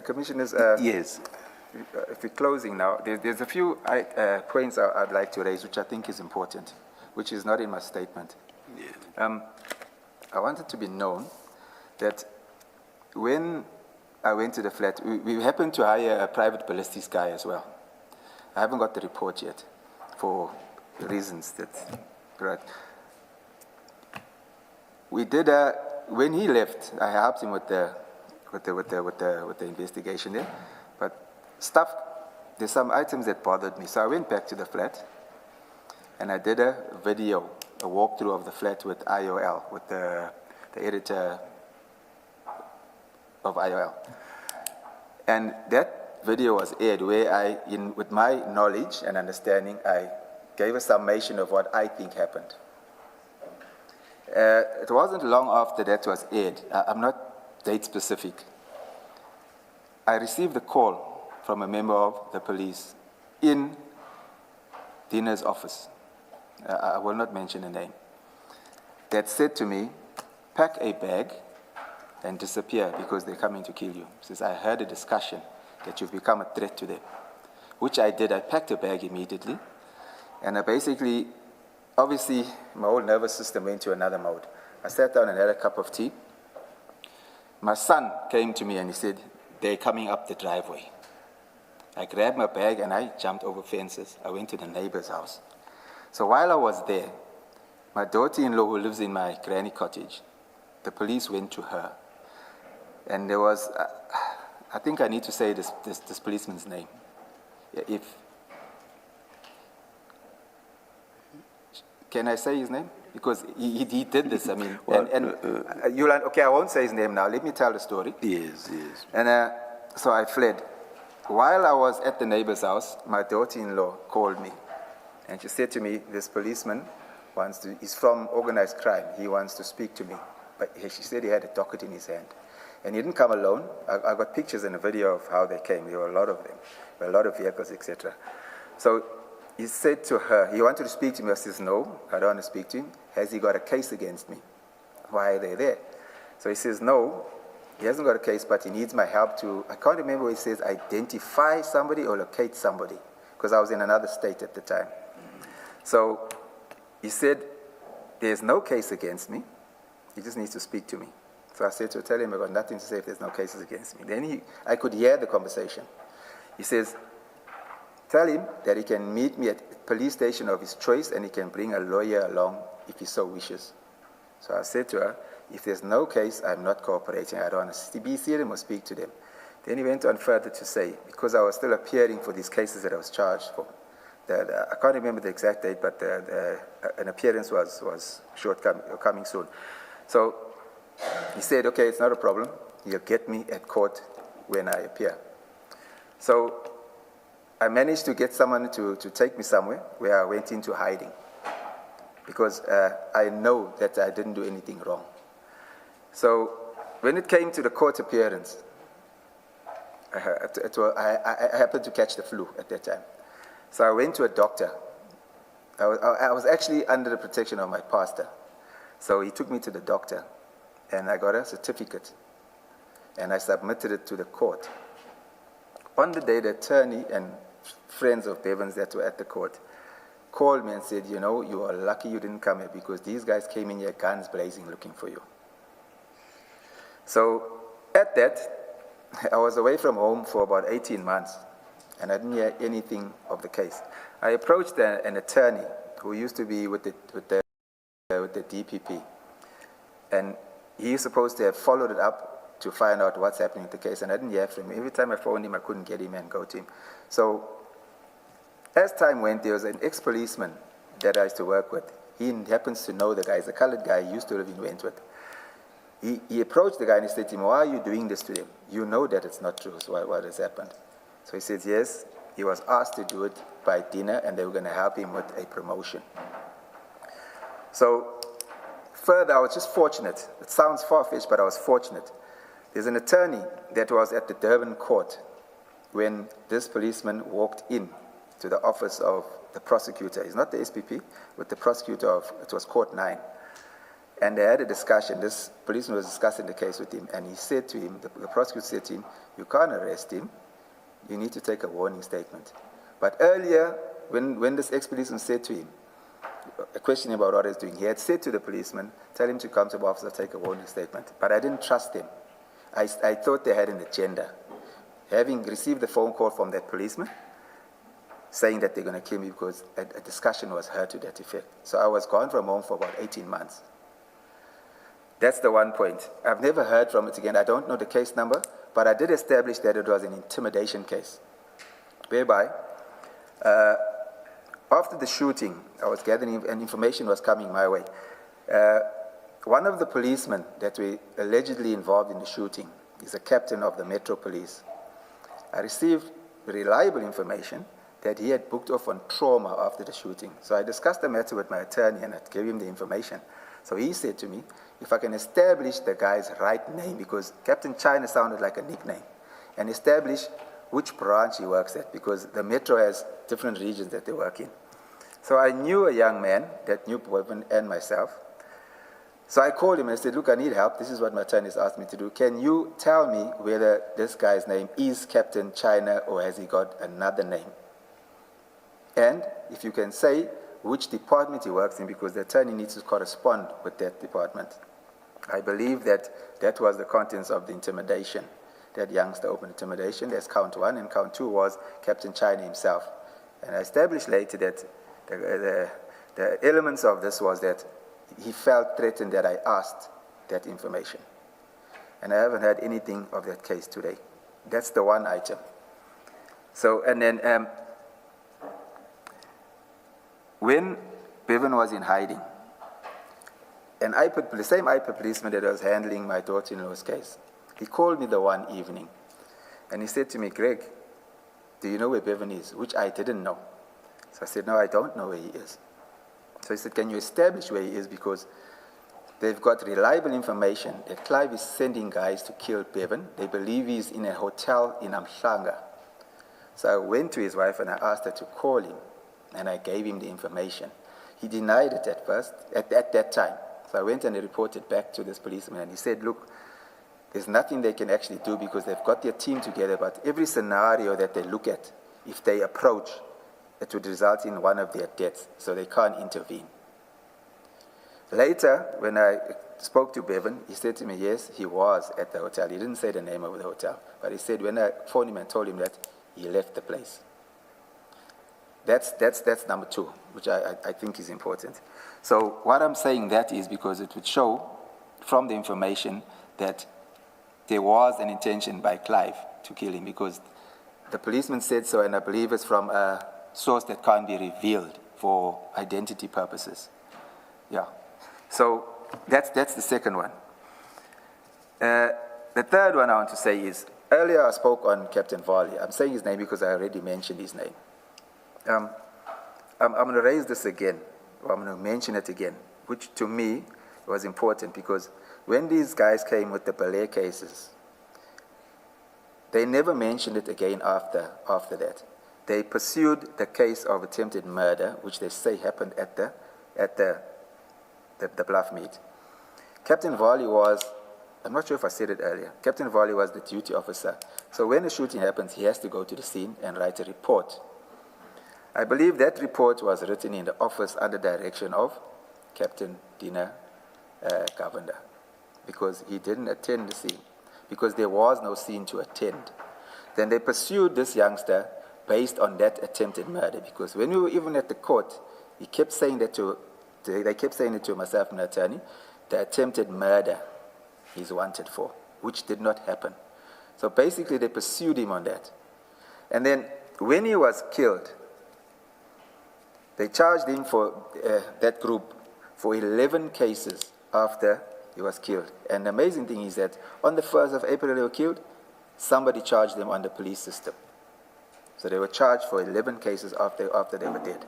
Speaker 5: Commissioners.
Speaker 3: Yes.
Speaker 5: If we're closing now, there's a few points I'd like to raise, which I think is important, which is not in my statement. Yes. I want it to be known that when I went to the flat, we happened to hire a private ballistics guy as well. I haven't got the report yet, for reasons that, right. We did when he left, I helped him with the investigation there, but there's some items that bothered me. So I went back to the flat and I did a video, a walkthrough of the flat with IOL, with the editor of IOL. And that video was aired where with my knowledge and understanding, I gave a summation of what I think happened. It wasn't long after that was aired. I'm not date specific. I received a call from a member of the police in Dina's office. I will not mention the name. That said to me, pack a bag and disappear because they're coming to kill you. He says, I heard a discussion that you've become a threat to them, which I did. I packed a bag immediately, and I basically, obviously, my whole nervous system went to another mode. I sat down and had a cup of tea. My son came to me and he said, they're coming up the driveway. I grabbed my bag and I jumped over fences. I went to the neighbor's house. So while I was there, my daughter-in-law who lives in my granny cottage, the police went to her. And there was, I think I need to say this policeman's name. Can I say his name? Because he did this, I mean. Well, okay, I won't say his name now. Let me tell the story.
Speaker 3: Yes.
Speaker 5: And so I fled. While I was at the neighbor's house, my daughter-in-law called me. And she said to me, this policeman he's from organized crime. He wants to speak to me. But she said he had a docket in his hand. And he didn't come alone. I got pictures and a video of how they came. There were a lot of them. There were a lot of vehicles, etc. So he said to her, he wanted to speak to me. I says, no, I don't want to speak to him. Has he got a case against me? Why are they there? So he says, no, he hasn't got a case, but he needs my help to, I can't remember what he says, identify somebody or locate somebody, because I was in another state at the time. So he said, there's no case against me. He just needs to speak to me. So I said to tell him I've got nothing to say if there's no cases against me. Then I could hear the conversation. He says, tell him that he can meet me at the police station of his choice and he can bring a lawyer along if he so wishes. So I said to her, if there's no case, I'm not cooperating. I don't want to see them or speak to them. Then he went on further to say, because I was still appearing for these cases that I was charged for, I can't remember the exact date, but an appearance was coming soon. So he said, okay, it's not a problem. He'll get me at court when I appear. So I managed to get someone to take me somewhere where I went into hiding because I know that I didn't do anything wrong. So when it came to the court appearance, I happened to catch the flu at that time. So I went to a doctor. I was actually under the protection of my pastor. So he took me to the doctor, and I got a certificate, and I submitted it to the court. On the day, the attorney and friends of Bevan's that were at the court called me and said, you know, you are lucky you didn't come here because these guys came in here guns blazing looking for you. So at that, I was away from home for about 18 months, and I didn't hear anything of the case. I approached an attorney who used to be with the DPP, and he's supposed to have followed it up to find out what's happening with the case, and I didn't hear from him. Every time I phoned him, I couldn't get him and go to him. So as time went, there was an ex-policeman that I used to work with. He happens to know the guy. He's a colored guy. He used to live in Wentworth. He approached the guy and he said to him, why are you doing this to him? You know that it's not true, so what has happened? So he says, yes, he was asked to do it by dinner and they were going to help him with a promotion. So further, I was just fortunate. It sounds far-fetched, but I was fortunate. There's an attorney that was at the Durban court when this policeman walked in to the office of the prosecutor. He's not the SPP, but the prosecutor of, it was Court 9. And they had a discussion. This policeman was discussing the case with him, and he said to him, the prosecutor said to him, you can't arrest him. You need to take a warning statement. But earlier, when this ex-policeman said to him, a question about what he's doing, he had said to the policeman, tell him to come to the office and take a warning statement. But I didn't trust him. I thought they had an agenda. Having received the phone call from that policeman, saying that they're going to kill me because a discussion was heard to that effect. So I was gone from home for about 18 months. That's the one point. I've never heard from it again. I don't know the case number, but I did establish that it was an intimidation case, whereby after the shooting, I was gathering, and information was coming my way. One of the policemen that were allegedly involved in the shooting is a captain of the Metro Police. I received reliable information that he had booked off on trauma after the shooting. So I discussed the matter with my attorney and I gave him the information. So he said to me, if I can establish the guy's right name, because Captain China sounded like a nickname, and establish which branch he works at, because the Metro has different regions that they work in. So I knew a young man that knew Boyman and myself. So I called him and I said, look, I need help. This is what my attorney has asked me to do. Can you tell me whether this guy's name is Captain China or has he got another name? And if you can say which department he works in, because the attorney needs to correspond with that department. I believe that that was the contents of the intimidation. That youngster open intimidation. There's count 1, and count 2 was Captain China himself. And I established later that the elements of this was that he felt threatened that I asked that information. And I haven't heard anything of that case today. That's the one item. So, and then when Bevan was in hiding, and the same IPA policeman that was handling my daughter-in-law's case, he called me the one evening, and he said to me, Greg, do you know where Bevan is? Which I didn't know. So I said, no, I don't know where he is. So he said, can you establish where he is? Because they've got reliable information that Clive is sending guys to kill Bevan. They believe he's in a hotel in MADLANGA. So I went to his wife and I asked her to call him, and I gave him the information. He denied it at first, at that time. So I went and I reported back to this policeman, and he said, look, there's nothing they can actually do because they've got their team together, but every scenario that they look at, if they approach, it would result in one of their deaths, so they can't intervene. Later, when I spoke to Bevan, he said to me, yes, he was at the hotel. He didn't say the name of the hotel, but he said when I phoned him and told him that, he left the place. That's number 2, which I think is important. So what I'm saying that is because it would show from the information that there was an intention by Clive to kill him, because the policeman said so, and I believe it's from a source that can't be revealed for identity purposes. Yeah. So that's the second one. The third one I want to say is, earlier I spoke on Captain Varley. I'm saying his name because I already mentioned his name. I'm going to raise this again, or I'm going to mention it again, which to me was important because when these guys came with the Belair cases, they never mentioned it again after that. They pursued the case of attempted murder, which they say happened at the Bluff meet. Captain Varley was, I'm not sure if I said it earlier, Captain Varley was the duty officer. So when a shooting happens, he has to go to the scene and write a report. I believe that report was written in the office under direction of Captain Dina Govender, because he didn't attend the scene, because there was no scene to attend. Then they pursued this youngster based on that attempted murder, because when we were even at the court, he kept saying that they kept saying it to myself and the attorney, the attempted murder he's wanted for, which did not happen. So basically they pursued him on that. And then when he was killed, they charged him for that group for 11 cases after he was killed. And the amazing thing is that on the 1st of April they were killed, somebody charged them on the police system. So they were charged for 11 cases after they were dead.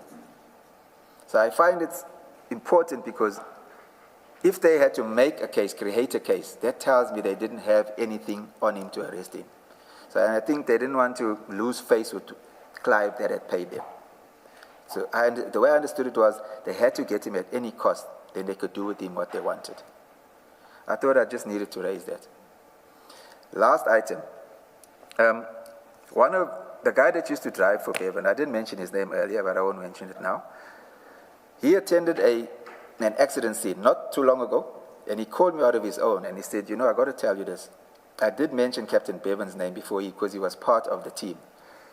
Speaker 5: So I find it's important because if they had to make a case, create a case, that tells me they didn't have anything on him to arrest him. So I think they didn't want to lose face with Clive that had paid them. So the way I understood it was they had to get him at any cost, then they could do with him what they wanted. I thought I just needed to raise that. Last item. One of the guy that used to drive for Bevan, I didn't mention his name earlier, but I won't mention it now. He attended an accident scene not too long ago, and he called me out of his own, and he said, you know, I got to tell you this. I did mention Captain Bevan's name before because he was part of the team.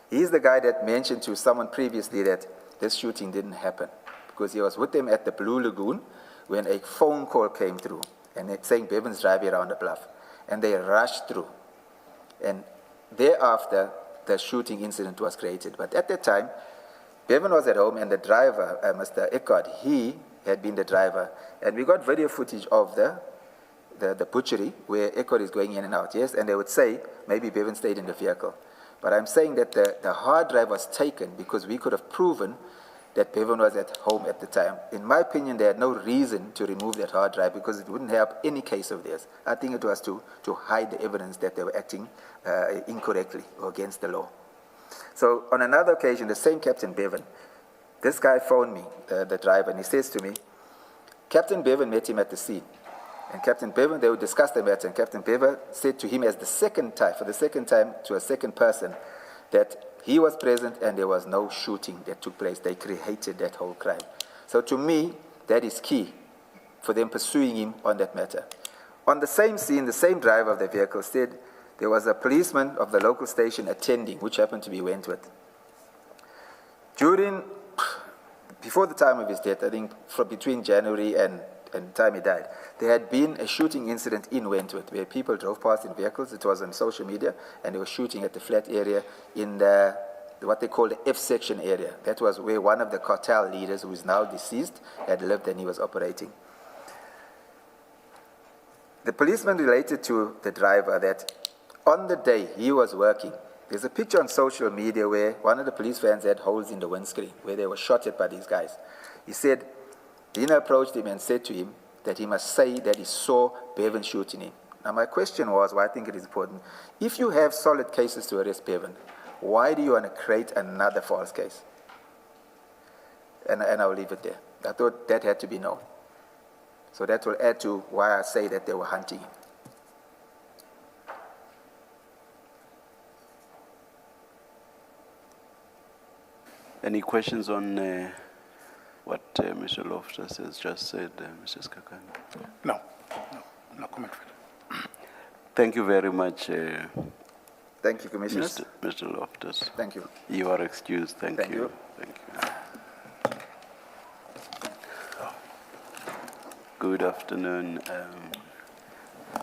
Speaker 5: He's the guy that mentioned to someone previously that this shooting didn't happen because he was with them at the Blue Lagoon when a phone call came through and it's saying Bevan's driving around the bluff, and they rushed through. And thereafter, the shooting incident was created. But at that time, Bevan was at home, and the driver, Mr. Eckhart, he had been the driver. And we got video footage of the butchery where Eckhart is going in and out, yes? And they would say, maybe Bevan stayed in the vehicle. But I'm saying that the hard drive was taken because we could have proven that Bevan was at home at the time. In my opinion, they had no reason to remove that hard drive because it wouldn't help any case of theirs. I think it was to hide the evidence that they were acting incorrectly or against the law. So on another occasion, the same Captain Bevan, this guy phoned me, the driver, and he says to me, Captain Bevan met him at the scene. And Captain Bevan, they would discuss the matter, and Captain Bevan said to him for the second time to a second person, that he was present and there was no shooting that took place. They created that whole crime. So to me, that is key for them pursuing him on that matter. On the same scene, the same driver of the vehicle said there was a policeman of the local station attending, which happened to be Wentworth. Before the time of his death, I think from between January and the time he died, there had been a shooting incident in Wentworth where people drove past in vehicles. It was on social media, and they were shooting at the flat area in what they call the F section area. That was where one of the cartel leaders, who is now deceased, had lived and he was operating. The policeman related to the driver that on the day he was working, there's a picture on social media where one of the police vans had holes in the windscreen where they were shot at by these guys. He said, Dina approached him and said to him that he must say that he saw Bevan shooting him. Now my question was, why I think it is important, if you have solid cases to arrest Bevan, why do you want to create another false case? And I'll leave it there. I thought that had to be known. So that will add to why I say that they were hunting him.
Speaker 3: Any questions on what Mr. Loftus has just said, Mrs. Kakane?
Speaker 4: No comment.
Speaker 3: Thank you very much.
Speaker 5: Thank you, Commissioners.
Speaker 3: Mr. Loftus.
Speaker 5: Thank you.
Speaker 3: You are excused. Thank you. Thank you. Good afternoon,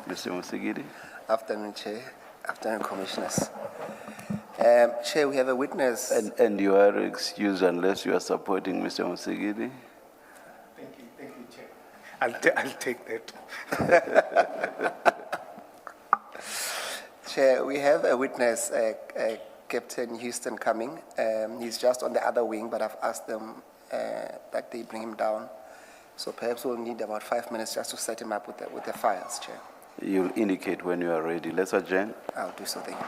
Speaker 3: Mr. Musigidi.
Speaker 14: Afternoon, Chair. Afternoon, Commissioners. Chair, we have a witness.
Speaker 3: And you are excused unless you are supporting Mr. Musigidi.
Speaker 4: Thank you, Chair. I'll take that.
Speaker 14: Chair, we have a witness, Captain Houston coming. He's just on the other wing, but I've asked them that they bring him down. So perhaps we'll need about 5 minutes just to set him up with the files, Chair.
Speaker 3: You'll indicate when you are ready. Let's adjourn.
Speaker 14: I'll do so, thank you.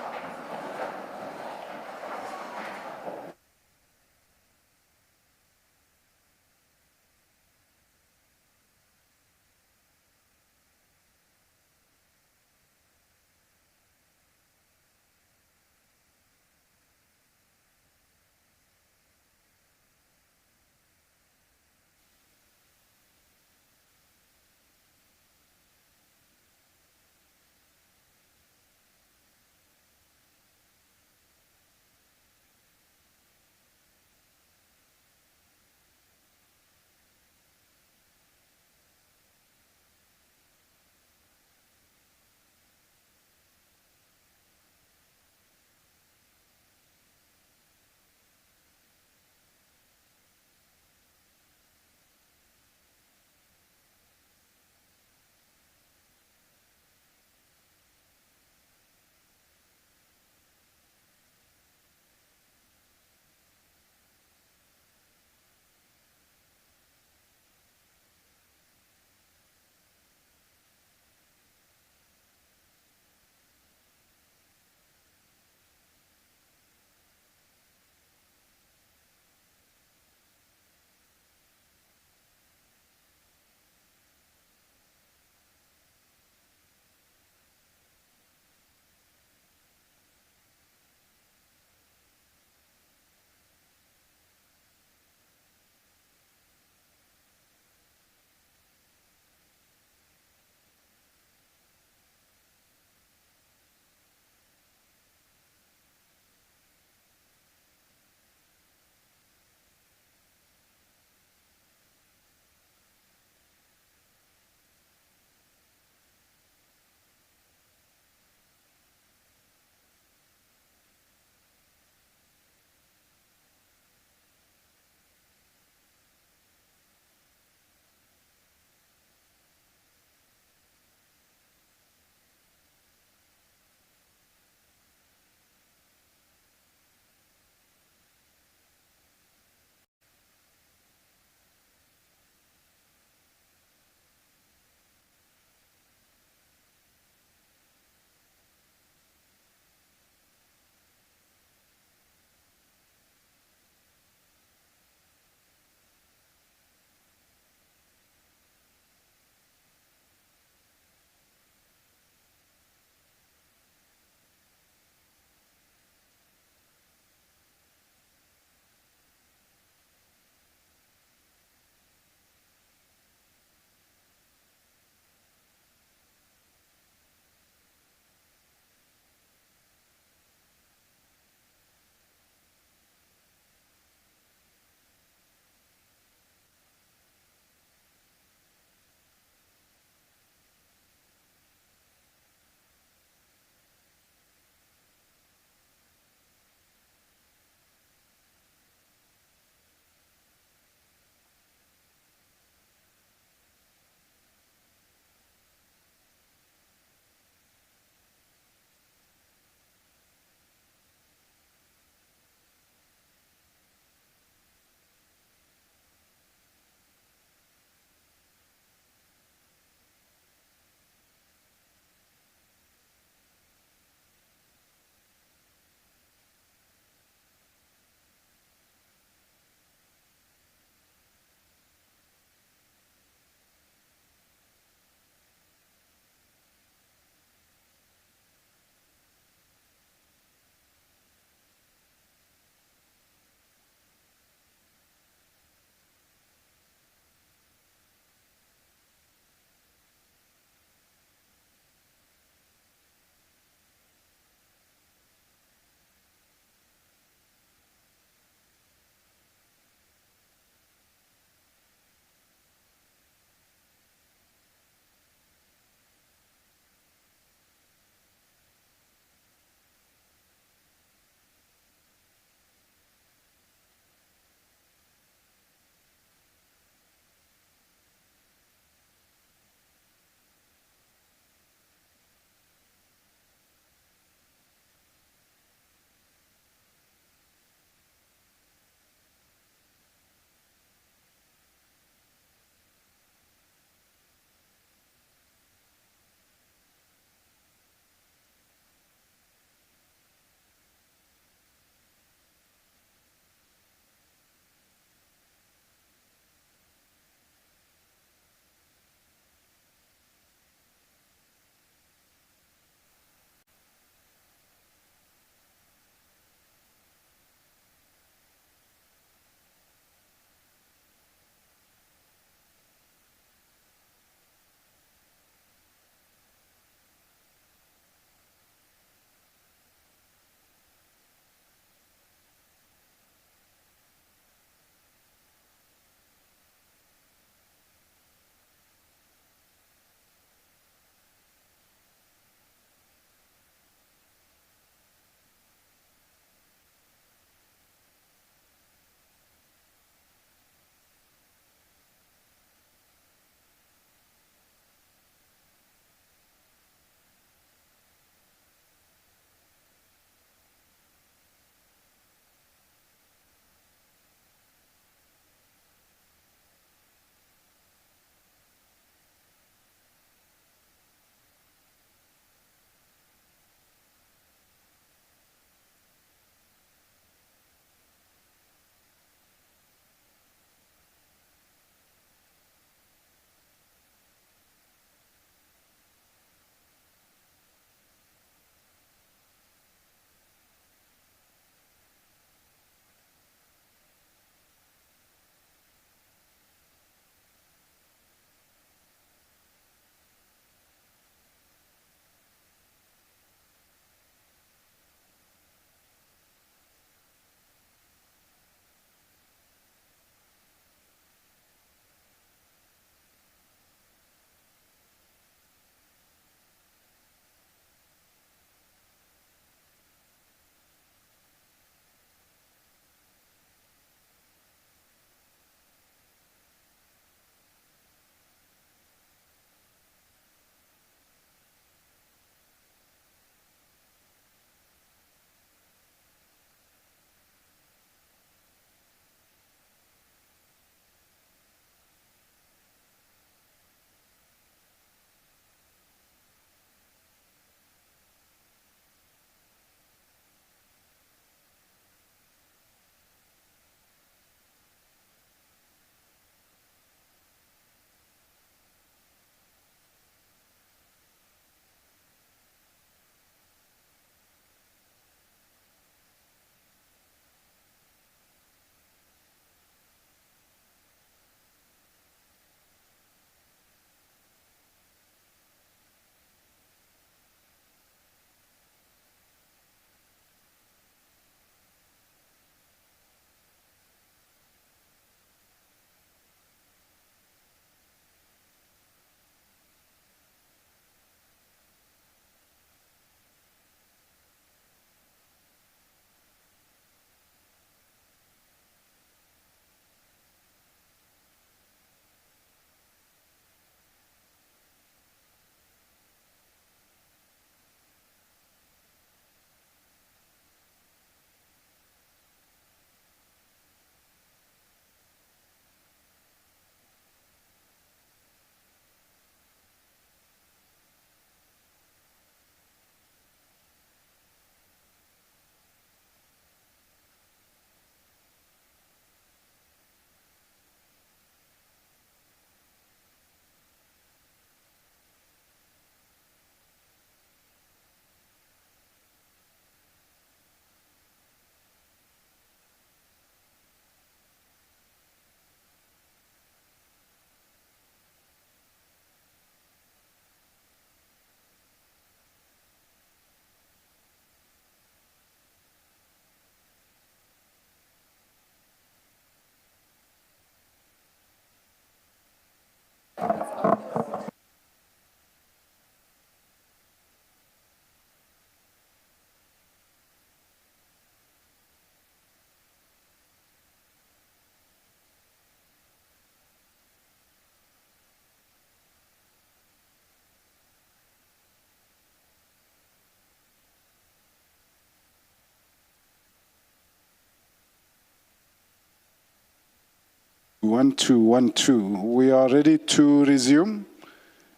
Speaker 2: 1212. We are ready to resume.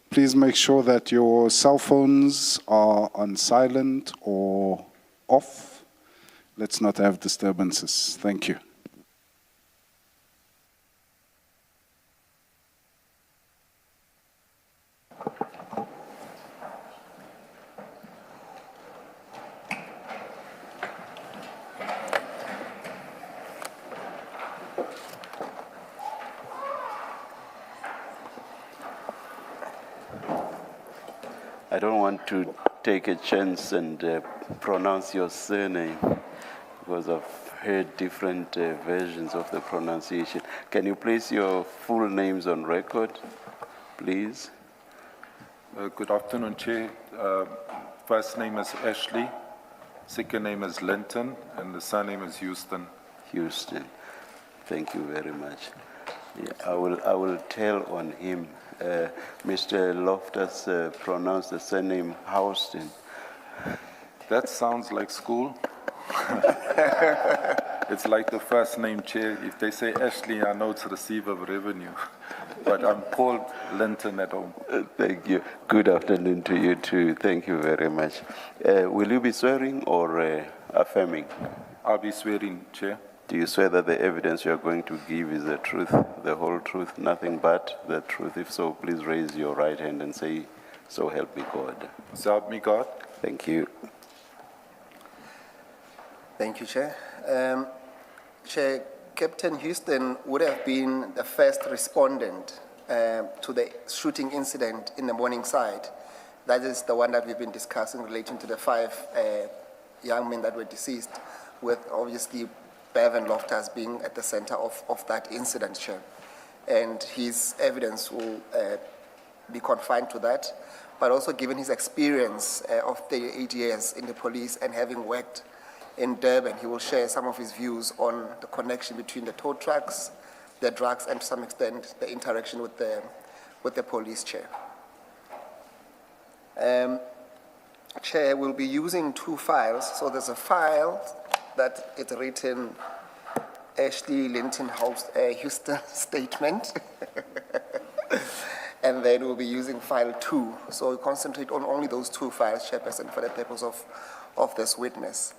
Speaker 2: Please make sure that your cell phones are on silent or off. Let's not have disturbances. Thank you.
Speaker 3: I don't want to take a chance and pronounce your surname because I've heard different versions of the pronunciation. Can you place your full names on record, please?
Speaker 15: Good afternoon, Chair. First name is Ashley, second name is Linton, and the surname is Houston.
Speaker 3: Houston. Thank you very much. Yeah, I will tell on him. Mr. Loftus pronounced the surname Houston.
Speaker 15: That sounds like school. It's like the first name, Chair. If they say Ashley, I know it's receiver of revenue. But I'm called Linton at home.
Speaker 3: Thank you. Good afternoon to you too. Thank you very much. Will you be swearing or affirming?
Speaker 15: I'll be swearing, Chair.
Speaker 3: Do you swear that the evidence you are going to give is the truth, the whole truth, nothing but the truth? If so, please raise your right hand and say, "So help me God."
Speaker 15: So help me God.
Speaker 3: Thank you.
Speaker 14: Thank you, Chair. Chair, Captain Houston would have been the first respondent to the shooting incident in the Morningside. That is the one that we've been discussing relating to the 5 young men that were deceased, with obviously Bevan Loftus being at the center of that incident, Chair. And his evidence will be confined to that, but also given his experience of 38 years in the police and having worked in Durban, he will share some of his views on the connection between the tow trucks, the drugs, and to some extent the interaction with the police, Chair. Chair, we'll be using 2 files. So there's a file that it's written Ashley Linton Houston statement. And then we'll be using file 2. So we concentrate on only those 2 files, Chairperson, for the purpose of this witness.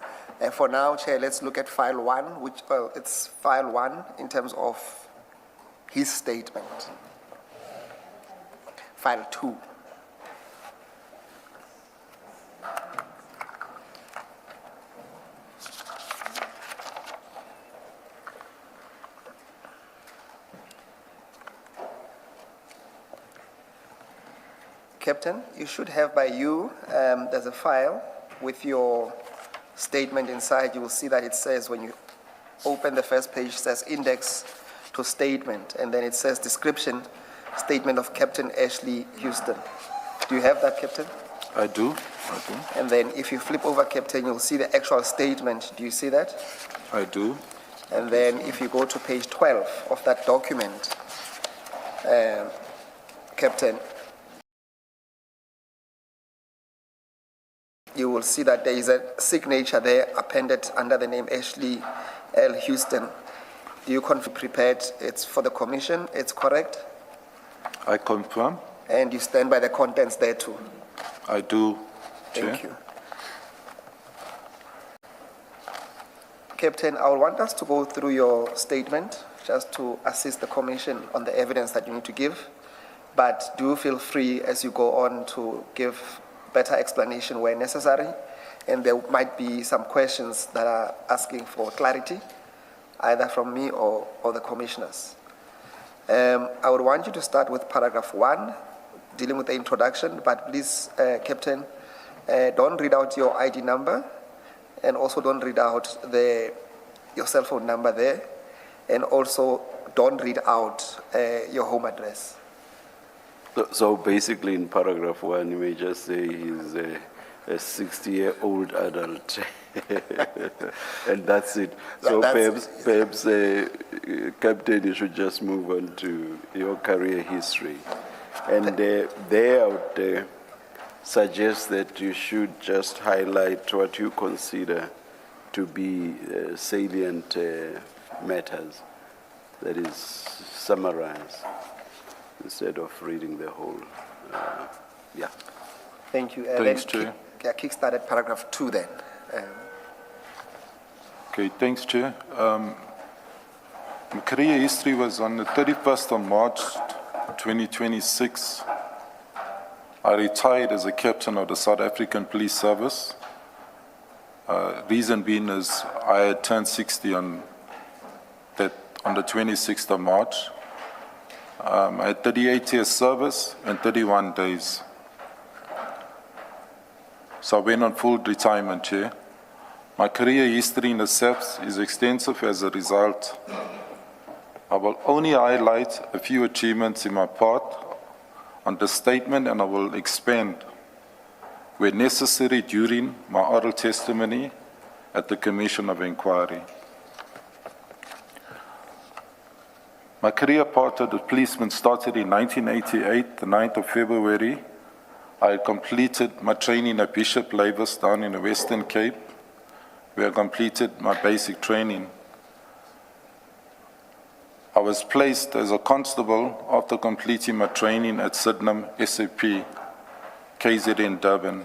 Speaker 14: For now, Chair, let's look at file 1, which, well, it's file 1 in terms of his statement. File 2. Captain, you should have by you, there's a file with your statement inside. You will see that it says, when you open the first page, it says index to statement, and then it says description, statement of Captain Ashley Houston. Do you have that, Captain?
Speaker 15: I do.
Speaker 14: And then if you flip over, Captain, you'll see the actual statement. Do you see that?
Speaker 15: I do.
Speaker 14: And then if you go to page 12 of that document, Captain, you will see that there is a signature there appended under the name Ashley L. Houston. Do you confirm prepared it's for the commission? It's correct?
Speaker 15: I confirm.
Speaker 14: And you stand by the contents there too?
Speaker 15: I do, Chair.
Speaker 14: Thank you. Captain, I would want us to go through your statement just to assist the commission on the evidence that you need to give. But do feel free as you go on to give better explanation where necessary, and there might be some questions that are asking for clarity, either from me or the commissioners. I would want you to start with paragraph 1, dealing with the introduction, but please, Captain, don't read out your ID number, and also don't read out your cell phone number there, and also don't read out your home address.
Speaker 3: So basically in paragraph 1, you may just say he's a 60-year-old adult. And that's it. So perhaps Captain, you should just move on to your career history. And there I would suggest that you should just highlight what you consider to be salient matters. that is summarized instead of reading the whole. Yeah.
Speaker 14: Thank you.
Speaker 15: Thanks,
Speaker 14: then
Speaker 15: Chair.
Speaker 14: Kickstart at paragraph 2 then.
Speaker 15: Okay, thanks, Chair. My career history was on the 31st of March, 2026. I retired as a captain of the South African Police Service. Reason being is I had turned 60 on the 26th of March. I had 38 years service and 31 days. So I went on full retirement, Chair. My career history in the SAPS is extensive as a result. I will only highlight a few achievements in my part on the statement, and I will expand where necessary during my oral testimony at the Commission of Inquiry. My career path as a policeman started in 1988, the 9th of February. I completed my training at Bishop Lavis down in the Western Cape, where I completed my basic training. I was placed as a constable after completing my training at Sydenham SAP, KZN Durban.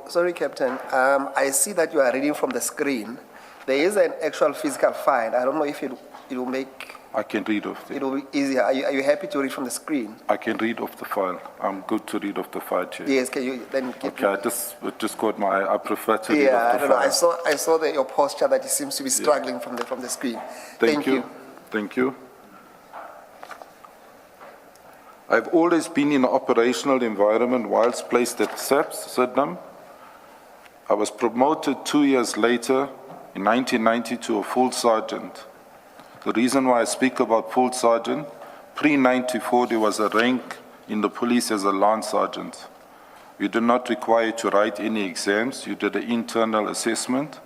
Speaker 14: Sorry, Captain. I see that you are reading from the screen. There is an actual physical file. I don't know if it will make...
Speaker 15: I can read off
Speaker 14: it will be easier. Are you happy to read from the screen?
Speaker 15: I can read off the file. I'm good to read off the file, Chair.
Speaker 14: Yes, can you then give
Speaker 15: Okay, it just caught my eye. I prefer to read off the file.
Speaker 14: I saw your posture that it seems to be struggling from the screen.
Speaker 15: Thank you. Thank you. I've always been in an operational environment whilst placed at SAPS, Sydenham. I was promoted 2 years later in 1990 to a full sergeant. The reason why I speak about full sergeant, pre-94 there was a rank in the police as a lance sergeant. You did not require to write any exams, you did an internal assessment,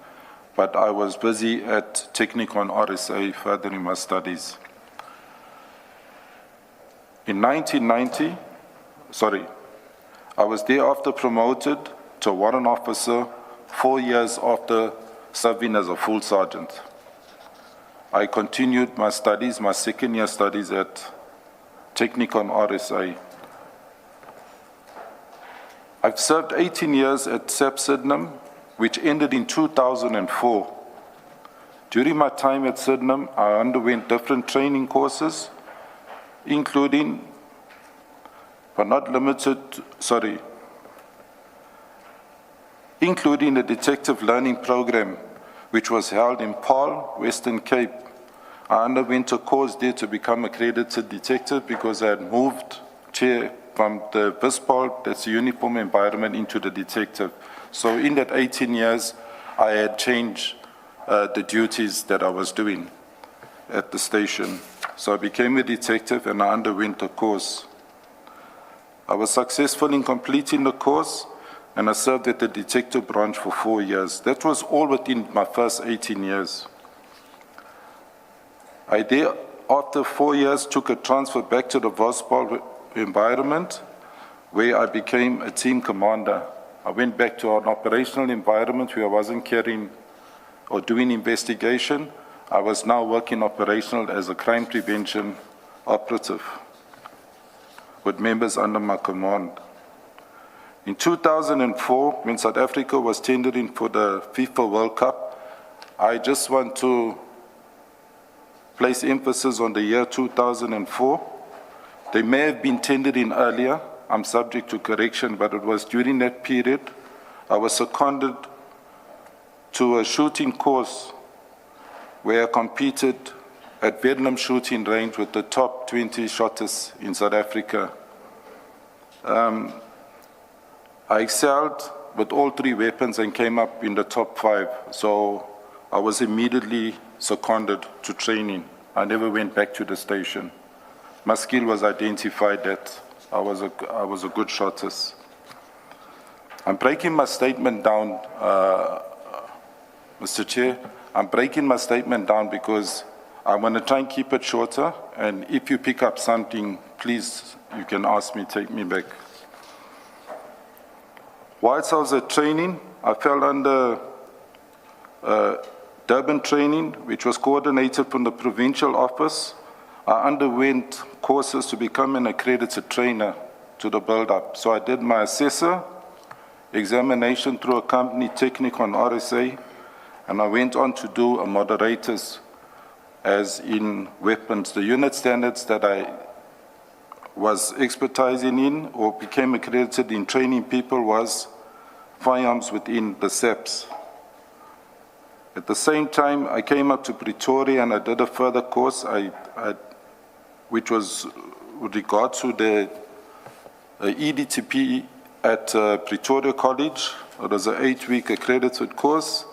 Speaker 15: but I was busy at technical and RSA furthering my studies. In 1990, I was thereafter promoted to a warrant officer 4 years after serving as a full sergeant. I continued my studies, my second year studies at Technical and RSA. I've served 18 years at SAP Sydenham, which ended in 2004. During my time at Sydenham, I underwent different training courses, including, but not limited, including the detective learning program, which was held in Paarl, Western Cape. I underwent a course there to become accredited detective because I had moved, Chair, from the VISPAL, that's the uniform environment, into the detective. So in that 18 years, I had changed the duties that I was doing at the station. So I became a detective and I underwent a course. I was successful in completing the course, and I served at the detective branch for 4 years. That was all within my first 18 years. I there, after 4 years, took a transfer back to the VOSPAL environment, where I became a team commander. I went back to an operational environment where I wasn't carrying or doing investigation. I was now working operational as a crime prevention operative with members under my command. In 2004, when South Africa was tendering for the FIFA World Cup, I just want to place emphasis on the year 2004. They may have been tendering earlier, I'm subject to correction, but it was during that period I was seconded to a shooting course where I competed at Vietnam shooting range with the top 20 shotters in South Africa. I excelled with all 3 weapons and came up in the top 5. So I was immediately seconded to training. I never went back to the station. My skill was identified that I was a good shotter. I'm breaking my statement down, Mr. Chair. I'm breaking my statement down because I want to try and keep it shorter, and if you pick up something, please, you can ask me, take me back. Whilst I was at training, I fell under Durban training, which was coordinated from the provincial office. I underwent courses to become an accredited trainer to the build-up. So I did my assessor examination through a company, Technicon RSA, and I went on to do a moderators as in weapons. The unit standards that I was expertising in or became accredited in training people was firearms within the SEPs. At the same time, I came up to Pretoria and I did a further course, which was with regard to the EDTP at Pretoria College. It was an 8-week accredited course,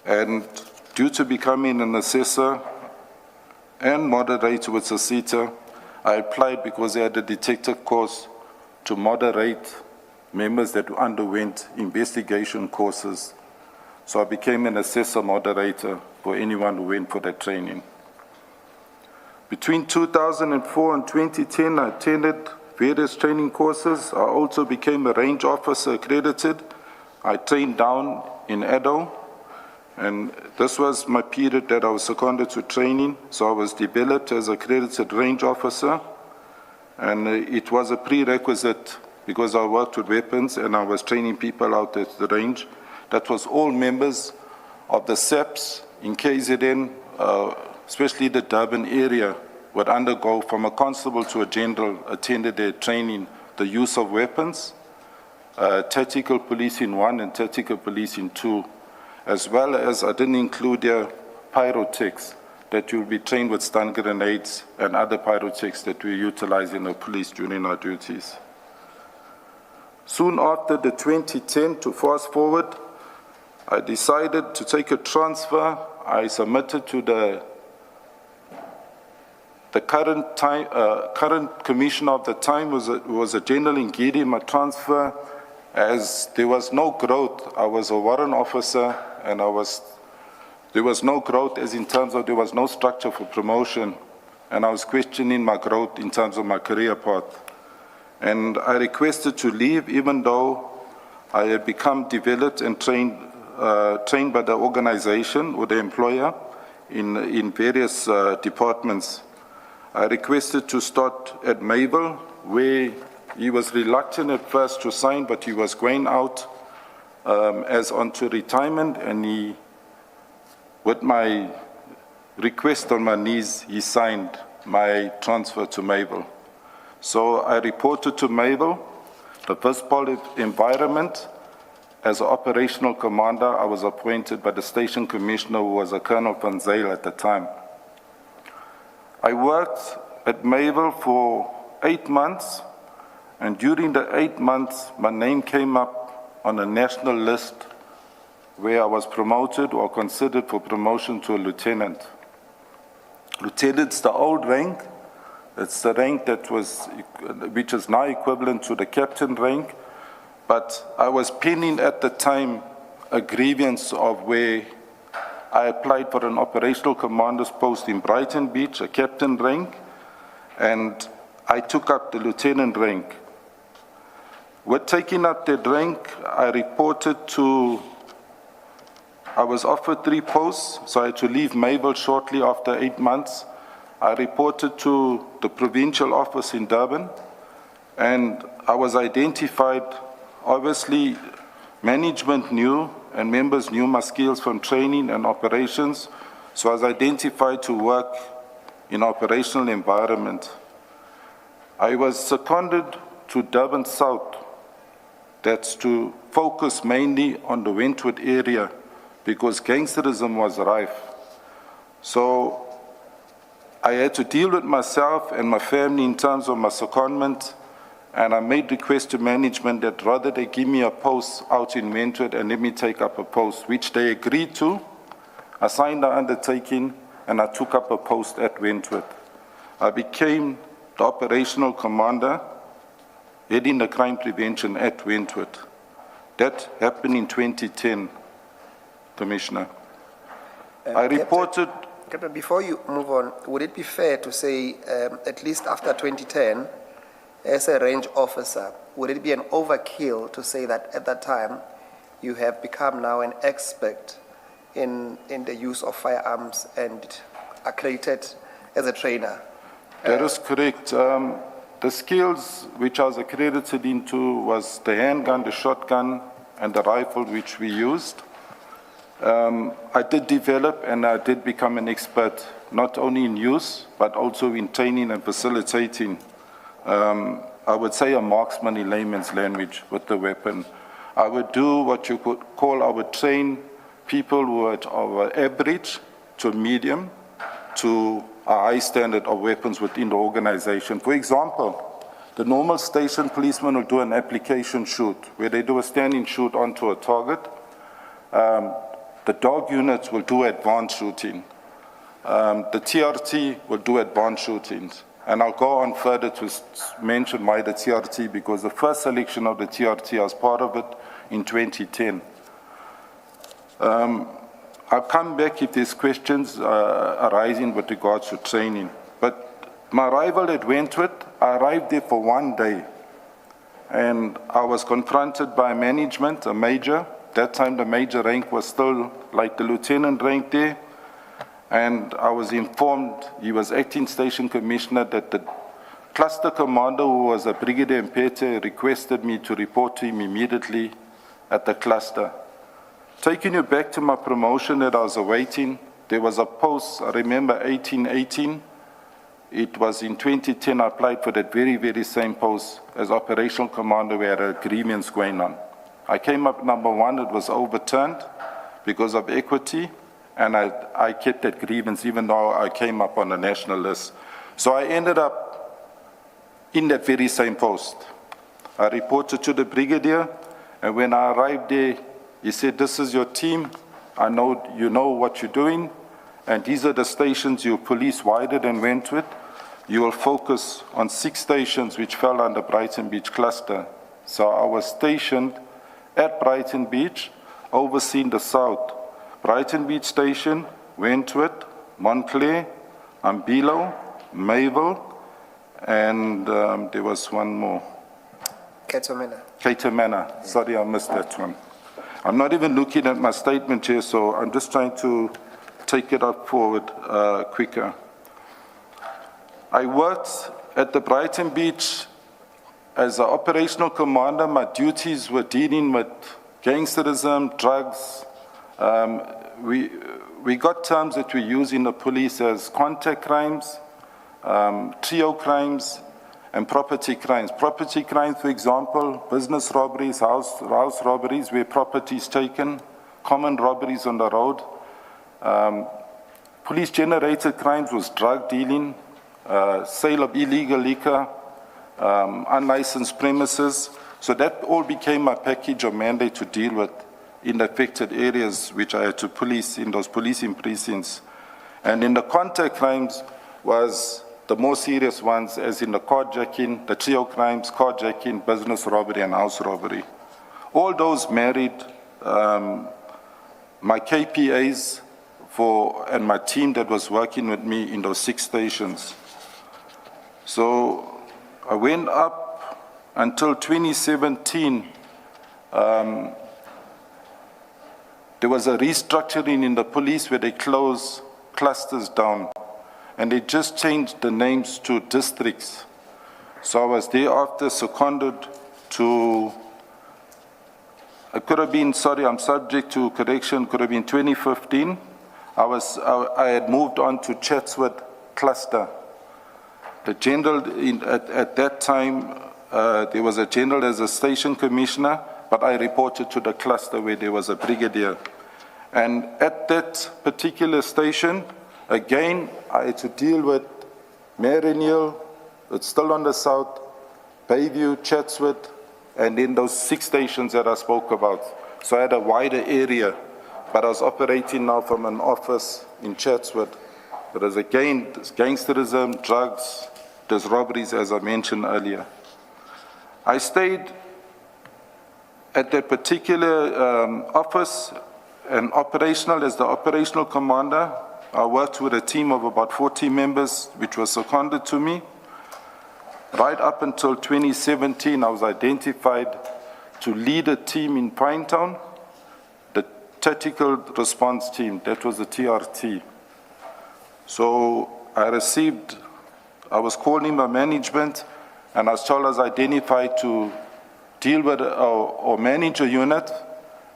Speaker 15: and due to becoming an assessor and moderator with CETA, I applied because they had a detective course to moderate members that underwent investigation courses. So I became an assessor moderator for anyone who went for that training. Between 2004 and 2010, I attended various training courses. I also became a range officer accredited. I trained down in Edo, and this was my period that I was seconded to training. So I was developed as accredited range officer, and it was a prerequisite because I worked with weapons and I was training people out at the range. That was all members of the SEPs in KZN, especially the Durban area, would undergo from a constable to a general, attended their training, the use of weapons, tactical policing 1 and tactical policing 2, as well as, I didn't include their pyrotechs, that you'll be trained with stun grenades and other pyrotechs that we utilize in the police during our duties. Soon after the 2010, to fast forward, I decided to take a transfer. I submitted to the current commissioner of the time was a General Ngidi. My transfer, as there was no growth. I was a warrant officer, and there was no growth as in terms of there was no structure for promotion, and I was questioning my growth in terms of my career path. And I requested to leave, even though I had become developed and trained by the organization or the employer in various departments. I requested to start at Mabel, where he was reluctant at first to sign, but he was going out as onto retirement, and he, with my request on my knees, he signed my transfer to Mabel. So I reported to Mabel, the Westpol environment. As an operational commander, I was appointed by the station commissioner, who was a Colonel Van Zyl at the time. I worked at Mabel for 8 months, and during the 8 months, my name came up on a national list where I was promoted or considered for promotion to a lieutenant. Lieutenant's the old rank. It's the rank which is now equivalent to the captain rank. But I was penning at the time a grievance of where I applied for an operational commander's post in Brighton Beach, a captain rank, and I took up the lieutenant rank. With taking up that rank, I was offered 3 posts, so I had to leave Mabel shortly after 8 months. I reported to the provincial office in Durban, and I was identified. Obviously, management knew and members knew my skills from training and operations, so I was identified to work in operational environment. I was seconded to Durban South. That's to focus mainly on the Wentworth area because gangsterism was rife. So I had to deal with myself and my family in terms of my secondment, and I made request to management that rather they give me a post out in Wentworth and let me take up a post, which they agreed to. I signed the undertaking and I took up a post at Wentworth. I became the operational commander heading the crime prevention at Wentworth. That happened in 2010, Commissioner. I reported...
Speaker 14: Captain, before you move on, would it be fair to say, at least after 2010, as a range officer, would it be an overkill to say that at that time you have become now an expert in the use of firearms and accredited as a trainer.
Speaker 15: That is correct. The skills which I was accredited into was the handgun, the shotgun, and the rifle which we used. I did develop and I did become an expert, not only in use, but also in training and facilitating. I would say a marksman in layman's language with the weapon. I would do what you could call, I would train people who are of average to medium to a high standard of weapons within the organization. For example, the normal station policeman will do an application shoot, where they do a standing shoot onto a target. The dog units will do advanced shooting. The TRT will do advanced shootings. And I'll go on further to mention why the TRT, because the first selection of the TRT, I was part of it in 2010. I'll come back if there's questions arising with regards to training. But my arrival at Wentworth, I arrived there for 1 day. And I was confronted by management, a major. That time the major rank was still like the lieutenant rank there. And I was informed, he was acting station commissioner, that the cluster commander, who was a Brigadier Mpete, requested me to report to him immediately at the cluster. Taking you back to my promotion that I was awaiting, there was a post, I remember 1818. It was in 2010 I applied for that very, very same post as operational commander where there were agreements going on. I came up number 1, it was overturned because of equity, and I kept that grievance even though I came up on the national list. So I ended up in that very same post. I reported to the brigadier, and when I arrived there, he said, "This is your team. I know you know what you're doing, and these are the stations you police-wided and went with. You will focus on 6 stations which fell under Brighton Beach cluster." So I was stationed at Brighton Beach, overseeing the south. Brighton Beach Station, Wentworth, Montclair, Ambilo, Mayville, and there was one more. Ketamana. Sorry, I missed that one. I'm not even looking at my statement here, so I'm just trying to take it up forward quicker. I worked at the Brighton Beach as an operational commander. My duties were dealing with gangsterism, drugs. We got terms that we use in the police as contact crimes, trio crimes, and property crimes. Property crimes, for example, business robberies, house robberies where property is taken, common robberies on the road. Police-generated crimes was drug dealing, sale of illegal liquor, unlicensed premises. So that all became my package of mandate to deal with in the affected areas which I had to police in those policing precincts. And in the contact crimes was the more serious ones, as in the carjacking, the trio crimes, carjacking, business robbery, and house robbery. All those married my KPAs and my team that was working with me in those 6 stations. So I went up until 2017. There was a restructuring in the police where they closed clusters down, and they just changed the names to districts. So I was thereafter seconded to, it could have been, sorry, I'm subject to correction, could have been 2015. I had moved on to Chatsworth cluster. The general, at that time, there was a general as a station commissioner, but I reported to the cluster where there was a brigadier. And at that particular station, again, I had to deal with Marineal, it's still on the south, Bayview, Chatsworth, and then those 6 stations that I spoke about. So I had a wider area, but I was operating now from an office in Chatsworth. But as again, there's gangsterism, drugs, there's robberies, as I mentioned earlier. I stayed at that particular office and as the operational commander. I worked with a team of about 40 members, which was seconded to me. Right up until 2017, I was identified to lead a team in Pinetown. The Tactical Response Team, that was the TRT. So I was called in by management, and I was told I was identified to deal with or manage a unit,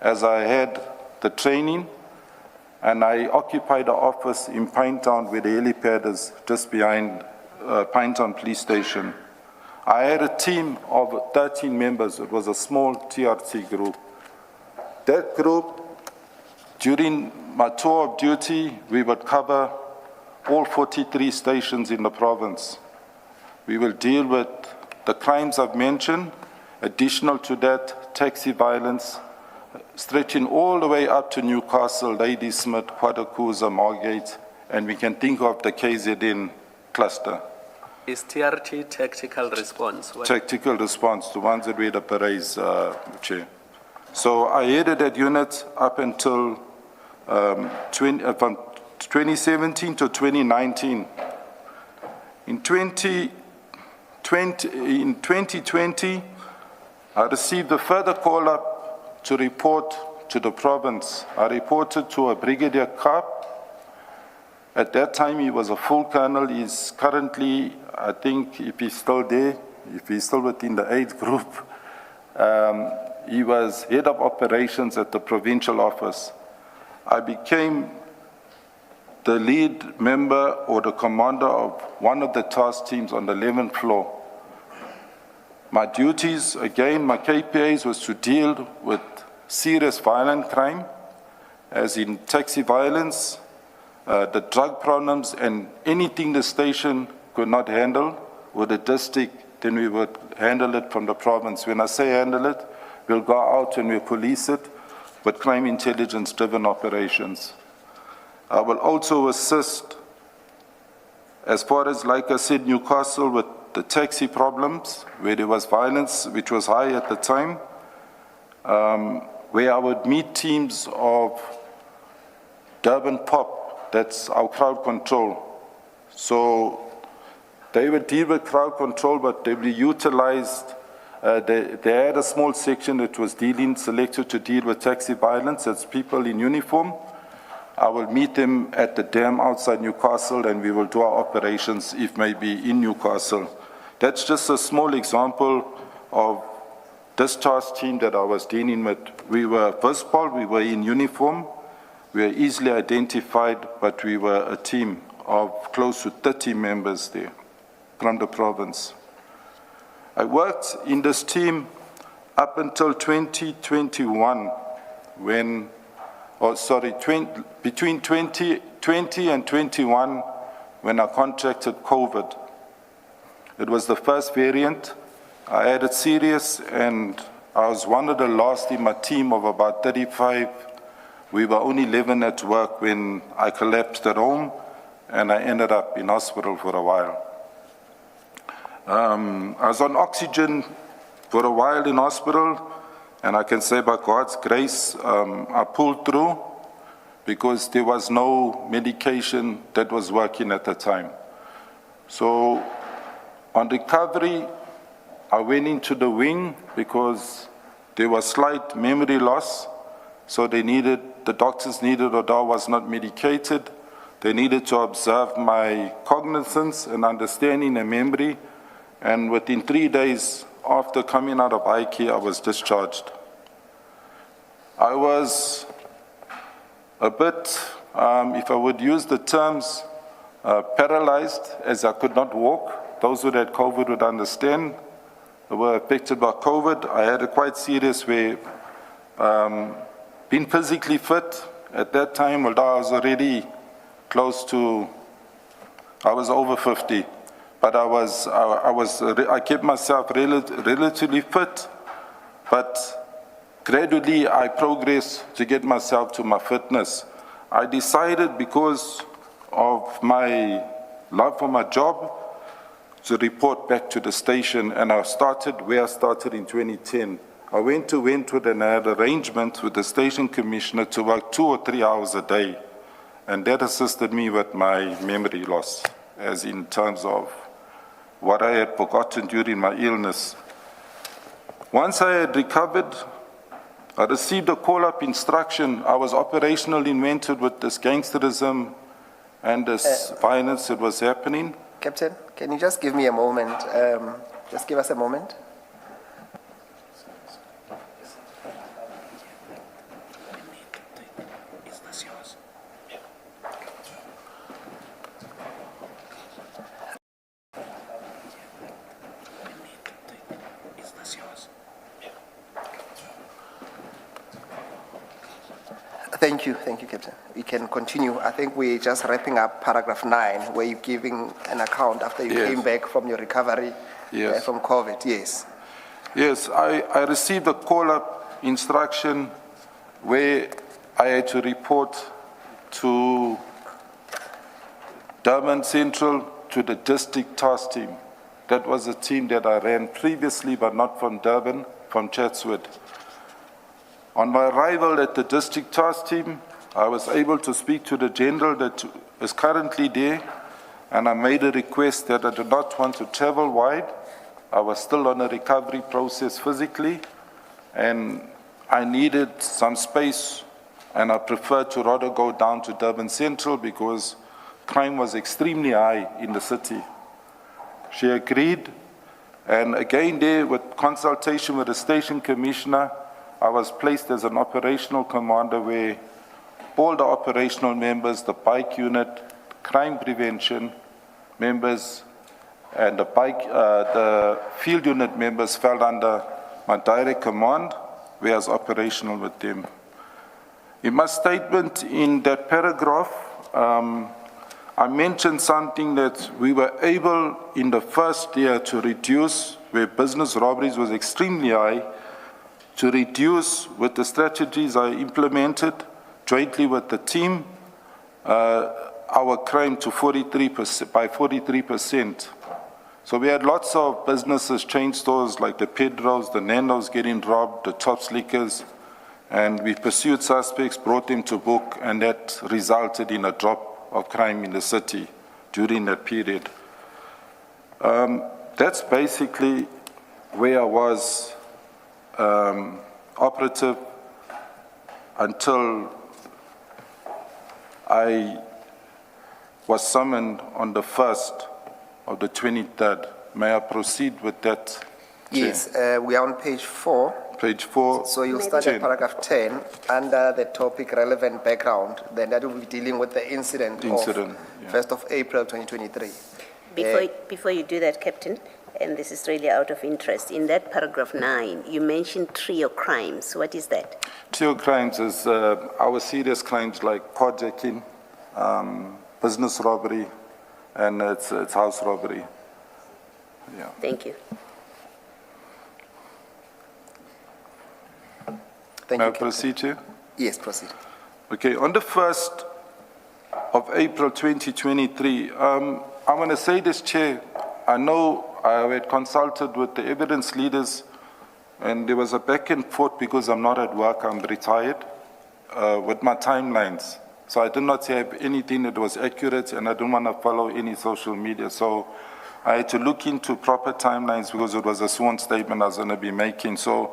Speaker 15: as I had the training, and I occupied the office in Pinetown where the helipad is just behind Pinetown Police Station. I had a team of 13 members. It was a small TRT group. That group, during my tour of duty, we would cover all 43 stations in the province. We will deal with the crimes I've mentioned. Additional to that, taxi violence, stretching all the way up to Newcastle, Ladysmith, Quadakuza, Margate, and we can think of the KZN cluster.
Speaker 6: Is TRT tactical response?
Speaker 15: Tactical response, the ones that we had the parades, Chair. So I headed that unit up until from 2017 to 2019. In 2020, I received a further call-up to report to the province. I reported to a Brigadier Kaap. At that time, he was a full colonel. He's currently, I think, if he's still there, if he's still within the age group, he was head of operations at the provincial office. I became the lead member or the commander of one of the task teams on the 11th floor. My duties, again, my KPIs was to deal with serious violent crime, as in taxi violence, the drug problems, and anything the station could not handle, or the district, then we would handle it from the province. When I say handle it, we'll go out and we'll police it with crime intelligence-driven operations. I will also assist, as far as, like I said, Newcastle, with the taxi problems, where there was violence, which was high at the time, where I would meet teams of Durban Pop, that's our crowd control. So they would deal with crowd control, but they would utilize, they had a small section that was selected to deal with taxi violence. That's people in uniform. I will meet them at the dam outside Newcastle, and we will do our operations, if maybe in Newcastle. That's just a small example of this task team that I was dealing with. We were, first of all, we were in uniform. We were easily identified, but we were a team of close to 30 members there from the province. I worked in this team up until 2021, when, between 2020 and 21, when I contracted COVID. It was the first variant. I had it serious, and I was one of the last in my team of about 35. We were only 11 at work when I collapsed at home, and I ended up in hospital for a while. I was on oxygen for a while in hospital, and I can say by God's grace, I pulled through, because there was no medication that was working at the time. So on recovery, I went into the wing because there was slight memory loss. So the doctors needed, although I was not medicated, they needed to observe my cognizance and understanding and memory. And within 3 days after coming out of IK, I was discharged. I was a bit, if I would use the terms, paralyzed, as I could not walk. Those who had COVID would understand. They were affected by COVID. I had a quite serious way. Being physically fit at that time, although I was already close to, I was over 50, but I kept myself relatively fit, but gradually I progressed to get myself to my fitness. I decided, because of my love for my job, to report back to the station, and I started where I started in 2010. I went to Wentworth and I had an arrangement with the station commissioner to work 2 or 3 hours a day, and that assisted me with my memory loss, as in terms of what I had forgotten during my illness. Once I had recovered, I received a call-up instruction. I was operationally invented with this gangsterism and this violence that was happening.
Speaker 14: Captain, can you just give me a moment? Just give us a moment. Thank you, Captain. We can continue. I think we're just wrapping up paragraph 9, where you're giving an account after you came back from your recovery from COVID. Yes.
Speaker 15: Yes, I received a call-up instruction where I had to report to Durban Central, to the district task team. That was a team that I ran previously, but not from Durban, from Chatsworth. On my arrival at the district task team, I was able to speak to the general that is currently there, and I made a request that I do not want to travel wide. I was still on a recovery process physically, and I needed some space, and I preferred to rather go down to Durban Central because crime was extremely high in the city. She agreed, and again there, with consultation with the station commissioner, I was placed as an operational commander where all the operational members, the bike unit, crime prevention members, and the field unit members fell under my direct command, where I was operational with them. In my statement in that paragraph, I mentioned something that we were able in the first year to reduce, where business robberies was extremely high, to reduce with the strategies I implemented jointly with the team, our crime to 43%, by 43%. So we had lots of businesses, chain stores like the Pedros, the Nando's getting robbed, the Tops Liquors, and we pursued suspects, brought them to book, and that resulted in a drop of crime in the city during that period. That's basically where I was operative until I was summoned on the 1st of the 23rd. May I proceed with that?
Speaker 14: Yes, we are on page 4.
Speaker 15: Page 4.
Speaker 14: So you'll start at paragraph 10 under the topic relevant background. Then that will be dealing with the incident of 1st of April 2023.
Speaker 1: Before you do that, Captain, and this is really out of interest, in that paragraph 9, you mentioned trio crimes. What is that?
Speaker 15: Trio crimes is our serious crimes like carjacking, business robbery, and it's house robbery. Yeah.
Speaker 1: Thank you.
Speaker 14: Thank
Speaker 15: May
Speaker 14: you,
Speaker 15: I proceed, Chair?
Speaker 14: Yes, proceed.
Speaker 15: Okay, on the 1st of April 2023, I want to say this, Chair. I know I had consulted with the evidence leaders, and there was a back and forth because I'm not at work, I'm retired, with my timelines. So I did not have anything that was accurate, and I don't want to follow any social media. So I had to look into proper timelines because it was a sworn statement I was going to be making. So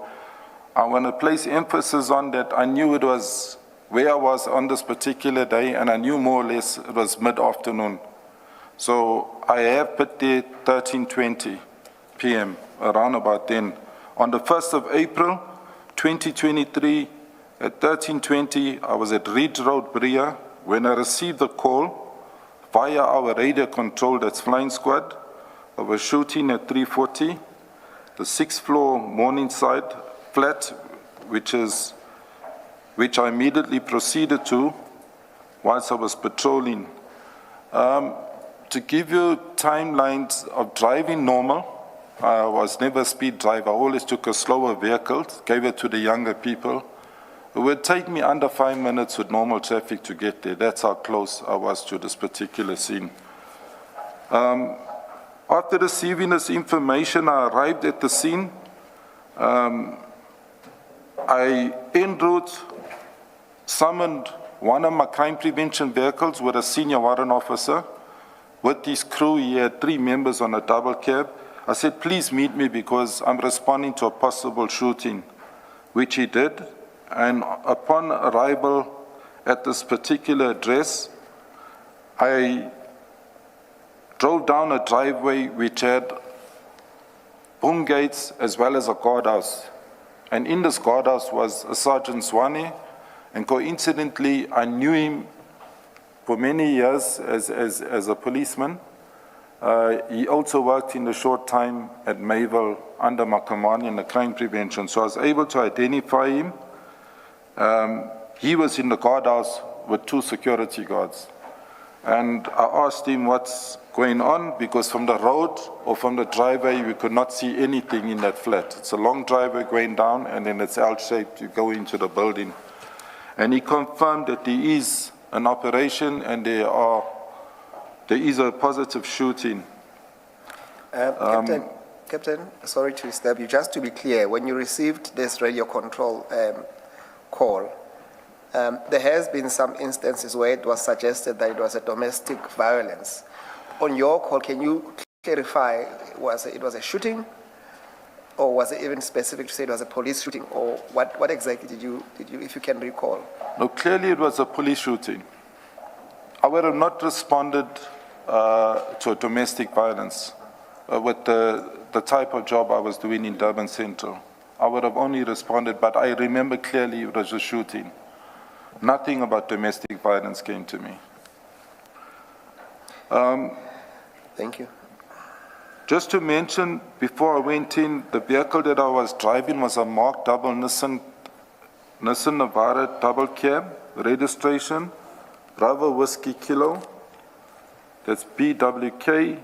Speaker 15: I want to place emphasis on that. I knew it was where I was on this particular day, and I knew more or less it was mid-afternoon. So I have put there 13:20 p.m., around about then. On the 1st of April, 2023, at 13:20, I was at Reed Road, Bria, when I received the call via our radio control, that's flying squad, of a shooting at 340, the 6th floor Morningside flat, which I immediately proceeded to whilst I was patrolling. To give you timelines of driving normal, I was never a speed driver. I always took a slower vehicle, gave it to the younger people. It would take me under 5 minutes with normal traffic to get there. That's how close I was to this particular scene. After receiving this information, I arrived at the scene. I, en route, summoned one of my crime prevention vehicles with a senior warrant officer. With his crew, he had 3 members on a double cab. I said, please meet me because I'm responding to a possible shooting, which he did. And upon arrival at this particular address, I drove down a driveway which had boom gates as well as a guardhouse. And in this guardhouse was a Sergeant Zwane, and coincidentally, I knew him for many years as a policeman. He also worked in a short time at Mayville under my command in the crime prevention, so I was able to identify him. He was in the guardhouse with 2 security guards. And I asked him what's going on, because from the road or from the driveway, we could not see anything in that flat. It's a long driveway going down, and then it's L-shaped, you go into the building. And he confirmed that there is an operation and there is a positive shooting.
Speaker 14: Captain, sorry to disturb you. Just to be clear, when you received this radio control call, there has been some instances where it was suggested that it was a domestic violence. On your call, can you clarify, it was a shooting, or was it even specific to say it was a police shooting, or what exactly did you, if you can recall?
Speaker 15: No, clearly it was a police shooting. I would have not responded to a domestic violence with the type of job I was doing in Durban Central. I would have only responded, but I remember clearly it was a shooting. Nothing about domestic violence came to me.
Speaker 14: Thank you.
Speaker 15: Just to mention, before I went in, the vehicle that I was driving was a marked double Nissan Navara double cab, registration, Bravo Whiskey Kilo, that's BWK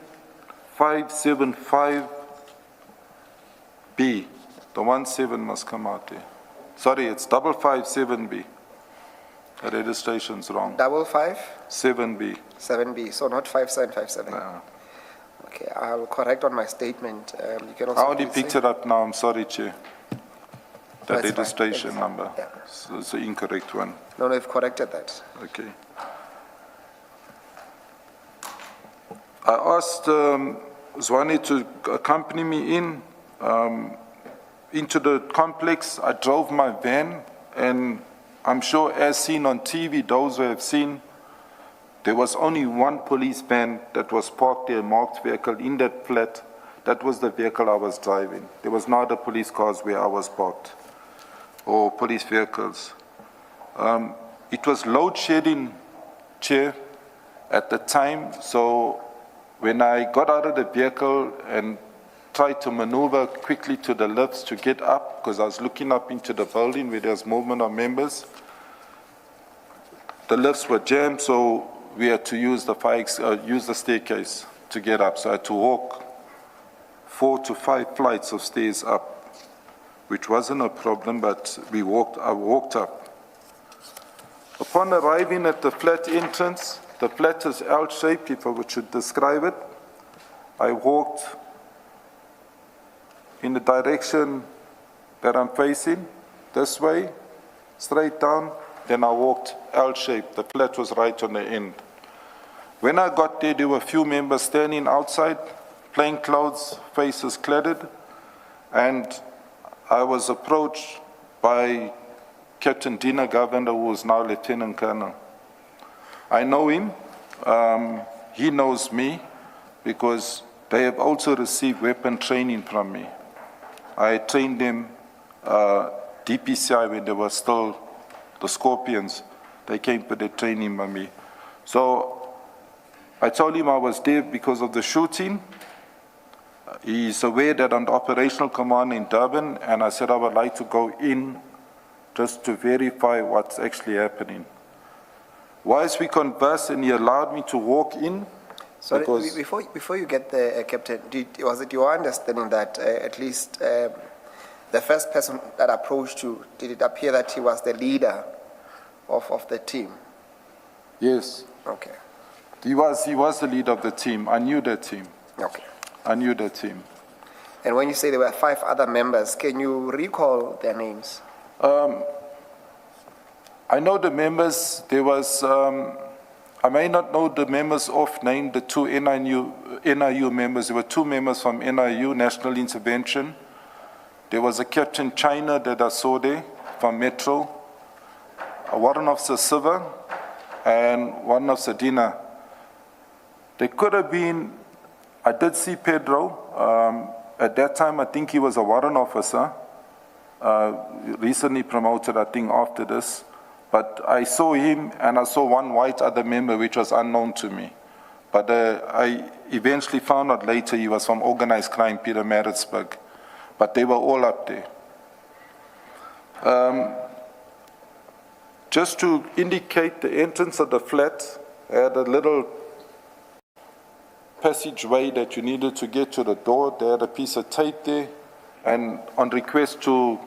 Speaker 15: 575B. The 17 must come out there. Sorry, it's 557B. The registration's wrong.
Speaker 14: 557B.
Speaker 15: 7B.
Speaker 14: So not 5757.
Speaker 15: No.
Speaker 14: Okay, I'll correct on my statement. You can also
Speaker 15: I already picked it up now, I'm sorry, Chair. The
Speaker 14: That's
Speaker 15: registration
Speaker 14: fine.
Speaker 15: number.
Speaker 14: Yeah.
Speaker 15: So it's the incorrect one.
Speaker 14: No, you've corrected that.
Speaker 15: Okay. I asked Zwane to accompany me into the complex. I drove my van, and I'm sure as seen on TV, those who have seen, there was only one police van that was parked there, marked vehicle in that flat. That was the vehicle I was driving. There was no other police cars where I was parked, or police vehicles. It was load shedding, Chair, at the time, so when I got out of the vehicle and tried to maneuver quickly to the lifts to get up, because I was looking up into the building where there was movement of members, the lifts were jammed, so we had to use the staircase to get up. So I had to walk 4 to 5 flights of stairs up, which wasn't a problem, but I walked up. Upon arriving at the flat entrance, the flat is L-shaped, if I should describe it. I walked in the direction that I'm facing, this way, straight down, then I walked L-shaped. The flat was right on the end. When I got there, there were a few members standing outside, plain clothes, faces cladded, and I was approached by Captain Dina Govender, who is now Lieutenant Colonel. I know him, he knows me, because they have also received weapon training from me. I trained them DPCI when they were still the Scorpions. They came for their training by me. So I told him I was there because of the shooting. He's aware that I'm the operational command in Durban, and I said I would like to go in just to verify what's actually happening. Whilst we conversed, and he allowed me to walk in.
Speaker 14: Sorry, before you get there, Captain, was it your understanding that at least the first person that approached you, did it appear that he was the leader of the team?
Speaker 15: Yes.
Speaker 14: Okay.
Speaker 15: He was the leader of the team. I knew that team.
Speaker 14: Okay.
Speaker 15: I knew that team.
Speaker 14: And when you say there were 5 other members, can you recall their names?
Speaker 15: I know the members. There was, I may not know the members off name, the 2 NIU members. There were 2 members from NIU, National Intervention. There was a Captain China that I saw there from Metro, a Warrant Officer Silva, and Warrant Officer Dina. There could have been, I did see Pedro. At that time, I think he was a warrant officer, recently promoted, I think, after this. But I saw him, and I saw one white other member, which was unknown to me. But I eventually found out later he was from organized crime, Peter Maritzburg. But they were all up there. Just to indicate the entrance of the flat, I had a little passageway that you needed to get to the door. They had a piece of tape there. And on request to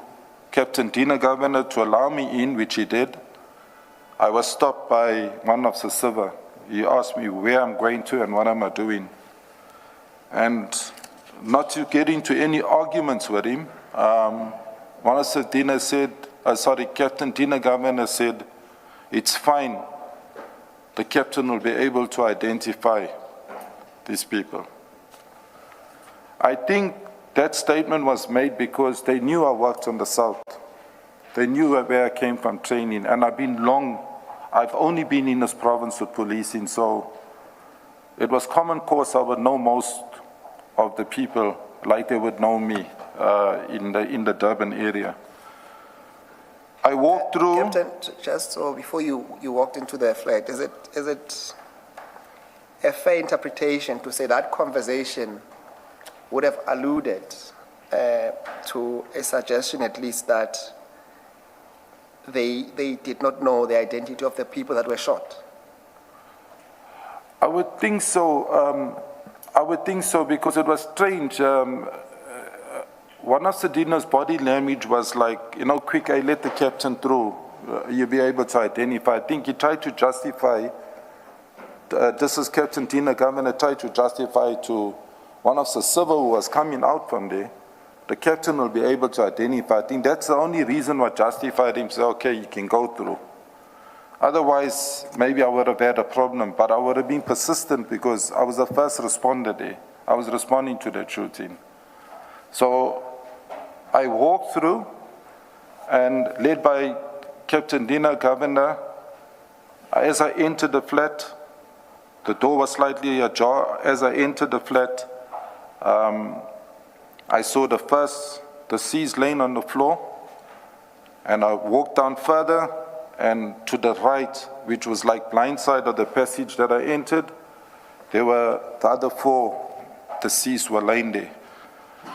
Speaker 15: Captain Dina Governor to allow me in, which he did, I was stopped by one of the Silva. He asked me where I'm going to and what am I doing. And not to get into any arguments with him, one of the Dina said, Captain Dina Governor said, it's fine. The captain will be able to identify these people. I think that statement was made because they knew I worked on the South. They knew where I came from training, and I've only been in this province with policing, so it was common course I would know most of the people like they would know me in the Durban area. I walked through...
Speaker 14: Captain, just so before you walked into the flat, is it a fair interpretation to say that conversation would have alluded to a suggestion at least that they did not know the identity of the people that were shot?
Speaker 15: I would think so. Because it was strange. One of Sedina's body language was like, quick, I let the captain through. You'll be able to identify. I think he tried to justify, this is Captain Dina Governor, tried to justify to one of the civil who was coming out from there, the captain will be able to identify. I think that's the only reason what justified him, say, okay, you can go through. Otherwise, maybe I would have had a problem, but I would have been persistent because I was the first responder there. I was responding to that shooting. So I walked through, and led by Captain Dina Governor, as I entered the flat, the door was slightly ajar. As I entered the flat, I saw the C's laying on the floor, and I walked down further, and to the right, which was like blind side of the passage that I entered, there were the other four, the C's were laying there.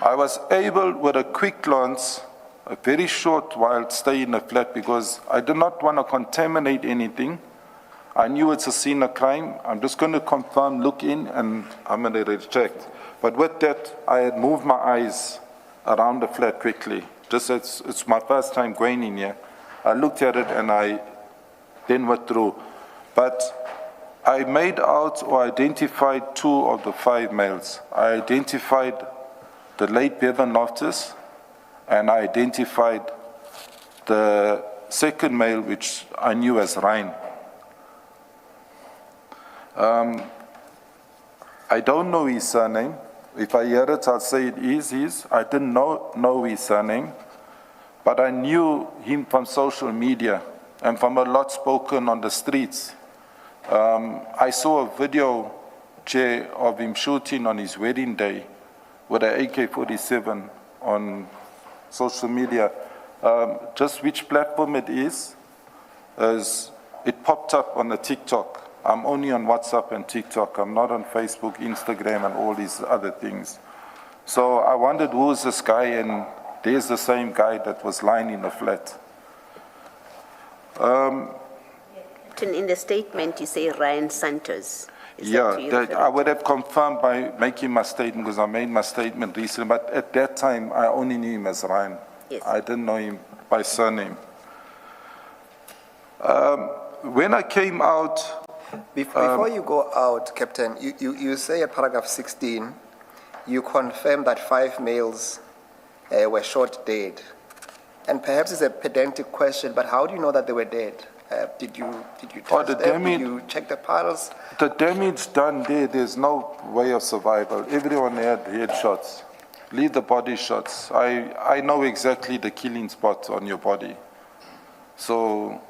Speaker 15: I was able, with a quick glance, a very short while, stay in the flat because I did not want to contaminate anything. I knew it's a scene of crime. I'm just going to confirm, look in, and I'm going to retract. But with that, I had moved my eyes around the flat quickly. Just as it's my first time going in here. I looked at it and I then went through. But I made out or identified 2 of the 5 males. I identified the late Bevan Loftus, and I identified the second male, which I knew as Ryan. I don't know his surname. If I hear it, I'll say it is his. I didn't know his surname, but I knew him from social media and from a lot spoken on the streets. I saw a video, Chair, of him shooting on his wedding day with an AK-47 on social media. Just which platform it is, it popped up on the TikTok. I'm only on WhatsApp and TikTok. I'm not on Facebook, Instagram, and all these other things. So I wondered who is this guy, and there's the same guy that was lying in the flat.
Speaker 1: In the statement, you say Ryan Santos.
Speaker 15: I would have confirmed by making my statement because I made my statement recently, but at that time, I only knew him as Ryan.
Speaker 1: Yes.
Speaker 15: I didn't know him by surname. When I came out...
Speaker 14: Before you go out, Captain, you say at paragraph 16, you confirm that 5 males were shot dead. And perhaps it's a pedantic question, but how do you know that they were dead? Did you test them? Did you check the pulse?
Speaker 15: The damage done there, there's no way of survival. Everyone had headshots. Leave the body shots. I know exactly the killing spot on your body. So,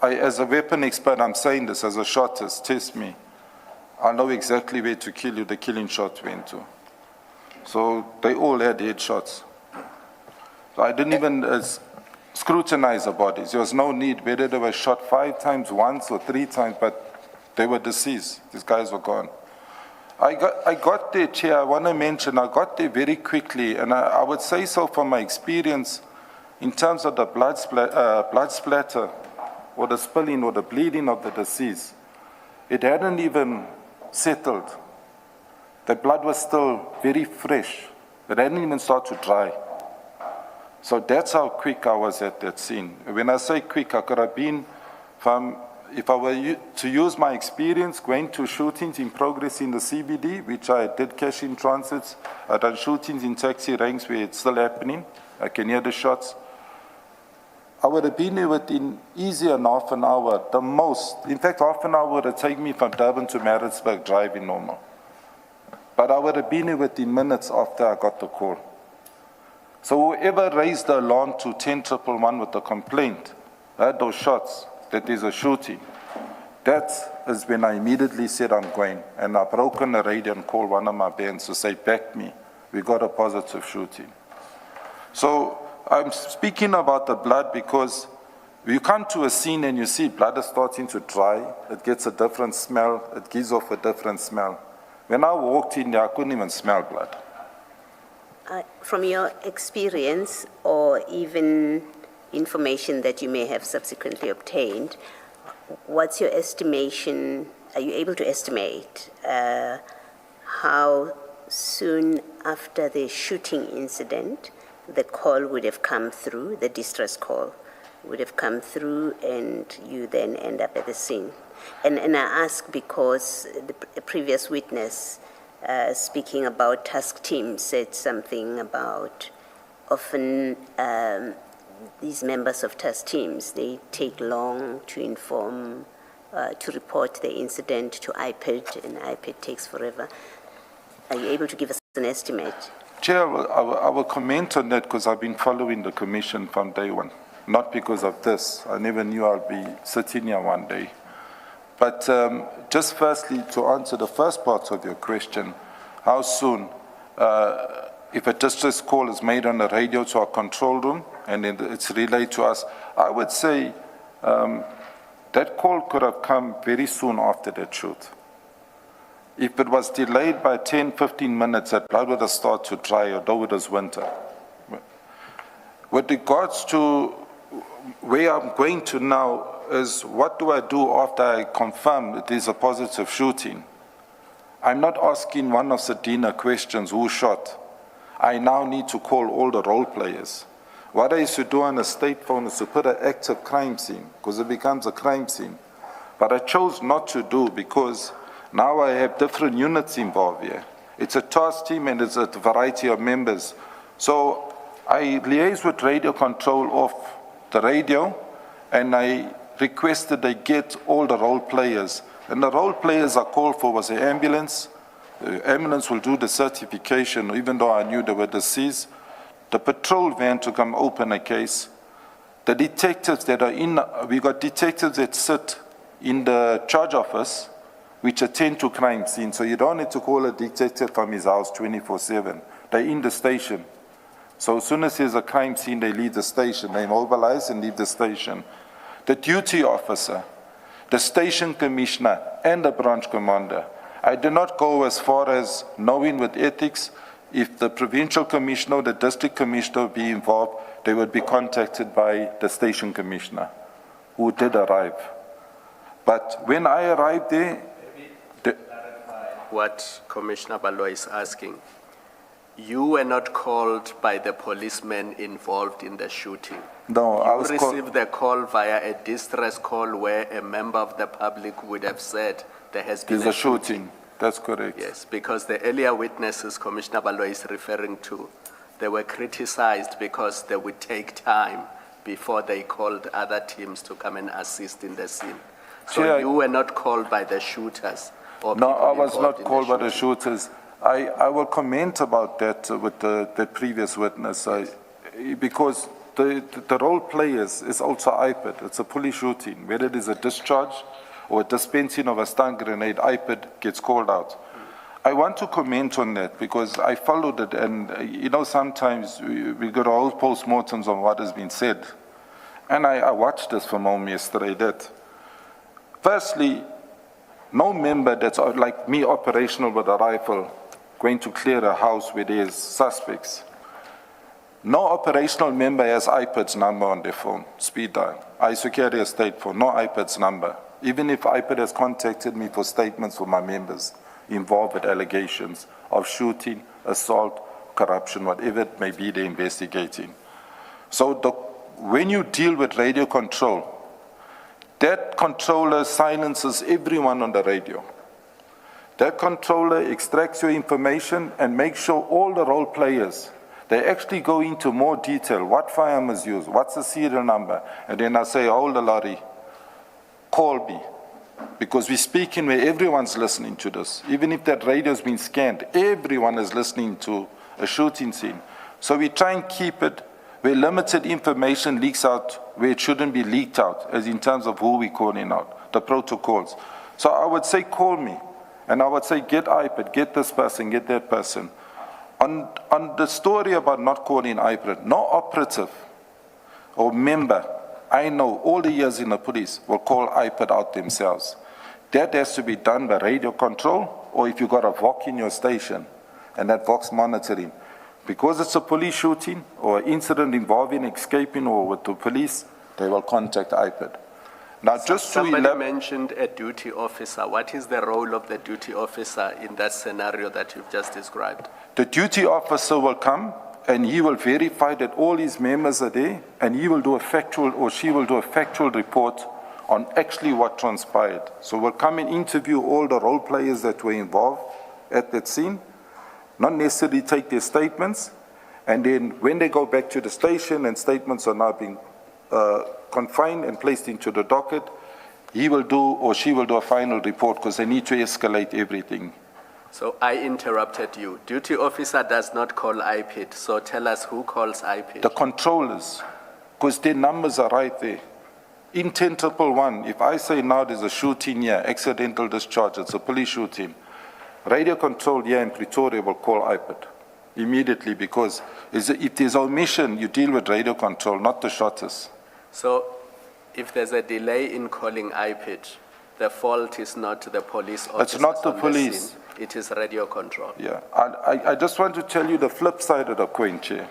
Speaker 15: as a weapon expert, I'm saying this as a shotist, test me. I know exactly where to kill you, the killing shot went to. So they all had headshots. So I didn't even scrutinize the bodies. There was no need, whether they were shot 5 times, once or 3 times, but they were deceased. These guys were gone. I got there, Chair, I want to mention, I got there very quickly, and I would say so from my experience in terms of the blood splatter or the spilling or the bleeding of the deceased. It hadn't even settled. The blood was still very fresh. It hadn't even started to dry. So that's how quick I was at that scene. When I say quick, I could have been from, if I were to use my experience going to shootings in progress in the CBD, which I did cash in transits, I done shootings in taxi ranks where it's still happening. I can hear the shots. I would have been there within easier than half an hour, the most. In fact, half an hour would have taken me from Durban to Maritzburg driving normal. But I would have been there within minutes after I got the call. So whoever raised the alarm to 10-111 with the complaint, heard those shots, that there's a shooting, that is when I immediately said I'm going. And I broke on the radio and called one of my bands to say, back me, we got a positive shooting. So I'm speaking about the blood because you come to a scene and you see blood is starting to dry, it gets a different smell, it gives off a different smell. When I walked in there, I couldn't even smell blood.
Speaker 1: From your experience or even information that you may have subsequently obtained, what's your estimation, are you able to estimate how soon after the shooting incident the call would have come through, the distress call would have come through, and you then end up at the scene? And I ask because the previous witness speaking about task teams said something about often these members of task teams, they take long to inform, to report the incident to IPID, and IPID takes forever. Are you able to give us an estimate?
Speaker 15: Chair, I will comment on that because I've been following the commission from day one. Not because of this. I never knew I'd be sitting here one day. But just firstly, to answer the first part of your question, how soon, if a distress call is made on the radio to our control room and then it's relayed to us, I would say that call could have come very soon after that shoot. If it was delayed by 10, 15 minutes, that blood would have started to dry, although it was winter. With regards to where I'm going to now is what do I do after I confirm that there's a positive shooting? I'm not asking one of Sadina questions, who shot? I now need to call all the role players. What I used to do on a state phone is to put an active crime scene, because it becomes a crime scene. But I chose not to do because now I have different units involved here. It's a task team and it's a variety of members. So I liaise with radio control of the radio and I requested they get all the role players. And the role players I called for was the ambulance. The ambulance will do the certification, even though I knew they were deceased. The patrol van to come open a case. The detectives that are in, we got detectives that sit in the charge office, which attend to crime scenes. So you don't need to call a detective from his house 24/7. They're in the station. So as soon as there's a crime scene, they leave the station. They mobilize and leave the station. The duty officer, the station commissioner, and the branch commander. I did not go as far as knowing with ethics, if the provincial commissioner or the district commissioner would be involved, they would be contacted by the station commissioner, who did arrive. But when I arrived there,
Speaker 6: what Commissioner Baloyi is asking, you were not called by the policemen involved in the shooting.
Speaker 15: No, I was
Speaker 6: called. You received the call via a distress call where a member of the public would have said there has been
Speaker 15: a shooting. That's correct.
Speaker 6: Yes, because the earlier witnesses Commissioner Baloyi is referring to, they were criticized because they would take time before they called other teams to come and assist in the scene. So you were not called by the shooters?
Speaker 15: No, I was not called by the shooters. I will comment about that with the previous witness, because the role players is also IPID. It's a police shooting. Whether it is a discharge or a dispensing of a stun grenade, IPID gets called out. I want to comment on that because I followed it, and sometimes we got all post-mortems on what has been said. And I watched this from home yesterday that, firstly, no member that's like me operational with a rifle going to clear a house where there's suspects. No operational member has IPID's number on their phone, speed dial. I secure a state phone, no IPID's number. Even if IPID has contacted me for statements for my members involved with allegations of shooting, assault, corruption, whatever it may be they're investigating. So when you deal with radio control, that controller silences everyone on the radio. That controller extracts your information and makes sure all the role players, they actually go into more detail. What firearm is used? What's the serial number? And then I say, hold the lorry, call me. Because we're speaking where everyone's listening to this. Even if that radio's been scanned, everyone is listening to a shooting scene. So we try and keep it where limited information leaks out where it shouldn't be leaked out, as in terms of who we're calling out, the protocols. So I would say call me, and I would say get IPID, get this person, get that person. On the story about not calling IPID, no operative or member, I know all the years in the police, will call IPID out themselves. That has to be done by radio control, or if you've got a VOC in your station, and that VOC's monitoring. Because it's a police shooting or incident involving escaping or with the police, they will contact IPID. Now, just
Speaker 6: somebody mentioned a duty officer. What is the role of the duty officer in that scenario that you've just described?
Speaker 15: The duty officer will come and he will verify that all his members are there, and he will do a factual, or she will do a factual report on actually what transpired. So we'll come and interview all the role players that were involved at that scene, not necessarily take their statements, and then when they go back to the station and statements are now being confined and placed into the docket, he will do or she will do a final report because they need to escalate everything.
Speaker 6: So I interrupted you. Duty officer does not call IPID, so tell us who calls IPID.
Speaker 15: The controllers, because their numbers are right there. In 10-1, if I say now there's a shooting here, accidental discharge, it's a police shooting, radio control here in Pretoria will call IPID immediately, because if there's omission, you deal with radio control, not the shotters.
Speaker 6: So if there's a delay in calling IPID, the fault is not the police officers.
Speaker 15: It's not the police.
Speaker 6: It is radio control.
Speaker 15: Yeah, I just want to tell you the flip side of the coin, Chair.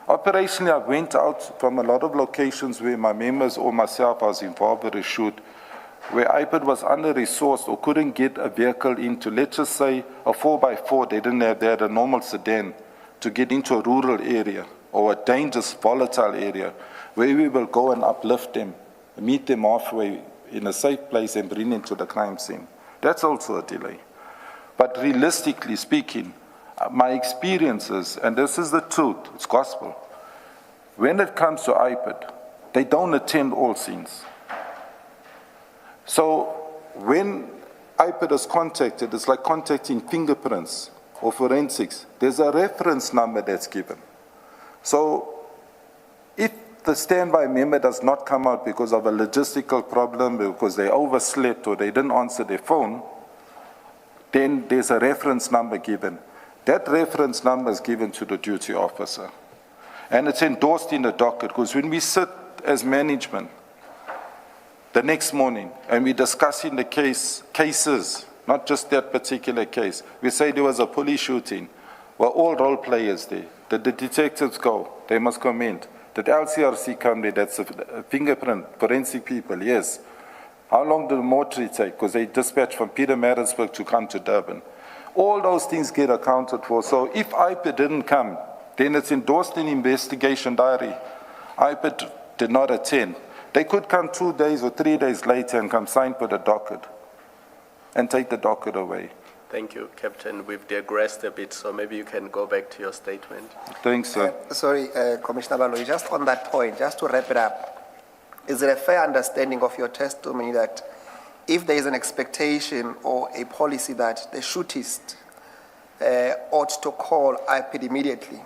Speaker 15: Operationally, I went out from a lot of locations where my members or myself was involved with a shoot, where IPID was under-resourced or couldn't get a vehicle into, let's just say, a 4x4, they had a normal sedan to get into a rural area or a dangerous, volatile area, where we will go and uplift them, meet them halfway in a safe place and bring them to the crime scene. That's also a delay. But realistically speaking, my experiences, and this is the truth, it's gospel, when it comes to IPID, they don't attend all scenes. So when IPID is contacted, it's like contacting fingerprints or forensics. There's a reference number that's given. So if the standby member does not come out because of a logistical problem, because they overslept or they didn't answer their phone, then there's a reference number given. That reference number is given to the duty officer. And it's endorsed in the docket, because when we sit as management the next morning and we're discussing the cases, not just that particular case, we say there was a police shooting, well, all role players there. Did the detectives go? They must comment. Did LCRC come there? That's a fingerprint, forensic people, yes. How long did the mortuary take? Because they dispatched from Pietermaritzburg to come to Durban. All those things get accounted for. So if IPID didn't come, then it's endorsed in investigation diary. IPID did not attend. They could come 2 days or 3 days later and come sign for the docket and take the docket away.
Speaker 6: Thank you, Captain. We've digressed a bit, so maybe you can go back to your statement.
Speaker 15: Thanks, sir.
Speaker 14: Sorry, Commissioner Baloyi, just on that point, just to wrap it up, is it a fair understanding of your testimony that if there is an expectation or a policy that the shootist ought to call IPID immediately,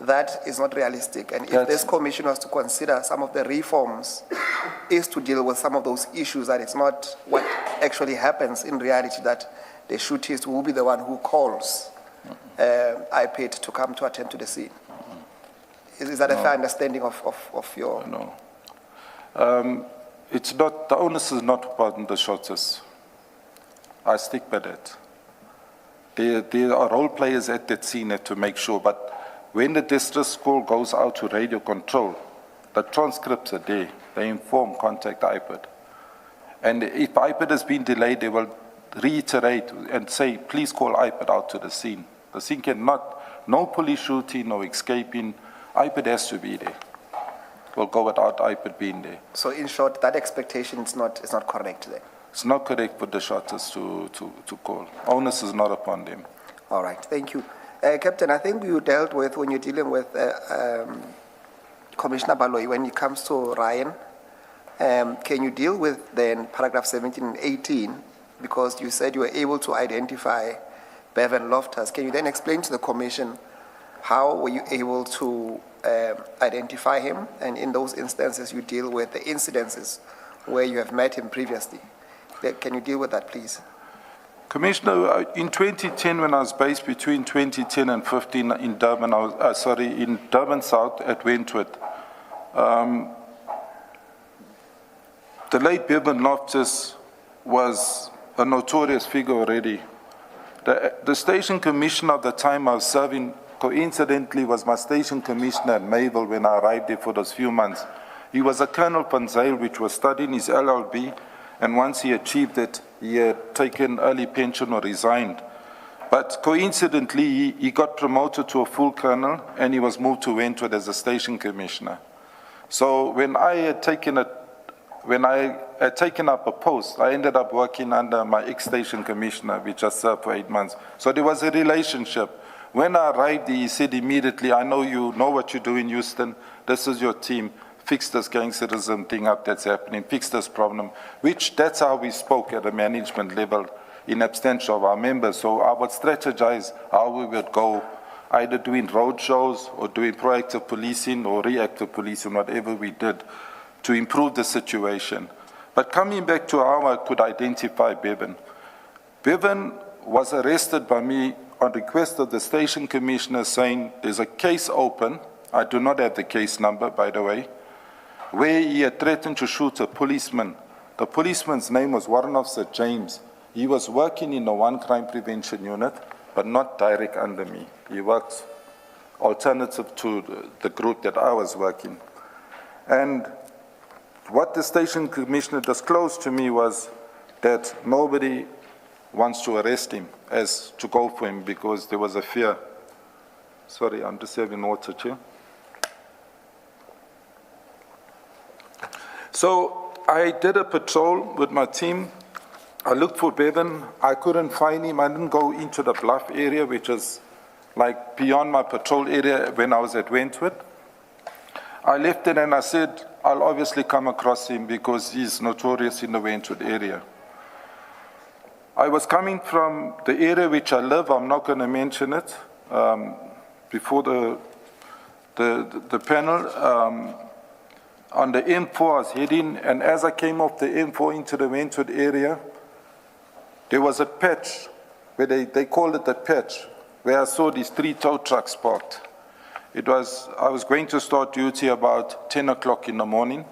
Speaker 14: that is not realistic. And if this commission was to consider some of the reforms is to deal with some of those issues, that it's not what actually happens in reality, that the shootist will be the one who calls IPID to come to attend to the scene. Is that a fair understanding of your...
Speaker 15: No. It's not, the onus is not upon the shooters. I stick by that. There are role players at that scene to make sure, but when the distress call goes out to radio control, the transcripts are there. They inform, contact IPID. And if IPID has been delayed, they will reiterate and say, please call IPID out to the scene. The scene cannot, no police shooting, no escaping, IPID has to be there. We'll go without IPID being there.
Speaker 14: So in short, that expectation is not correct then?
Speaker 15: It's not correct for the shooters to call. Onus is not upon them.
Speaker 14: All right, thank you. Captain, I think you dealt with, when you're dealing with Commissioner Baloyi, when it comes to Ryan, can you deal with then paragraph 17 and 18, because you said you were able to identify Bevan Loftus. Can you then explain to the Commission how were you able to identify him, and in those instances you deal with the incidences where you have met him previously? Can you deal with that, please?
Speaker 15: Commissioner, in 2010, when I was based between 2010 and 15 in Durban, in Durban South at Wentworth, the late Bevan Loftus was a notorious figure already. The station commissioner at the time I was serving, coincidentally, was my station commissioner at Mayville when I arrived there for those few months. He was a Colonel Panzale, which was studying his LLB, and once he achieved it, he had taken early pension or resigned. But coincidentally, he got promoted to a full colonel, and he was moved to Wentworth as a station commissioner. So when I had taken up a post, I ended up working under my ex-station commissioner, which I served for 8 months. So there was a relationship. When I arrived, he said immediately, I know you know what you do in Houston. This is your team. Fix this gangsterism thing up that's happening. Fix this problem, which that's how we spoke at the management level in absentia of our members. So I would strategize how we would go, either doing road shows or doing proactive policing or reactive policing, whatever we did, to improve the situation. But coming back to how I could identify Bevan. Bevan was arrested by me on request of the station commissioner saying there's a case open, I do not have the case number, by the way, where he had threatened to shoot a policeman. The policeman's name was Warrant Officer James. He was working in the one crime prevention unit, but not direct under me. He worked alternative to the group that I was working. And what the station commissioner disclosed to me was that nobody wants to arrest him, as to go for him, because there was a fear. Sorry, I'm just having water, Chair. So I did a patrol with my team. I looked for Bevan. I couldn't find him. I didn't go into the Bluff area, which is like beyond my patrol area when I was at Wentworth. I left it and I said, I'll obviously come across him because he's notorious in the Wentworth area. I was coming from the area which I live. I'm not going to mention it before the panel. On the M4, I was heading, and as I came off the M4 into the Wentworth area, there was a patch, where they called it a patch, where I saw these 3 tow trucks parked. I was going to start duty about 10 o'clock in the morning,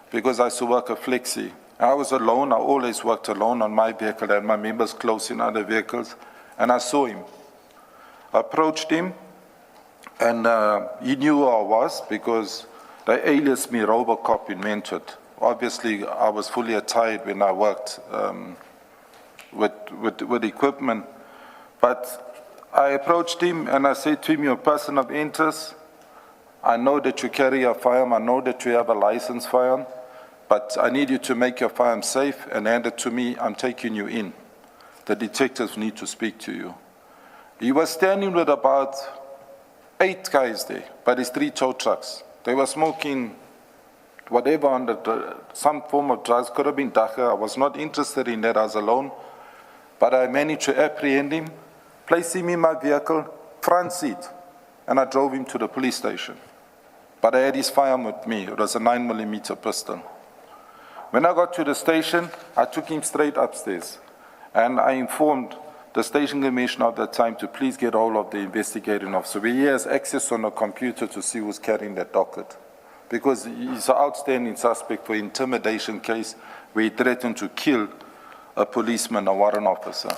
Speaker 15: because I used to work a flexi. I was alone. I always worked alone on my vehicle, and my members close in other vehicles, and I saw him. I approached him, and he knew who I was, because they aliased me Robocop in Wentworth. Obviously, I was fully attired when I worked with equipment. But I approached him and I said to him, you're a person of interest. I know that you carry a firearm. I know that you have a licensed firearm. But I need you to make your firearm safe and hand it to me. I'm taking you in. The detectives need to speak to you. He was standing with about 8 guys there, but it's 3 tow trucks. They were smoking whatever under some form of drugs, could have been dacha. I was not interested in that, I was alone. But I managed to apprehend him, place him in my vehicle, front seat, and I drove him to the police station. But I had his firearm with me. It was a 9mm pistol. When I got to the station, I took him straight upstairs, and I informed the station commissioner at that time to please get hold of the investigating officer. He has access on a computer to see who's carrying that docket, because he's an outstanding suspect for intimidation case where he threatened to kill a policeman, a warrant officer.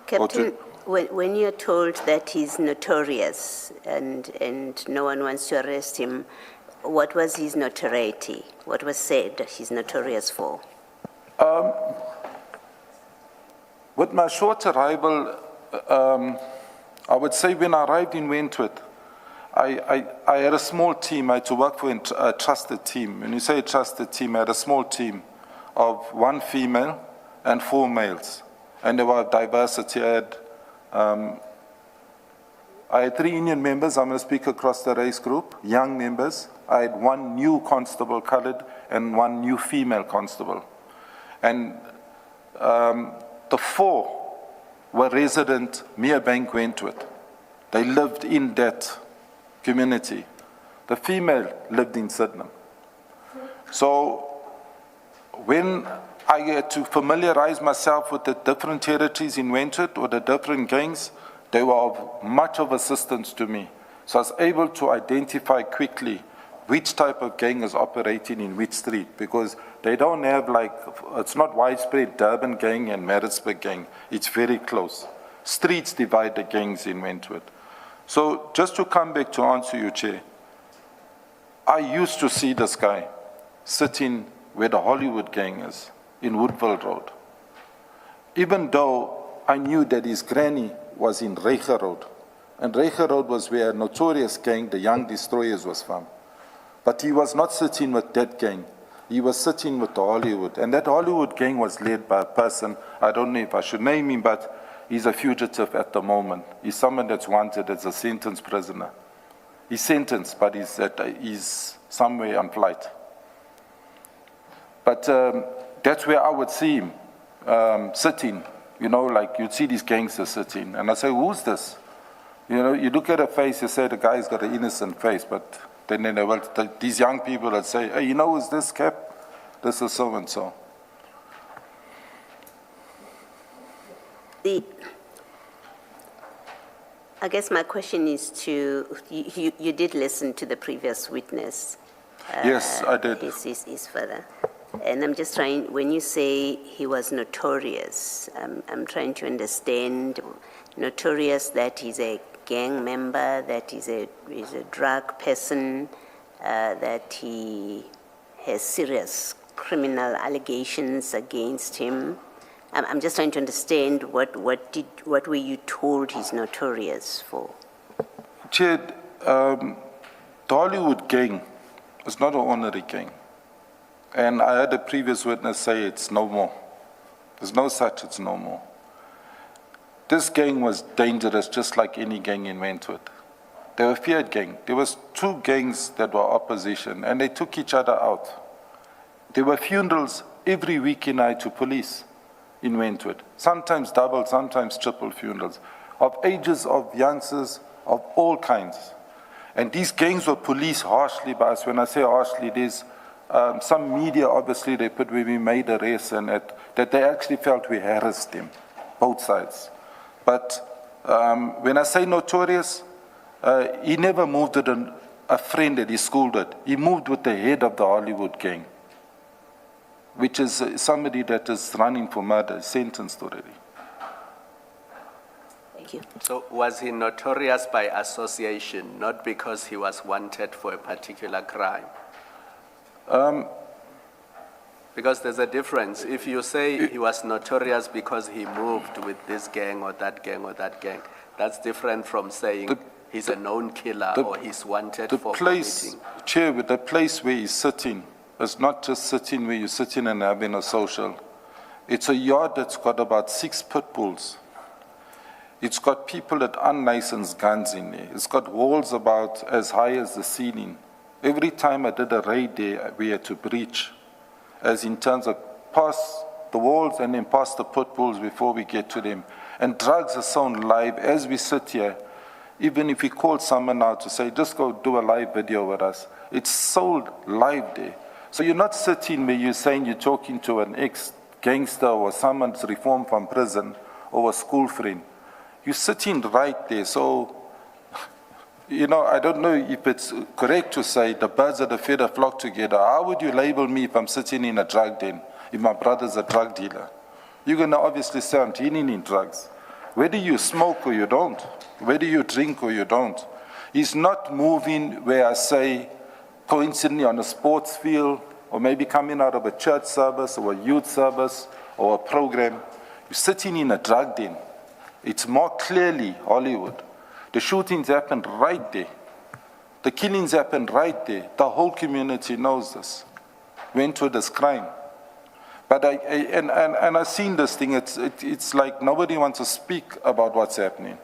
Speaker 1: Captain, when you're told that he's notorious and no one wants to arrest him, what was his notoriety? What was said that he's notorious for?
Speaker 15: With my short arrival, I would say when I arrived in Wentworth, I had a small team. I had to work for a trusted team. When you say a trusted team, I had a small team of 1 female and 4 males. And there was diversity. I had 3 Indian members. I'm going to speak across the race group, young members. I had 1 new constable colored and 1 new female constable. And the 4 were resident Merebank Wentworth. They lived in that community. The female lived in Sydenham. So when I had to familiarize myself with the different territories in Wentworth or the different gangs, they were of much of assistance to me. So I was able to identify quickly which type of gang is operating in which street, because they don't have it's not widespread Durban gang and Maritzburg gang. It's very close. Streets divide the gangs in Wentworth. So just to come back to answer you, Chair, I used to see this guy sitting where the Hollywood gang is, in Woodville Road. Even though I knew that his granny was in Reiger Road, and Reiger Road was where a notorious gang, the Young Destroyers, was from. But he was not sitting with that gang. He was sitting with the Hollywood, and that Hollywood gang was led by a person, I don't know if I should name him, but he's a fugitive at the moment. He's someone that's wanted as a sentenced prisoner. He's sentenced, but he's somewhere on flight. But that's where I would see him sitting, like you'd see these gangsters sitting. And I say, who's this? You look at a face, you say the guy's got an innocent face, but then these young people that say, hey, who's this, Cap? This is so-and-so.
Speaker 1: I guess my question is you did listen to the previous witness.
Speaker 15: Yes, I did.
Speaker 1: His father. And I'm just trying, when you say he was notorious, I'm trying to understand, notorious that he's a gang member, that he's a drug person, that he has serious criminal allegations against him. I'm just trying to understand what were you told he's notorious for?
Speaker 15: Chair, the Hollywood gang is not an ordinary gang. And I heard a previous witness say it's no more. There's no such, it's no more. This gang was dangerous, just like any gang in Wentworth. They were a feared gang. There was 2 gangs that were opposition, and they took each other out. There were funerals every weekend night to police in Wentworth. Sometimes double, sometimes triple funerals, of ages of youngsters of all kinds. And these gangs were policed harshly by us. When I say harshly, there's some media, obviously, they put where we made arrests and that they actually felt we harassed them, both sides. But when I say notorious, he never moved with a friend that he schooled with. He moved with the head of the Hollywood gang, which is somebody that is running for murder, sentenced already.
Speaker 1: Thank you.
Speaker 6: So was he notorious by association, not because he was wanted for a particular crime? Because there's a difference. If you say he was notorious because he moved with this gang or that gang or that gang, that's different from saying he's a known killer or he's wanted for committing.
Speaker 15: Chair, with the place where he's sitting, it's not just sitting where you're sitting and having a social. It's a yard that's got about 6 pit bulls. It's got people with unlicensed guns in there. It's got walls about as high as the ceiling. Every time I did a raid there, we had to breach, as in terms of pass the walls and then pass the pit bulls before we get to them. And drugs are sown live as we sit here. Even if we called someone now to say, just go do a live video with us, it's so live there. So you're not sitting where you're saying you're talking to an ex-gangster or someone's reformed from prison or a school friend. You're sitting right there. So, you know, I don't know if it's correct to say the birds of the feather flock together. How would you label me if I'm sitting in a drug den, if my brother's a drug dealer? You're going to obviously say I'm dealing in drugs. Whether you smoke or you don't, whether you drink or you don't, he's not moving where I say, coincidentally on a sports field, or maybe coming out of a church service or a youth service or a program. You're sitting in a drug den. It's more clearly Hollywood. The shootings happened right there. The killings happened right there. The whole community knows this. Wentworth is crime. But I've seen this thing. It's like nobody wants to speak about what's happening.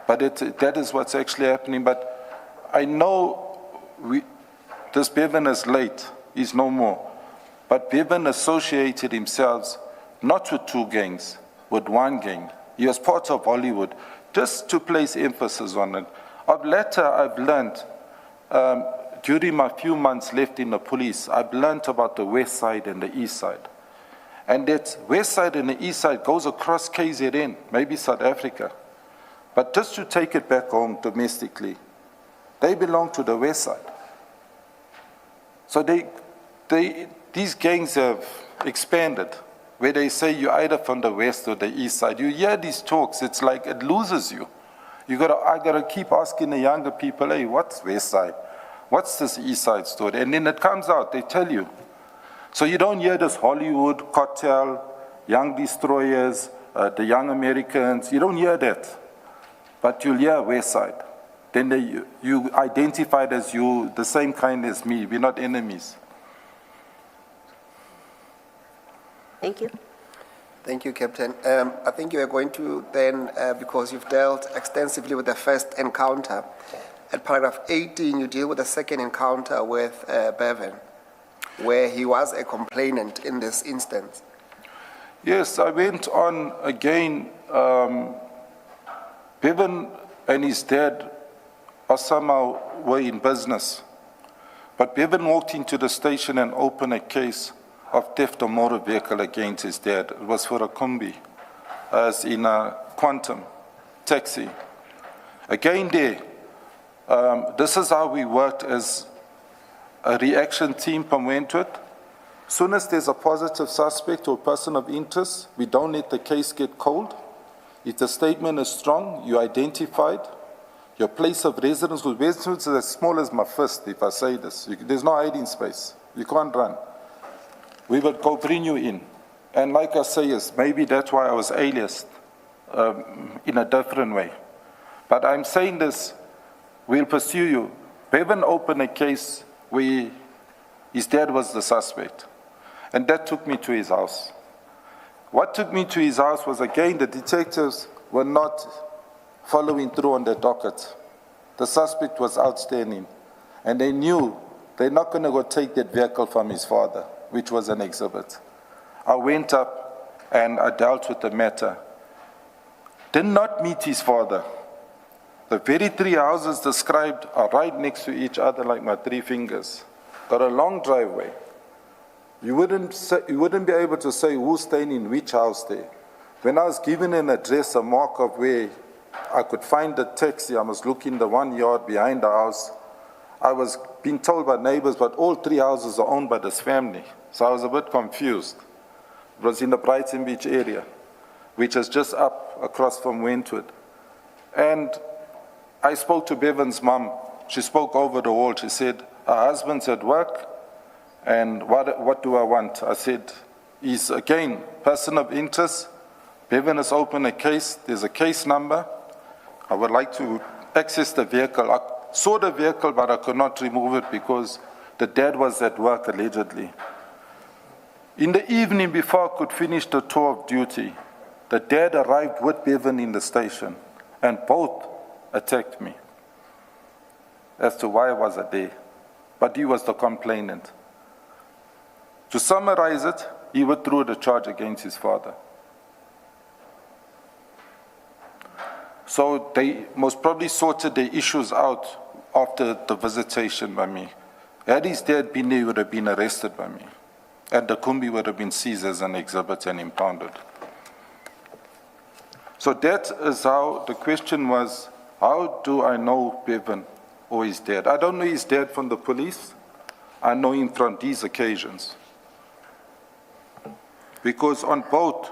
Speaker 15: But that is what's actually happening. But I know this Bevan is late. He's no more. But Bevan associated himself not with two gangs, with one gang. He was part of Hollywood. Just to place emphasis on it. Later, I've learned, during my few months left in the police, I've learned about the west side and the east side. And that west side and the east side goes across KZN, maybe South Africa. But just to take it back home domestically, they belong to the west side. So these gangs have expanded, where they say you're either from the west or the east side. You hear these talks, it's like it loses you. I gotta keep asking the younger people, hey, what's west side? What's this east side story? And then it comes out, they tell you. So you don't hear this Hollywood, cartel, young destroyers, the young Americans, you don't hear that. But you'll hear west side. Then you identified as you, the same kind as me, we're not enemies.
Speaker 1: Thank you.
Speaker 14: Thank you, Captain. I think you are going to then, because you've dealt extensively with the first encounter, at paragraph 18, you deal with the second encounter with Bevan, where he was a complainant in this instance.
Speaker 15: Yes, I went on again. Bevan and his dad somehow were in business. But Bevan walked into the station and opened a case of theft of motor vehicle against his dad. It was for a combi, as in a quantum taxi. Again there, this is how we worked as a reaction team from Wentworth. As soon as there's a positive suspect or person of interest, we don't let the case get cold. If the statement is strong, you identified your place of residence, because Wentworth is as small as my fist, if I say this. There's no hiding space. You can't run. We would go bring you in. And like I say, yes, maybe that's why I was aliased in a different way. But I'm saying this, we'll pursue you. Bevan opened a case where his dad was the suspect. And that took me to his house. What took me to his house was, again, the detectives were not following through on the docket. The suspect was outstanding. And they knew they're not going to go take that vehicle from his father, which was an exhibit. I went up and I dealt with the matter. Did not meet his father. The very three houses described are right next to each other like my three fingers. Got a long driveway. You wouldn't be able to say who's staying in which house there. When I was given an address, a mark of where I could find the taxi, I was looking the 1 yard behind the house. I was being told by neighbors, but all three houses are owned by this family. So I was a bit confused. It was in the Brighton Beach area, which is just up across from Wentworth. And I spoke to Bevan's mom. She spoke over the wall. She said, her husband's at work, and what do I want? I said, he's, again, person of interest. Bevan has opened a case. There's a case number. I would like to access the vehicle. I saw the vehicle, but I could not remove it because the dad was at work, allegedly. In the evening, before I could finish the tour of duty, the dad arrived with Bevan in the station, and both attacked me as to why I was there. But he was the complainant. To summarize it, he withdrew the charge against his father. So they most probably sorted their issues out after the visitation by me. Had his dad been there, he would have been arrested by me. And the Kumbi would have been seized as an exhibit and impounded. So that is how the question was, how do I know Bevan or his dad? I don't know his dad from the police. I know him from these occasions. Because on both,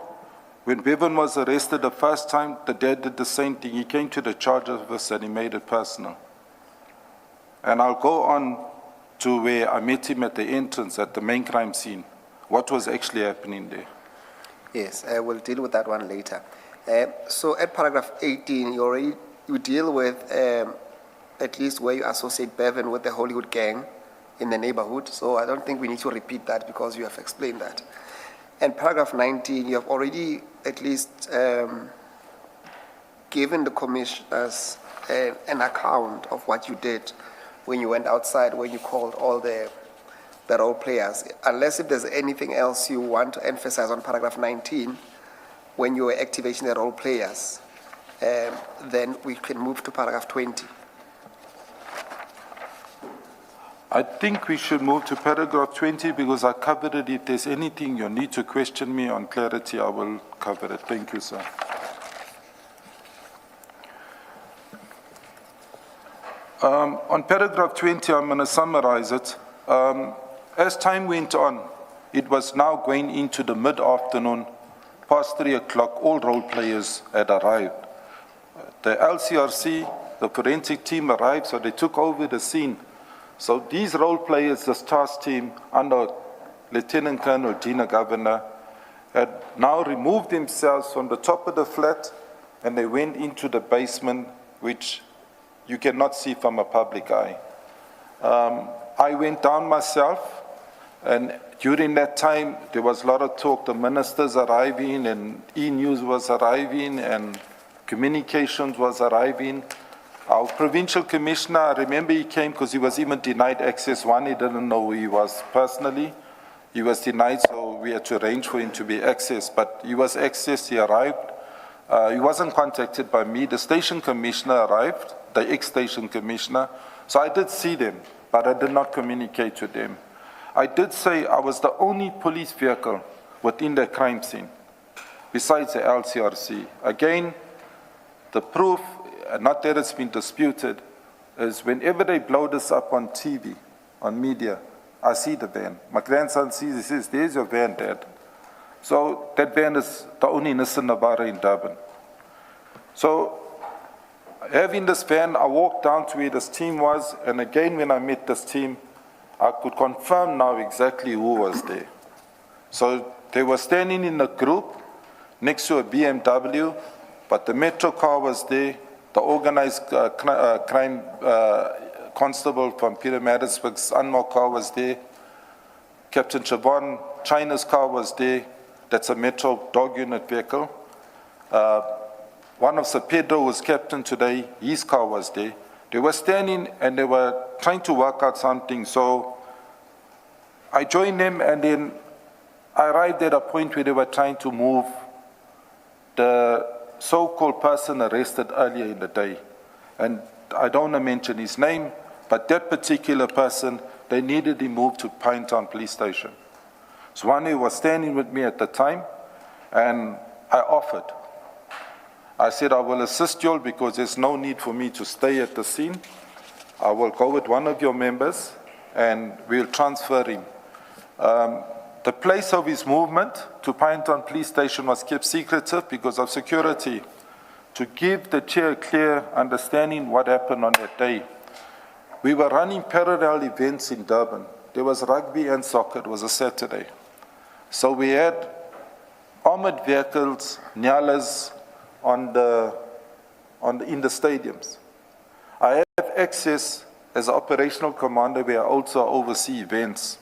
Speaker 15: when Bevan was arrested the first time, the dad did the same thing. He came to the charge office and he made it personal. And I'll go on to where I met him at the entrance at the main crime scene. What was actually happening there?
Speaker 14: Yes, we'll deal with that one later. So at paragraph 18, you deal with at least where you associate Bevan with the Hollywood gang in the neighborhood. So I don't think we need to repeat that because you have explained that. And paragraph 19, you have already at least given the commissioners an account of what you did when you went outside, when you called all the role players. Unless if there's anything else you want to emphasize on paragraph 19, when you were activating the role players, then we can move to paragraph 20.
Speaker 15: I think we should move to paragraph 20 because I covered it. If there's anything you need to question me on clarity, I will cover it. Thank you, sir. On paragraph 20, I'm going to summarize it. As time went on, it was now going into the mid-afternoon, past 3 o'clock, all role players had arrived. The LCRC, the forensic team arrived, so they took over the scene. So these role players, this task team under Lieutenant Colonel Dina Governor, had now removed themselves from the top of the flat and they went into the basement, which you cannot see from a public eye. I went down myself, and during that time, there was a lot of talk, the ministers arriving, and E-News was arriving, and communications was arriving. Our provincial commissioner, I remember he came because he was even denied access. One, he didn't know who he was personally. He was denied, so we had to arrange for him to be accessed. But he was accessed, he arrived. He wasn't contacted by me. The station commissioner arrived, the ex-station commissioner. So I did see them, but I did not communicate to them. I did say I was the only police vehicle within the crime scene, besides the LCRC. Again, the proof, not that it's been disputed, is whenever they blow this up on TV, on media, I see the van. My grandson sees, he says, there's your van, Dad. So that van is the only Nissan Navara in Durban. So having this van, I walked down to where this team was, and again when I met this team, I could confirm now exactly who was there. So they were standing in a group next to a BMW, but the metro car was there, the organized crime constable from Peter Madisburg's unmarked car was there, Captain Chavon, China's car was there, that's a metro dog unit vehicle. One of Sir Pedro was captain today, his car was there. They were standing and they were trying to work out something, so I joined them, and then I arrived at a point where they were trying to move the so-called person arrested earlier in the day. And I don't want to mention his name, but that particular person, they needed him moved to Pinetown Police Station. So one who was standing with me at the time, and I offered. I said, I will assist you all because there's no need for me to stay at the scene. I will go with one of your members and we'll transfer him. The place of his movement to Pinetown Police Station was kept secretive because of security, to give the chair a clear understanding what happened on that day. We were running parallel events in Durban. There was rugby and soccer. It was a Saturday. So we had armored vehicles, Nyalas, in the stadiums. I have access as an operational commander where I also oversee events.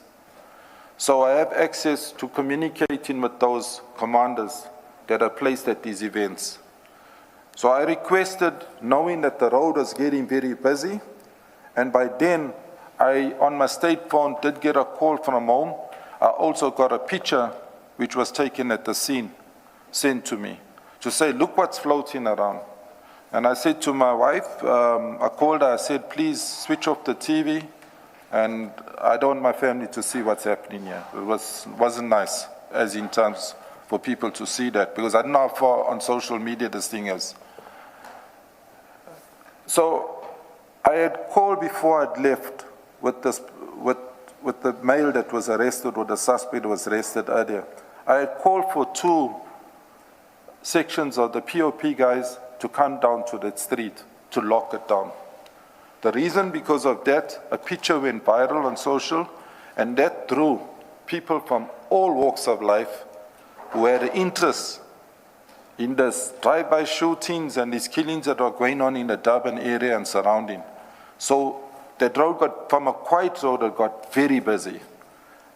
Speaker 15: So I have access to communicating with those commanders that are placed at these events. So I requested, knowing that the road was getting very busy, and by then I, on my state phone, did get a call from home. I also got a picture which was taken at the scene, sent to me, to say, look what's floating around. And I said to my wife, I called her, I said, please switch off the TV, and I don't want my family to see what's happening here. It wasn't nice, as in terms for people to see that, because I don't know how far on social media this thing is. So I had called before I'd left with the male that was arrested, or the suspect was arrested earlier. I had called for 2 sections of the POP guys to come down to that street to lock it down. The reason, because of that, a picture went viral on social, and that drew people from all walks of life who had an interest in this drive-by shootings and these killings that are going on in the Durban area and surrounding. So that road got, from a quiet road, it got very busy.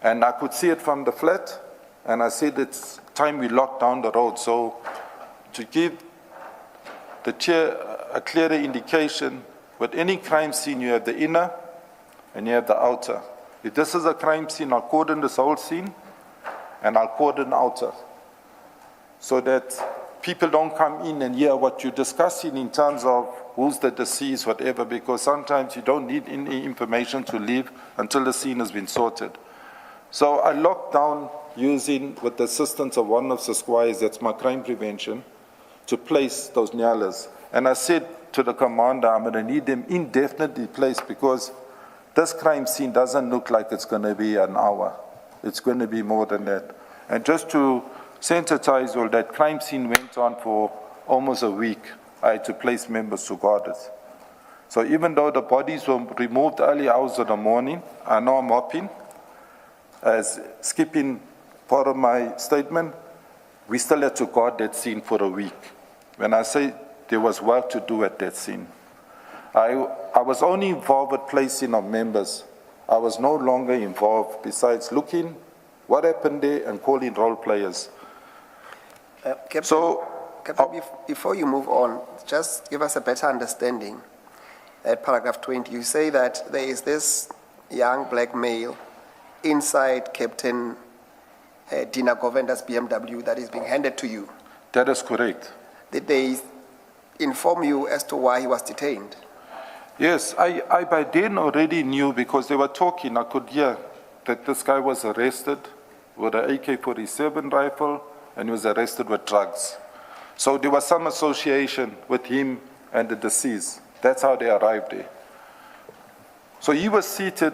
Speaker 15: And I could see it from the flat, and I said it's time we lock down the road. So to give the chair a clearer indication, with any crime scene, you have the inner and you have the outer. If this is a crime scene, I'll cordon this whole scene, and I'll cordon outer, so that people don't come in and hear what you're discussing in terms of who's the deceased, whatever, because sometimes you don't need any information to leave until the scene has been sorted. So I locked down using, with the assistance of one of the squires, that's my crime prevention, to place those nyalas. And I said to the commander, I'm going to need them indefinitely placed, because this crime scene doesn't look like it's going to be an hour. It's going to be more than that. And just to sensitize all, that crime scene went on for almost a week. I had to place members to guard it. So even though the bodies were removed early hours of the morning, I know I'm hopping, as skipping part of my statement, we still had to guard that scene for a week. When I say there was work to do at that scene, I was only involved with placing of members. I was no longer involved besides looking what happened there and calling role players.
Speaker 14: Captain, before you move on, just give us a better understanding. At paragraph 20, you say that there is this young black male inside Captain Dina Govenda's BMW that is being handed to you.
Speaker 15: That is correct.
Speaker 14: Did they inform you as to why he was detained?
Speaker 15: Yes, I by then already knew, because they were talking. I could hear that this guy was arrested with an AK-47 rifle and he was arrested with drugs. So there was some association with him and the deceased. That's how they arrived there. So he was seated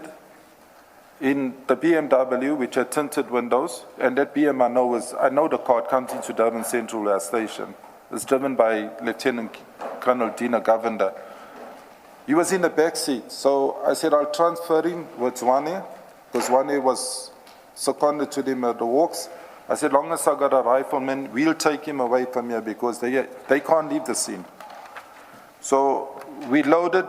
Speaker 15: in the BMW, which had tinted windows, and that BM I know the car comes into Durban Central Air Station. It's driven by Lieutenant Colonel Dina Govender. He was in the back seat, so I said I'll transfer him with Zwane, because Zwane was seconded to them at the walks. I said, long as I got a rifleman, we'll take him away from here, because they can't leave the scene. So we loaded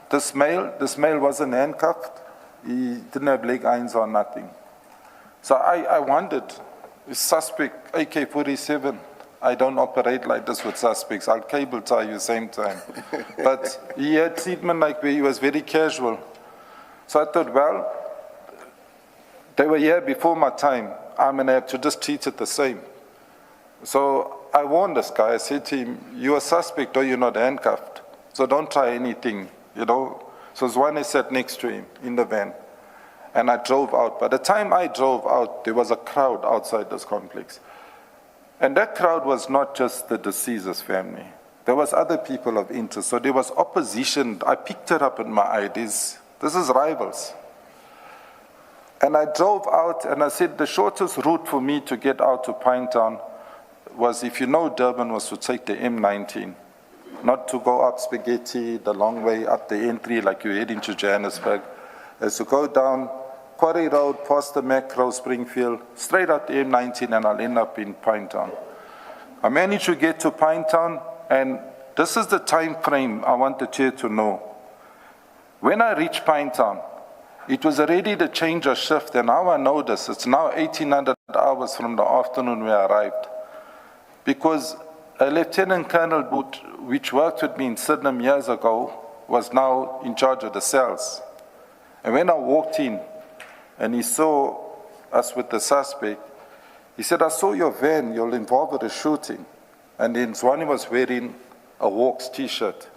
Speaker 15: this male. This male wasn't handcuffed. He didn't have leg irons or nothing. So I wondered, suspect AK-47, I don't operate like this with suspects. I'll cable tie you same time. But he had treatment like where he was very casual. So I thought, well, they were here before my time. I'm going to have to just treat it the same. So I warned this guy. I said to him, you're a suspect or you're not handcuffed. So don't try anything, you know. So Zwane sat next to him in the van. And I drove out. By the time I drove out, there was a crowd outside this complex. And that crowd was not just the deceased's family. There was other people of interest. So there was opposition. I picked it up in my eye. This is rivals. And I drove out, and I said the shortest route for me to get out to Pinetown was, if you know Durban, was to take the M19. Not to go up Spaghetti, the long way up the entry like you're heading to Johannesburg. As to go down Quarry Road, past the Macro, Springfield, straight up the M19, and I'll end up in Pinetown. I managed to get to Pinetown, and this is the time frame I want the chair to know. When I reached Pinetown, it was already the change of shift, and now I know this. It's now 1800 hours from the afternoon we arrived. Because a lieutenant colonel, which worked with me in Sydenham years ago, was now in charge of the cells. And when I walked in, and he saw us with the suspect, he said, I saw your van, you're involved with a shooting. And then Zwane was wearing a Hawks t-shirt.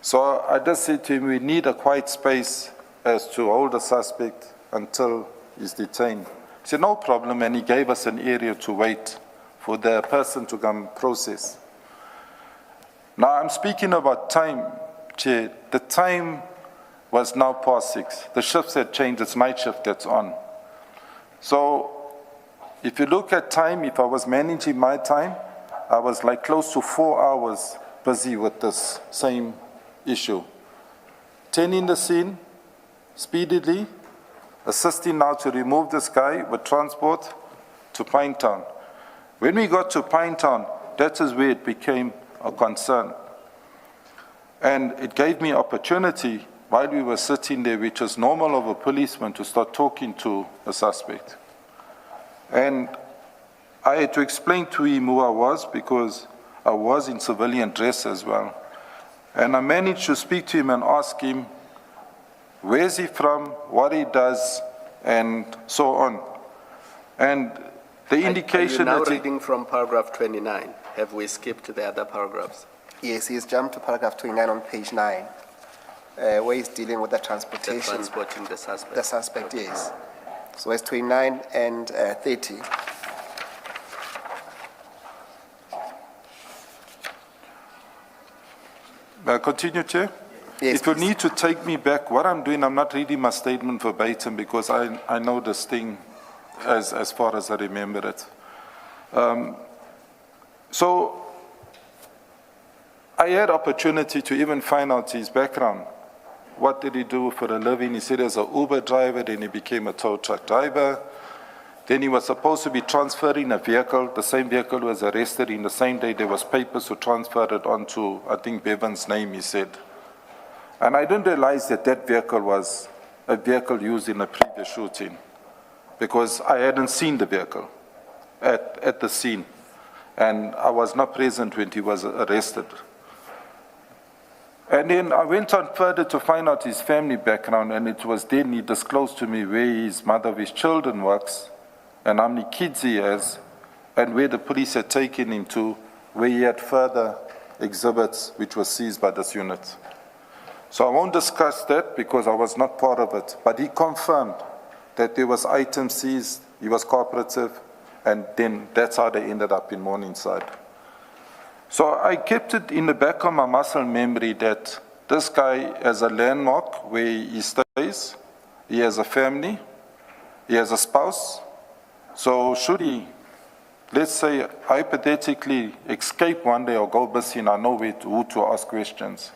Speaker 15: So I just said to him, we need a quiet space as to hold the suspect until he's detained. He said, no problem, and he gave us an area to wait for the person to come process. Now I'm speaking about time, Chair. The time was now past 6. The shifts had changed, it's night shift that's on. So if you look at time, if I was managing my time, I was like close to 4 hours busy with this same issue. 10 in the scene, speedily, assisting now to remove this guy with transport to Pinetown. When we got to Pinetown, that is where it became a concern. And it gave me opportunity while we were sitting there, which is normal of a policeman, to start talking to a suspect. And I had to explain to him who I was, because I was in civilian dress as well. And I managed to speak to him and ask him, where's he from, what he does, and so on. And the indication
Speaker 6: are you now
Speaker 15: that
Speaker 6: reading from paragraph 29. Have we skipped the other paragraphs?
Speaker 14: Yes, he's jumped to paragraph 29 on page 9, where he's dealing with the transportation.
Speaker 6: The transporting the suspect.
Speaker 14: The suspect, yes. So it's 29 and 30.
Speaker 15: May I continue, Chair?
Speaker 14: Yes,
Speaker 15: if you
Speaker 14: please.
Speaker 15: need to take me back, what I'm doing, I'm not reading my statement verbatim because I know this thing as far as I remember it. So I had opportunity to even find out his background. What did he do for a living? He said he was an Uber driver, then he became a tow truck driver. Then he was supposed to be transferring a vehicle. The same vehicle was arrested in the same day. There was papers to transfer it onto, I think, Bevan's name, he said. And I didn't realize that that vehicle was a vehicle used in a previous shooting because I hadn't seen the vehicle at the scene. And I was not present when he was arrested. And then I went on further to find out his family background, and it was then he disclosed to me where his mother of his children works, and how many kids he has, and where the police had taken him to, where he had further exhibits which were seized by this unit. So I won't discuss that because I was not part of it, but he confirmed that there was items seized, he was cooperative, and then that's how they ended up in Morningside. So I kept it in the back of my muscle memory that this guy has a landmark where he stays, he has a family, he has a spouse. So should he, let's say, hypothetically escape one day or go missing, I know who to ask questions.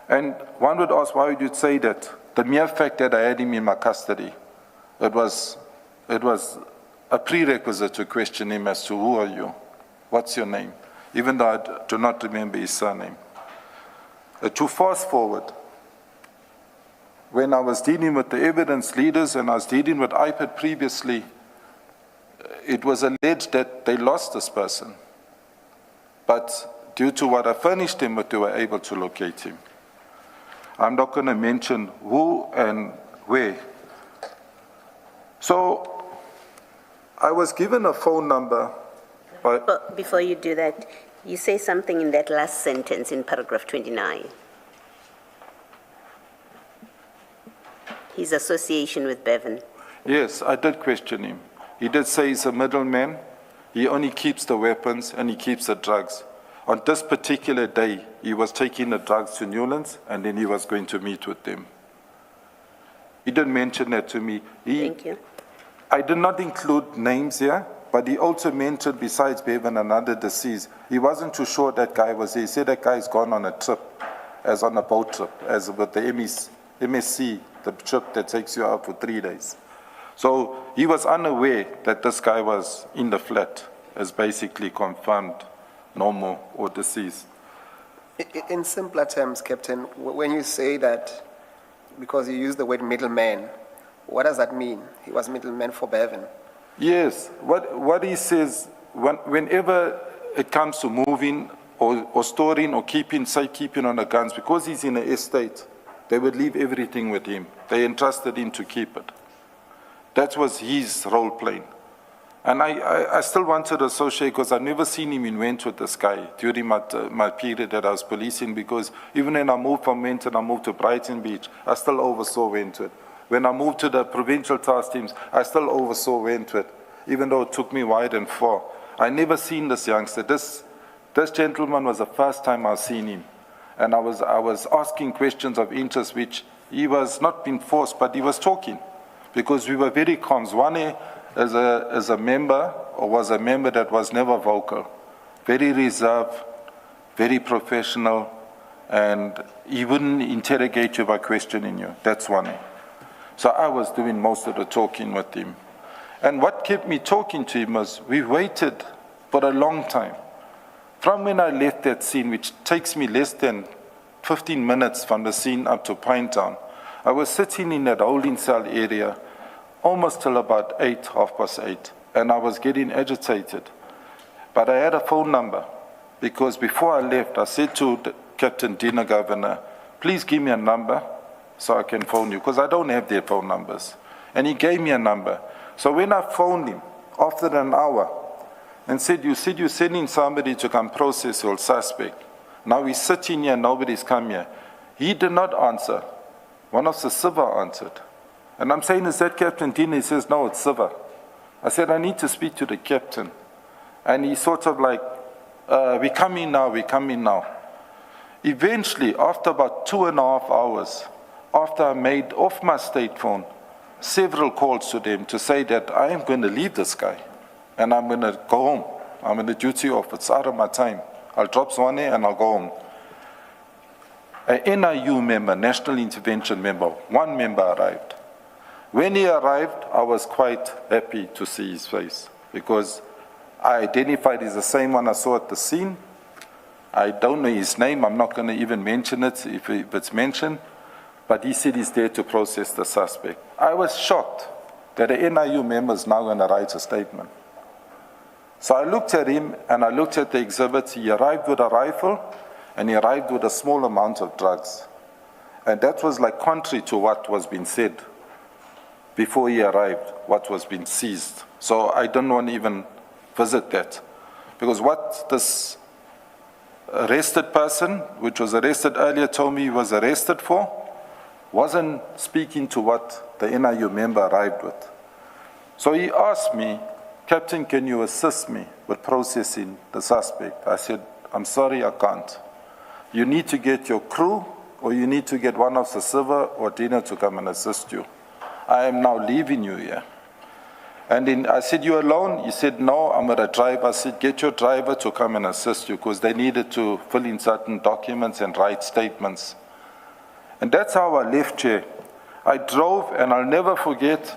Speaker 15: And one would ask, why would you say that? The mere fact that I had him in my custody, it was a prerequisite to question him as to who are you, what's your name, even though I do not remember his surname. To fast forward, when I was dealing with the evidence leaders and I was dealing with IPAD previously, it was alleged that they lost this person. But due to what I furnished them with, they were able to locate him. I'm not going to mention who and where. So I was given a phone number.
Speaker 1: But before you do that, you say something in that last sentence in paragraph 29. His association with Bevan.
Speaker 15: Yes, I did question him. He did say he's a middleman. He only keeps the weapons and he keeps the drugs. On this particular day, he was taking the drugs to Newlands and then he was going to meet with them. He didn't mention that to me.
Speaker 1: Thank you.
Speaker 15: I did not include names here, but he also mentioned, besides Bevan, another deceased. He wasn't too sure that guy was there. He said that guy's gone on a trip, as on a boat trip, as with the MSC, the trip that takes you out for 3 days. So he was unaware that this guy was in the flat, as basically confirmed normal or deceased.
Speaker 14: In simpler terms, Captain, when you say that, because you use the word middleman, what does that mean? He was middleman for Bevan.
Speaker 15: Yes, what he says, whenever it comes to moving or storing or safekeeping on the guns, because he's in an estate, they would leave everything with him. They entrusted him to keep it. That was his role playing. And I still wanted to associate because I've never seen him in Wentworth, this guy, during my period that I was policing, because even when I moved from Wentworth, I moved to Brighton Beach, I still oversaw Wentworth. When I moved to the provincial task teams, I still oversaw Wentworth, even though it took me wide and far. I never seen this youngster. This gentleman was the first time I've seen him. And I was asking questions of interest, which he was not being forced, but he was talking, because we were very calm. Zwane, as a member, or was a member that was never vocal, very reserved, very professional, and he wouldn't interrogate you by questioning you. That's one. So I was doing most of the talking with him. And what kept me talking to him was, we waited for a long time. From when I left that scene, which takes me less than 15 minutes from the scene up to Pinetown, I was sitting in that holding cell area almost till about 8, 8:30, and I was getting agitated. But I had a phone number, because before I left, I said to Captain Dina Governor, please give me a number so I can phone you, because I don't have their phone numbers. And he gave me a number. So when I phoned him, after an hour, and said you're sending somebody to come process your suspect. Now we're sitting here, nobody's come here. He did not answer. One of the civil answered. And I'm saying, is that Captain Dina? He says, no, it's Siva. I said, I need to speak to the captain. And he sort of like, we come in now. Eventually, after about 2.5 hours, after I made off my state phone, several calls to them to say that I am going to leave this guy and I'm going to go home. I'm in the duty off. It's out of my time. I'll drop Zwane and I'll go home. An NIU member, National Intervention member, one member arrived. When he arrived, I was quite happy to see his face, because I identified he's the same one I saw at the scene. I don't know his name. I'm not going to even mention it if it's mentioned. But he said he's there to process the suspect. I was shocked that the NIU member is now going to write a statement. So I looked at him and I looked at the exhibits. He arrived with a rifle and he arrived with a small amount of drugs. And that was like contrary to what was being said before he arrived, what was being seized. So I don't want to even visit that. Because what this arrested person, which was arrested earlier, told me he was arrested for, wasn't speaking to what the NIU member arrived with. So he asked me, Captain, can you assist me with processing the suspect? I said, I'm sorry, I can't. You need to get your crew, or you need to get one of the civil or Dina to come and assist you. I am now leaving you here. And then I said, you alone? He said, no, I'm with a driver. I said, get your driver to come and assist you, because they needed to fill in certain documents and write statements. And that's how I left here. I drove, and I'll never forget,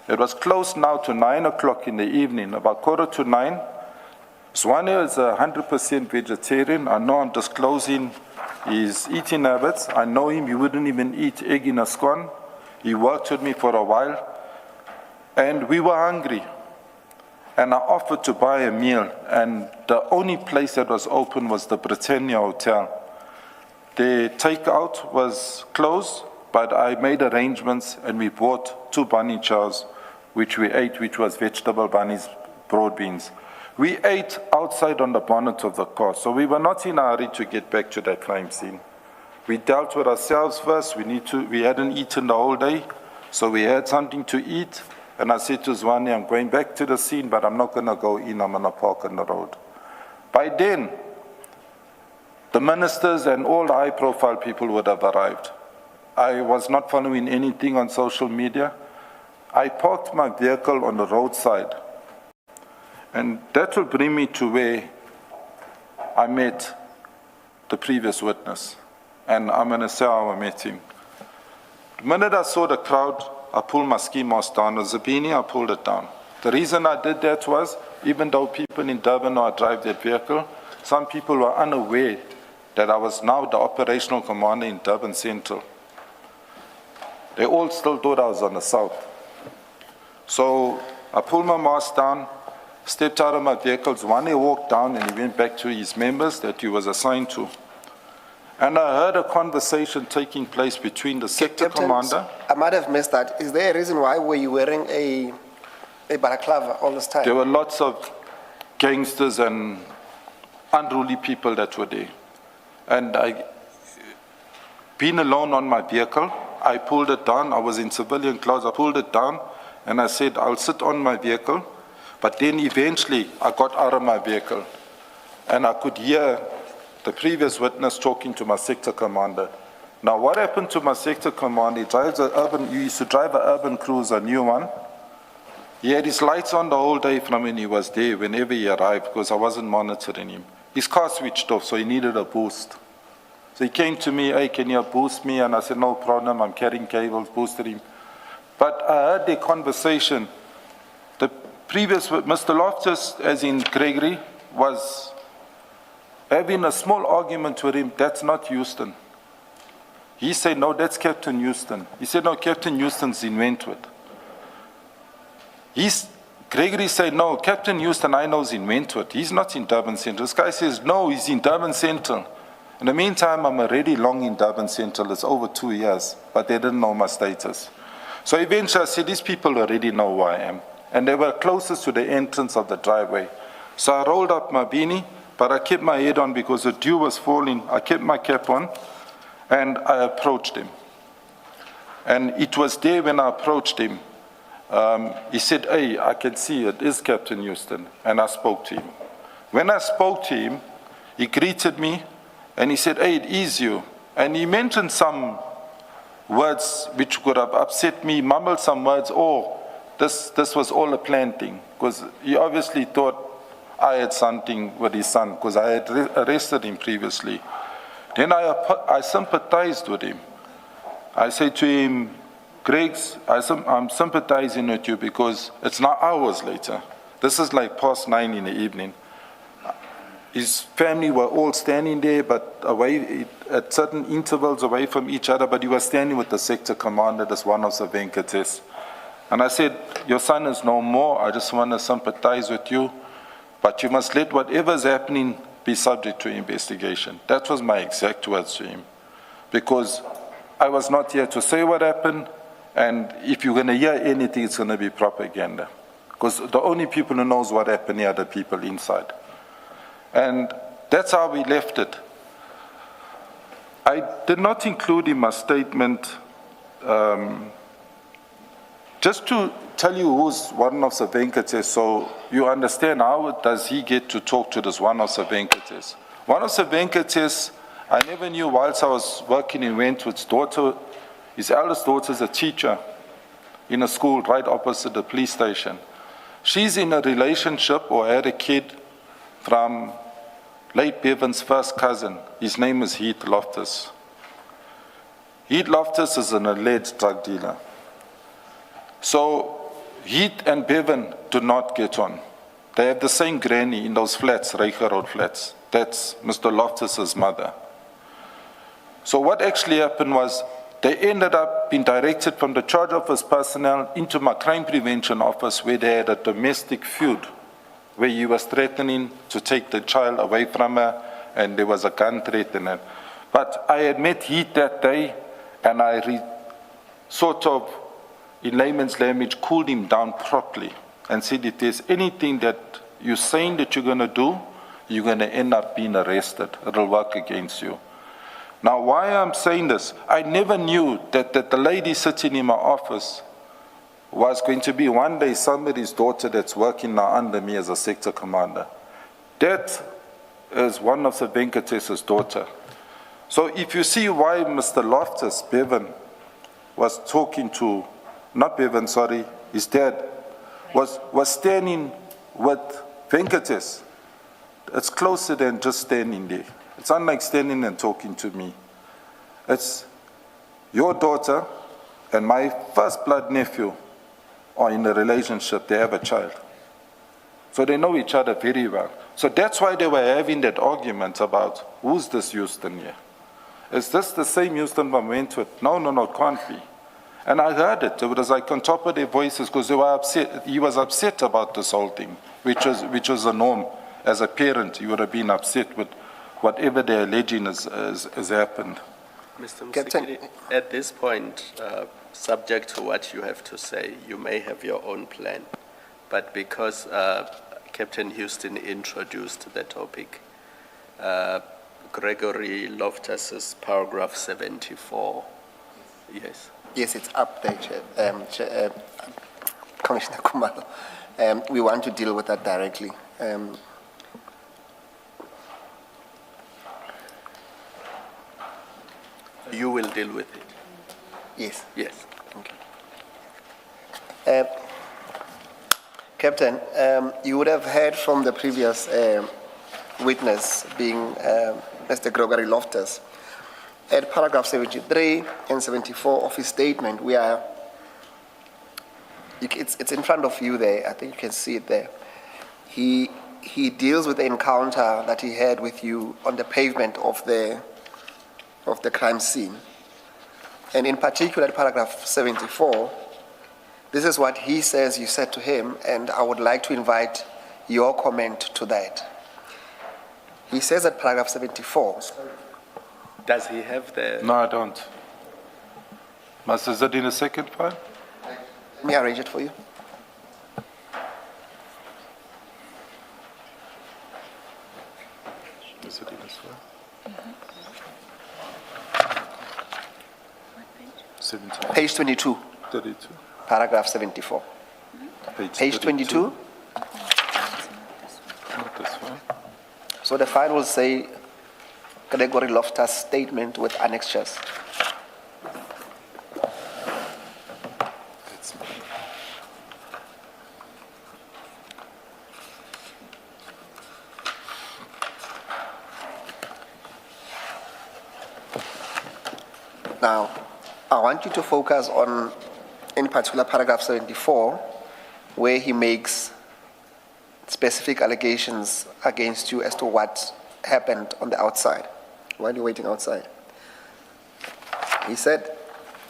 Speaker 15: it was close now to 9 o'clock in the evening, about 9:15. Zwane is 100% vegetarian. I know I'm disclosing his eating habits. I know him, he wouldn't even eat egg in a scone. He worked with me for a while. And we were hungry. And I offered to buy a meal. And the only place that was open was the Britannia Hotel. The takeout was closed, but I made arrangements and we bought 2 bunny chows, which we ate, which was vegetable bunnies, broad beans. We ate outside on the bonnet of the car, so we were not in a hurry to get back to that crime scene. We dealt with ourselves first. We hadn't eaten the whole day, so we had something to eat. And I said to Zwane, I'm going back to the scene, but I'm not going to go in. I'm going to park on the road. By then, the ministers and all the high-profile people would have arrived. I was not following anything on social media. I parked my vehicle on the roadside. And that will bring me to where I met the previous witness. And I'm going to say how I met him. The minute I saw the crowd, I pulled my ski mask down. The Zabini, I pulled it down. The reason I did that was, even though people in Durban know I drive that vehicle, some people were unaware that I was now the operational commander in Durban Central. They all still thought I was on the south. So I pulled my mask down, stepped out of my vehicle. One, he walked down and he went back to his members that he was assigned to. And I heard a conversation taking place between the sector
Speaker 14: Captain,
Speaker 15: commander.
Speaker 14: I might have missed that. Is there a reason why were you wearing a a balaclava all this time?
Speaker 15: There were lots of gangsters and unruly people that were there. And being alone on my vehicle, I pulled it down. I was in civilian clothes. I pulled it down, and I said, I'll sit on my vehicle. But then eventually, I got out of my vehicle, and I could hear the previous witness talking to my sector commander. Now, what happened to my sector commander? He used to drive an urban cruiser, a new one. He had his lights on the whole day from when he was there, whenever he arrived, because I wasn't monitoring him. His car switched off, so he needed a boost. So he came to me, hey, can you boost me? And I said, no problem, I'm carrying cables, boosted him. But I heard the conversation. The previous, Mr. Loftus, as in Gregory, was having a small argument with him. That's not Houston. He said, no, that's Captain Houston. He said, no, Captain Houston's in Wentworth. Gregory said, no, Captain Houston, I know is in Wentworth. He's not in Durban Central. This guy says, no, he's in Durban Central. In the meantime, I'm already long in Durban Central. It's over 2 years, but they didn't know my status. So eventually I said, these people already know who I am. And they were closest to the entrance of the driveway. So I rolled up my beanie, but I kept my head on because the dew was falling. I kept my cap on, and I approached him. And it was there when I approached him. He said, hey, I can see it is Captain Houston. And I spoke to him. When I spoke to him, he greeted me, and he said, hey, it is you. And he mentioned some words which could have upset me, mumbled some words, this was all a planned thing. Because he obviously thought I had something with his son, because I had arrested him previously. Then I sympathized with him. I said to him, Greggs, I'm sympathizing with you because it's now hours later. This is like past 9 in the evening. His family were all standing there, but away at certain intervals away from each other, but he was standing with the sector commander, this one of the Venkates. And I said, your son is no more. I just want to sympathize with you, but you must let whatever's happening be subject to investigation. That was my exact words to him, because I was not here to say what happened, and if you're going to hear anything, it's going to be propaganda. Because the only people who knows what happened here are the people inside. And that's how we left it. I did not include in my statement, just to tell you who's one of the Venkates, so you understand how does he get to talk to this one of the Venkates. One of the Venkates, I never knew whilst I was working in Wentworth's daughter. His eldest daughter is a teacher in a school right opposite the police station. She's in a relationship or had a kid from late Bevan's first cousin. His name is Heath Loftus. Heath Loftus is an alleged drug dealer. So Heath and Bevan do not get on. They have the same granny in those flats, Reicher Road flats. That's Mr. Loftus's mother. So what actually happened was they ended up being directed from the charge office personnel into my crime prevention office, where they had a domestic feud, where he was threatening to take the child away from her, and there was a gun threat in it. But I had met Heath that day, and I sort of, in layman's language, cooled him down properly and said, if there's anything that you're saying that you're going to do, you're going to end up being arrested. It'll work against you. Now, why I'm saying this, I never knew that the lady sitting in my office was going to be one day somebody's daughter that's working now under me as a sector commander. That is one of the Venkates' daughter. So if you see why Mr. Loftus, Bevan, was talking to, not Bevan, sorry, his dad, was standing with Venkates, it's closer than just standing there. It's unlike standing and talking to me. It's your daughter and my first blood nephew are in a relationship, they have a child. So they know each other very well. So that's why they were having that argument about, who's this Houston here? Is this the same Houston from Wentworth? No, it can't be. And I heard it. It was like on top of their voices because they were upset. He was upset about this whole thing, which was a norm. As a parent, you would have been upset with whatever they're alleging has happened.
Speaker 6: Mr. Msikiri, at this point, subject to what you have to say, you may have your own plan. but because Captain Houston introduced the topic, Gregory Loftus's paragraph 74. Yes.
Speaker 14: Yes, it's up there, Commissioner Kumalo. We want to deal with that directly.
Speaker 6: You will deal with it?
Speaker 14: Yes.
Speaker 6: Yes.
Speaker 14: Okay. Captain, you would have heard from the previous witness, being Mr. Gregory Loftus, at paragraph 73 and 74 of his statement. It's in front of you there. I think you can see it there. He deals with the encounter that he had with you on the pavement of the crime scene. And in particular, paragraph 74, this is what he says you said to him, and I would like to invite your comment to that. He says at paragraph 74.
Speaker 6: Does he have the...
Speaker 15: No, I don't. Is that in the second file?
Speaker 14: Let me arrange it for you.
Speaker 15: Is it in this file? 17.
Speaker 14: Page 22.
Speaker 15: 32.
Speaker 14: Paragraph 74. Page 22.
Speaker 15: Not this one.
Speaker 14: So the file will say Gregory Loftus' statement with annexures. Now, I want you to focus on, in particular, paragraph 74, where he makes specific allegations against you as to what happened on the outside, while you're waiting outside. He said,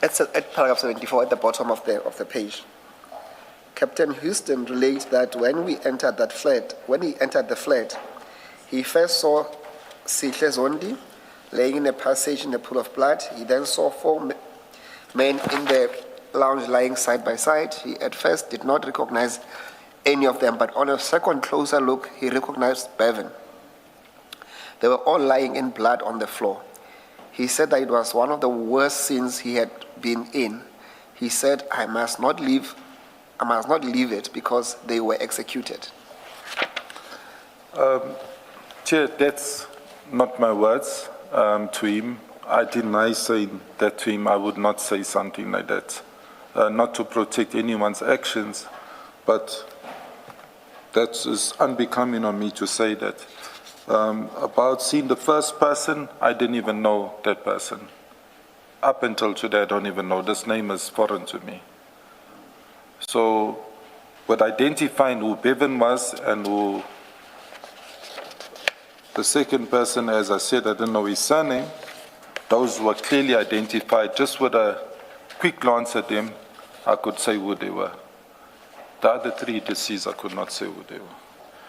Speaker 14: at paragraph 74, at the bottom of the page, Captain Houston relates that when he entered the flat, he first saw Sihle Zondi laying in a passage in a pool of blood. He then saw 4 men in the lounge lying side by side. He at first did not recognize any of them, but on a second closer look, he recognized Bevan. They were all lying in blood on the floor. He said that it was one of the worst scenes he had been in. He said, I must not leave it because they were executed.
Speaker 15: Chair, that's not my words to him. I deny saying that to him. I would not say something like that. Not to protect anyone's actions, but that is unbecoming on me to say that. About seeing the first person, I didn't even know that person. Up until today, I don't even know. This name is foreign to me. So, with identifying who Bevan was and who the second person, as I said, I didn't know his surname, those were clearly identified. Just with a quick glance at them, I could say who they were. The other 3 deceased, I could not say who they were.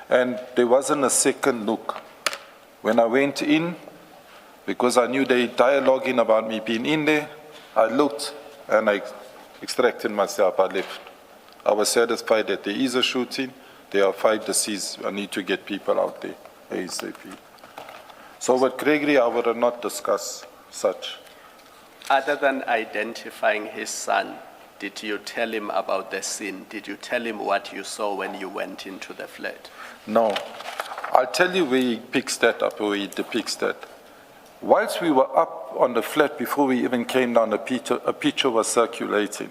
Speaker 15: And there wasn't a second look. When I went in, because I knew they dialoguing about me being in there, I looked and I extracted myself, I left. I was satisfied that there is a shooting, there are 5 deceased, I need to get people out there ASAP. So with Gregory, I would have not discussed such.
Speaker 6: Other than identifying his son, did you tell him about the scene? Did you tell him what you saw when you went into the flat?
Speaker 15: No. I'll tell you where he picks that up, or he depicts that. Whilst we were up on the flat, before we even came down, a picture was circulating.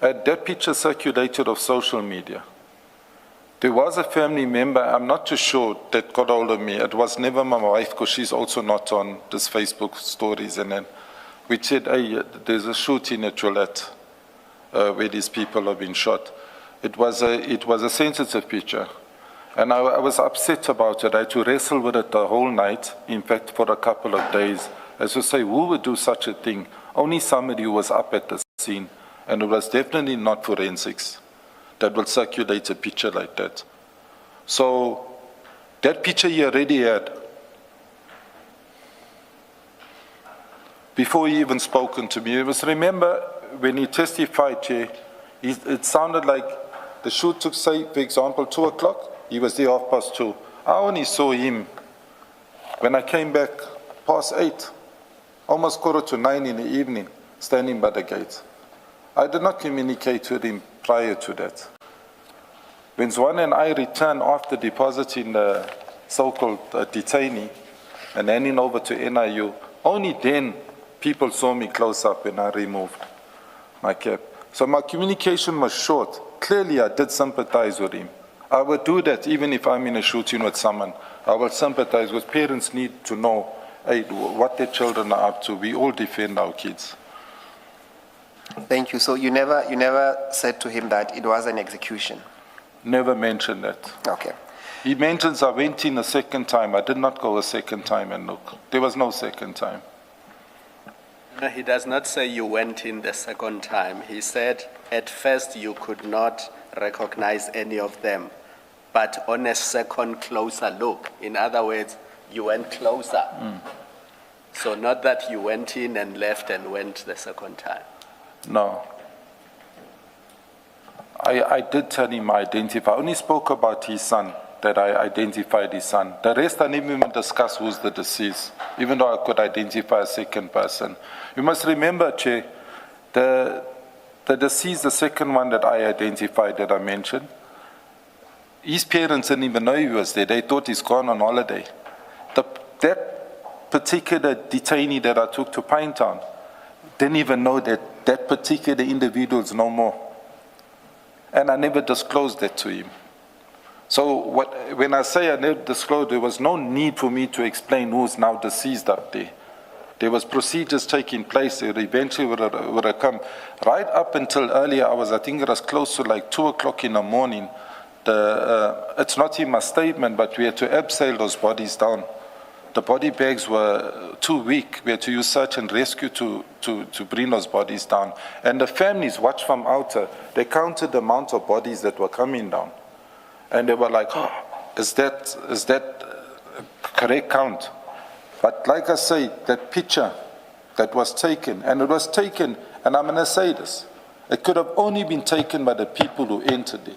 Speaker 15: And that picture circulated of social media. There was a family member, I'm not too sure, that got hold of me. It was never my wife, because she's also not on this Facebook stories. And then we said, hey, there's a shooting at Gillette where these people have been shot. It was a sensitive picture. And I was upset about it. I had to wrestle with it the whole night, in fact, for a couple of days. As to say, who would do such a thing? Only somebody who was up at the scene. And it was definitely not forensics that will circulate a picture like that. So that picture he already had. Before he even spoken to me, it was, remember, when he testified here, it sounded like The shoot took, say, for example, 2 o'clock. He was there 2:30. I only saw him when I came back 8:30, almost 8:45 in the evening, standing by the gate. I did not communicate with him prior to that. When Zwan and I returned after depositing the so-called detainee and handing over to NIU, only then people saw me close up when I removed my cap. So my communication was short. Clearly, I did sympathize with him. I would do that even if I'm in a shooting with someone. I will sympathize with parents need to know what their children are up to. We all defend our kids.
Speaker 14: Thank you. So you never said to him that it was an execution?
Speaker 15: Never mentioned that.
Speaker 14: Okay.
Speaker 15: He mentions I went in a second time. I did not go a second time and look. There was no second time.
Speaker 6: No, he does not say you went in the second time. He said at first you could not recognize any of them, but on a second closer look. In other words, you went closer. So not that you went in and left and went the second time.
Speaker 15: No. I did tell him I identified. I only spoke about his son, that I identified his son. The rest I didn't even discuss who's the deceased, even though I could identify a second person. You must remember, Che, the deceased, the second one that I identified, that I mentioned, his parents didn't even know he was there. They thought he's gone on holiday. That particular detainee that I took to Pinetown didn't even know that that particular individual's no more. And I never disclosed that to him. So when I say I never disclosed, there was no need for me to explain who's now deceased up there. There was procedures taking place. It eventually would have come. Right up until earlier hours, I think it was close to like 2 o'clock in the morning. It's not in my statement, but we had to abseil those bodies down. The body bags were too weak. We had to use search and rescue to bring those bodies down. And the families watched from outer. They counted the amount of bodies that were coming down. And they were like, oh, is that correct count? But like I say, that picture that was taken, and it was taken, and I'm going to say this, it could have only been taken by the people who entered there.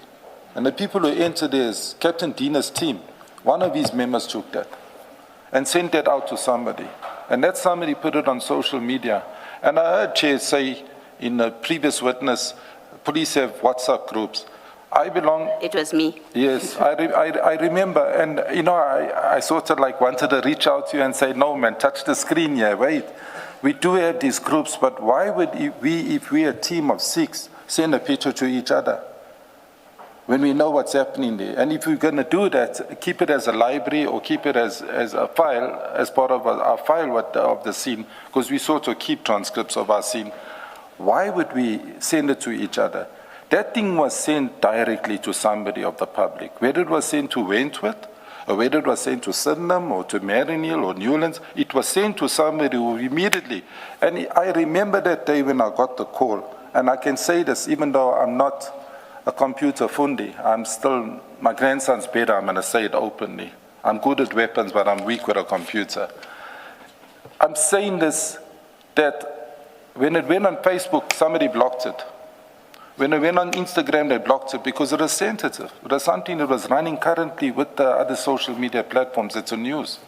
Speaker 15: And the people who entered there is Captain Dina's team. One of his members took that and sent that out to somebody. And that somebody put it on social media. And I heard Chair say in a previous witness, police have WhatsApp groups. I belong.
Speaker 1: It was me.
Speaker 15: Yes, I remember. And, you know, I sort of like wanted to reach out to you and say, no, man, touch the screen here, wait. We do have these groups, but why would we, if we're a team of 6, send a picture to each other when we know what's happening there? And if we're going to do that, keep it as a library or keep it as a file, as part of our file of the scene, because we sort of keep transcripts of our scene. Why would we send it to each other? That thing was sent directly to somebody of the public. Whether it was sent to Wentworth, or whether it was sent to Sydenham, or to Marinill, or Newlands, it was sent to somebody who immediately. And I remember that day when I got the call, and I can say this even though I'm not a computer fundi, I'm still, my grandson's better, I'm going to say it openly. I'm good at weapons, but I'm weak with a computer. I'm saying this, that when it went on Facebook, somebody blocked it. When it went on Instagram, they blocked it because it was sensitive. It was something that was running currently with the other social media platforms. It's a news.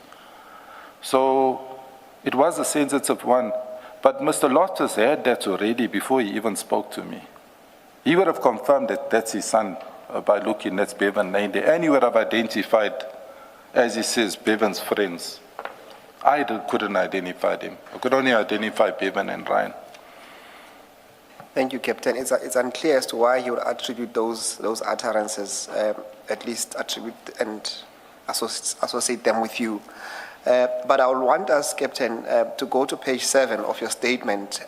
Speaker 15: So it was a sensitive one. But Mr. Loftus had that already before he even spoke to me. He would have confirmed that that's his son by looking, that's Bevan named there. And he would have identified, as he says, Bevan's friends. I couldn't identify them. I could only identify Bevan and Ryan.
Speaker 14: Thank you, Captain. It's unclear as to why you would attribute those utterances, at least attribute and associate them with you. But I would want us, Captain, to go to page 7 of your statement.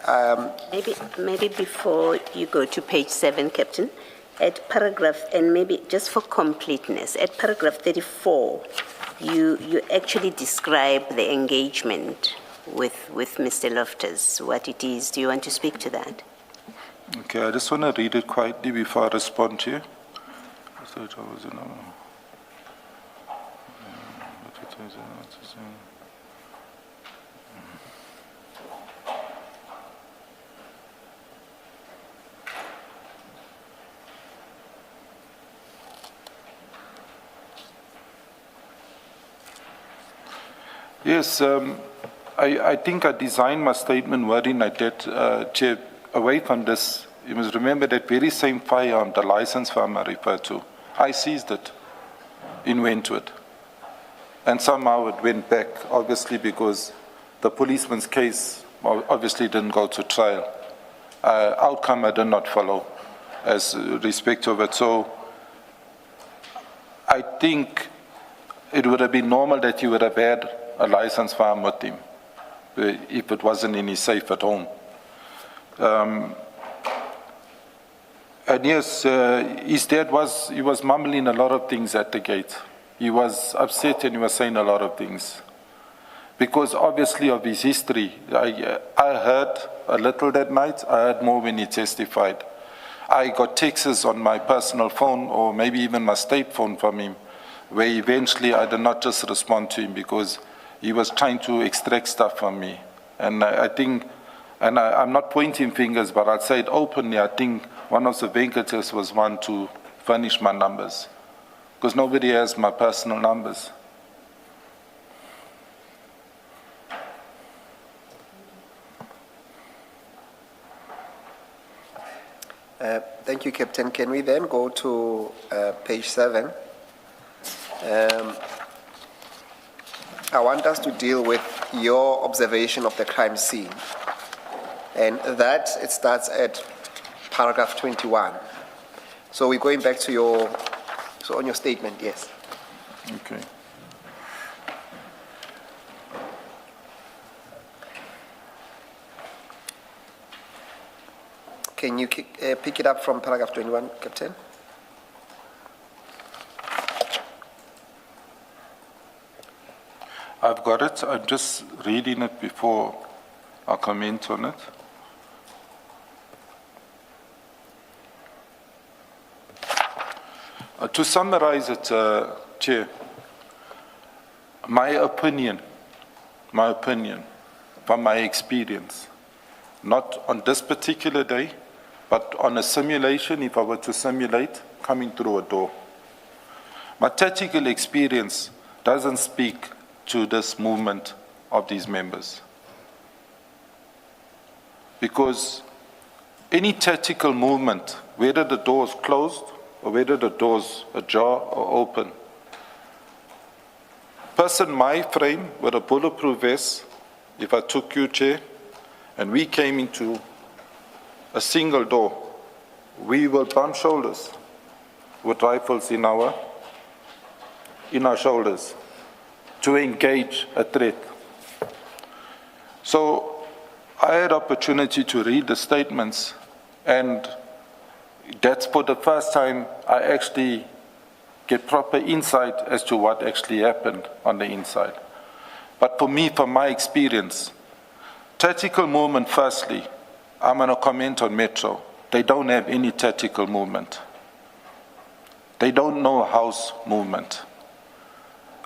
Speaker 1: Maybe before you go to page 7, Captain, at paragraph, and maybe just for completeness, at paragraph 34, you actually describe the engagement with Mr. Loftus, what it is. Do you want to speak to that?
Speaker 15: Okay, I just want to read it quietly before I respond to you. Yes, I think I designed my statement wording like that, Chair, away from this. You must remember that very same firearm, the license firearm I referred to, I seized it in Wentworth. And somehow it went back, obviously, because the policeman's case obviously didn't go to trial. Outcome I did not follow as respect of it. So I think it would have been normal that you would have had a licensed firearm with him if it wasn't in his safe at home. And yes, his dad he was mumbling a lot of things at the gate. He was upset and he was saying a lot of things. Because obviously of his history, I heard a little that night, I heard more when he testified. I got texts on my personal phone or maybe even my state phone from him, where eventually I did not just respond to him because he was trying to extract stuff from me. And I think, and I'm not pointing fingers, but I'll say it openly, I think one of the Venkates was one to furnish my numbers, because nobody has my personal numbers.
Speaker 14: Thank you, Captain. Can we then go to page 7? I want us to deal with your observation of the crime scene. And that, it starts at paragraph 21. So we're going back to so on your statement, yes.
Speaker 15: Okay.
Speaker 14: Can you pick it up from paragraph 21, Captain?
Speaker 15: I've got it. I'm just reading it before I comment on it. To summarize it, Chair, my opinion, from my experience, not on this particular day, but on a simulation, if I were to simulate coming through a door. My tactical experience doesn't speak to this movement of these members. Because any tactical movement, whether the door is closed or whether the door is ajar or open, person my frame with a bulletproof vest, if I took you, Chair, and we came into a single door, we will bump shoulders with rifles in our shoulders to engage a threat. So I had opportunity to read the statements, and that's for the first time I actually get proper insight as to what actually happened on the inside. But for me, from my experience, tactical movement, firstly, I'm going to comment on Metro. They don't have any tactical movement. They don't know house movement.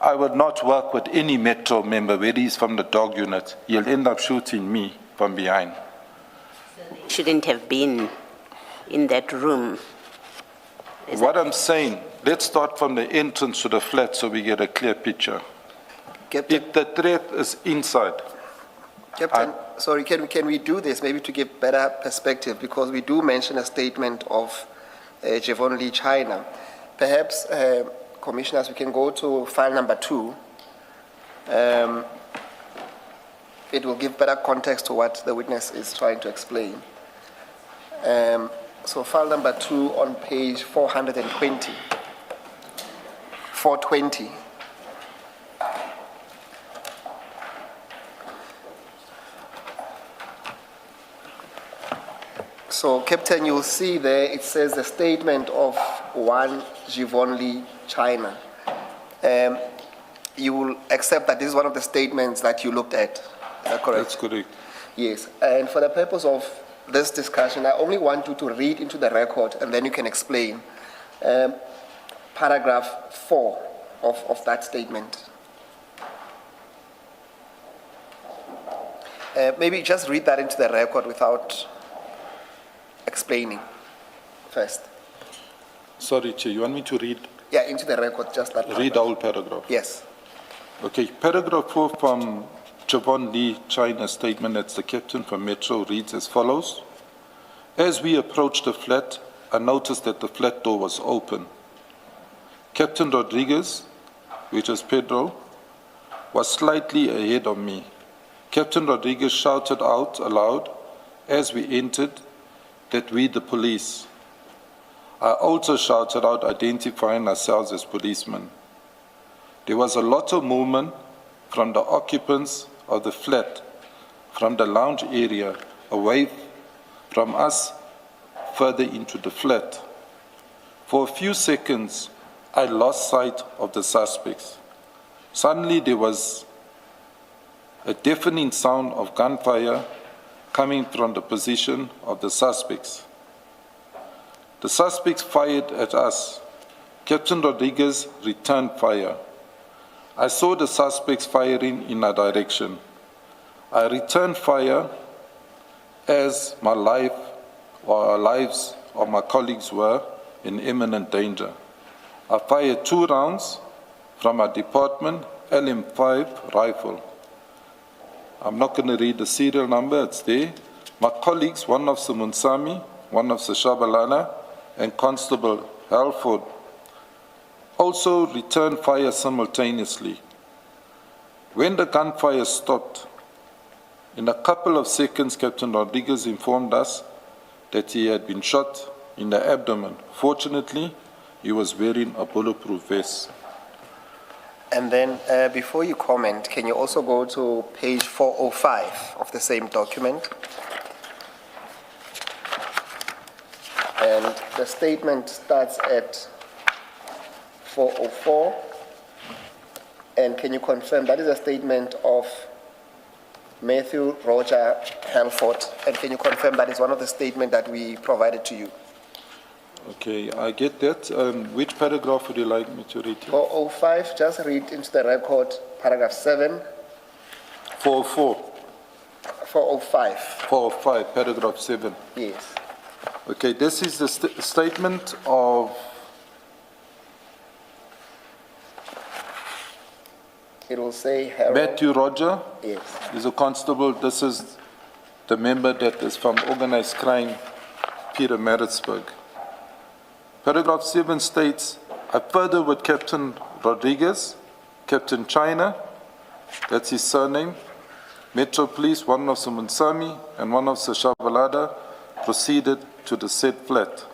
Speaker 15: I would not work with any Metro member, whether he's from the dog unit. He'll end up shooting me from behind.
Speaker 1: Shouldn't have been in that room.
Speaker 15: What I'm saying, let's start from the entrance to the flat so we get a clear picture.
Speaker 14: Captain,
Speaker 15: if the threat is inside.
Speaker 14: Captain, sorry, can we do this maybe to give better perspective, because we do mention a statement of Javon Lee China. Perhaps, Commissioners, we can go to file number 2. It will give better context to what the witness is trying to explain. So file number 2 on page 420. 420. So, Captain, you'll see there it says the statement of one Javon Lee China. You will accept that this is one of the statements that you looked at. Is that correct?
Speaker 15: That's correct.
Speaker 14: Yes. And for the purpose of this discussion, I only want you to read into the record and then you can explain paragraph 4 of that statement. Maybe just read that into the record without explaining first.
Speaker 15: Sorry, Chair, you want me to read?
Speaker 14: Yeah, into the record, just that paragraph.
Speaker 15: Read the whole paragraph.
Speaker 14: Yes.
Speaker 15: Okay, paragraph 4 from Javon Lee, China statement, that's the captain from Metro, reads as follows. As we approached the flat, I noticed that the flat door was open. Captain Rodriguez, which is Pedro, was slightly ahead of me. Captain Rodriguez shouted out aloud as we entered that we the police. I also shouted out identifying ourselves as policemen. There was a lot of movement from the occupants of the flat, from the lounge area, away from us, further into the flat. For a few seconds, I lost sight of the suspects. Suddenly, there was a deafening sound of gunfire coming from the position of the suspects. The suspects fired at us. Captain Rodriguez returned fire. I saw the suspects firing in our direction. I returned fire as my life or our lives of my colleagues were in imminent danger. I fired 2 rounds from our department LM5 rifle. I'm not going to read the serial number, it's there. My colleagues, one of Munsami, one of Shabalala, and Constable Halford, also returned fire simultaneously. When the gunfire stopped, in a couple of seconds, Captain Rodriguez informed us that he had been shot in the abdomen. Fortunately, he was wearing a bulletproof vest.
Speaker 14: And then, before you comment, can you also go to page 405 of the same document? And the statement starts at 404. And can you confirm that is a statement of Matthew Roger Halford? And can you confirm that is one of the statements that we provided to you?
Speaker 15: Okay, I get that. Which paragraph would you like me to read?
Speaker 14: 405, just read into the record paragraph 7.
Speaker 15: 404.
Speaker 14: 405.
Speaker 15: 405, paragraph 7.
Speaker 14: Yes.
Speaker 15: Okay, this is the statement of
Speaker 14: it will say Harold.
Speaker 15: Matthew Roger.
Speaker 14: Yes.
Speaker 15: He's a constable. This is the member that is from organized crime, Peter Maritzburg. Paragraph 7 states, I further with Captain Rodriguez, Captain China, that's his surname, Metro Police, one of Munsami and one of Shabalada, proceeded to the said flat.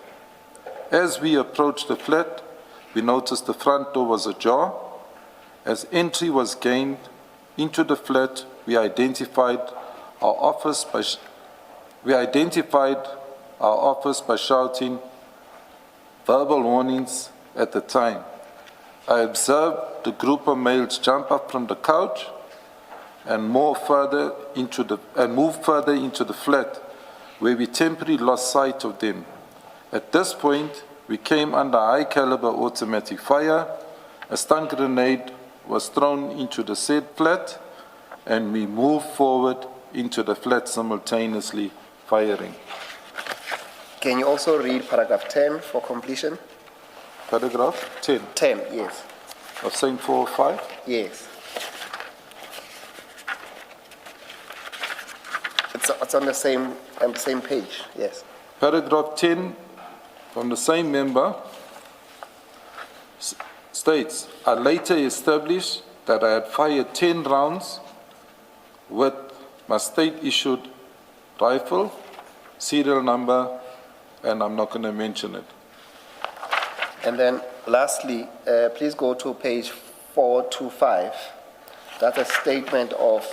Speaker 15: As we approached the flat, we noticed the front door was ajar. As entry was gained into the flat, we identified our office by shouting verbal warnings at the time. I observed the group of males jump up from the couch and move further into the flat, where we temporarily lost sight of them. At this point, we came under high caliber automatic fire. A stun grenade was thrown into the said flat, and we moved forward into the flat simultaneously firing.
Speaker 14: Can you also read paragraph 10 for completion?
Speaker 15: Paragraph 10?
Speaker 14: 10, yes.
Speaker 15: Of same 405?
Speaker 14: Yes. It's on the same page, yes.
Speaker 15: Paragraph 10 from the same member states, I later established that I had fired 10 rounds with my state-issued rifle, serial number, and I'm not going to mention it.
Speaker 14: And then lastly, please go to page 425. That's a statement of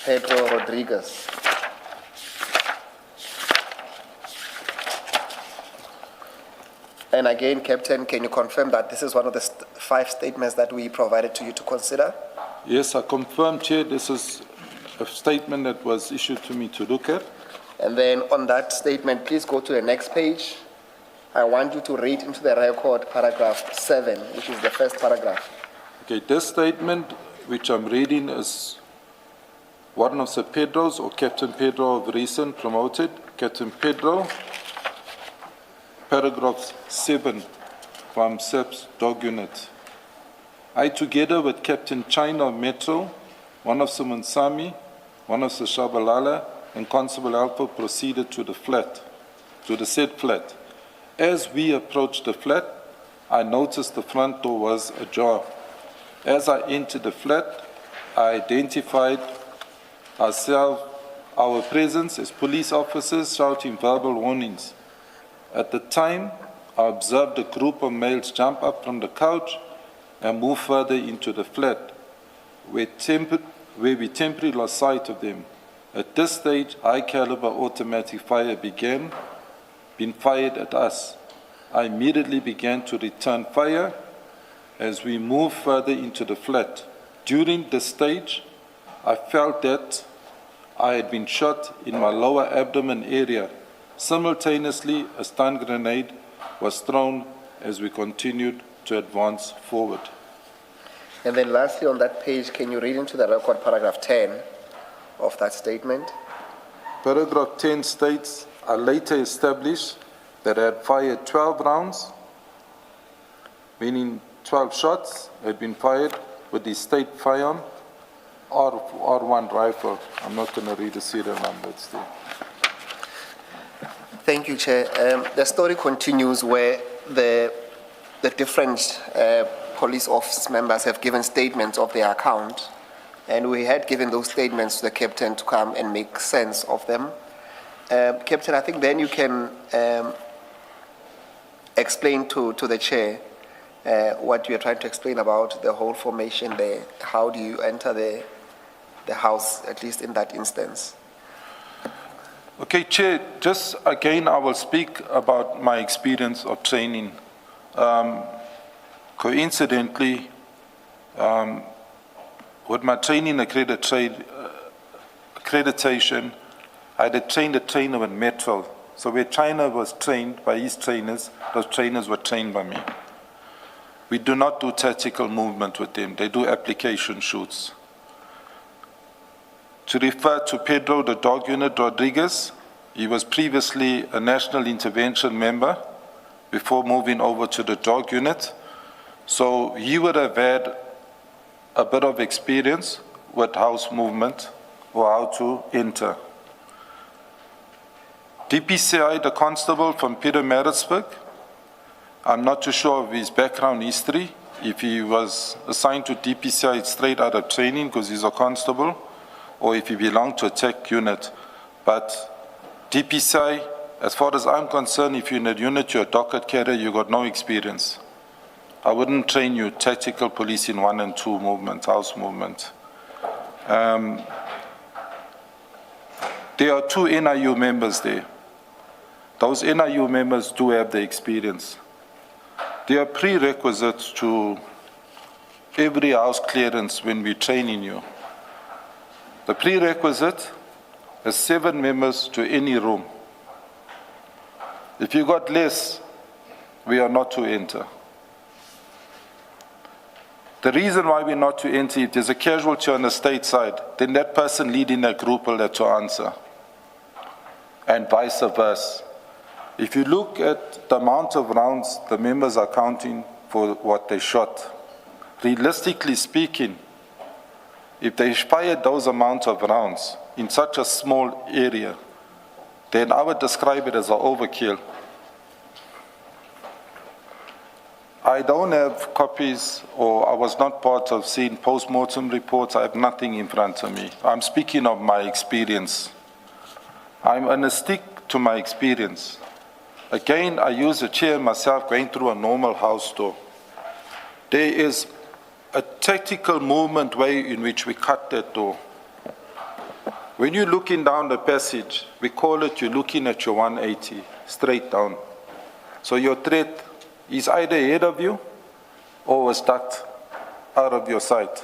Speaker 14: Pedro Rodriguez. And again, Captain, can you confirm that this is one of the 5 statements that we provided to you to consider?
Speaker 15: Yes, I confirm, Chair, this is a statement that was issued to me to look at.
Speaker 14: And then on that statement, please go to the next page. I want you to read into the record paragraph 7, which is the first paragraph.
Speaker 15: Okay, this statement, which I'm reading, is one of Sir Pedro's, or Captain Pedro of recent promoted. Captain Pedro, paragraph 7 from SEP's dog unit. I, together with Captain China of Metro, one of Sumansami, one of Shabalala, and Constable Alpha proceeded to the flat, to the said flat. As we approached the flat, I noticed the front door was ajar. As I entered the flat, I identified our presence as police officers shouting verbal warnings. At the time, I observed a group of males jump up from the couch and move further into the flat, where we temporarily lost sight of them. At this stage, high-caliber automatic fire being fired at us. I immediately began to return fire as we moved further into the flat. During this stage, I felt that I had been shot in my lower abdomen area. Simultaneously, a stun grenade was thrown as we continued to advance forward.
Speaker 14: And then lastly on that page, can you read into the record paragraph 10 of that statement?
Speaker 15: Paragraph 10 states, I later established that I had fired 12 rounds, meaning 12 shots had been fired with the state firearm or one rifle. I'm not going to read the serial number, it's there.
Speaker 14: Thank you, Chair. The story continues where the different police office members have given statements of their account, and we had given those statements to the captain to come and make sense of them. Captain, I think then you can explain to the Chair what you are trying to explain about the whole formation there. How do you enter the house, at least in that instance?
Speaker 15: Okay, Chair, just again, I will speak about my experience of training. Coincidentally, with my training accreditation, I had trained a trainer with Metro. So where China was trained by his trainers, those trainers were trained by me. We do not do tactical movement with them. They do application shoots. To refer to Pedro, the dog unit Rodriguez, he was previously a national intervention member before moving over to the dog unit. So he would have had a bit of experience with house movement or how to enter. DPCI, the constable from Pietermaritzburg, I'm not too sure of his background history, if he was assigned to DPCI straight out of training because he's a constable, or if he belonged to a tech unit. But DPCI, as far as I'm concerned, if you're in a unit, you're a docket carrier, you got no experience. I wouldn't train you tactical police in 1 and 2 movement, house movement. There are 2 NIU members there. Those NIU members do have the experience. There are prerequisites to every house clearance when we're training you. The prerequisite is 7 members to any room. If you got less, we are not to enter. The reason why we're not to enter, if there's a casualty on the state side, then that person leading that group will have to answer, and vice versa. If you look at the amount of rounds the members are counting for what they shot, realistically speaking, if they fired those amounts of rounds in such a small area, then I would describe it as an overkill. I don't have copies, or I was not part of seeing post-mortem reports. I have nothing in front of me. I'm speaking of my experience. I'm going to stick to my experience. Again, I use a chair myself going through a normal house door. There is a tactical movement way in which we cut that door. When you're looking down the passage, we call it you're looking at your 180, straight down. So your threat is either ahead of you or was ducked out of your sight.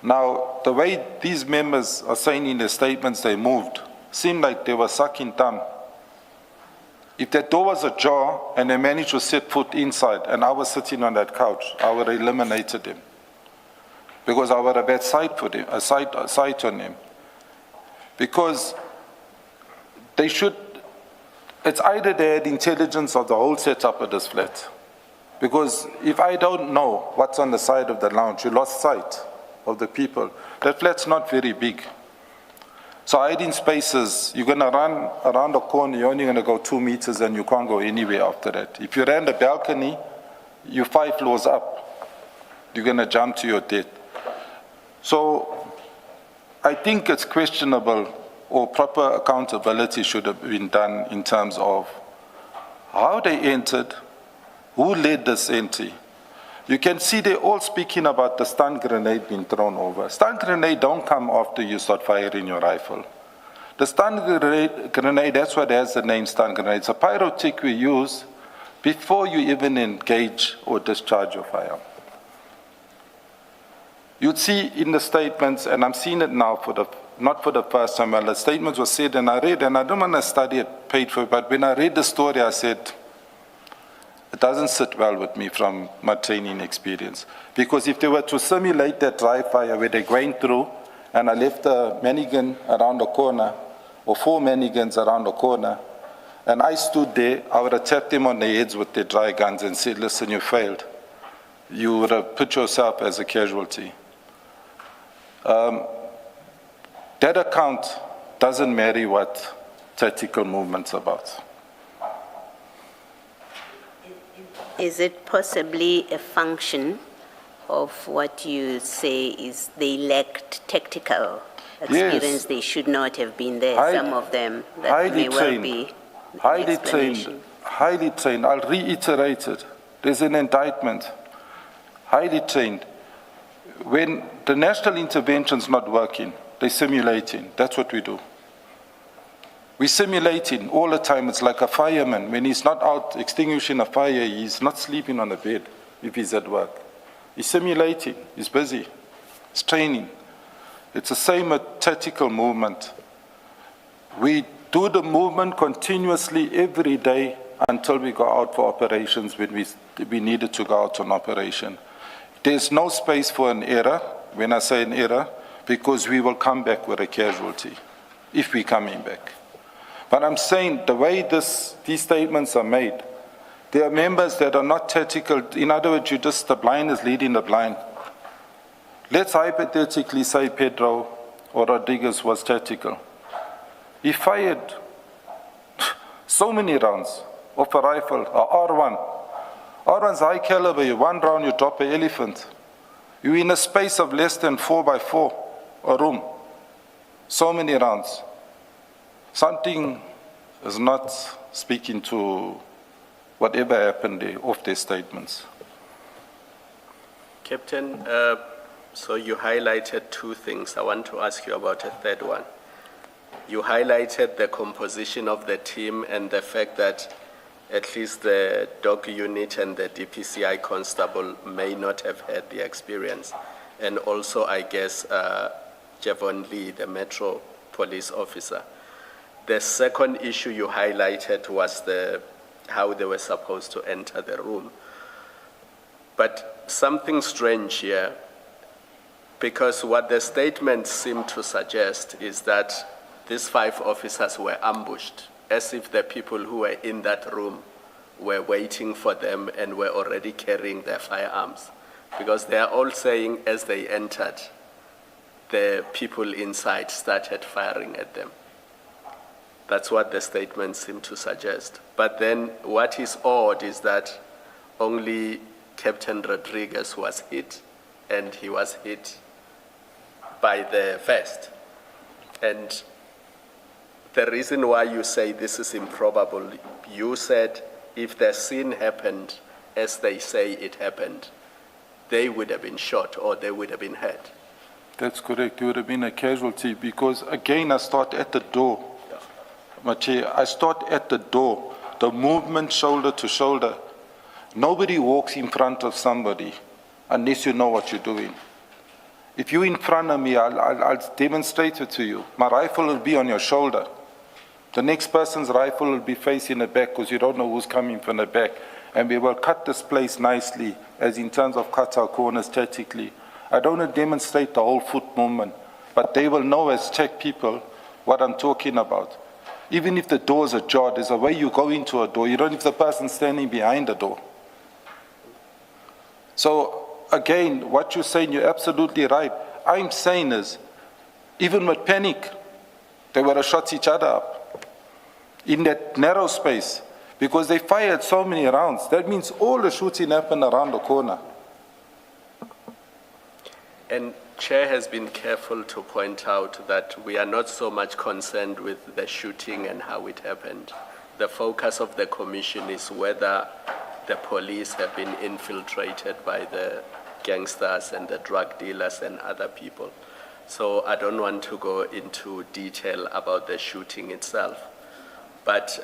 Speaker 15: Now, the way these members are saying in their statements they moved, seemed like they were sucking thumb. If that door was ajar and they managed to set foot inside and I was sitting on that couch, I would have eliminated them. Because I would have had sight for them, a sight on them. Because it's either they had intelligence of the whole setup of this flat. Because if I don't know what's on the side of the lounge, you lost sight of the people. That flat's not very big. So hiding spaces, you're going to run around the corner, you're only going to go 2 meters and you can't go anywhere after that. If you ran the balcony, you're 5 floors up. You're going to jump to your death. So I think it's questionable, or proper accountability should have been done in terms of how they entered, who led this entry. You can see they're all speaking about the stun grenade being thrown over. Stun grenade don't come after you start firing your rifle. The stun grenade, that's what has the name stun grenade. It's a pyrotechnic we use before you even engage or discharge your firearm. You'd see in the statements, and I'm seeing it now not for the first time, well, the statements were said and I read, and I don't want to study it paid for, but when I read the story, I said, it doesn't sit well with me from my training experience. Because if they were to simulate that dry fire where they're going through, and I left a manigan around the corner, or 4 manigans around the corner, and I stood there, I would have tapped them on their heads with their dry guns and said, listen, you failed. You would have put yourself as a casualty. That account doesn't marry what tactical movement's about.
Speaker 1: Is it possibly a function of what you say is they lacked tactical experience?
Speaker 15: Yes.
Speaker 1: They should not have been there, some of them. That may well be
Speaker 15: highly trained. I'll reiterate it. There's an indictment. Highly trained. When the national intervention's not working, they're simulating. That's what we do. We're simulating all the time. It's like a fireman. When he's not out extinguishing a fire, he's not sleeping on a bed if he's at work. He's simulating. He's busy. He's training. It's the same with tactical movement. We do the movement continuously every day until we go out for operations when we needed to go out on operation. There's no space for an error, when I say an error, because we will come back with a casualty, if we're coming back. But I'm saying the way these statements are made, there are members that are not tactical. In other words, the blind is leading the blind. Let's hypothetically say Pedro or Rodriguez was tactical. He fired so many rounds of a rifle, a R1. R1's high caliber, you 1 round, you drop an elephant. You're in a space of less than 4 by 4, a room. So many rounds. Something is not speaking to whatever happened there, of their statements.
Speaker 6: Captain, so you highlighted 2 things. I want to ask you about a third one. You highlighted the composition of the team and the fact that at least the dog unit and the DPCI constable may not have had the experience. And also, I guess, Javon Lee, the Metro Police officer. The second issue you highlighted was how they were supposed to enter the room. But something strange here, because what the statements seem to suggest is that these 5 officers were ambushed, as if the people who were in that room were waiting for them and were already carrying their firearms. Because they are all saying as they entered, the people inside started firing at them. That's what the statements seem to suggest. But then what is odd is that only Captain Rodriguez was hit, and he was hit by the vest. And the reason why you say this is improbable, you said if the scene happened as they say it happened, they would have been shot or they would have been hurt.
Speaker 15: That's correct. There would have been a casualty because, again, I start at the door. Machi, I start at the door. The movement shoulder to shoulder. Nobody walks in front of somebody unless you know what you're doing. If you're in front of me, I'll demonstrate it to you. My rifle will be on your shoulder. The next person's rifle will be facing the back because you don't know who's coming from the back. And we will cut this place nicely, as in terms of cut our corners tactically. I don't want to demonstrate the whole foot movement, but they will know as tech people what I'm talking about. Even if the door's ajar, there's a way you go into a door. You don't if the person standing behind the door. So again, what you're saying, you're absolutely right. I'm saying is, even with panic, they would have shot each other up in that narrow space because they fired so many rounds. That means all the shooting happened around the corner.
Speaker 6: And Chair has been careful to point out that we are not so much concerned with the shooting and how it happened. The focus of the commission is whether the police have been infiltrated by the gangsters and the drug dealers and other people. So I don't want to go into detail about the shooting itself. But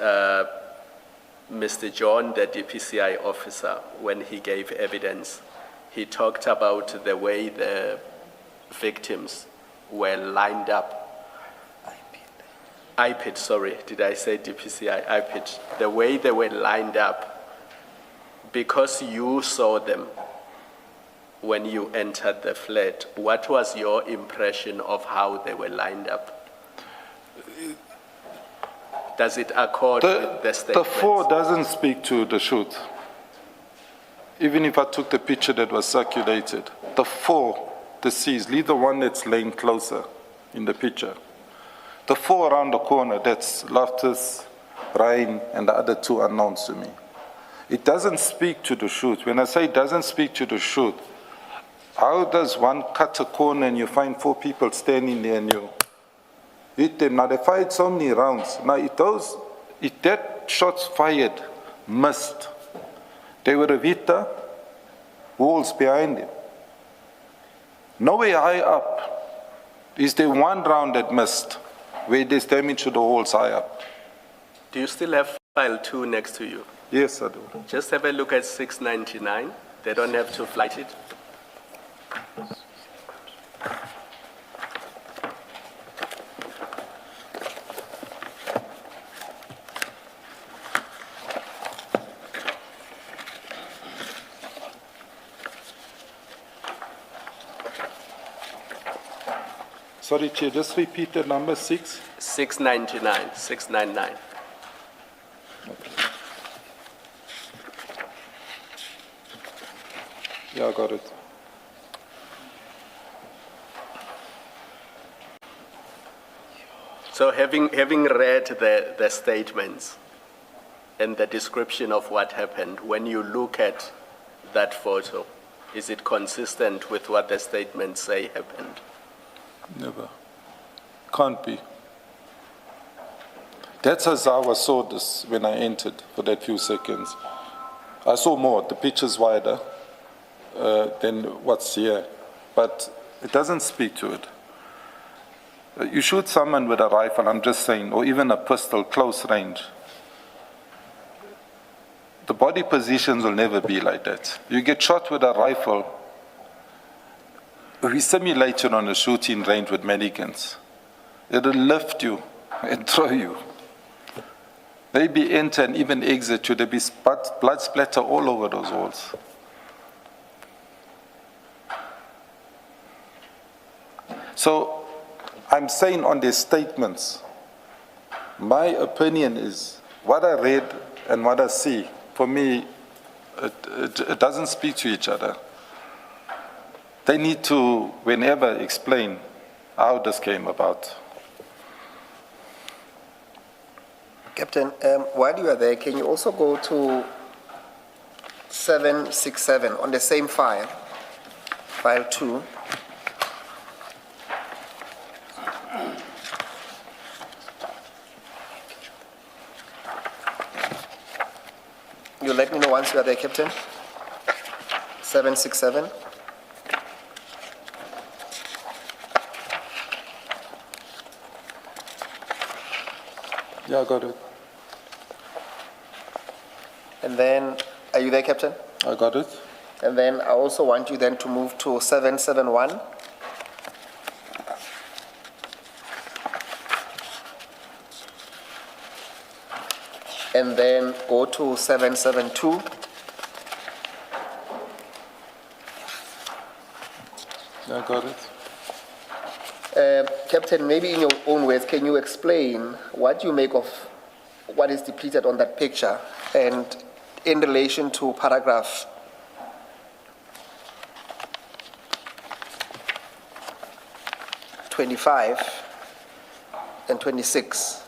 Speaker 6: Mr. John, the DPCI officer, when he gave evidence, he talked about the way the victims were lined up. IPID, sorry, did I say DPCI? IPID. The way they were lined up, because you saw them when you entered the flat, what was your impression of how they were lined up? Does it accord with the statement?
Speaker 15: The 4 doesn't speak to the shoot. Even if I took the picture that was circulated, the 4 deceased, leave the one that's laying closer in the picture. The 4 around the corner, that's Loftus, Ryan, and the other 2 unknowns to me. It doesn't speak to the shoot. When I say it doesn't speak to the shoot, how does one cut a corner and you find 4 people standing there and you hit them? Now they fired so many rounds. Now if that shots fired missed, they would have hit the walls behind them. Nowhere high up is there one round that missed where there's damage to the walls high up.
Speaker 6: Do you still have file 2 next to you?
Speaker 15: Yes, I do.
Speaker 6: Just have a look at 699. They don't have to flight it.
Speaker 15: Sorry, Chair, just repeat the number 6.
Speaker 6: 699, 699.
Speaker 15: Okay. Yeah, I got it.
Speaker 6: So having read the statements and the description of what happened, when you look at that photo, is it consistent with what the statements say happened?
Speaker 15: Never. Can't be. That's as I saw this when I entered for that few seconds. I saw more. The picture's wider than what's here. But it doesn't speak to it. You shoot someone with a rifle, I'm just saying, or even a pistol, close range. The body positions will never be like that. You get shot with a rifle, we simulate it on a shooting range with mannequins. It'll lift you and throw you. Maybe enter and even exit you. There'll be blood splatter all over those walls. So I'm saying on their statements, my opinion is what I read and what I see, for me, it doesn't speak to each other. They need to, whenever, explain how this came about.
Speaker 14: Captain, while you are there, can you also go to 767 on the same file, file 2? You let me know once you are there, Captain. 767.
Speaker 15: Yeah, I got it.
Speaker 14: And then, are you there, Captain?
Speaker 15: I got it.
Speaker 14: And then I also want you then to move to 771. And then go to 772.
Speaker 15: Yeah, I got it.
Speaker 14: Captain, maybe in your own words, can you explain what you make of what is depicted on that picture and in relation to paragraph 25 and 26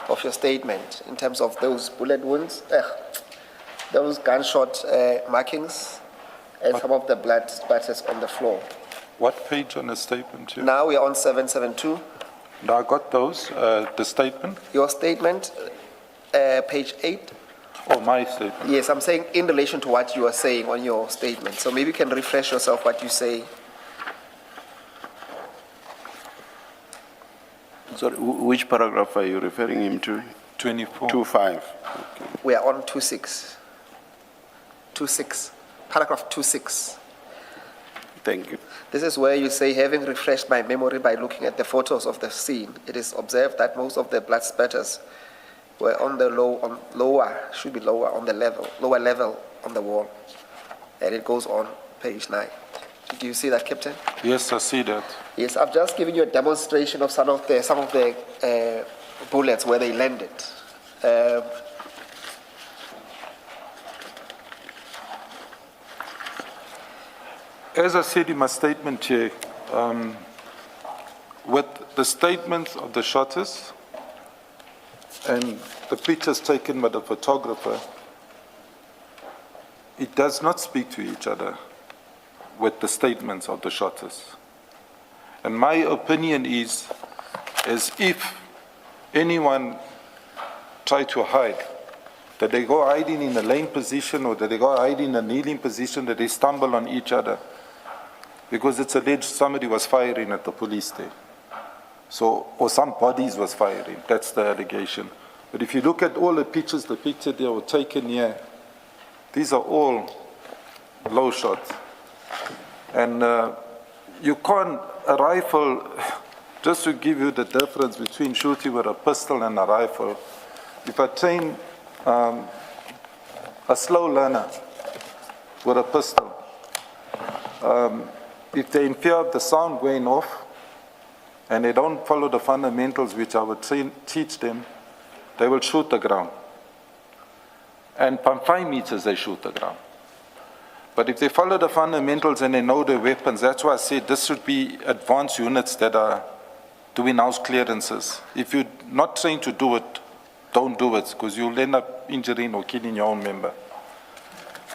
Speaker 14: of your statement in terms of those bullet wounds, those gunshot markings, and some of the blood spatters on the floor.
Speaker 15: What page on the statement here?
Speaker 14: Now we are on 772.
Speaker 15: No, I got those, the statement.
Speaker 14: Your statement, page 8.
Speaker 15: Oh, my statement.
Speaker 14: Yes, I'm saying in relation to what you are saying on your statement. So maybe you can refresh yourself what you say.
Speaker 3: Sorry, which paragraph are you referring him to?
Speaker 15: 24.
Speaker 3: 25. Okay.
Speaker 14: We are on 26. 26. Paragraph 26.
Speaker 3: Thank you.
Speaker 14: This is where you say, having refreshed my memory by looking at the photos of the scene, it is observed that most of the blood spatters were on the lower level on the wall. And it goes on, page 9. Do you see that, Captain?
Speaker 15: Yes, I see that.
Speaker 14: Yes, I've just given you a demonstration of some of the bullets where they landed.
Speaker 15: As I said in my statement here, with the statements of the shotters and the pictures taken by the photographer, it does not speak to each other with the statements of the shotters. And my opinion is, as if anyone tried to hide, that they go hiding in a laying position or that they go hiding in a kneeling position, that they stumble on each other, because it's alleged somebody was firing at the police there. So, or some bodies was firing, that's the allegation. But if you look at all the pictures, the picture they were taken here, these are all low shots. And you can't, a rifle, just to give you the difference between shooting with a pistol and a rifle, if I train a slow learner with a pistol, if they're in fear of the sound going off and they don't follow the fundamentals which I would teach them, they will shoot the ground. And from 5 meters, they shoot the ground. But if they follow the fundamentals and they know their weapons, that's why I said this should be advanced units that are doing house clearances. If you're not trained to do it, don't do it, because you'll end up injuring or killing your own member.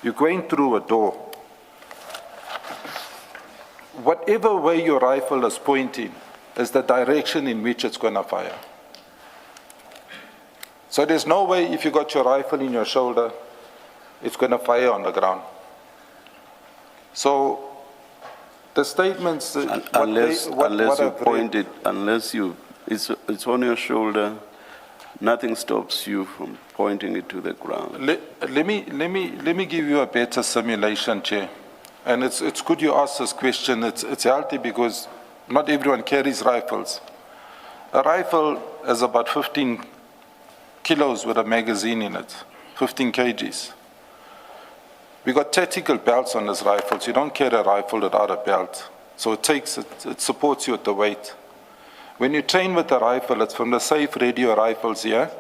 Speaker 15: You're going through a door. Whatever way your rifle is pointing is the direction in which it's going to fire. So there's no way if you got your rifle in your shoulder, it's going to fire on the ground. So the statements,
Speaker 3: unless it's on your shoulder, nothing stops you from pointing it to the ground.
Speaker 15: Let me give you a better simulation, Chair. And it's good you ask this question. It's healthy because not everyone carries rifles. A rifle is about 15 kilos with a magazine in it, 15 kgs. We got tactical belts on this rifle, so you don't carry a rifle without a belt. So it supports you at the weight. When you train with a rifle, it's from the safe radio rifles here,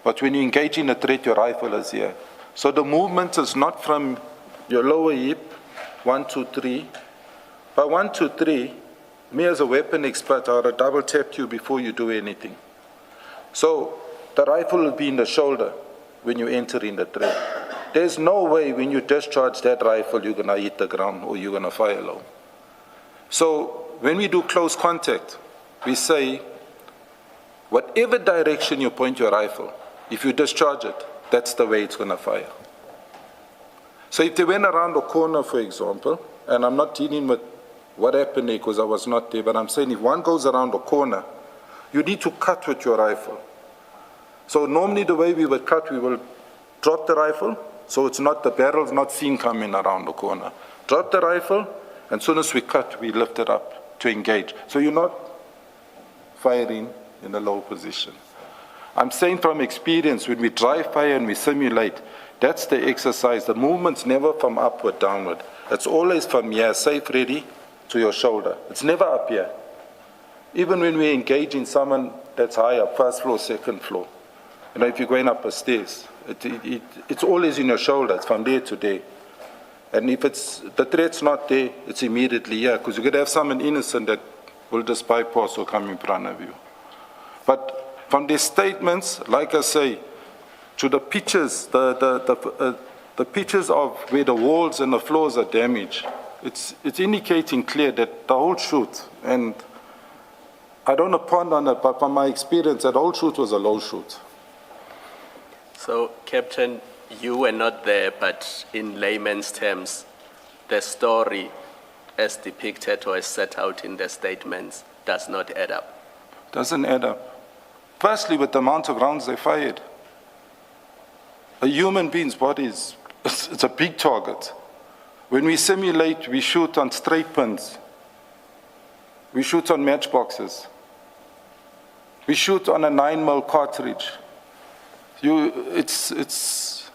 Speaker 15: but when you engage in a threat, your rifle is here. So the movement is not from your lower hip, 1, 2, 3. By 1, 2, 3, me as a weapon expert, I would double tap you before you do anything. So the rifle will be in the shoulder when you enter in the threat. There's no way when you discharge that rifle you're going to hit the ground or you're going to fire low. So when we do close contact, we say, whatever direction you point your rifle, if you discharge it, that's the way it's going to fire. So if they went around the corner, for example, and I'm not dealing with what happened there because I was not there, but I'm saying if one goes around the corner, you need to cut with your rifle. So normally the way we would cut, we will drop the rifle, so it's not, the barrel's not seen coming around the corner. Drop the rifle, and as soon as we cut, we lift it up to engage. So you're not firing in a low position. I'm saying from experience, when we dry fire and we simulate, that's the exercise. The movement's never from upward, downward. It's always from here, safe, ready, to your shoulder. It's never up here. Even when we engage in someone that's higher, first floor, second floor. You know, if you're going up the stairs, it's always in your shoulder. It's from there to there. And if the threat's not there, it's immediately here. Because you could have someone innocent that will just bypass or come in front of you. But from their statements, like I say, to the pictures, the pictures of where the walls and the floors are damaged, it's indicating clear that the whole shoot, and I don't want to ponder on it, but from my experience, that whole shoot was a low shoot.
Speaker 6: So, Captain, you were not there, but in layman's terms, the story as depicted or as set out in the statements does not add up.
Speaker 15: Doesn't add up. Firstly, with the amount of rounds they fired. A human being's body it's a big target. When we simulate, we shoot on straight pins. We shoot on matchboxes. We shoot on a 9mm cartridge. It's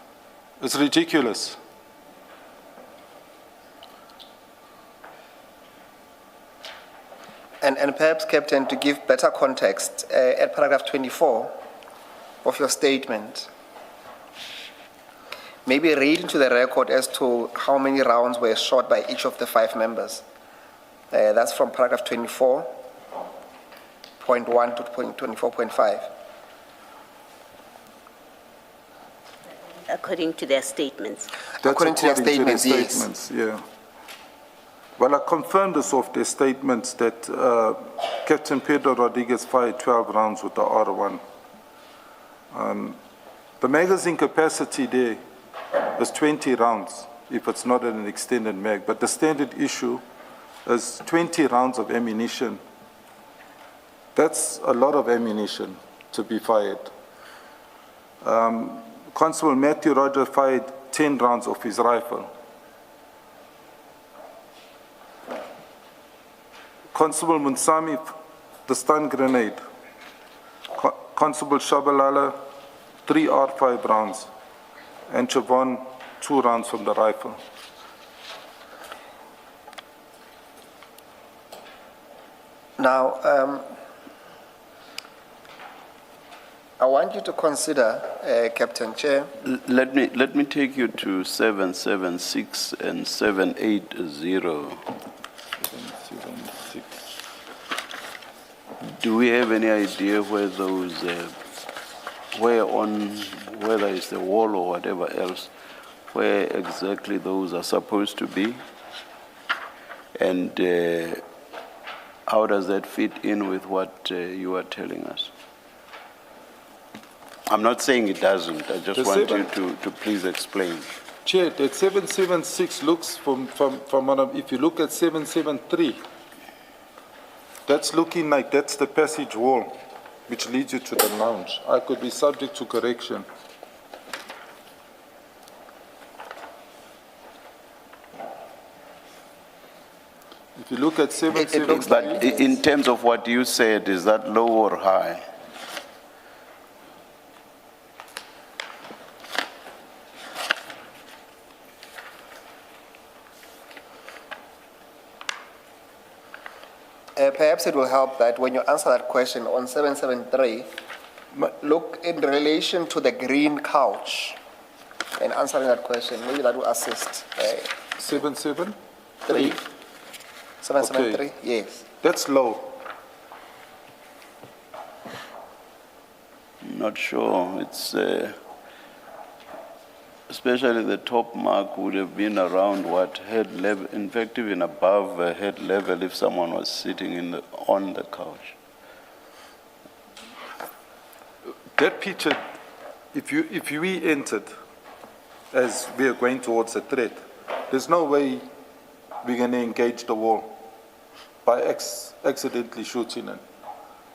Speaker 15: ridiculous.
Speaker 14: And perhaps, Captain, to give better context, at paragraph 24 of your statement, maybe read into the record as to how many rounds were shot by each of the 5 members. That's from paragraph 24.1 to 24.5.
Speaker 1: According to their statements.
Speaker 14: According to their statements, yes.
Speaker 15: Yeah. Well, I confirmed this off their statements that Captain Pedro Rodriguez fired 12 rounds with the R1. The magazine capacity there is 20 rounds if it's not an extended mag, but the standard issue is 20 rounds of ammunition. That's a lot of ammunition to be fired. Constable Matthew Roger fired 10 rounds of his rifle. Constable Munsami, the stun grenade. Constable Shabalala, 3 R5 rounds. And Chavon, 2 rounds from the rifle.
Speaker 14: Now, I want you to consider, Captain Chair.
Speaker 3: Let me take you to 776 and 780. Do we have any idea where those, whether it's the wall or whatever else, where exactly those are supposed to be? And how does that fit in with what you are telling us? I'm not saying it doesn't. I just want you to please explain.
Speaker 15: Chair, that 776 looks from if you look at 773, that's looking like that's the passage wall which leads you to the lounge. I could be subject to correction. If you look at 776,
Speaker 3: but in terms of what you said, is that low or high?
Speaker 14: Perhaps it will help that when you answer that question on 773, look in relation to the green couch and answering that question. Maybe that will assist.
Speaker 15: 773?
Speaker 14: 773,
Speaker 15: okay.
Speaker 14: Yes.
Speaker 15: That's low.
Speaker 3: Not sure. It's especially the top mark would have been around what head level, in fact even above head level if someone was sitting on the couch.
Speaker 15: That picture, if we entered as we are going towards a threat, there's no way we're going to engage the wall by accidentally shooting it.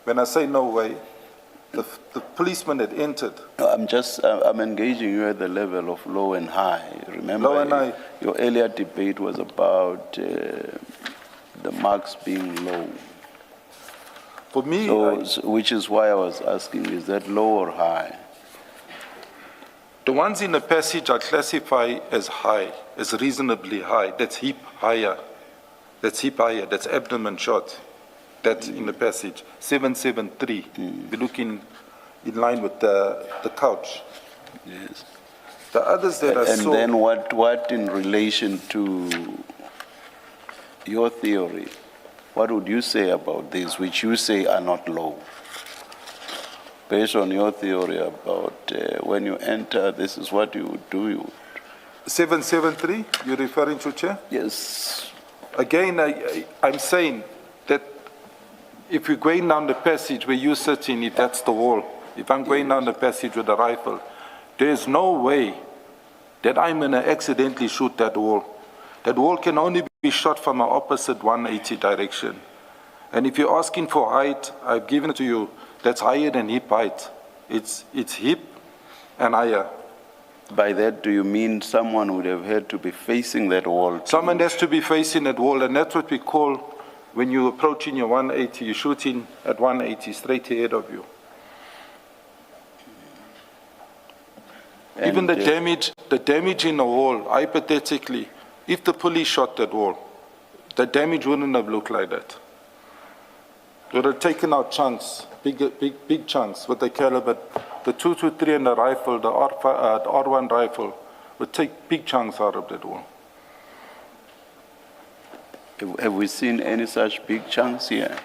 Speaker 15: When I say no way, the policeman had entered.
Speaker 3: I'm engaging you at the level of low and high. Remember,
Speaker 15: low and high.
Speaker 3: Your earlier debate was about the marks being low.
Speaker 15: For me,
Speaker 3: which is why I was asking, is that low or high?
Speaker 15: The ones in the passage I classify as high, as reasonably high. That's hip higher. That's hip higher. That's abdomen shot. That's in the passage. 773. We're looking in line with the couch.
Speaker 3: Yes.
Speaker 15: The others that I saw.
Speaker 3: And then what in relation to your theory What would you say about this, which you say are not low? Based on your theory about when you enter, this is what you would do. You would.
Speaker 15: 773, you're referring to, Chair?
Speaker 3: Yes.
Speaker 15: Again, I'm saying that if we're going down the passage where you're sitting, if that's the wall, if I'm going down the passage with a rifle, there's no way that I'm going to accidentally shoot that wall. That wall can only be shot from an opposite 180 direction. And if you're asking for height, I've given it to you, that's higher than hip height. It's hip and higher.
Speaker 3: By that, do you mean someone would have had to be facing that wall?
Speaker 15: Someone has to be facing that wall, and that's what we call, when you're approaching your 180, you're shooting at 180, straight ahead of you. And even the damage in the wall, hypothetically, if the police shot that wall, the damage wouldn't have looked like that. They would have taken out chunks, big chunks with the caliber. The 223 and the rifle, the R1 rifle, would take big chunks out of that wall.
Speaker 3: Have we seen any such big chunks here?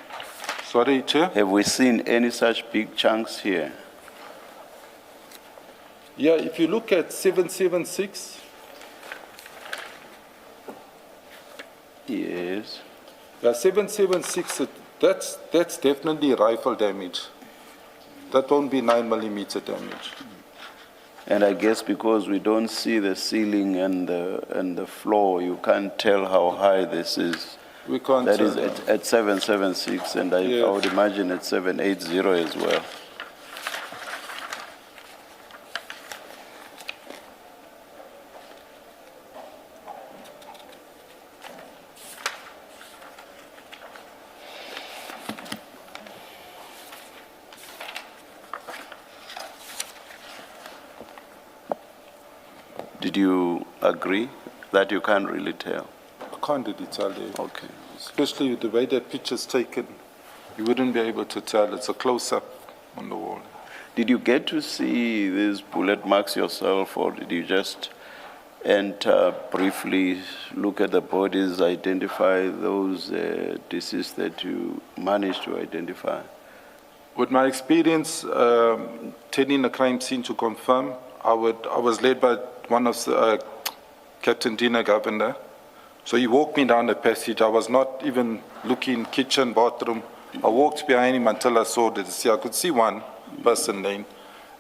Speaker 15: Sorry, Chair?
Speaker 3: Have we seen any such big chunks here?
Speaker 15: Yeah, if you look at 776.
Speaker 3: Yes.
Speaker 15: Yeah, 776, that's definitely rifle damage. That won't be 9mm damage.
Speaker 3: And I guess because we don't see the ceiling and the floor, you can't tell how high this is.
Speaker 15: We can't
Speaker 3: that
Speaker 15: tell.
Speaker 3: That is at 776, and I would imagine at 780 as well. Did you agree that you can't really tell?
Speaker 15: I can't really tell you.
Speaker 3: Okay.
Speaker 15: Especially with the way that picture's taken, you wouldn't be able to tell. It's a close-up on the wall.
Speaker 3: Did you get to see these bullet marks yourself, or did you just enter briefly, look at the bodies, identify those deceased that you managed to identify?
Speaker 15: With my experience attending a crime scene to confirm, I was led by one of Captain Dina Governor. So he walked me down the passage. I was not even looking kitchen, bathroom. I walked behind him until I saw the deceased. I could see one person name,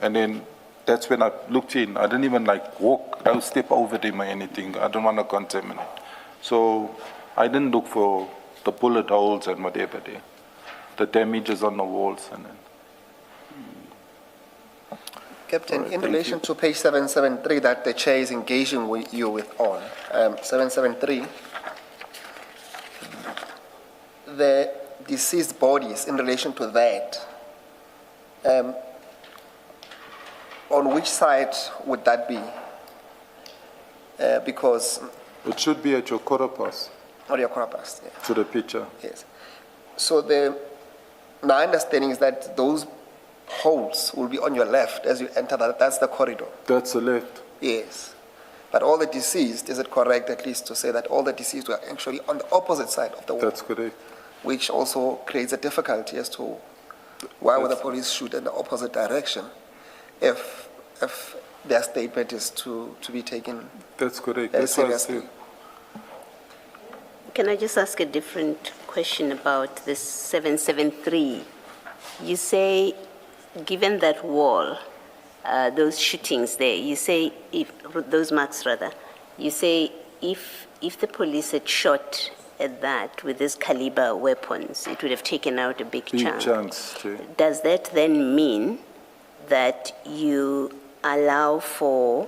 Speaker 15: and then that's when I looked in. I didn't even walk, I would step over them or anything. I don't want to contaminate. So I didn't look for the bullet holes and whatever there, the damages on the walls and then.
Speaker 14: Captain, in relation to page 773 that the chair is engaging with you with on, 773, the deceased bodies in relation to that, on which side would that be? Because...
Speaker 15: It should be at your quarter past.
Speaker 14: Or your quarter past, yeah.
Speaker 15: To the picture.
Speaker 14: Yes. So my understanding is that those holes will be on your left as you enter that's the corridor.
Speaker 15: That's the left.
Speaker 14: Yes. But all the deceased, is it correct at least to say that all the deceased were actually on the opposite side of the wall?
Speaker 15: That's correct.
Speaker 14: Which also creates a difficulty as to why would the police shoot in the opposite direction if their statement is to be taken.
Speaker 15: That's correct. That's
Speaker 14: seriously.
Speaker 1: Can I just ask a different question about this 773? You say, given that wall, those shootings there, you say, those marks rather, you say if the police had shot at that with this caliber weapons, it would have taken out a big chunk.
Speaker 15: Chunks, too.
Speaker 1: Does that then mean that you allow for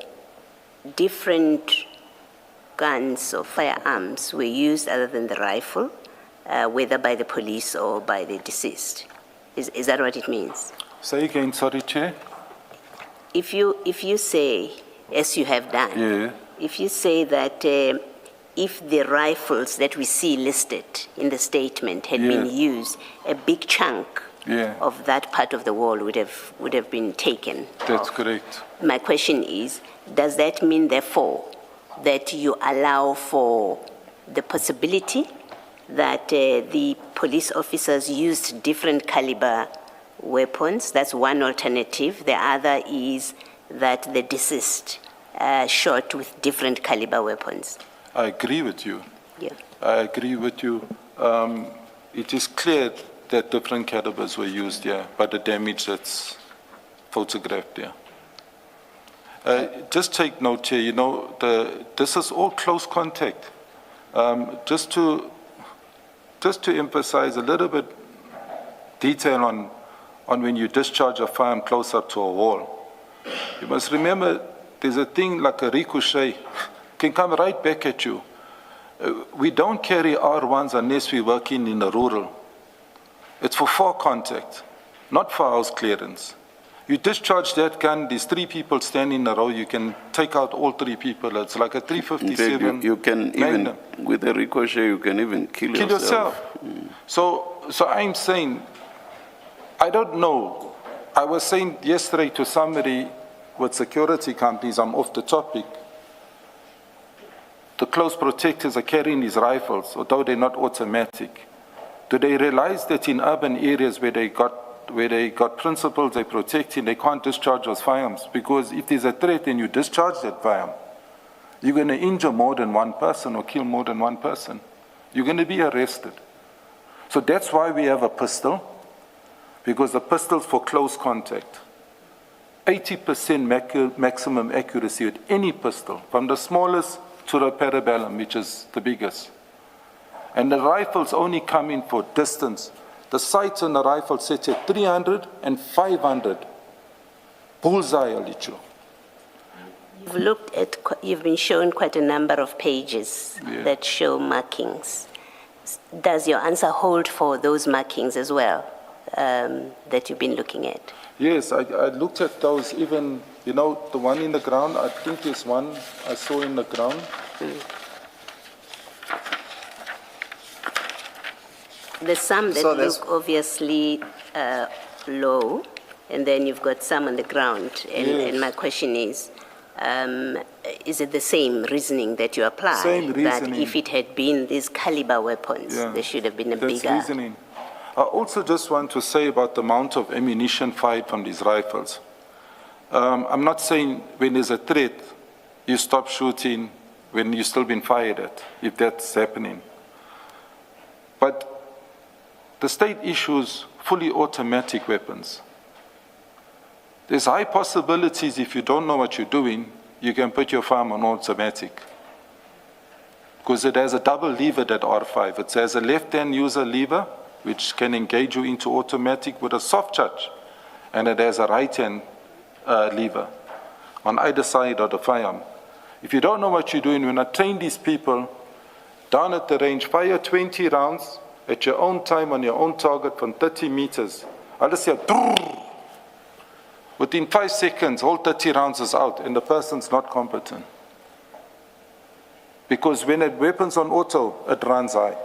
Speaker 1: different guns or firearms were used other than the rifle, whether by the police or by the deceased? Is that what it means?
Speaker 15: Say again, sorry, Chair.
Speaker 1: If you say, as you have done, if you say that if the rifles that we see listed in the statement had been used, a big chunk of that part of the wall would have been taken.
Speaker 15: That's correct.
Speaker 1: My question is, does that mean, therefore, that you allow for the possibility that the police officers used different caliber weapons. That's one alternative. The other is that the deceased shot with different caliber weapons.
Speaker 15: I agree with you.
Speaker 1: Yeah.
Speaker 15: I agree with you. It is clear that different calibers were used here, but the damage that's photographed here. Just take note here, you know, this is all close contact. Just to emphasize a little bit detail on when you discharge a firearm close up to a wall. You must remember there's a thing like a ricochet, can come right back at you. We don't carry R1s unless we're working in the rural. It's for far contact, not for house clearance. You discharge that gun, there's 3 people standing in a row, you can take out all 3 people. It's like a 357.
Speaker 3: You can even, with a ricochet, you can even kill yourself.
Speaker 15: So I'm saying, I don't know. I was saying yesterday to somebody with security companies, I'm off the topic, the close protectors are carrying these rifles, although they're not automatic. Do they realize that in urban areas where they got principals they're protecting, they can't discharge those firearms? Because if there's a threat and you discharge that firearm, you're going to injure more than one person or kill more than one person. You're going to be arrested. So that's why we have a pistol, because the pistol's for close contact. 80% maximum accuracy with any pistol, from the smallest to the parabellum, which is the biggest. And the rifles only come in for distance. The sights on the rifle set at 300 and 500. Bullseye, I'll let you.
Speaker 1: You've been shown quite a number of pages that show markings. Does your answer hold for those markings as well that you've been looking at?
Speaker 15: Yes, I looked at those, even, you know, the one in the ground, I think there's one I saw in the ground.
Speaker 1: There's some that look obviously low, and then you've got some on the ground. And my question is it the same reasoning that you apply?
Speaker 15: Same reasoning.
Speaker 1: That if it had been these caliber weapons, there should have been a bigger...
Speaker 15: That's reasoning. I also just want to say about the amount of ammunition fired from these rifles. I'm not saying when there's a threat, you stop shooting when you've still been fired at, if that's happening. But the state issues fully automatic weapons. There's high possibilities if you don't know what you're doing, you can put your firearm on automatic. Because it has a double lever, that R5. It has a left-hand user lever, which can engage you into automatic with a soft charge. And it has a right-hand lever on either side of the firearm. If you don't know what you're doing, when I train these people down at the range, fire 20 rounds at your own time on your own target from 30 meters. I'll just say, within 5 seconds, all 30 rounds is out and the person's not competent. Because when a weapon's on auto, it runs high.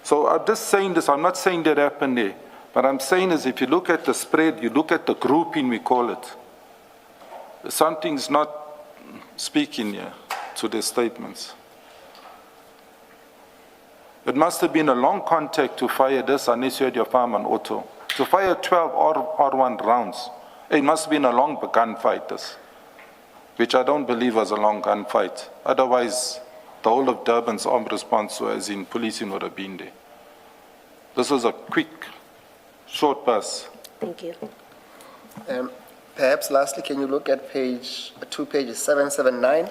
Speaker 15: So I'm just saying this, I'm not saying that happened there, but I'm saying is if you look at the spread, you look at the grouping, we call it, something's not speaking here to their statements. It must have been a long contact to fire this unless you had your firearm on auto. To fire 12 R1 rounds, it must have been a long gunfight, this, which I don't believe was a long gunfight. Otherwise, the whole of Durban's armed response, as in policing, would have been there. This was a quick, short pass.
Speaker 1: Thank you.
Speaker 14: Perhaps lastly, can you look at pages 779?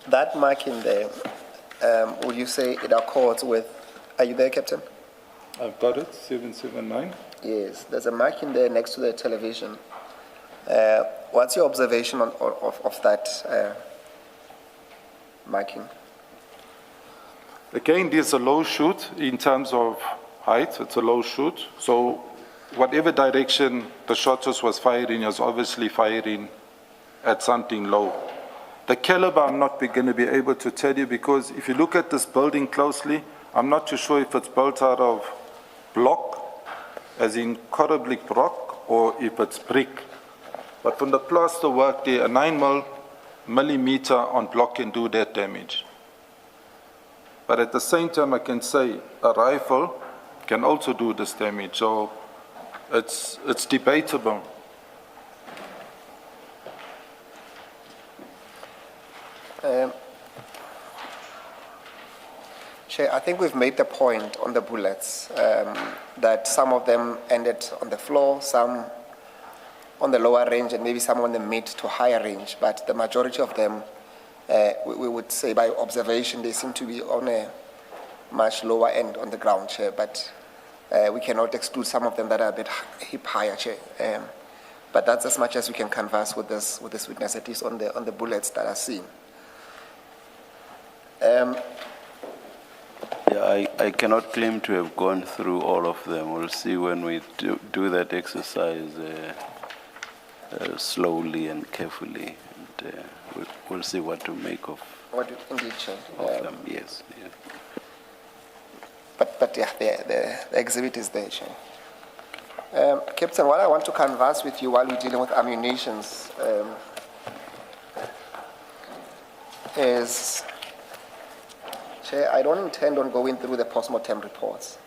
Speaker 14: That marking there, would you say it accords with, are you there, Captain?
Speaker 15: I've got it, 779.
Speaker 14: Yes, there's a marking there next to the television. What's your observation of that marking?
Speaker 15: Again, there's a low shoot in terms of height, it's a low shoot. So whatever direction the shot was firing is obviously firing at something low. The caliber I'm not going to be able to tell you because if you look at this building closely, I'm not too sure if it's built out of block as in corrugated block or if it's brick. But from the plaster work there, a 9mm on block can do that damage. But at the same time, I can say a rifle can also do this damage. So it's debatable.
Speaker 14: Chair, I think we've made the point on the bullets that some of them ended on the floor, some on the lower range, and maybe some on the mid to higher range. But the majority of them, we would say by observation, they seem to be on a much lower end on the ground, Chair. But we cannot exclude some of them that are a bit hip higher, Chair. But that's as much as we can canvass with this witness, at least on the bullets that are seen.
Speaker 3: Yeah, I cannot claim to have gone through all of them. We'll see when we do that exercise slowly and carefully. And, we'll see what to make of
Speaker 14: Indeed, Chair.
Speaker 3: them. Yes. Yeah.
Speaker 14: But yeah, the exhibit is there, Chair. Captain, what I want to canvass with you while we're dealing with ammunitions is, Chair, I don't intend on going through the post-mortem reports,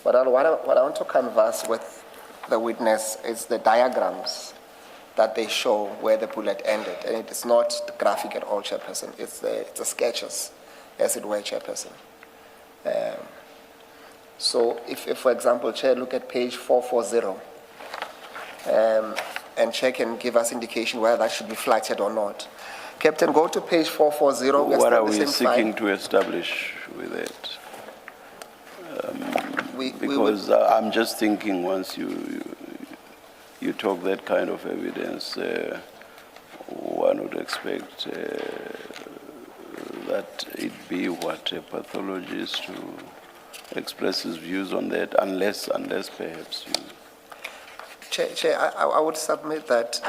Speaker 14: but what I want to canvass with the witness is the diagrams that they show where the bullet ended. And it is not graphic at all, Chairperson. It's the sketches, as it were, Chairperson. So if, for example, Chair, look at page 440, and Chair can give us indication whether that should be flattened or not. Captain, go to page 440.
Speaker 3: What are we seeking to establish with it? Because I'm just thinking once you talk that kind of evidence, one would expect that it be what a pathologist who express his views on that, unless perhaps you...
Speaker 14: Chair, I would submit that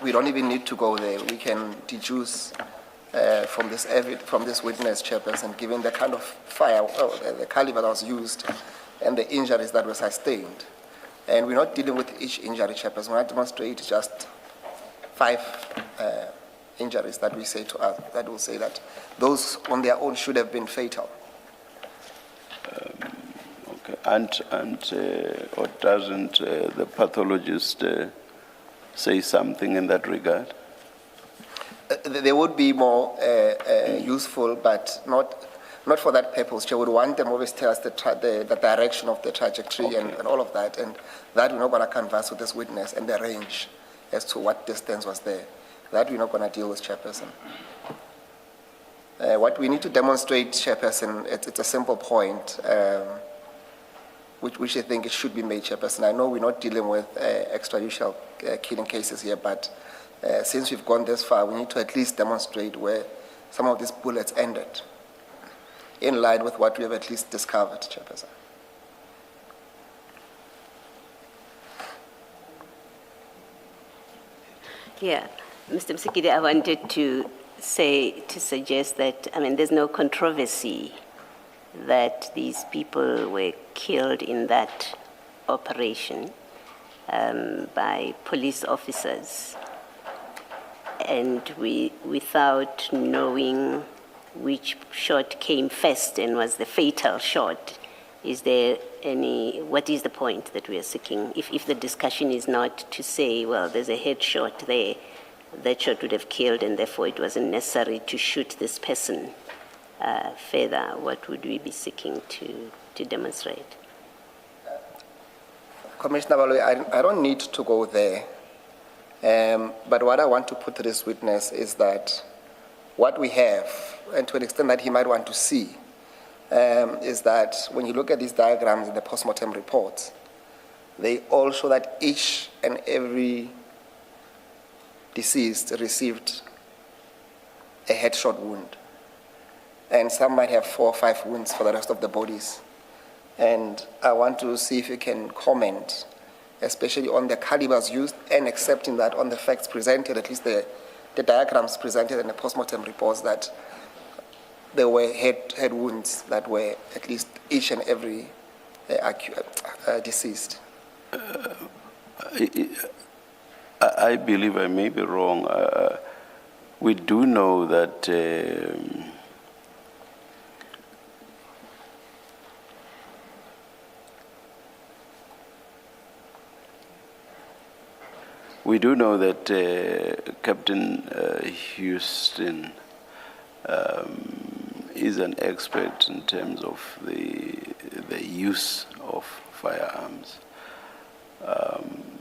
Speaker 14: we don't even need to go there. We can deduce from this witness, Chairperson, given the kind of fire, the caliber that was used and the injuries that were sustained. And we're not dealing with each injury, Chairperson. We're not demonstrating just 5 injuries that we say to us, that will say that those on their own should have been fatal.
Speaker 3: Okay, or doesn't the pathologist say something in that regard?
Speaker 14: They would be more useful, but not for that purpose. They would want them always tell us the direction of the trajectory, okay, and all of that, and that we're not going to canvass with this witness, and the range as to what distance was there. That we're not going to deal with, Chairperson. What we need to demonstrate, Chairperson, it's a simple point, which I think it should be made, Chairperson. I know we're not dealing with extrajudicial killing cases here, but since we've gone this far, we need to at least demonstrate where some of these bullets ended, in line with what we have at least discovered, Chairperson.
Speaker 1: Yeah, Mr. Msikide, I wanted to suggest that, I mean, there's no controversy that these people were killed in that operation by police officers, and without knowing which shot came first and was the fatal shot. Is there what is the point that we are seeking? If the discussion is not to say, well, there's a headshot there, that shot would have killed, and therefore it wasn't necessary to shoot this person further, what would we be seeking to demonstrate?
Speaker 14: Commissioner Baloyi, I don't need to go there. But what I want to put to this witness is that what we have, and to an extent that he might want to see, is that when you look at these diagrams in the post-mortem reports, they all show that each and every deceased received a headshot wound. And some might have 4 or 5 wounds for the rest of the bodies. And I want to see if you can comment, especially on the calibers used, and accepting that on the facts presented, at least the diagrams presented in the post-mortem reports, that there were head wounds that were at least each and every deceased?
Speaker 3: I believe I may be wrong. We do know that Captain Houston is an expert in terms of the use of firearms.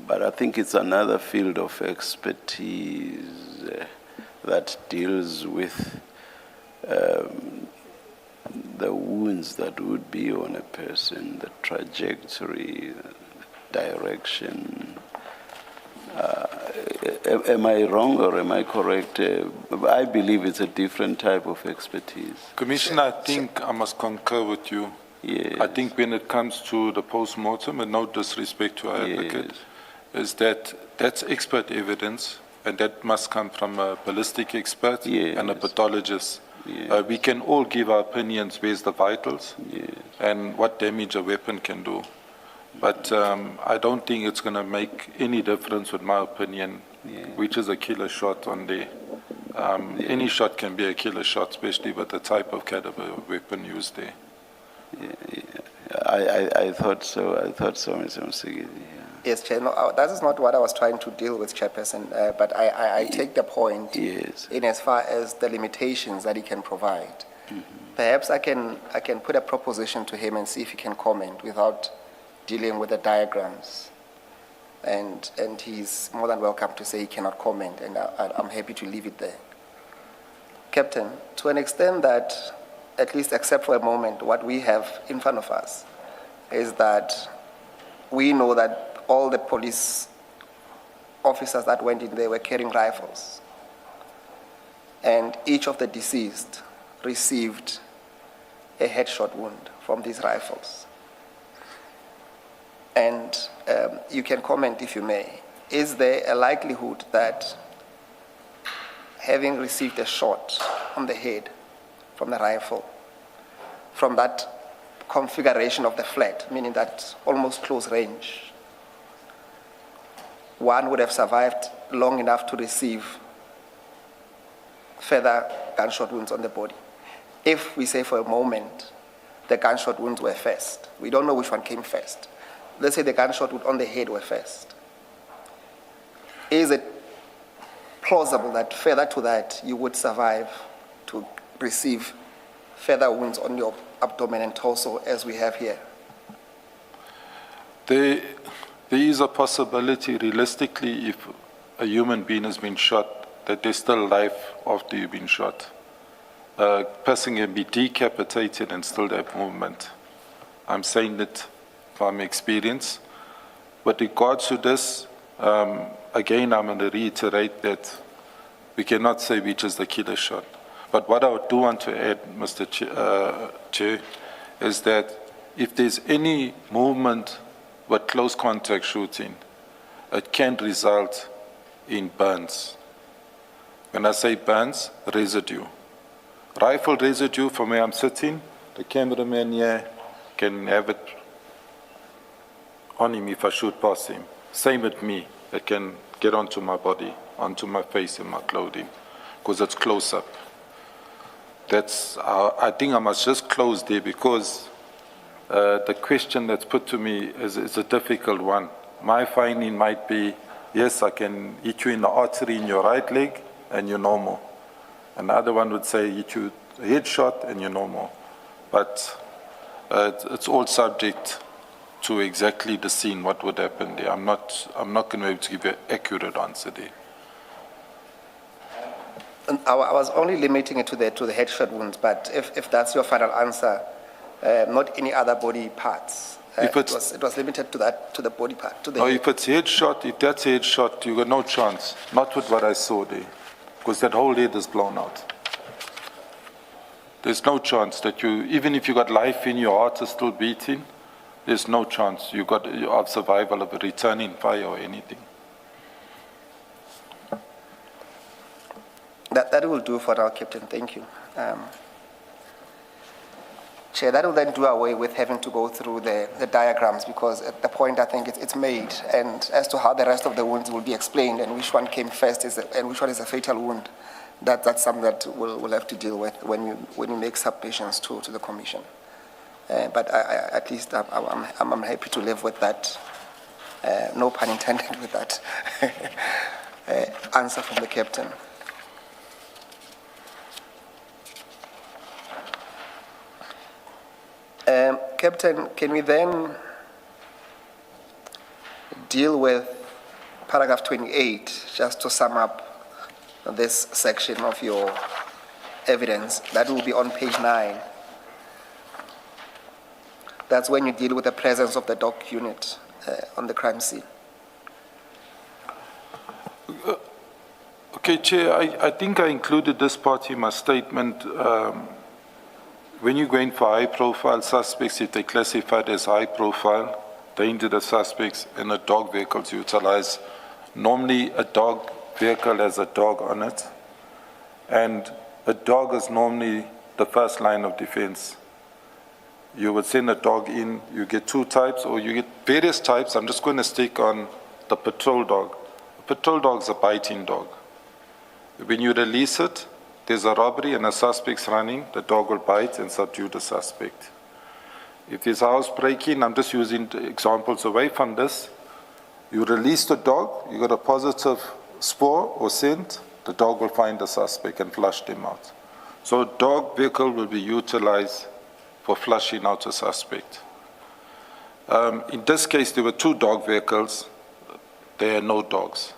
Speaker 3: But I think it's another field of expertise that deals with the wounds that would be on a person, the trajectory, direction. Am I wrong or am I correct? I believe it's a different type of expertise.
Speaker 15: Commissioner, I think I must concur with you.
Speaker 3: Yes.
Speaker 15: I think when it comes to the post-mortem, and no disrespect to our advocate, is that that's expert evidence, and that must come from a ballistic expert and a pathologist. We can all give our opinions, where's the vitals, and what damage a weapon can do. But I don't think it's going to make any difference with my opinion, which is a killer shot on there. Any shot can be a killer shot, especially with the type of caliber weapon used there.
Speaker 3: I thought so. Mr. Msigidi.
Speaker 14: Yes, Chair. No, that is not what I was trying to deal with, Chairperson. But I take the point in as far as the limitations that he can provide. Perhaps I can put a proposition to him and see if he can comment without dealing with the diagrams. And he's more than welcome to say he cannot comment, and I'm happy to leave it there. Captain, to an extent that, at least except for a moment, what we have in front of us is that we know that all the police officers that went in there were carrying rifles. And each of the deceased received a headshot wound from these rifles. And you can comment if you may. Is there a likelihood that having received a shot on the head from the rifle, from that configuration of the flat, meaning that almost close range, one would have survived long enough to receive further gunshot wounds on the body? If we say for a moment the gunshot wounds were first, we don't know which one came first. Let's say the gunshot wound on the head were first. Is it plausible that further to that you would survive to receive further wounds on your abdomen and torso as we have here?
Speaker 15: There is a possibility, realistically, if a human being has been shot, that there's still life after you've been shot. A person can be decapitated and still have movement. I'm saying that from experience. With regards to this, again, I'm going to reiterate that we cannot say which is the killer shot. But what I do want to add, Mr. Chair, is that if there's any movement with close contact shooting, it can result in burns. When I say burns, residue. Rifle residue from where I'm sitting, the cameraman here can have it on him if I shoot past him. Same with me, it can get onto my body, onto my face and my clothing, because it's close up. That's, I think I must just close there, because the question that's put to me is a difficult one. My finding might be, yes, I can hit you in the artery in your right leg and you're normal. Another one would say hit you a headshot and you're normal. But it's all subject to exactly the scene, what would happen there. I'm not going to be able to give you an accurate answer there.
Speaker 14: And I was only limiting it to the headshot wounds, but if that's your final answer, not any other body parts. It was limited to that, to the body part. To the
Speaker 15: if it's headshot, if that's a headshot, you got no chance. Not with what I saw there, because that whole head is blown out. There's no chance that you, even if you got life in your heart is still beating, there's no chance you got of survival of a returning fire or anything.
Speaker 14: That will do for now, Captain. Thank you. Chair, that will then do away with having to go through the diagrams, because at the point I think it's made, and as to how the rest of the wounds will be explained and which one came first and which one is a fatal wound, that's something that we'll have to deal with when you make submissions to the Commission. But at least I'm happy to live with that, no pun intended with that, answer from the Captain. Captain, can we then deal with paragraph 28, just to sum up this section of your evidence? That will be on page 9. That's when you deal with the presence of the dog unit on the crime scene.
Speaker 15: Okay, Chair, I think I included this part in my statement. When you're going for high-profile suspects, if they're classified as high-profile, dangerous suspects, and a dog vehicle is utilized. Normally, a dog vehicle has a dog on it, and a dog is normally the first line of defense. You would send a dog in, you get 2 types, or you get various types. I'm just going to stick on the patrol dog. A patrol dog is a biting dog. When you release it, there's a robbery and a suspect's running, the dog will bite and subdue the suspect. If there's housebreaking, I'm just using examples away from this, you release the dog, you got a positive spore or scent, the dog will find the suspect and flush them out. So a dog vehicle will be utilized for flushing out a suspect. In this case, there were 2 dog vehicles, there are no dogs.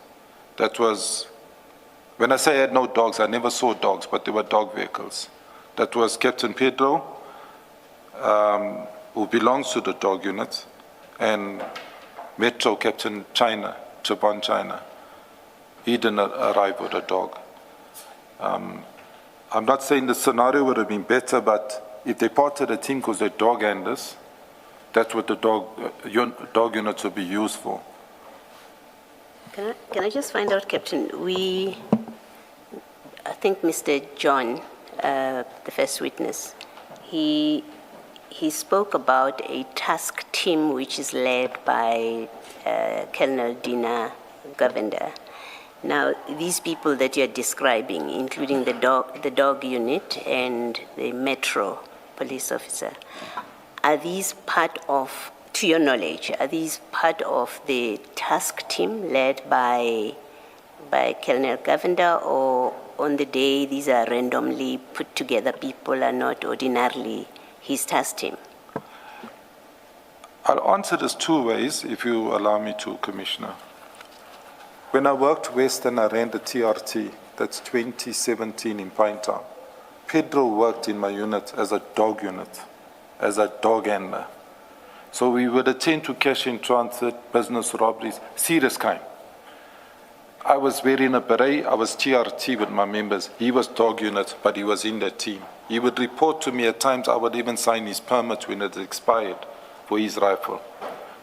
Speaker 15: That was, when I say I had no dogs, I never saw dogs, but there were dog vehicles. That was Captain Pedro, who belongs to the dog unit, and Metro Captain China, Japan China. He didn't arrive with a dog. I'm not saying the scenario would have been better, but if they part of the team because they're dog handlers, that's what the dog units will be used for.
Speaker 1: Can I just find out, Captain, I think Mr. John, the first witness, he spoke about a task team which is led by Colonel Dina Govender. Now, these people that you're describing, including the dog unit and the Metro police officer, are these part of, to your knowledge, are these part of the task team led by Colonel Govender, or on the day these are randomly put together people, are not ordinarily his task team?
Speaker 15: I'll answer this 2 ways, if you allow me to, Commissioner. When I worked Western, I ran the TRT, that's 2017 in Pinetown. Pedro worked in my unit as a dog unit, as a dog handler. So we would attend to cash in transit, business robberies, serious crime. I was wearing a beret, I was TRT with my members. He was dog unit, but he was in that team. He would report to me at times, I would even sign his permit when it expired for his rifle.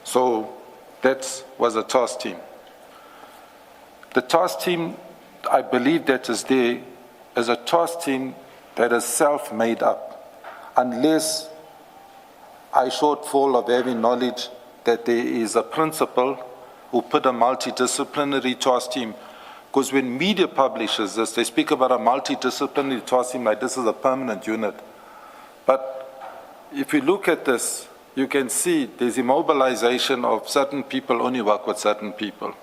Speaker 15: So that was a task team. The task team, I believe that is there as a task team that is self-made up, unless I shortfall of having knowledge that there is a principal who put a multidisciplinary task team. Because when media publishes this, they speak about a multidisciplinary task team like this is a permanent unit. But if you look at this, you can see there's immobilization of certain people only work with certain people.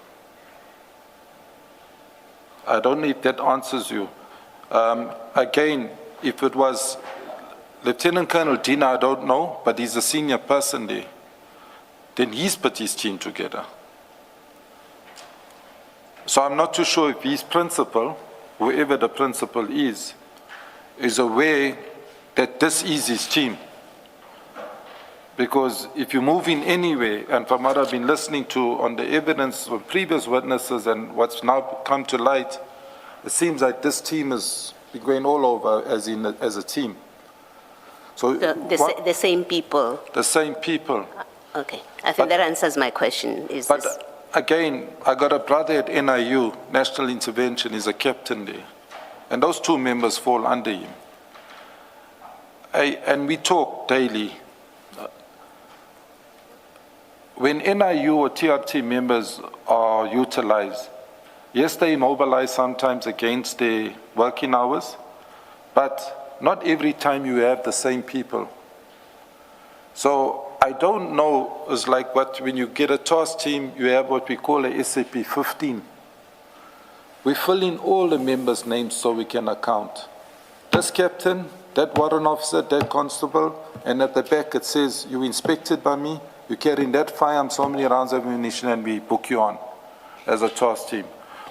Speaker 15: I don't know if that answers you. Again, if it was Lieutenant Colonel Dina, I don't know, but he's a senior person there, then he's put his team together. So I'm not too sure if his principal, whoever the principal is aware that this is his team. Because if you move in anyway, and from what I've been listening to on the evidence of previous witnesses and what's now come to light, it seems like this team has been going all over as a team. So
Speaker 1: the same people?
Speaker 15: The same people.
Speaker 1: Okay, I think that answers my question.
Speaker 15: Again, I got a brother at NIU, National Intervention, he's a captain there. And those 2 members fall under him. and we talk daily. When NIU or TRT members are utilized, yes, they mobilize sometimes against their working hours, but not every time you have the same people. So I don't know, it's like when you get a task team, you have what we call a SAP 15. We fill in all the members' names so we can account. This captain, that warrant officer, that constable, and at the back it says, you inspected by me, you carrying that firearm, so many rounds of ammunition, and we book you on as a task team.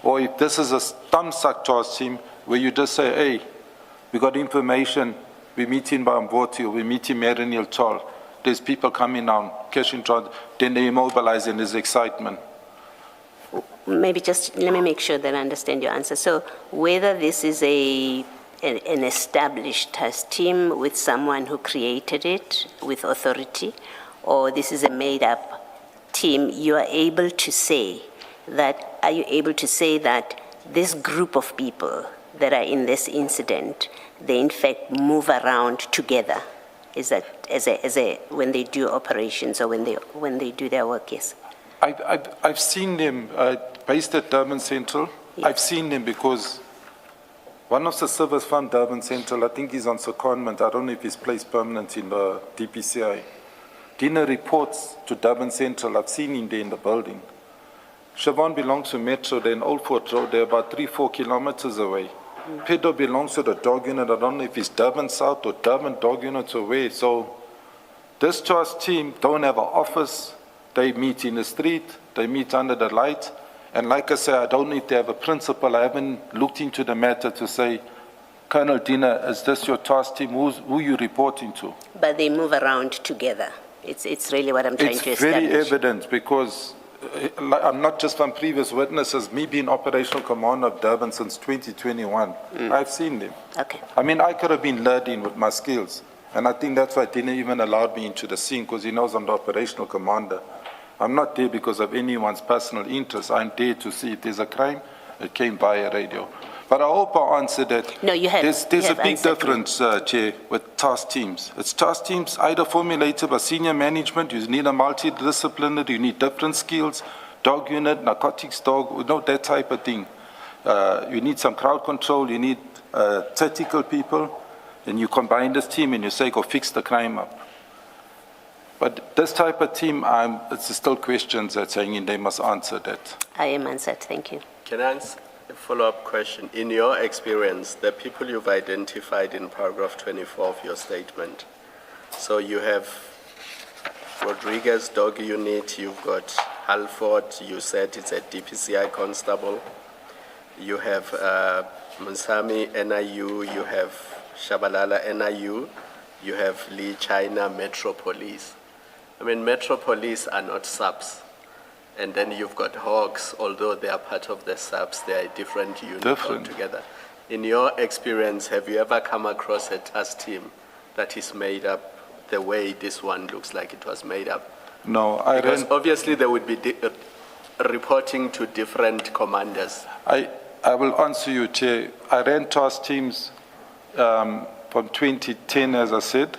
Speaker 15: Or if this is a thumbsuck task team, where you just say, hey, we got information, we meet in Bamboti, or we meet in Marinil Toll, there's people coming down, cash in transit, then they immobilize and there's excitement.
Speaker 1: Maybe just let me make sure that I understand your answer. So whether this is an established task team with someone who created it with authority, or this is a made-up team, you are able to say that, are you able to say that this group of people that are in this incident, they in fact move around together? Is that when they do operations or when they do their work? Yes.
Speaker 15: I've seen them based at Durban Central. Yes. I've seen them because one of the service from Durban Central, I think he's on secondment. I don't know if he's placed permanent in the DPCI. Dinner reports to Durban Central. I've seen him there in the building. Siobhan belongs to Metro. They're in Old Fort Road. They're about 3-4 kilometers away. Pedro belongs to the dog unit. I don't know if it's Durban South or Durban dog unit or where. So this task team don't have an office. They meet in the street. They meet under the light. And like I say, I don't need to have a principal. I haven't looked into the matter to say, Colonel Dina, is this your task team? Who are you reporting to?
Speaker 1: But they move around together. It's really what I'm trying to establish.
Speaker 15: It's very evident because I'm not just from previous witnesses, me being operational commander of Durban since 2021. I've seen them.
Speaker 1: Okay.
Speaker 15: I mean, I could have been lured in with my skills. And I think that's why he didn't even allow me into the scene, because he knows I'm the operational commander. I'm not there because of anyone's personal interest. I'm there to see if there's a crime. It came via radio. But I hope I answered that.
Speaker 1: No, you have.
Speaker 15: There's a big difference, Chair, with task teams. It's task teams either formulated by senior management. You need a multidisciplinary. You need different skills. Dog unit, narcotics dog, you know, that type of thing. You need some crowd control. You need tactical people. And you combine this team and you say, go fix the crime up. But this type of team, it's still questions that's hanging. They must answer that.
Speaker 1: I am answered. Thank you.
Speaker 6: Can I answer a follow-up question? In your experience, the people you've identified in paragraph 24 of your statement, so you have Rodriguez dog unit, you've got Halford, you said it's a DPCI constable, you have Munsami NIU, you have Shabalala NIU, you have Lee China Metro Police. I mean, Metro Police are not subs. And then you've got Hawks, although they are part of the subs, they are a different unit altogether. In your experience, have you ever come across a task team that is made up the way this one looks like it was made up?
Speaker 15: No,
Speaker 6: because obviously they would be reporting to different commanders.
Speaker 15: I will answer you, Chair. I ran task teams from 2010, as I said,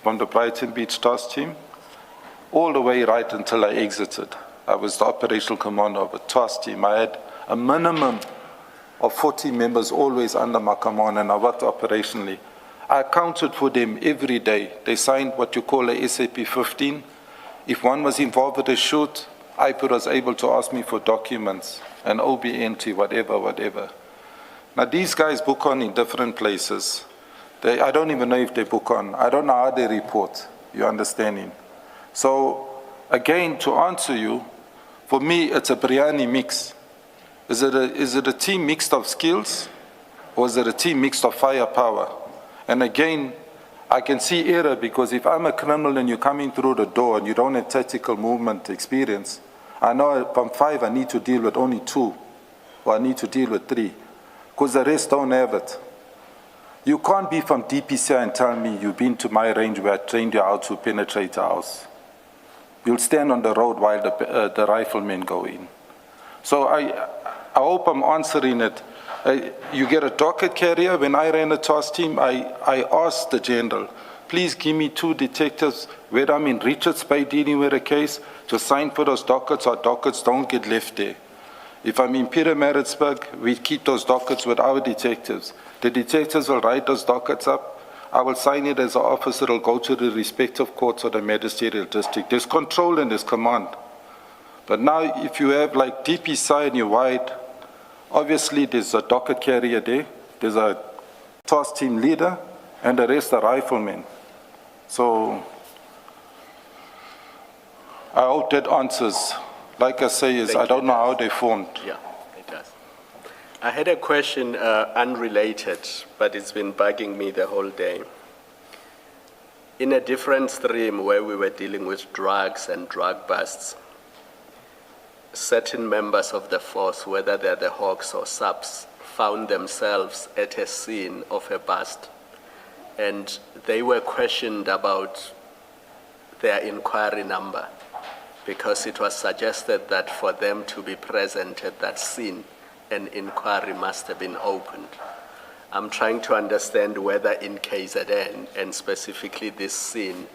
Speaker 15: from the Brighton Beach task team, all the way right until I exited. I was the operational commander of a task team. I had a minimum of 40 members always under my command, and I worked operationally. I accounted for them every day. They signed what you call a SAP 15. If one was involved with a shoot, IPOD was able to ask me for documents, an OB entry, whatever. Now, these guys book on in different places. I don't even know if they book on. I don't know how they report. You understanding? So, again, to answer you, for me, it's a biryani mix. Is it a team mixed of skills, or is it a team mixed of firepower? And again, I can see error, because if I'm a criminal and you're coming through the door and you don't have tactical movement experience, I know from 5 I need to deal with only 2, or I need to deal with 3, because the rest don't have it. You can't be from DPCI and tell me you've been to my range where I trained you how to penetrate a house. You'll stand on the road while the riflemen go in. So I hope I'm answering it. You get a docket carrier. When I ran a task team, I asked the general, please give me 2 detectives where I'm in Richards Bay dealing with a case to sign for those dockets. Our dockets don't get left there. If I'm in Pietermaritzburg, we keep those dockets with our detectives. The detectives will write those dockets up. I will sign it as an officer. It will go to the respective courts or the magisterial district. There's control and there's command. But now if you have like DPSI and you're wide, obviously there's a docket carrier there, there's a task team leader, and the rest are riflemen. So I hope that answers. Like I say, is I don't know how they formed.
Speaker 6: Yeah, it does. I had a question unrelated, but it's been bugging me the whole day. In a different stream where we were dealing with drugs and drug busts, certain members of the force, whether they're the Hawks or subs, found themselves at a scene of a bust, and they were questioned about their inquiry number, because it was suggested that for them to be present at that scene, an inquiry must have been opened. I'm trying to understand whether in KZN, and specifically this scene,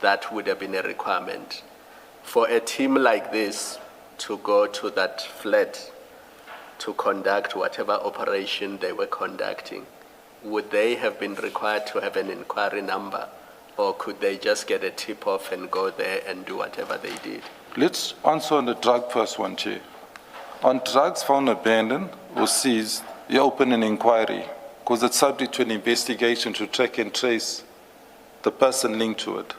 Speaker 6: that would have been a requirement. For a team like this to go to that flat to conduct whatever operation they were conducting, would they have been required to have an inquiry number? Or could they just get a tip-off and go there and do whatever they did?
Speaker 15: Let's answer on the drug first one, Chair. On drugs found abandoned or seized, you open an inquiry because it's subject to an investigation to track and trace the person linked to it.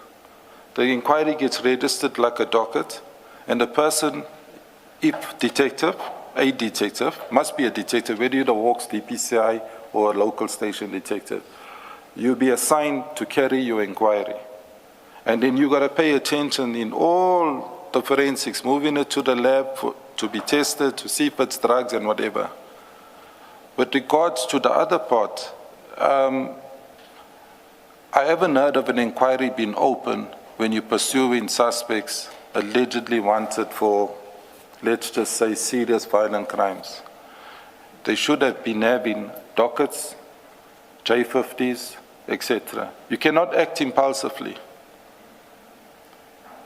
Speaker 15: The inquiry gets registered like a docket, and the person, if detective, a detective, must be a detective, whether you're the Hawks, DPCI, or a local station detective. You'll be assigned to carry your inquiry. And then you got to pay attention in all the forensics, moving it to the lab to be tested, to see if it's drugs and whatever. With regards to the other part, I haven't heard of an inquiry being opened when you're pursuing suspects allegedly wanted for, let's just say, serious violent crimes. They should have been having dockets, J50s, etc. You cannot act impulsively.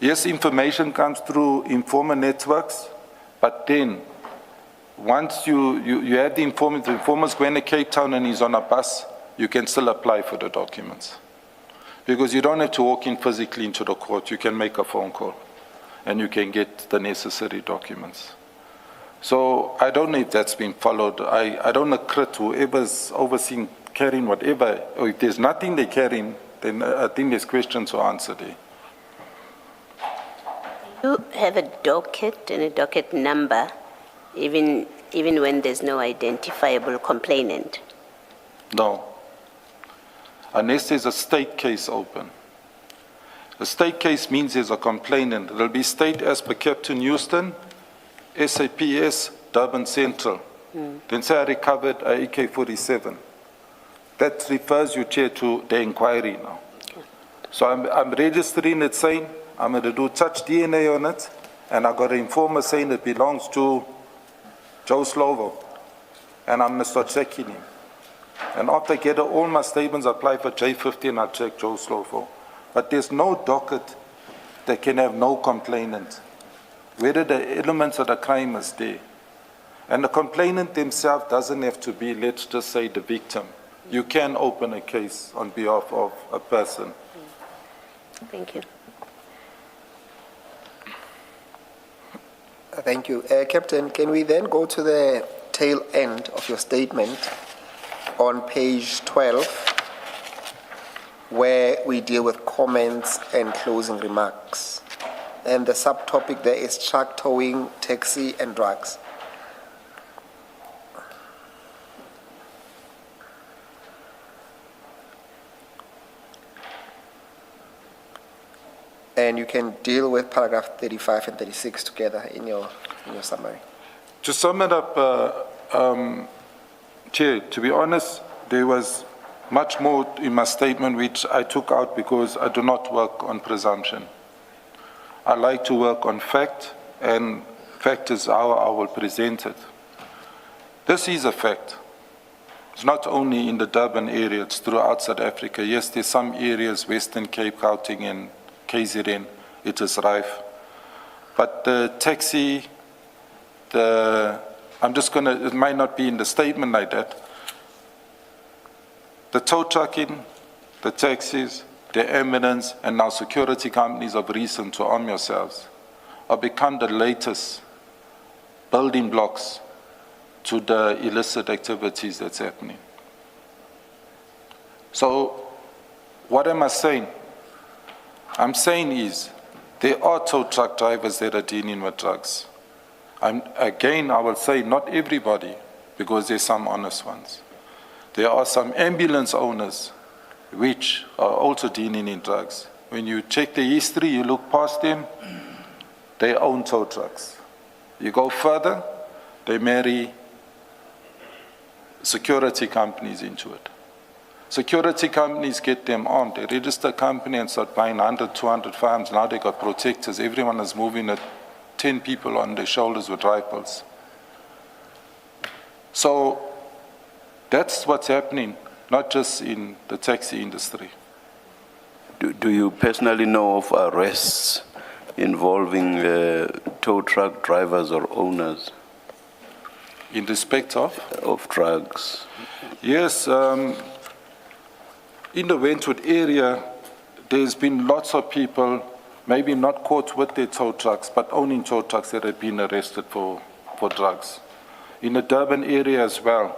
Speaker 15: Yes, information comes through informer networks, but then once you have the informer's going to Cape Town and he's on a bus, you can still apply for the documents. Because you don't have to walk in physically into the court, you can make a phone call and you can get the necessary documents. So I don't know if that's been followed. I don't accredit whoever's overseeing carrying whatever, or if there's nothing they're carrying, then I think there's questions to answer there.
Speaker 1: You have a docket and a docket number, even when there's no identifiable complainant?
Speaker 15: No. Unless there's a state case open. A state case means there's a complainant. It'll be state as per Captain Houston, SAPS, Durban Central. Then say I recovered a AK-47. That refers you, Chair, to the inquiry now. So I'm registering it saying I'm going to do touch DNA on it, and I got an informer saying it belongs to Joe Slovo, and I'm going to start checking him. And after I get all my statements, I apply for J50 and I check Joe Slovo. But there's no docket that can have no complainant, whether the elements of the crime is there. And the complainant themselves doesn't have to be, let's just say, the victim. You can open a case on behalf of a person.
Speaker 1: Thank you.
Speaker 14: Thank you. Captain, can we then go to the tail end of your statement on page 12, where we deal with comments and closing remarks? And the subtopic there is truck towing, taxi, and drugs. And you can deal with paragraph 35 and 36 together in your summary.
Speaker 15: To sum it up, Chair, to be honest, there was much more in my statement which I took out because I do not work on presumption. I like to work on fact, and fact is how I will present it. This is a fact. It's not only in the Durban area, it's throughout South Africa. Yes, there's some areas, Western Cape, Gauteng and KZN, it is rife. But the taxi, it might not be in the statement like that. The tow trucking, the taxis, the ambulance, and now security companies of recent, to arm yourselves, have become the latest building blocks to the illicit activities that's happening. So, what am I saying? I'm saying is, there are tow truck drivers that are dealing with drugs. Again, I will say not everybody, because there's some honest ones. There are some ambulance owners which are also dealing in drugs. When you check the history, you look past them, they own tow trucks. You go further, they marry security companies into it. Security companies get them armed. They register a company and start buying 100, 200 firearms. Now they got protectors. Everyone is moving at 10 people on their shoulders with rifles. So that's what's happening, not just in the taxi industry.
Speaker 3: Do you personally know of arrests involving tow truck drivers or owners?
Speaker 15: In respect of?
Speaker 3: Of drugs.
Speaker 15: Yes, in the Wentworth area, there's been lots of people, maybe not caught with their tow trucks, but owning tow trucks that have been arrested for drugs. In the Durban area as well,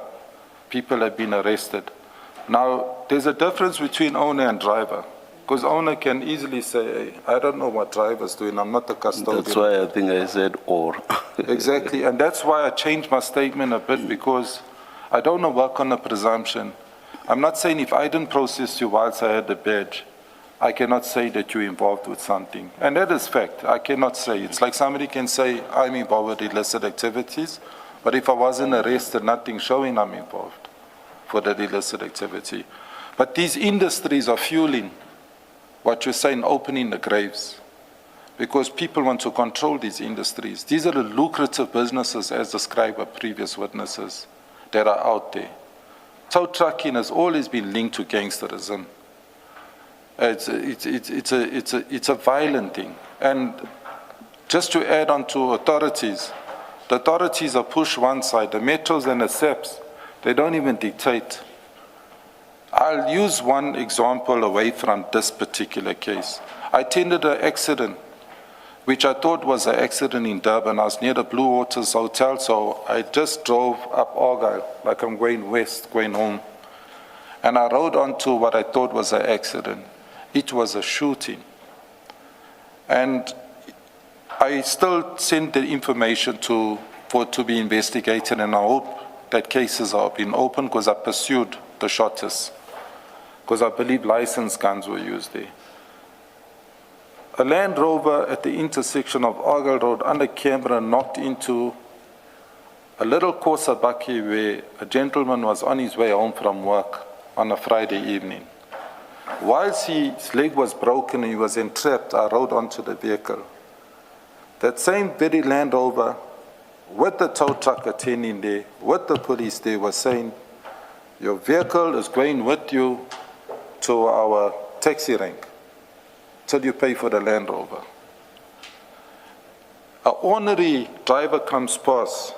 Speaker 15: people have been arrested. Now, there's a difference between owner and driver, because owner can easily say, hey, I don't know what driver's doing, I'm not the custodian.
Speaker 3: That's why I think I said or.
Speaker 15: Exactly, and that's why I changed my statement a bit, because I don't want to work on a presumption. I'm not saying if I didn't process you whilst I had the badge, I cannot say that you're involved with something. And that is fact. I cannot say. It's like somebody can say, I'm involved with illicit activities, but if I wasn't arrested, nothing showing I'm involved for that illicit activity. But these industries are fueling what you're saying, opening the graves, because people want to control these industries. These are the lucrative businesses, as described by previous witnesses, that are out there. Tow trucking has always been linked to gangsterism. It's a violent thing. And just to add on to authorities, the authorities are pushed one side. The metros and the SEPs, they don't even dictate. I'll use one example away from this particular case. I attended an accident, which I thought was an accident in Durban. I was near the Blue Waters Hotel, so I just drove up Argyle, like I'm going west, going home. And I rode onto what I thought was an accident. It was a shooting. And I still sent the information for it to be investigated, and I hope that cases are being opened, because I pursued the shotters, because I believe licensed guns were used there. A Land Rover at the intersection of Argyle Road under camera knocked into a little Kosa bakkie where a gentleman was on his way home from work on a Friday evening. Whilst his leg was broken and he was entrapped, I rode onto the vehicle. That same very Land Rover, with the tow truck attending there, with the police there, was saying, your vehicle is going with you to our taxi rank till you pay for the Land Rover. An ornery driver comes past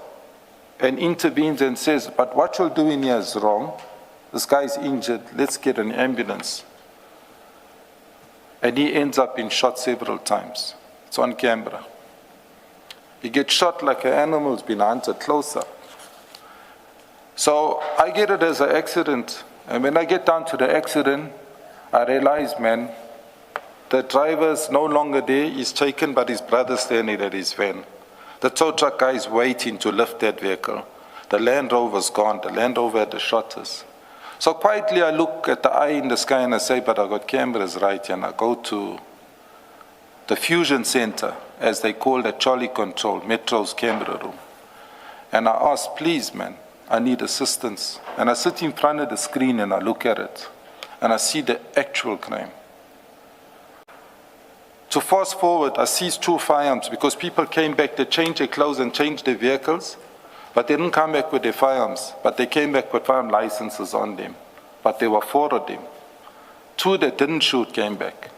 Speaker 15: and intervenes and says, but what you're doing here is wrong. This guy's injured, let's get an ambulance. And he ends up being shot several times. It's on camera. He gets shot like an animal's been hunted close up. So I get it as an accident. And when I get down to the accident, I realize, man, the driver's no longer there. He's taken, but his brother's standing at his van. The tow truck guy is waiting to lift that vehicle. The Land Rover's gone. The Land Rover had the shotters. So quietly I look at the eye in the sky and I say, but I got cameras right here. And I go to the Fusion Center, as they call the Charlie Control, Metro's camera room. And I ask, please, man, I need assistance. And I sit in front of the screen and I look at it. And I see the actual crime. To fast forward, I seized 2 firearms because people came back, they changed their clothes and changed their vehicles. But they didn't come back with their firearms, but they came back with firearm licenses on them. But there were 4 of them. 2 that didn't shoot came back.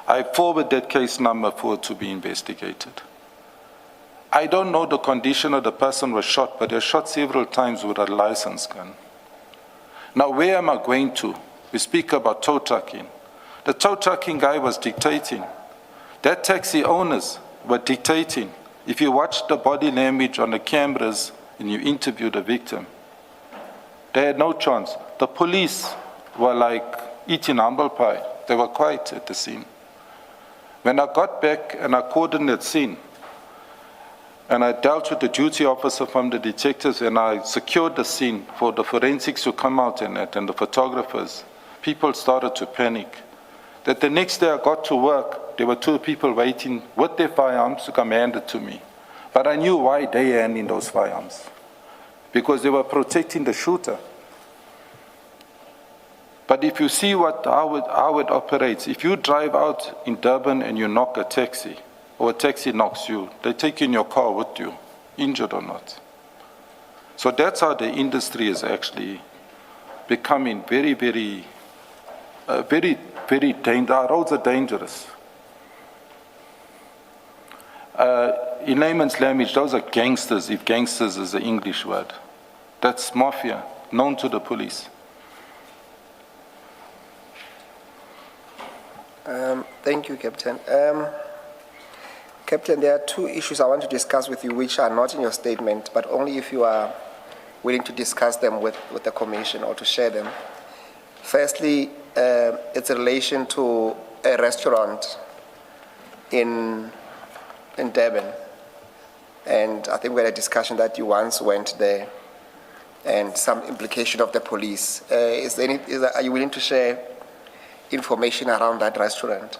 Speaker 15: I forwarded that case number for it to be investigated. I don't know the condition of the person who was shot, but they were shot several times with a licensed gun. Now, where am I going to? We speak about tow trucking. The tow trucking guy was dictating. That taxi owners were dictating. If you watch the body language on the cameras and you interview the victim, they had no chance. The police were like eating humble pie. They were quiet at the scene. When I got back and I coordinated the scene, and I dealt with the duty officer from the detectives, and I secured the scene for the forensics to come out in it, and the photographers, people started to panic. That the next day I got to work, there were 2 people waiting with their firearms to come hand it to me. But I knew why they were handing those firearms. Because they were protecting the shooter. But if you see how it operates, if you drive out in Durban and you knock a taxi, or a taxi knocks you, they take you in your car with you, injured or not. So that's how the industry is actually becoming very dangerous. Our roads are dangerous. In layman's language, those are gangsters, if gangsters is the English word. That's mafia, known to the police.
Speaker 14: Thank you, Captain. Captain, there are 2 issues I want to discuss with you which are not in your statement, but only if you are willing to discuss them with the Commission or to share them. Firstly, it's in relation to a restaurant in Durban. And I think we had a discussion that you once went there and some implication of the police. Are you willing to share information around that restaurant?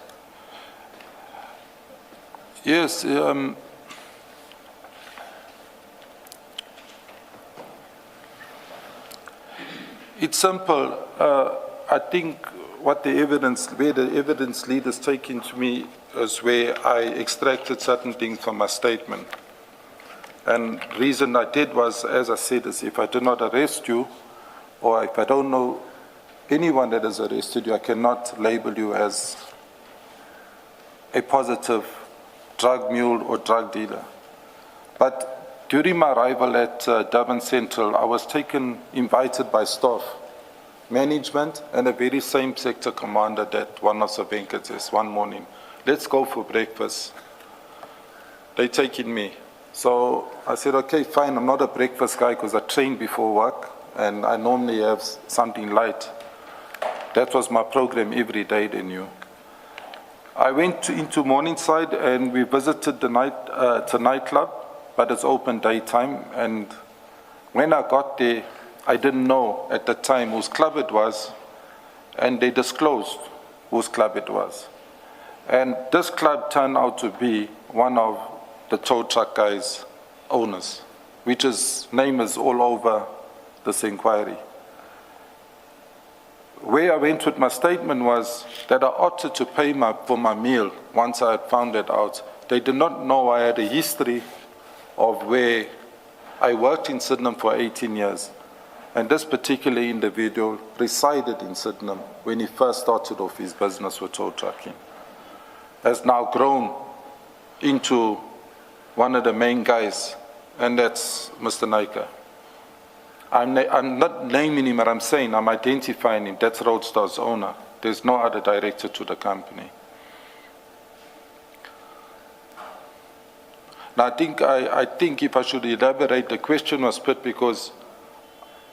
Speaker 15: Yes. It's simple. I think where the evidence lead is taking to me is where I extracted certain things from my statement. And the reason I did was, as I said, is if I do not arrest you, or if I don't know anyone that has arrested you, I cannot label you as a positive drug mule or drug dealer. But during my arrival at Durban Central, I was invited by staff, management, and a very same sector commander that one of the Venkats is one morning. Let's go for breakfast. They taking me. So I said, okay, fine, I'm not a breakfast guy because I train before work and I normally have something light. That was my program every day, they knew. I went into Morningside and we visited the nightclub, but it's open daytime. And when I got there, I didn't know at the time whose club it was, and they disclosed whose club it was. And this club turned out to be one of the tow truck guys' owners, which his name is all over this inquiry. Where I went with my statement was that I opted to pay for my meal once I had found it out. They did not know I had a history of where I worked in Sydenham for 18 years. And this particular individual resided in Sydenham when he first started off his business with tow trucking. Has now grown into one of the main guys, and that's Mr. Naika. I'm not naming him, but I'm saying I'm identifying him. That's Roadstar's owner. There's no other director to the company. Now, I think if I should elaborate, the question was put because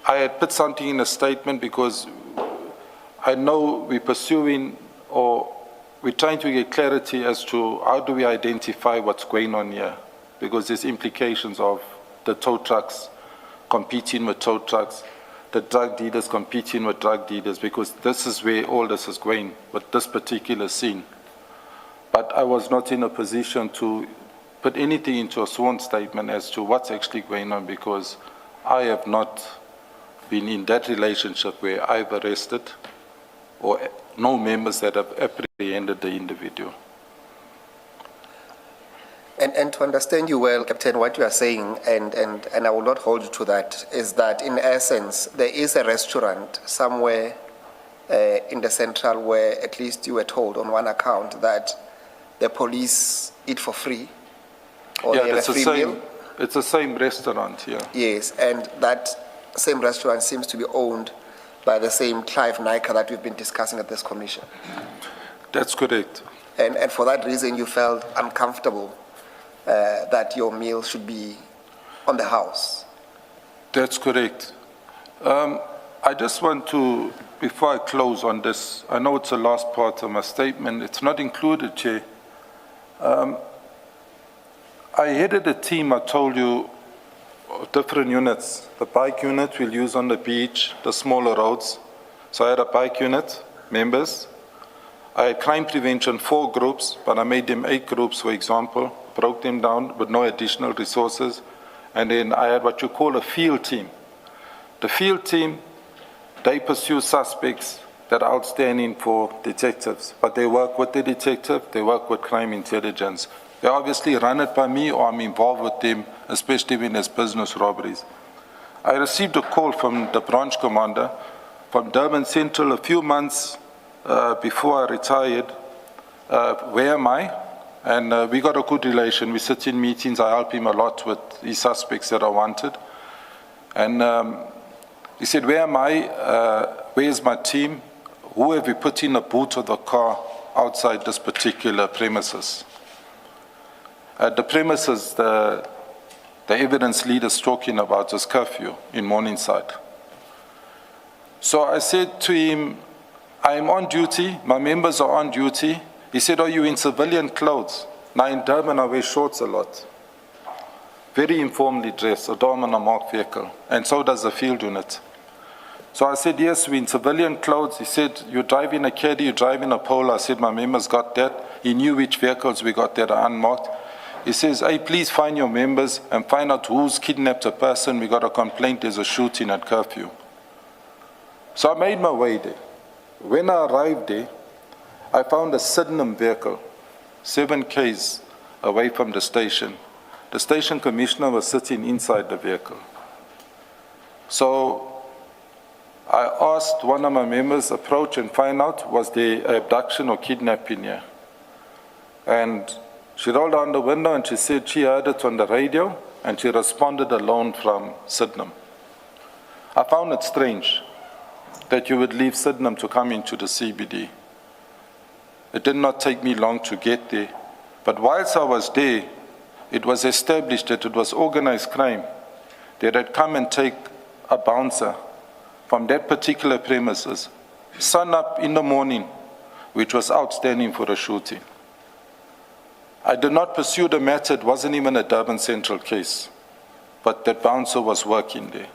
Speaker 15: I had put something in a statement because I know we're pursuing or we're trying to get clarity as to how do we identify what's going on here, because there's implications of the tow trucks competing with tow trucks, the drug dealers competing with drug dealers, because this is where all this is going with this particular scene. But I was not in a position to put anything into a sworn statement as to what's actually going on, because I have not been in that relationship where I've arrested or no members that have apprehended the individual.
Speaker 14: And to understand you well, Captain, what you are saying, and I will not hold you to that, is that in essence, there is a restaurant somewhere in the central where at least you were told on one account that the police eat for free, or they have a free meal.
Speaker 15: It's the same restaurant here.
Speaker 14: Yes, and that same restaurant seems to be owned by the same Clive Nyka that we've been discussing at this commission.
Speaker 15: That's correct.
Speaker 14: And for that reason, you felt uncomfortable that your meal should be on the house.
Speaker 15: That's correct. I just want to, before I close on this, I know it's the last part of my statement, it's not included, Chair. I headed a team, I told you, of different units. The bike unit we'll use on the beach, the smaller roads. So I had a bike unit, members. I had crime prevention, 4 groups, but I made them 8 groups, for example, broke them down with no additional resources. And then I had what you call a field team. The field team, they pursue suspects that are outstanding for detectives, but they work with the detective, they work with crime intelligence. They obviously run it by me or I'm involved with them, especially when there's business robberies. I received a call from the branch commander from Durban Central a few months before I retired. Where am I? And we got a good relation. We sit in meetings. I help him a lot with the suspects that are wanted. And he said, where am I? Where's my team? Who have we put in the boot of the car outside this particular premises? At the premises, the evidence leader is talking about is curfew in Morningside. So I said to him, I am on duty, my members are on duty. He said, are you in civilian clothes? Now in Durban I wear shorts a lot. Very informally dressed, a dorm on a marked vehicle, and so does the field unit. So I said, yes, we're in civilian clothes. He said, you're driving a caddy, you're driving a Polo. I said, my members got that. He knew which vehicles we got that are unmarked. He says, hey, please find your members and find out who's kidnapped a person. We got a complaint, there's a shooting at curfew. So I made my way there. When I arrived there, I found a Sydenham vehicle, 7 k's away from the station. The station commissioner was sitting inside the vehicle. So I asked one of my members, approach and find out, was there abduction or kidnapping here? And she rolled down the window and she said she heard it on the radio and she responded alone from Sydenham. I found it strange that you would leave Sydenham to come into the CBD. It did not take me long to get there, but whilst I was there, it was established that it was organized crime that had come and take a bouncer from that particular premises, sun up in the morning, which was outstanding for a shooting. I did not pursue the matter, it wasn't even a Durban Central case, but that bouncer was working there.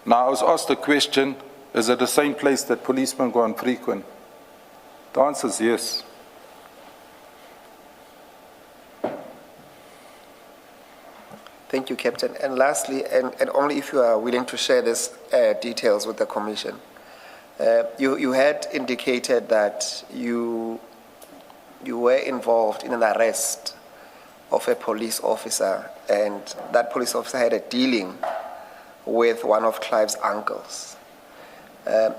Speaker 15: Now I was asked the question, is it the same place that policemen go on frequent? The answer is yes.
Speaker 14: Thank you, Captain. And lastly, and only if you are willing to share these details with the Commission, you had indicated that you were involved in an arrest of a police officer, and that police officer had a dealing with one of Clive's uncles.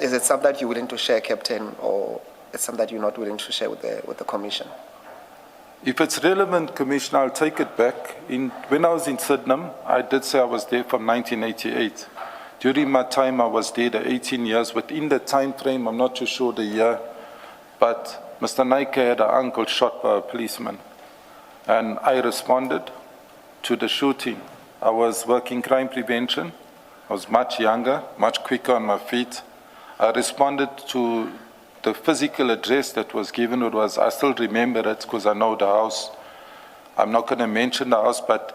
Speaker 14: Is it something that you're willing to share, Captain, or it's something that you're not willing to share with the Commission?
Speaker 15: If it's relevant, Commissioner, I'll take it back. When I was in Sydenham, I did say I was there from 1988. During my time, I was there the 18 years. Within the time frame, I'm not too sure the year, but Mr. Nyka had an uncle shot by a policeman, and I responded to the shooting. I was working crime prevention. I was much younger, much quicker on my feet. I responded to the physical address that was given. It was, I still remember it because I know the house. I'm not going to mention the house, but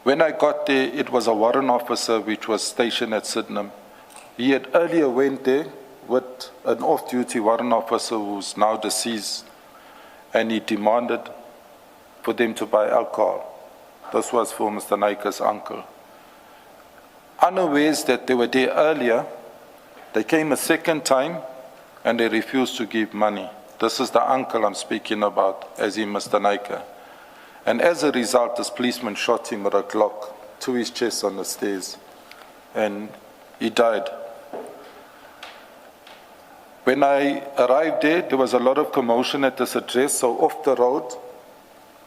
Speaker 15: when I got there, it was a warrant officer which was stationed at Sydenham. He had earlier went there with an off-duty warrant officer who's now deceased, and he demanded for them to buy alcohol. This was for Mr. Nyka's uncle. Unawares that they were there earlier, they came a second time and they refused to give money. This is the uncle I'm speaking about, as in Mr. Naika. And as a result, this policeman shot him with a Glock to his chest on the stairs, and he died. When I arrived there was a lot of commotion at this address, so off the road,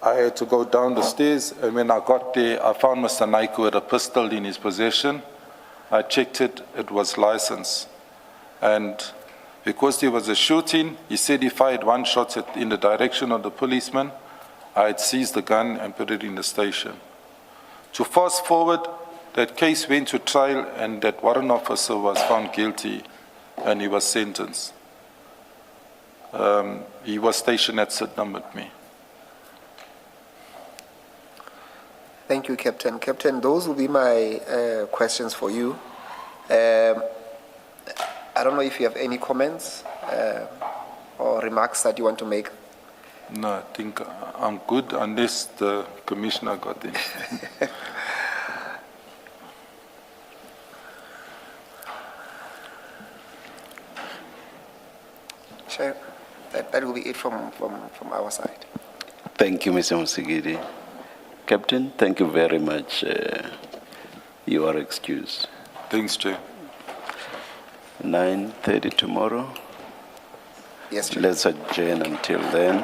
Speaker 15: I had to go down the stairs, and when I got there, I found Mr. Naika with a pistol in his possession. I checked it, it was licensed. And because there was a shooting, he said he fired one shot in the direction of the policeman. I had seized the gun and put it in the station. To fast forward, that case went to trial, and that warrant officer was found guilty, and he was sentenced. He was stationed at Sydenham with me.
Speaker 14: Thank you, Captain. Captain, those will be my questions for you. I don't know if you have any comments or remarks that you want to make.
Speaker 15: No, I think I'm good unless the commissioner got in.
Speaker 14: Chair, that will be it from our side.
Speaker 3: Thank you, Mr. Musigiri. Captain, thank you very much. You are excused.
Speaker 15: Thanks, Chair.
Speaker 3: 9:30 tomorrow.
Speaker 14: Yes, Chair.
Speaker 3: Let's adjourn until then.